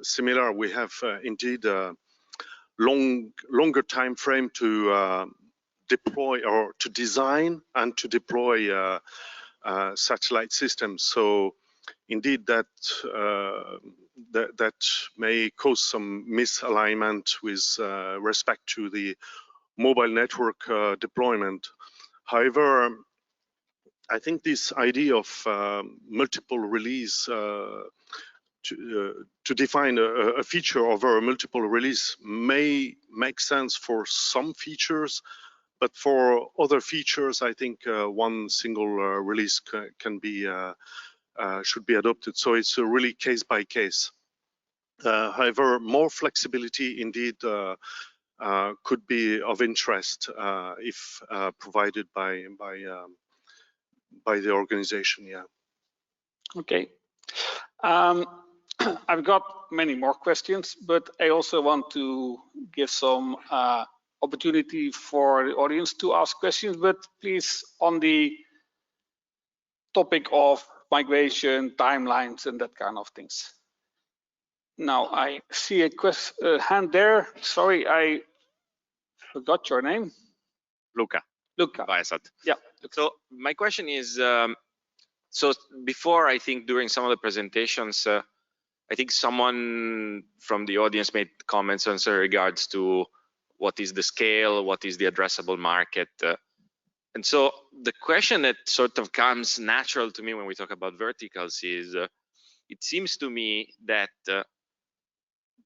S22: similar. We have indeed a longer time frame to deploy or to design and to deploy satellite systems. So indeed that may cause some misalignment with respect to the mobile network deployment. However, I think this idea of multiple release to define a feature over a multiple release may make sense for some features, but for other features, I think one single release can be should be adopted. So it's really case by case. However, more flexibility indeed could be of interest if provided by the organization. Yeah.
S11: Okay. I've got many more questions, but I also want to give some opportunity for the audience to ask questions, but please on the topic of migration, timelines, and that kind of things. Now I see a hand there. Sorry, I forgot your name.
S2: Luca. Viasat.
S11: Yeah.
S2: So my question is, so before, I think during some of the presentations, I think someone from the audience made comments in regards to what is the scale, what is the addressable market. And so the question that sort of comes natural to me when we talk about verticals is, it seems to me that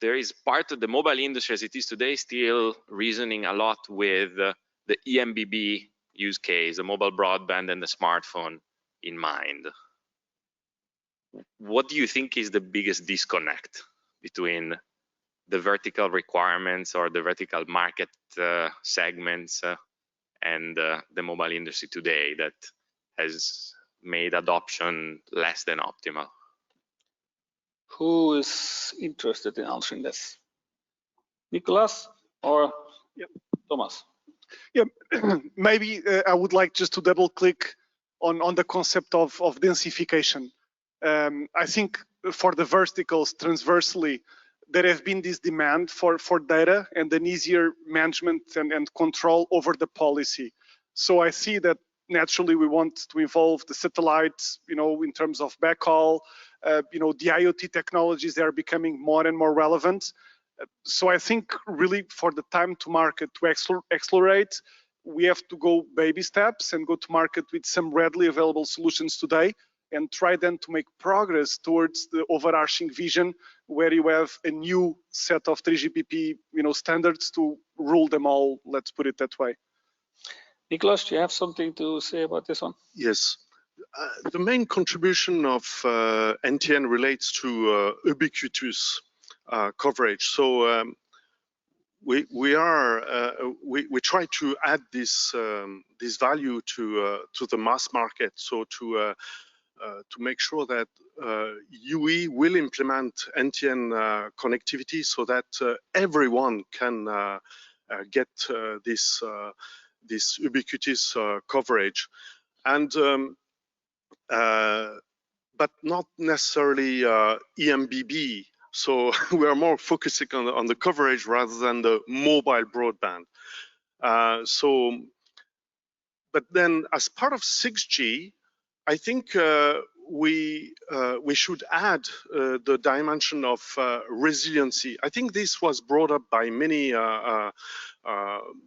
S2: there is part of the mobile industry as it is today still reasoning a lot with the EMBB use case, the mobile broadband and the smartphone in mind. What do you think is the biggest disconnect between the vertical requirements or the vertical market segments and the mobile industry today that has made adoption less than optimal?
S11: Who is interested in answering this? Nicolas or Thomas?
S13: Yeah, maybe I would like just to double click on the concept of densification. I think for the verticals transversely, there have been this demand for data and an easier management and control over the policy. So I see that naturally we want to involve the satellites, in terms of backhaul, the IoT technologies, they are becoming more and more relevant. So I think really for the time to market to accelerate, we have to go baby steps and go to market with some readily available solutions today, and try then to make progress towards the overarching vision where you have a new set of 3GPP standards to rule them all, let's put it that way.
S11: Nicholas, do you have something to say about this one?
S22: Yes. The main contribution of NTN relates to ubiquitous coverage. So we try to add this this value to the mass market. So to make sure that UE will implement NTN connectivity so that everyone can get this this ubiquitous coverage, and but not necessarily EMBB. So we are more focusing on the coverage rather than the mobile broadband. But then as part of 6G, I think we should add the dimension of resiliency. I think this was brought up by many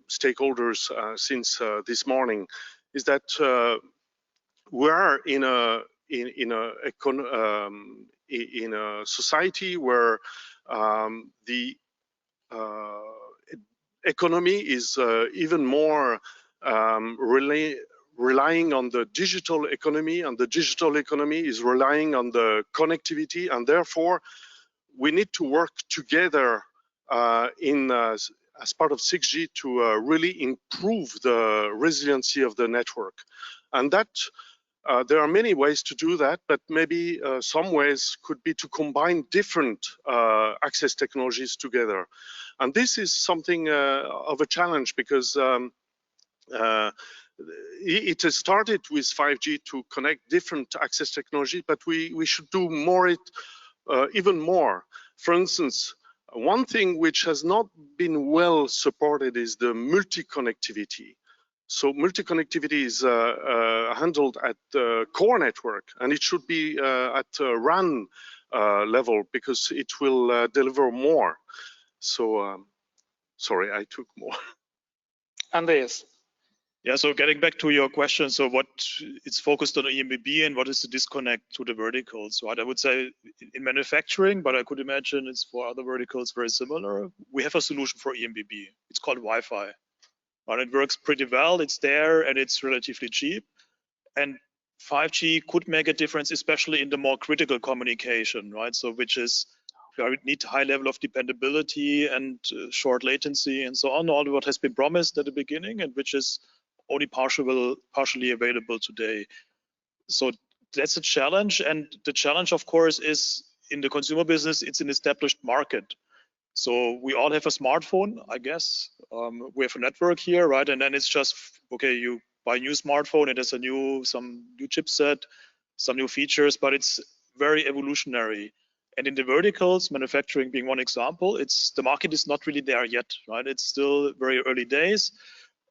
S22: stakeholders since this morning. Is that we are in a society where the economy is even more relying on the digital economy, and the digital economy is relying on the connectivity, and therefore we need to work together as part of 6G to really improve the resiliency of the network. And that there are many ways to do that, but maybe some ways could be to combine different access technologies together. And this is something of a challenge, because it has started with 5G to connect different access technology, but we should do more even more. For instance, one thing which has not been well supported is the multi-connectivity. So multi-connectivity is handled at the core network, and it should be at RAN level, because it will deliver more. So sorry, I took more.
S11: Andreas.
S21: Yeah, so getting back to your question, so what it's focused on EMBB and what is the disconnect to the verticals, right? I would say in manufacturing, but I could imagine it's for other verticals very similar. We have a solution for EMBB. It's called Wi-Fi. Right? It works pretty well, it's there, and it's relatively cheap. And 5G could make a difference, especially in the more critical communication, right? So which is, we need high level of dependability and short latency and so on, all what has been promised at the beginning, and which is only partially available today. So that's a challenge. And the challenge, of course, is in the consumer business, it's an established market. So we all have a smartphone, I guess. We have a network here, right? And then it's just, okay, you buy a new smartphone, it has some new chipset, some new features, but it's very evolutionary. And in the verticals, manufacturing being one example, the market is not really there yet, right? It's still very early days.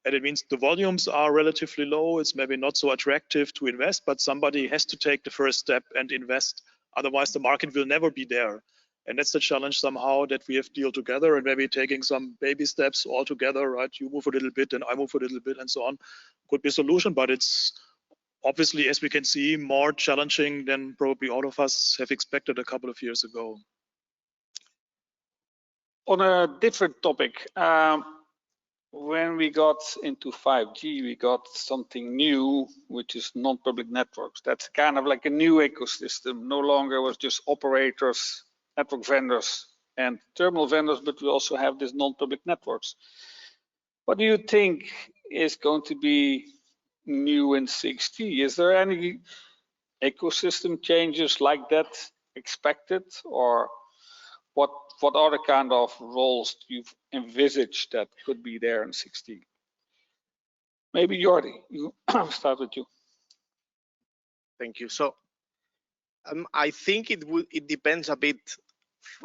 S21: And it means the volumes are relatively low. It's maybe not so attractive to invest, but somebody has to take the first step and invest. Otherwise, the market will never be there. And that's the challenge somehow that we have to deal together, and maybe taking some baby steps all together, right? You move a little bit and I move a little bit and so on. Could be a solution, but it's obviously, as we can see, more challenging than probably all of us have expected a couple of years ago.
S11: On a different topic, when we got into 5G, we got something new, which is non-public networks. That's kind of like a new ecosystem. No longer was just operators, network vendors, and terminal vendors, but we also have these non-public networks. What do you think is going to be new in 6G? Is there any ecosystem changes like that expected, or what are the kind of roles you've envisaged that could be there in 6G? Maybe Jordi, you start with you.
S14: Thank you. So I think it depends a bit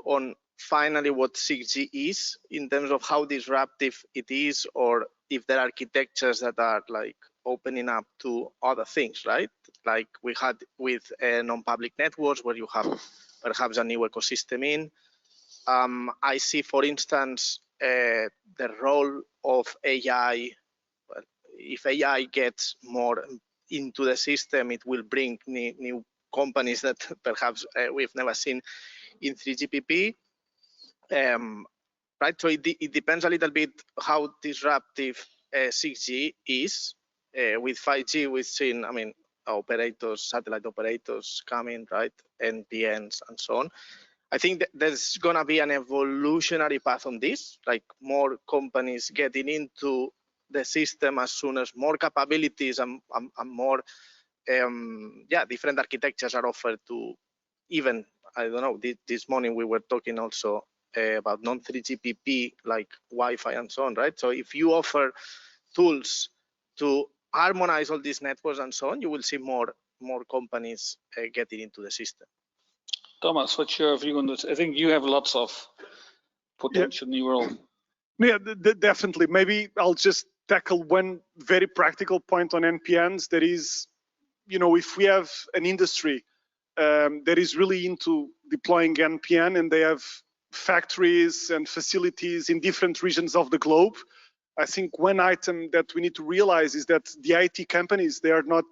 S14: on finally what 6G is in terms of how disruptive it is, or if there are architectures that are like opening up to other things, right? Like we had with non-public networks, where you have perhaps a new ecosystem in. I see, for instance, the role of AI, well, if AI gets more into the system, it will bring new companies that perhaps we've never seen in 3GPP. Right, so it depends a little bit how disruptive 6G is. With 5G, we've seen, I mean, operators, satellite operators coming, right, NPNs and so on. I think that there's gonna be an evolutionary path on this, like more companies getting into the system as soon as more capabilities and more, different architectures are offered to even, I don't know, this morning we were talking also about non-3GPP like Wi-Fi and so on, right? So if you offer tools to harmonize all these networks and so on, you will see more companies getting into the system.
S11: Thomas, what's your view on this? I think you have lots of potential new role.
S13: Yeah, definitely. Maybe I'll just tackle one very practical point on NPNs. That is, if we have an industry that is really into deploying NPN and they have factories and facilities in different regions of the globe, I think one item that we need to realize is that the IT companies, they are not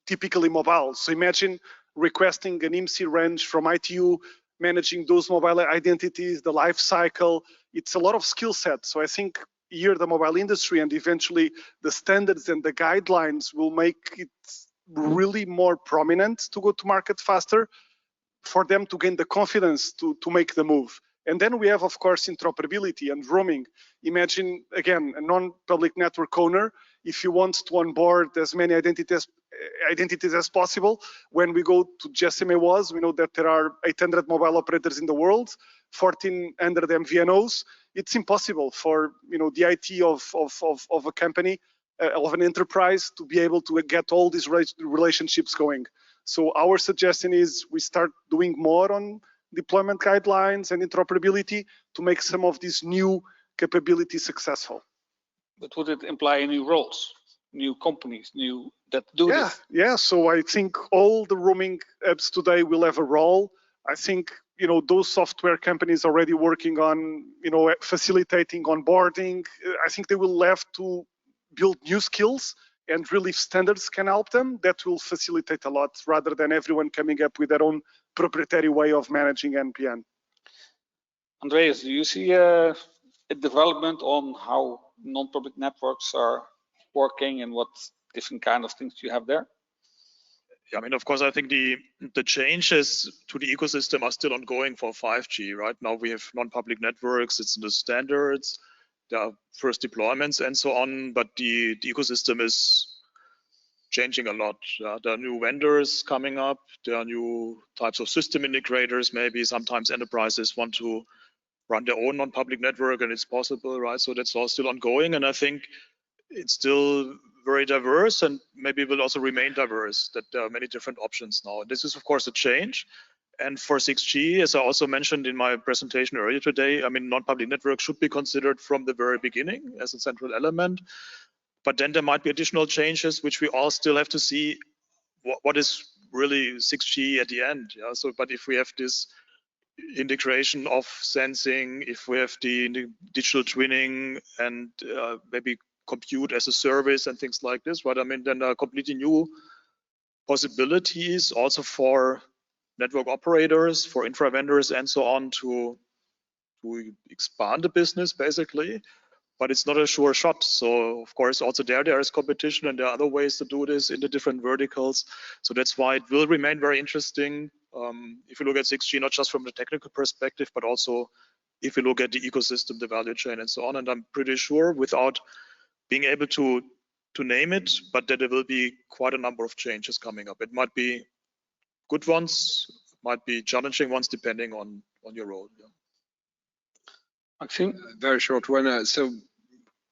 S13: typically mobile. So imagine requesting an IMSI range from ITU, managing those mobile identities, the life cycle. It's a lot of skill set. So I think here the mobile industry and eventually the standards and the guidelines will make it really more prominent to go to market faster for them to gain the confidence to make the move. And then we have, of course, interoperability and roaming. Imagine, again, a non-public network owner, if you want to onboard as many identities as possible, when we go to GSMA WAS, we know that there are 800 mobile operators in the world, 1,400 MVNOs. It's impossible for the IT of a company, of an enterprise, to be able to get all these relationships going. So our suggestion is we start doing more on deployment guidelines and interoperability to make some of these new capabilities successful.
S11: But would it imply new roles, new companies, that do this?
S13: Yeah, so I think all the roaming apps today will have a role. I think, those software companies already working on, facilitating onboarding, I think they will have to build new skills, and really if standards can help them, that will facilitate a lot rather than everyone coming up with their own proprietary way of managing NPN.
S11: Andreas, do you see a development on how non-public networks are working and what different kind of things you have there?
S21: Yeah, I mean, of course, I think the changes to the ecosystem are still ongoing for 5G. Right now, we have non-public networks. It's in the standards. There are first deployments and so on, but the ecosystem is changing a lot. There are new vendors coming up. There are new types of system integrators. Maybe sometimes enterprises want to run their own non-public network, and it's possible, right? So that's all still ongoing, and I think it's still very diverse, and maybe will also remain diverse, that there are many different options now. This is, of course, a change. And for 6G, as I also mentioned in my presentation earlier today, I mean, non-public networks should be considered from the very beginning as a central element. But then there might be additional changes, which we all still have to see what is really 6G at the end. Yeah. So, but if we have this integration of sensing, if we have the digital twinning and maybe compute as a service and things like this, right? I mean, then there are completely new possibilities also for network operators, for infra vendors, and so on to expand the business basically. But it's not a sure shot. So of course, also there is competition, and there are other ways to do this in the different verticals. So that's why it will remain very interesting. If you look at 6G, not just from the technical perspective, but also if you look at the ecosystem, the value chain, and so on. And I'm pretty sure, without being able to name it, but that there will be quite a number of changes coming up. It might be good ones, might be challenging ones, depending on your role. Yeah.
S11: Maxime?
S19: Very short one.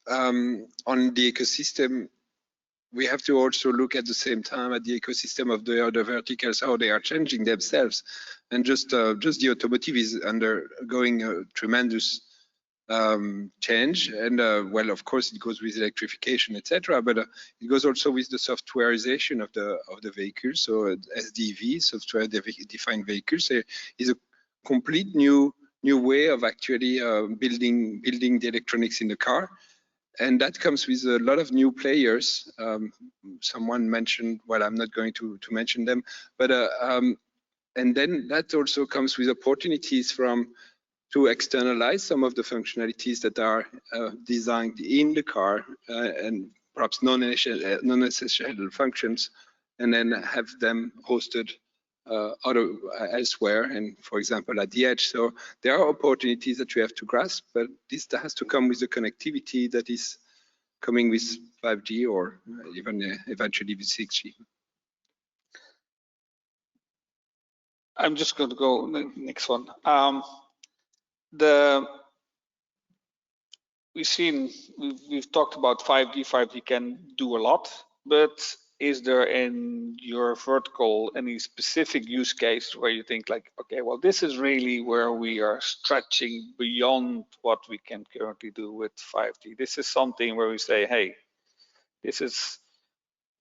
S19: On the ecosystem, we have to also look at the same time at the ecosystem of the other verticals, how they are changing themselves. And just the automotive is undergoing a tremendous change. And well, of course, it goes with electrification, etc. But it goes also with the softwareization of the vehicles. So SDV, software-defined vehicles, is a complete new way of actually building the electronics in the car. And that comes with a lot of new players. Someone mentioned, well, I'm not going to mention them, but and then that also comes with opportunities to externalize some of the functionalities that are designed in the car and perhaps non-essential functions, and then have them hosted elsewhere, and for example at the edge. So there are opportunities that we have to grasp, but this has to come with the connectivity that is coming with 5G or even eventually with 6G.
S11: I'm just going to go next one. We've talked about 5G. 5G can do a lot, but is there in your vertical any specific use case where you think like, okay, well, this is really where we are stretching beyond what we can currently do with 5G. This is something where we say, hey, this is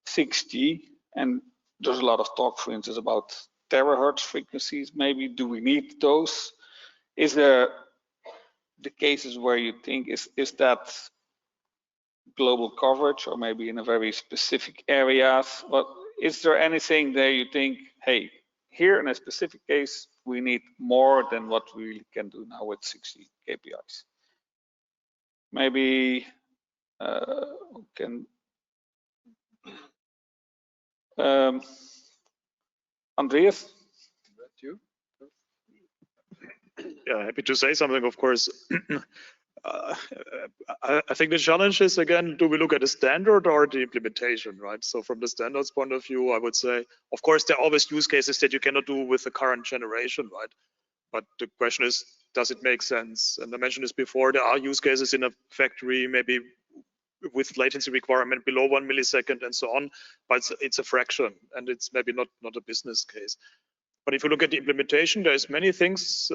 S11: 6G, and there's a lot of talk, for instance, about terahertz frequencies. Maybe do we need those? Is there the cases where you think is that global coverage, or maybe in a very specific areas? But is there anything there you think, hey, here in a specific case, we need more than what we can do now with 6G KPIs? Maybe Andreas?
S19: You?
S21: Yeah, happy to say something, of course. I think the challenge is, again, do we look at the standard or the implementation, right? So from the standards point of view, I would say, of course, there are always use cases that you cannot do with the current generation, right? But the question is, does it make sense? And I mentioned this before, there are use cases in a factory, maybe with latency requirement below 1 millisecond and so on, but it's a fraction, and it's maybe not a business case. But if you look at the implementation, there's many things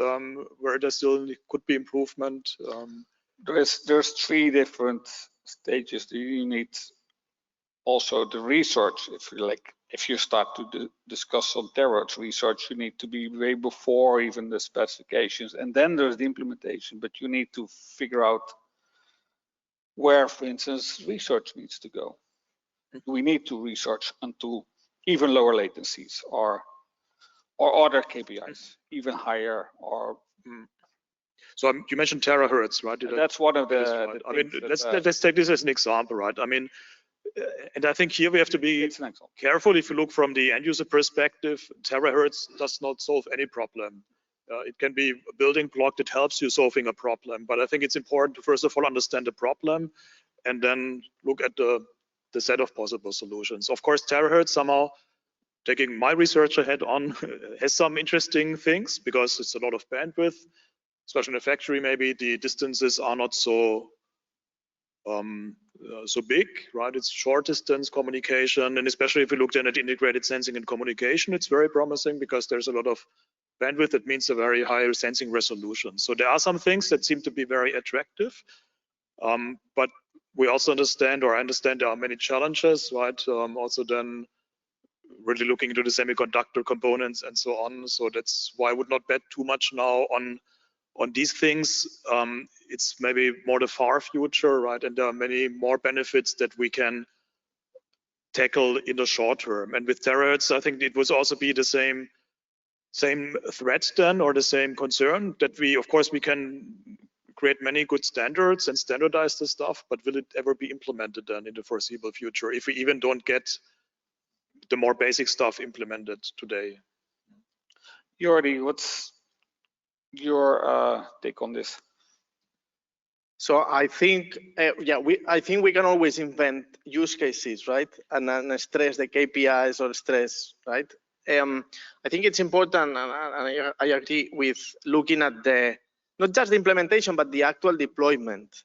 S21: where there still could be improvement.
S11: There's three different stages. You need also the research. If you start to discuss some terahertz research, you need to be way before even the specifications, and then there's the implementation. But you need to figure out where, for instance, research needs to go. We need to research into even lower latencies or other KPIs, even higher, or
S21: so you mentioned terahertz, right?
S11: That's one of the.
S21: Right. I mean, let's take this as an example, right? I mean, and I think here we have to be careful. If you look from the end user perspective, terahertz does not solve any problem. It can be a building block that helps you solving a problem, but I think it's important to first of all understand the problem, and then look at the set of possible solutions. Of course, terahertz somehow, taking my research ahead on, has some interesting things because it's a lot of bandwidth, especially in a factory. Maybe the distances are not so so big, right? It's short distance communication, and especially if you look then at integrated sensing and communication, it's very promising because there's a lot of bandwidth. That means a very high sensing resolution. So there are some things that seem to be very attractive, but we also understand, or I understand, there are many challenges, right? Also then really looking into the semiconductor components and so on. So that's why I would not bet too much now on these things. It's maybe more the far future, right? And there are many more benefits that we can tackle in the short term. And with terahertz, I think it would also be the same threat then, or the same concern, that we, of course, we can create many good standards and standardize the stuff, but will it ever be implemented then in the foreseeable future if we even don't get the more basic stuff implemented today?
S11: Jordi, what's your take on this?
S14: So I think, I think we can always invent use cases, right? And then stress the KPIs or stress, right? I think it's important, and I agree with looking at not just the implementation, but the actual deployment,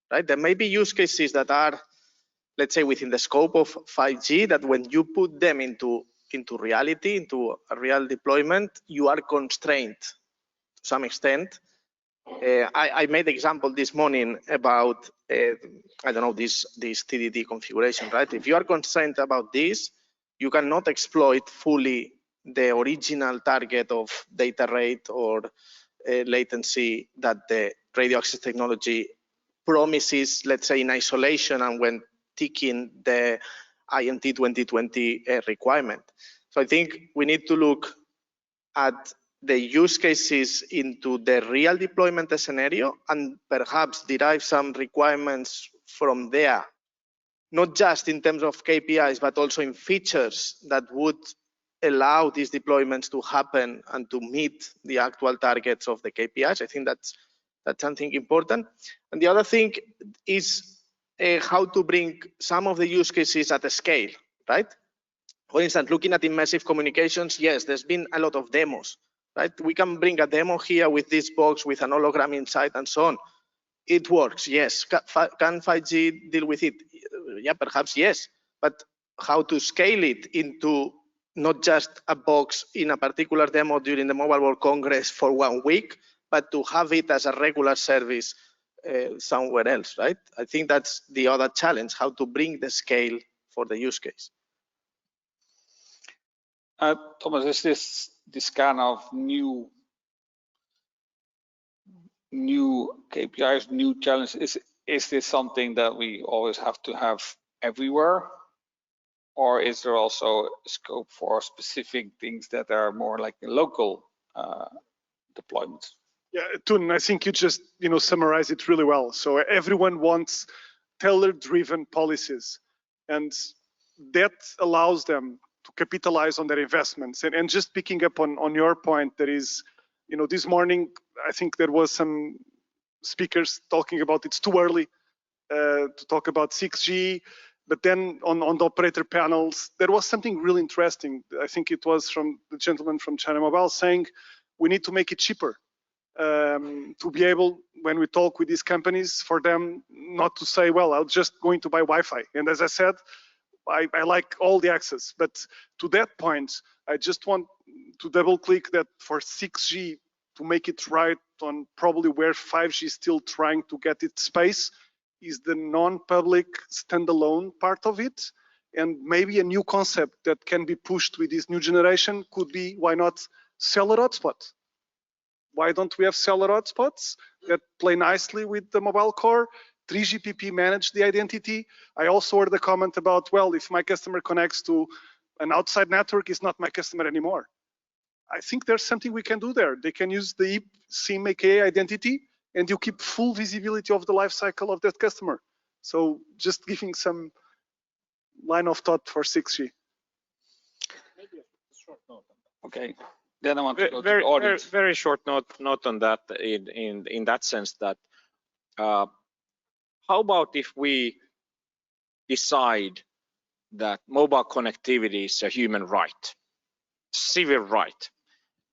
S14: right? There may be use cases that are, let's say, within the scope of 5G, that when you put them into reality, into a real deployment, you are constrained to some extent. I made the example this morning about, I don't know, this TDD configuration, right? If you are constrained about this, you cannot exploit fully the original target of data rate or latency that the radio access technology promises, let's say, in isolation and when ticking the IMT 2020 requirement. So I think we need to look at the use cases into the real deployment scenario and perhaps derive some requirements from there, not just in terms of KPIs, but also in features that would allow these deployments to happen and to meet the actual targets of the KPIs. I think that's something important. And the other thing is how to bring some of the use cases at a scale, right? For instance, looking at immersive communications, yes, there's been a lot of demos, right? We can bring a demo here with this box with an hologram inside and so on. It works, yes. Can 5G deal with it? Yeah, perhaps yes. But how to scale it into not just a box in a particular demo during the Mobile World Congress for 1 week, but to have it as a regular service somewhere else, right? I think that's the other challenge, how to bring the scale for the use case.
S11: Thomas, is this kind of new KPIs, new challenges, is this something that we always have to have everywhere? Or is there also scope for specific things that are more like local deployments?
S13: Yeah, Tun, I think you just summarize it really well. So everyone wants tailor-driven policies, and that allows them to capitalize on their investments. And just picking up on your point, there is, this morning I think there was some speakers talking about it's too early to talk about 6G. But then on the operator panels, there was something really interesting. I think it was from the gentleman from China Mobile saying we need to make it cheaper to be able, when we talk with these companies, for them not to say, well, I'm just going to buy Wi-Fi. And as I said, I like all the access. But to that point, I just want to double click that for 6G, to make it right on probably where 5G is still trying to get its space, is the non-public standalone part of it. And maybe a new concept that can be pushed with this new generation could be, why not cellular hotspot? Why don't we have cellular hotspots that play nicely with the mobile core? 3GPP manage the identity. I also heard the comment about, well, if my customer connects to an outside network, it's not my customer anymore. I think there's something we can do there. They can use the SIM AKA identity, and you keep full visibility of the life cycle of that customer. So just giving some line of thought for 6G.
S11: Okay. Then I want to go to
S2: very,
S11: the audience.
S2: very short note on that in that sense that how about if we decide that mobile connectivity is a human right, civil right,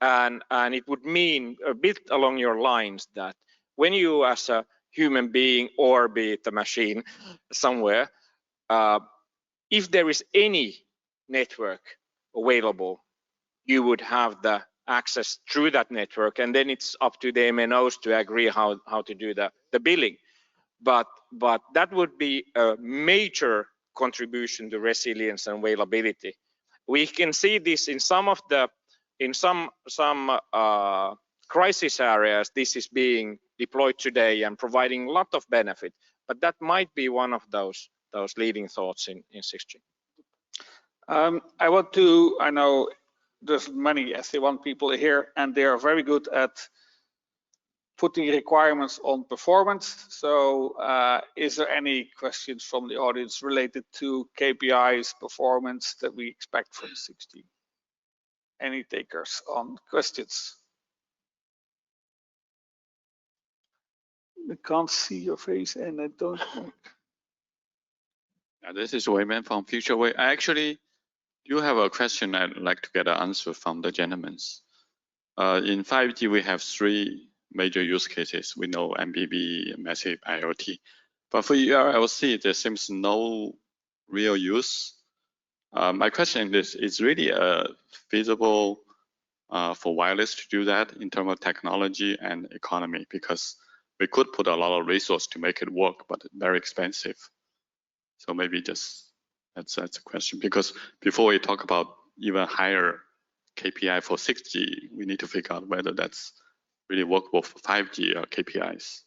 S2: and it would mean a bit along your lines that when you as a human being or be it a machine somewhere, if there is any network available, you would have the access through that network, and then it's up to the MNOs to agree how to do the billing. But that would be a major contribution to resilience and availability. We can see this in some crisis areas. This is being deployed today and providing a lot of benefit. But that might be one of those leading thoughts in 6G.
S11: I know there's many SD1 people here, and they are very good at putting requirements on performance. So is there any questions from the audience related to KPIs, performance that we expect from 6G? Any takers on questions? I can't see your face and I don't.
S16: This is Wayman from FutureWay. I actually do have a question I'd like to get an answer from the gentlemen. In 5G, we have 3 major use cases. We know MBB, massive IoT. But for URLC, there seems no real use. My question is really feasible for wireless to do that in terms of technology and economy? Because we could put a lot of resource to make it work, but very expensive. So maybe just that's a question. Because before we talk about even higher KPI for 6G, we need to figure out whether that's really workable for 5G KPIs.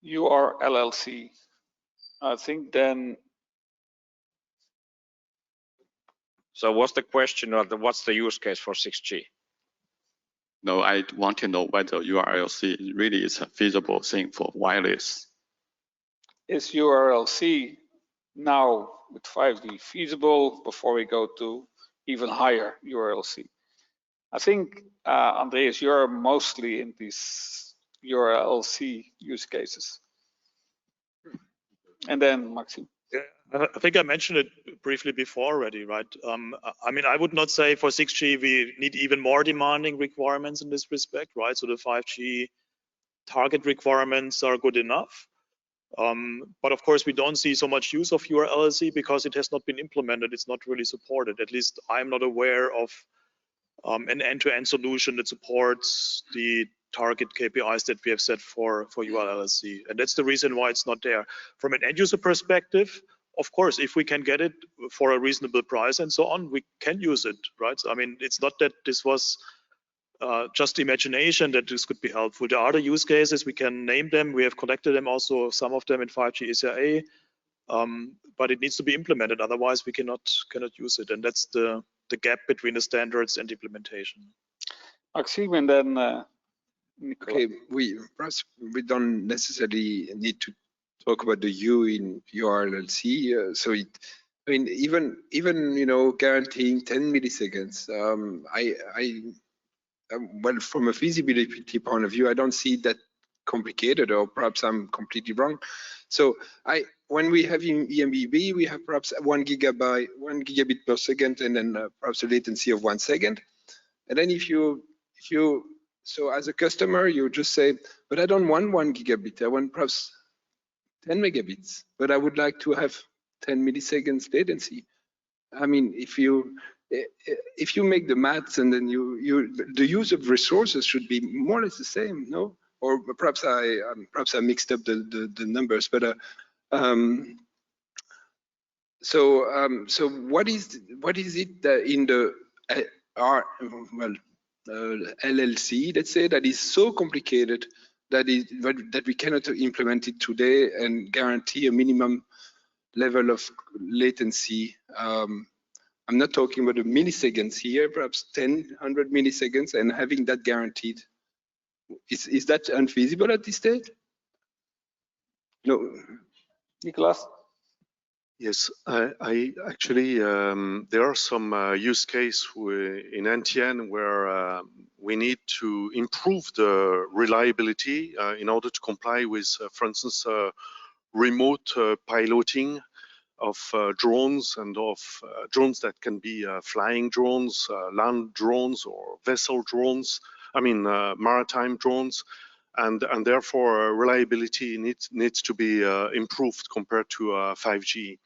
S11: URLLC. I think then.
S23: So what's the question of what's the use case for 6G?
S16: No, I want to know whether URLC really is a feasible thing for wireless.
S11: Is URLC now with 5G feasible before we go to even higher URLC? I think, Andreas, you're mostly in these URLC use cases. And then Maxime.
S21: Yeah, I think I mentioned it briefly before already, right? I mean, I would not say for 6G we need even more demanding requirements in this respect, right? So the 5G target requirements are good enough. But of course, we don't see so much use of URLLC because it has not been implemented. It's not really supported. At least I'm not aware of an end-to-end solution that supports the target KPIs that we have set for URLLC. And that's the reason why it's not there. From an end-user perspective, of course, if we can get it for a reasonable price and so on, we can use it, right? I mean, it's not that this was just imagination that this could be helpful. There are other use cases, we can name them. We have collected them also, some of them in 5G ACIA, but it needs to be implemented. Otherwise, we cannot use it. And that's the gap between the standards and implementation.
S11: Maxime, and then
S19: Okay, perhaps we don't necessarily need to talk about the U in URLLC. So it, I mean, even you know, guaranteeing 10 milliseconds. Well, from a feasibility point of view, I don't see that complicated, or perhaps I'm completely wrong. So when we have in EMBB, we have perhaps 1 gigabit per second, and then perhaps a latency of 1 second. And then so as a customer, you just say, but I don't want 1 gigabit. I want perhaps 10 megabits, but I would like to have 10 milliseconds latency. I mean, if you make the maths, and then the use of resources should be more or less the same, no? Or perhaps I mixed up the numbers, but so what is it that in the LLC, let's say, that is so complicated that we cannot implement it today and guarantee a minimum level of latency? I'm not talking about the milliseconds here, perhaps 10, 100 milliseconds, and having that guaranteed. Is that unfeasible at this stage? No.
S11: Nicolas?
S22: Yes, I actually, there are some use case in NTN where we need to improve the reliability in order to comply with, for instance, remote piloting of drones, and of drones that can be flying drones, land drones, or vessel drones, I mean maritime drones, and therefore reliability needs to be improved compared to 5G.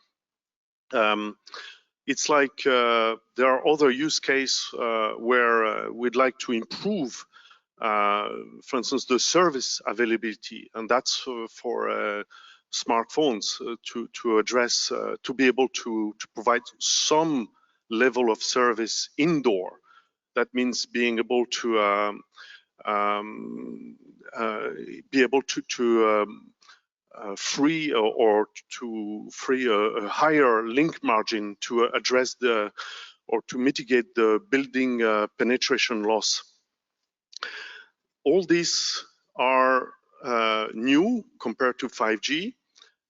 S22: It's like there are other use cases where we'd like to improve, for instance, the service availability, and that's for smartphones to address, to be able to provide some level of service indoor. That means being able to free a higher link margin to address or to mitigate the building penetration loss. All these are new compared to 5G,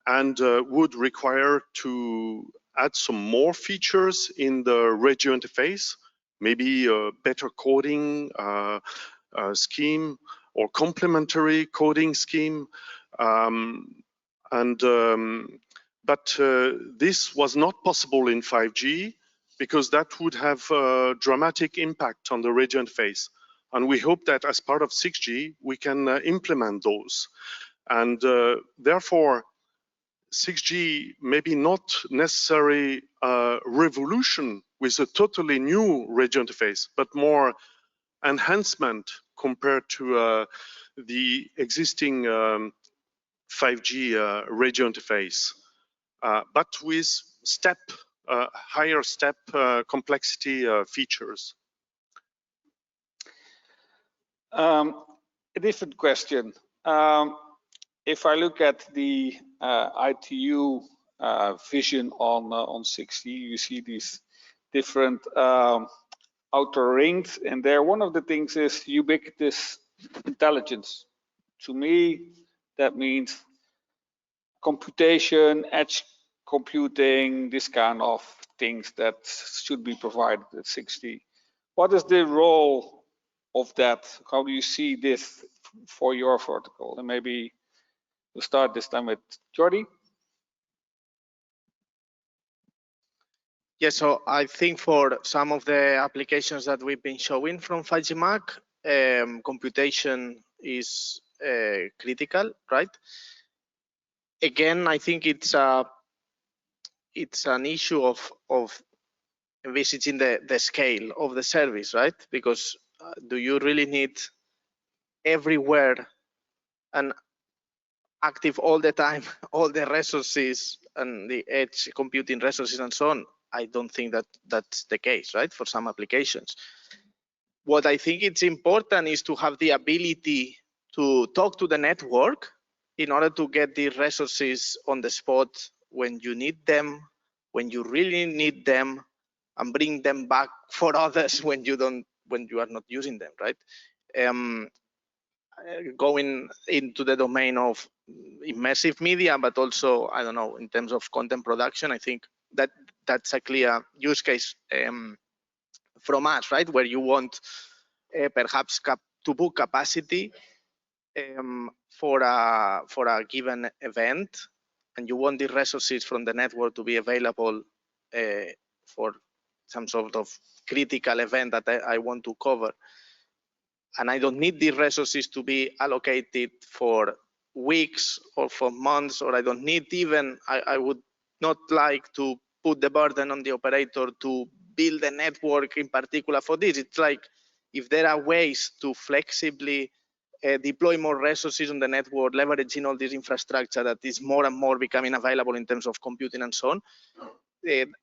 S22: and would require to add some more features in the radio interface, maybe a better coding scheme or complementary coding scheme. But this was not possible in 5G because that would have a dramatic impact on the radio interface. And we hope that as part of 6G, we can implement those. And therefore, 6G maybe not necessarily a revolution with a totally new radio interface, but more enhancement compared to the existing 5G radio interface, but with higher step complexity features.
S11: A different question. if I look at the ITU vision on 6G, you see these different outer rings, and there one of the things is ubiquitous intelligence. To me, that means computation, edge computing, this kind of things that should be provided at 6G. What is the role of that? How do you see this for your vertical? And maybe we'll start this time with Jordi.
S14: Yeah, so I think for some of the applications that we've been showing from 5G MAC, computation is critical, right? Again, I think it's an issue of envisaging the scale of the service, right? Because do you really need everywhere and active all the time, all the resources and the edge computing resources and so on? I don't think that that's the case, right? For some applications. What I think it's important is to have the ability to talk to the network in order to get the resources on the spot when you need them, when you really need them, and bring them back for others when you are not using them, right? Going into the domain of immersive media, but also, I don't know, in terms of content production, I think that that's a clear use case from us, right? Where you want perhaps to book capacity for a given event, and you want the resources from the network to be available for some sort of critical event that I want to cover. And I don't need the resources to be allocated for weeks or for months, or I don't need even, I would not like to put the burden on the operator to build a network in particular for this. It's like if there are ways to flexibly deploy more resources on the network, leveraging all this infrastructure that is more and more becoming available in terms of computing and so on,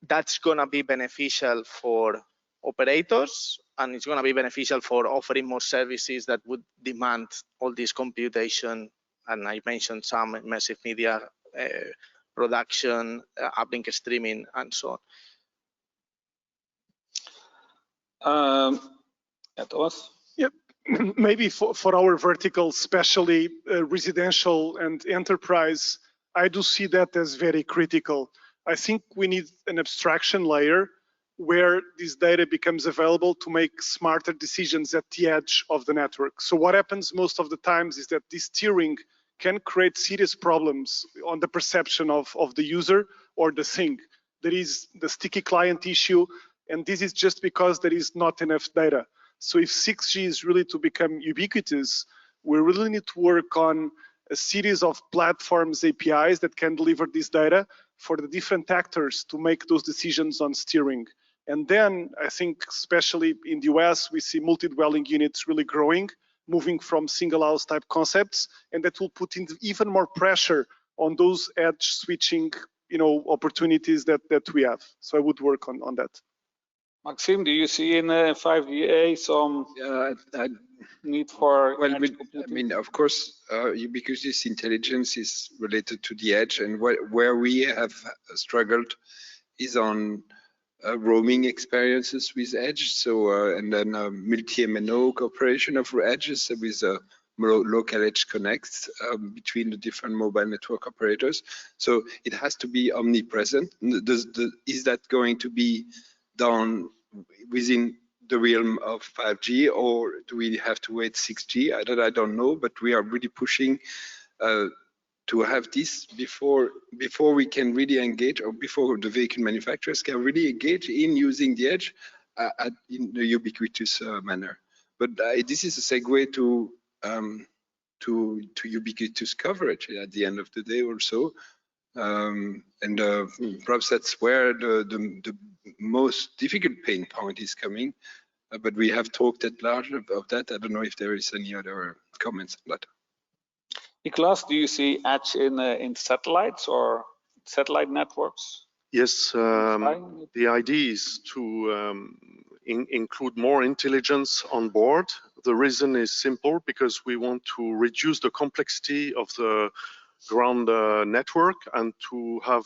S14: that's going to be beneficial for operators, and it's going to be beneficial for offering more services that would demand all this computation. And I mentioned some immersive media production, uplink streaming, and so
S11: on. Thomas?
S13: Yep. Maybe for our vertical, especially residential and enterprise, I do see that as very critical. I think we need an abstraction layer where this data becomes available to make smarter decisions at the edge of the network. So what happens most of the times is that this tiering can create serious problems on the perception of the user or the thing. There is the sticky client issue, and this is just because there is not enough data. So if 6G is really to become ubiquitous, we really need to work on a series of platforms, APIs that can deliver this data for the different actors to make those decisions on steering. And then I think, especially in the US, we see multi-dwelling units really growing, moving from single house type concepts, and that will put in even more pressure on those edge switching, opportunities that we have. So I would work on that.
S11: Maxime, do you see in 5GA some need for?
S19: Well, I mean, of course, ubiquitous intelligence is related to the edge, and where we have struggled is on roaming experiences with edge. So, and then multi-MNO cooperation of edges with local edge connects between the different mobile network operators. So it has to be omnipresent. Is that going to be done within the realm of 5G, or do we have to wait 6G? I don't know, but we are really pushing to have this before we can really engage, or before the vehicle manufacturers can really engage in using the edge in a ubiquitous manner. But this is a segue to ubiquitous coverage at the end of the day also. And perhaps that's where the most difficult pain point is coming. But we have talked at large of that. I don't know if there is any other comments on that.
S11: Niklas, do you see edge in satellites or satellite networks?
S22: Yes, the idea is to include more intelligence on board The reason is simple, because we want to reduce the complexity of the ground network and to have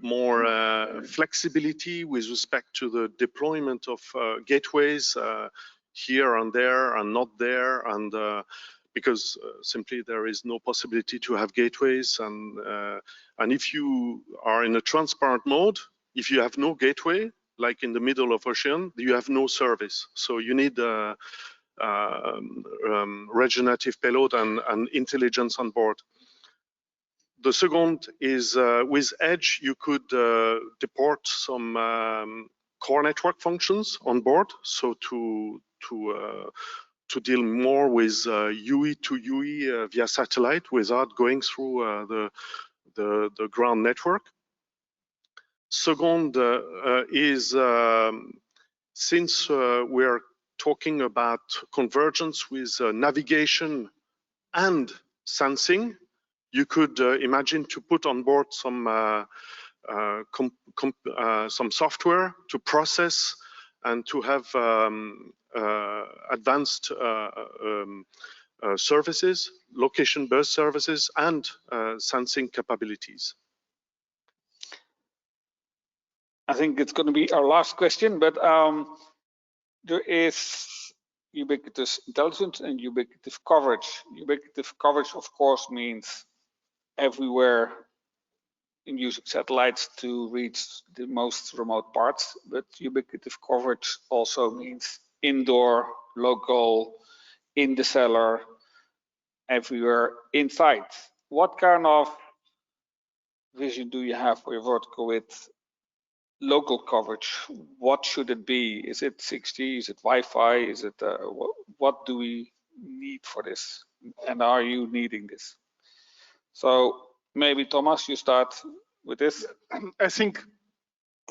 S22: more flexibility with respect to the deployment of gateways here and there and not there, and because simply there is no possibility to have gateways, and if you are in a transparent mode, if you have no gateway, like in the middle of ocean, you have no service. So you need regenerative payload and intelligence on board. The second is with Edge, you could deport some core network functions on board, so to deal more with UE to UE via satellite without going through the ground network. Second is since we are talking about convergence with navigation and sensing, you could imagine to put on board some software to process and to have advanced services, location-based services, and sensing capabilities.
S11: I think it's going to be our last question, but there is ubiquitous intelligence and ubiquitous coverage. Ubiquitous coverage, of course, means everywhere in using satellites to reach the most remote parts, but ubiquitous coverage also means indoor, local, in the cellar, everywhere inside. What kind of vision do you have for your vertical with local coverage? What should it be? Is it 6G? Is it Wi-Fi? Is it what do we need for this? And are you needing this? So maybe Thomas, you start with this.
S13: I think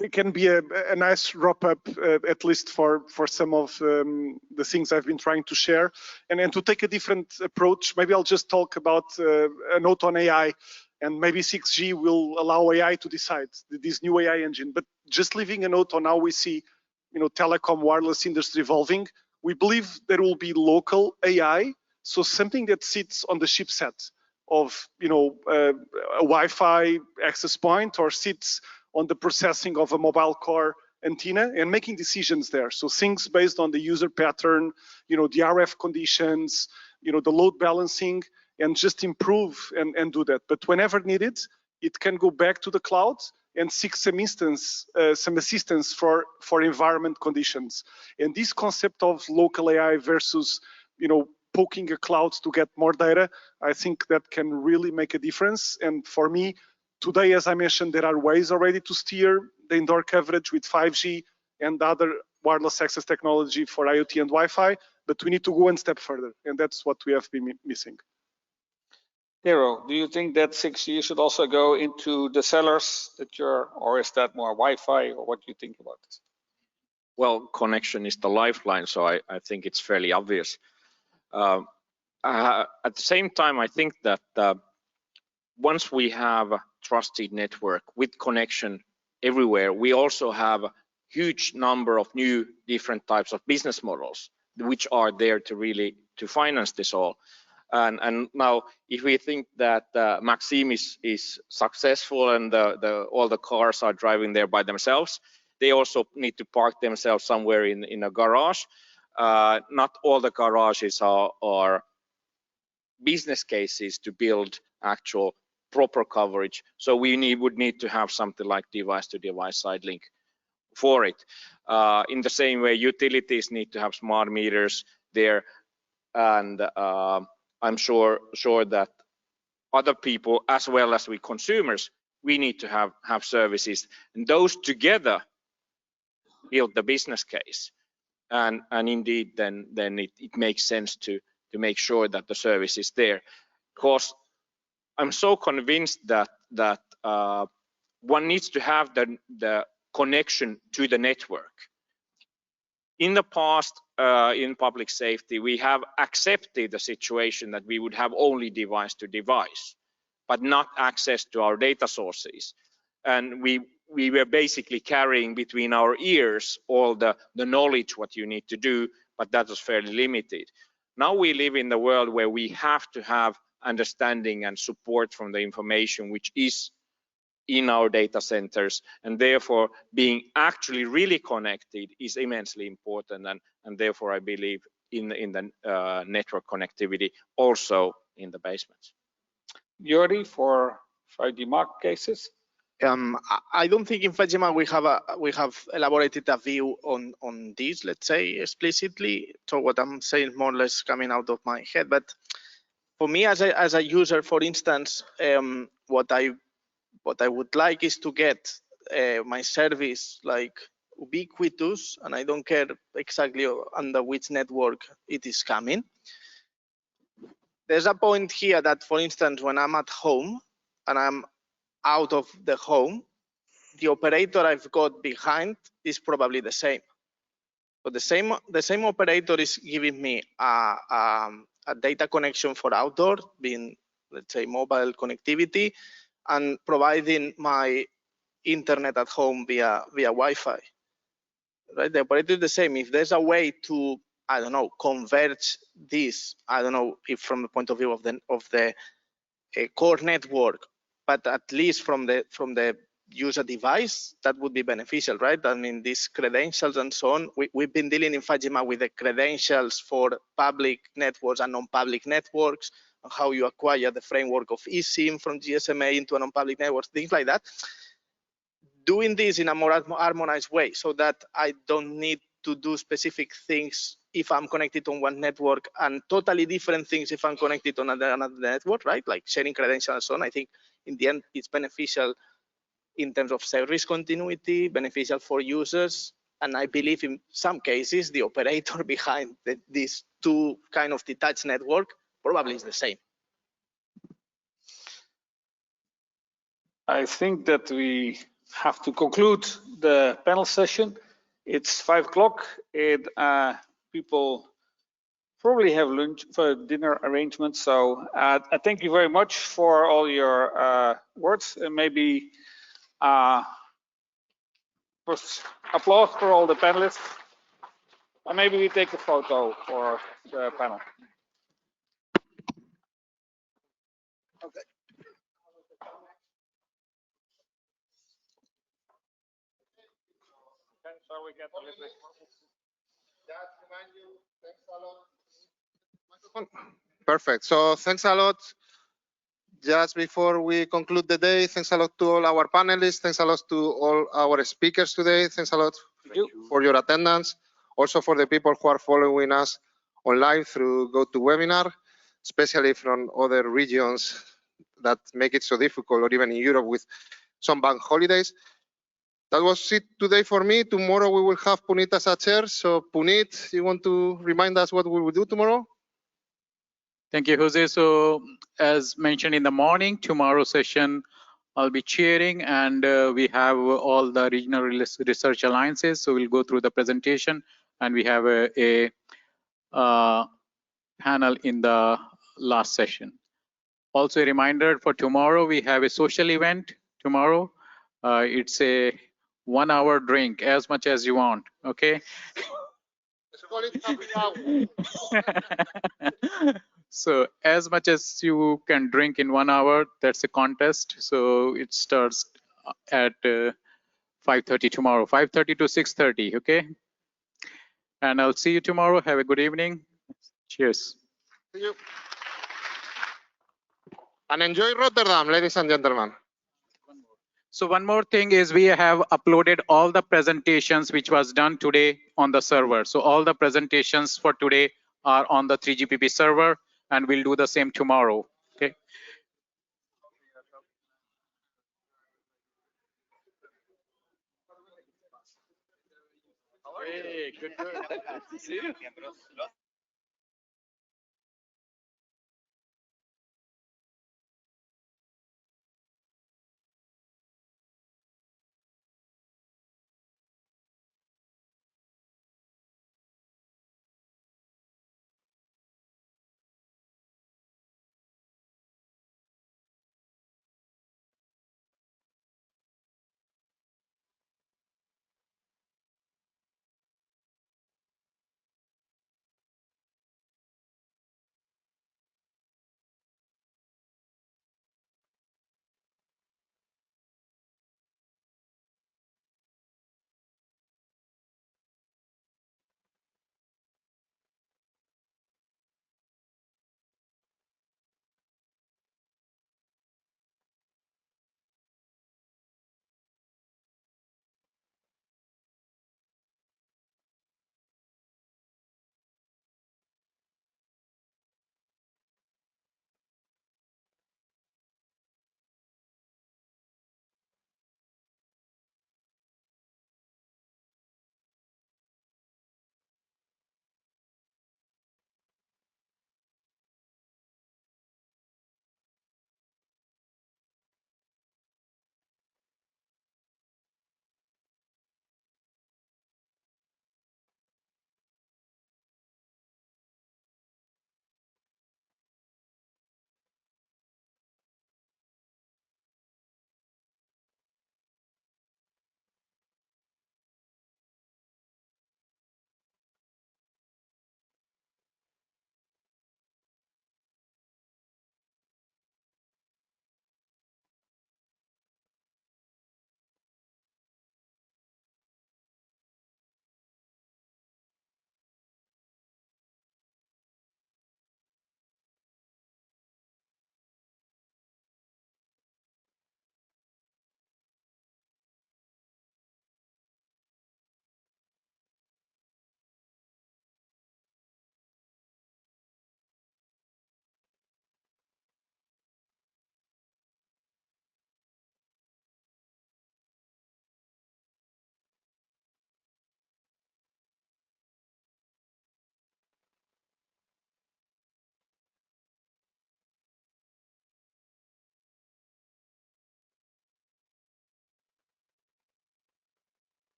S13: it can be a nice wrap up, at least for some of the things I've been trying to share. And to take a different approach, maybe I'll just talk about a note on AI, and maybe 6G will allow AI to decide, this new AI engine. But just leaving a note on how we see, telecom wireless industry evolving, we believe there will be local AI, so something that sits on the chipset of, a Wi-Fi access point, or sits on the processing of a mobile car antenna and making decisions there. So things based on the user pattern, the RF conditions, the load balancing, and just improve and do that. But whenever needed, it can go back to the cloud and seek some assistance for environment conditions. And this concept of local AI versus, poking a cloud to get more data, I think that can really make a difference. And for me, today, as I mentioned, there are ways already to steer the indoor coverage with 5G and other wireless access technology for IoT and Wi-Fi, but we need to go one step further, and that's what we have been missing.
S11: Hero, do you think that 6G should also go into the cellars or is that more Wi-Fi, or what do you think about this?
S12: Well, connection is the lifeline, so I think it's fairly obvious. At the same time, I think that once we have a trusted network with connection everywhere, we also have a huge number of new different types of business models which are there to really to finance this all. And now, if we think that Maxim is successful and all the cars are driving there by themselves, they also need to park themselves somewhere in a garage. Not all the garages are business cases to build actual proper coverage. So we would need to have something like device-to-device side link for it. In the same way, utilities need to have smart meters there, and I'm sure that other people, as well as we consumers, we need to have services, and those together build the business case. And indeed, then it makes sense to make sure that the service is there. Because I'm so convinced that one needs to have the connection to the network. In the past, in public safety, we have accepted the situation that we would have only device to device, but not access to our data sources. And we were basically carrying between our ears all the knowledge what you need to do, but that was fairly limited. Now we live in the world where we have to have understanding and support from the information which is in our data centers, and therefore being actually really connected is immensely important, and therefore I believe in the network connectivity also in the basements.
S11: Yuri, for 5G mark cases?
S14: I don't think in 5G mark we have elaborated a view on this, let's say explicitly. So what I'm saying is more or less coming out of my head. But for me as a user, for instance, what I would like is to get my service like ubiquitous, and I don't care exactly under which network it is coming. There's a point here that, for instance, when I'm at home and I'm out of the home, the operator I've got behind is probably the same. So the same operator is giving me a data connection for outdoor, being, let's say, mobile connectivity, and providing my internet at home via Wi-Fi. Right? The operator is the same. If there's a way to, I don't know, converge this, I don't know if from the point of view of the core network, but at least from the user device, that would be beneficial, right? I mean, these credentials and so on, we've been dealing in 5G MAC with the credentials for public networks and non-public networks, and how you acquire the framework of eSIM from GSMA into a non-public network, things like that. Doing this in a more harmonized way so that I don't need to do specific things if I'm connected on one network and totally different things if I'm connected on another network, right? Like sharing credentials and so on. I think in the end, it's beneficial in terms of service continuity, beneficial for users. And I believe in some cases, the operator behind these two kind of detached network probably is the same.
S11: I think that we have to conclude the panel session. It's 5 o'clock and people probably have lunch for dinner arrangements. So I thank you very much for all your words, and maybe first applause for all the panelists. And maybe we take a photo for the panel. Okay. So we get a little bit.
S3: Perfect. So thanks a lot. Just before we conclude the day, thanks a lot to all our panelists. Thanks a lot to all our speakers today. Thanks a lot for your attendance. Also for the people who are following us online through GoToWebinar, especially from other regions that make it so difficult, or even in Europe with some bank holidays. That was it today for me. Tomorrow we will have Punit as a chair. So Punit, you want to remind us what we will do tomorrow?
S9: Thank you, Jose. So as mentioned in the morning, tomorrow session I'll be chairing, and we have all the regional research alliances. So we'll go through the presentation, and we have a panel in the last session. Also a reminder for tomorrow, we have a social event tomorrow. It's a 1 hour drink, as much as you want, okay? So as much as you can drink in 1 hour, that's a contest. So it starts at 5:30 tomorrow, 5:30 to 6:30, okay? And I'll see you tomorrow. Have a good evening. Cheers.
S3: See you. And enjoy Rotterdam, ladies and gentlemen.
S9: So one more thing is we have uploaded all the presentations which was done today on the server. So all the presentations for today are on the 3GPP server, and we'll do the same tomorrow. Okay. Hey, good. See you.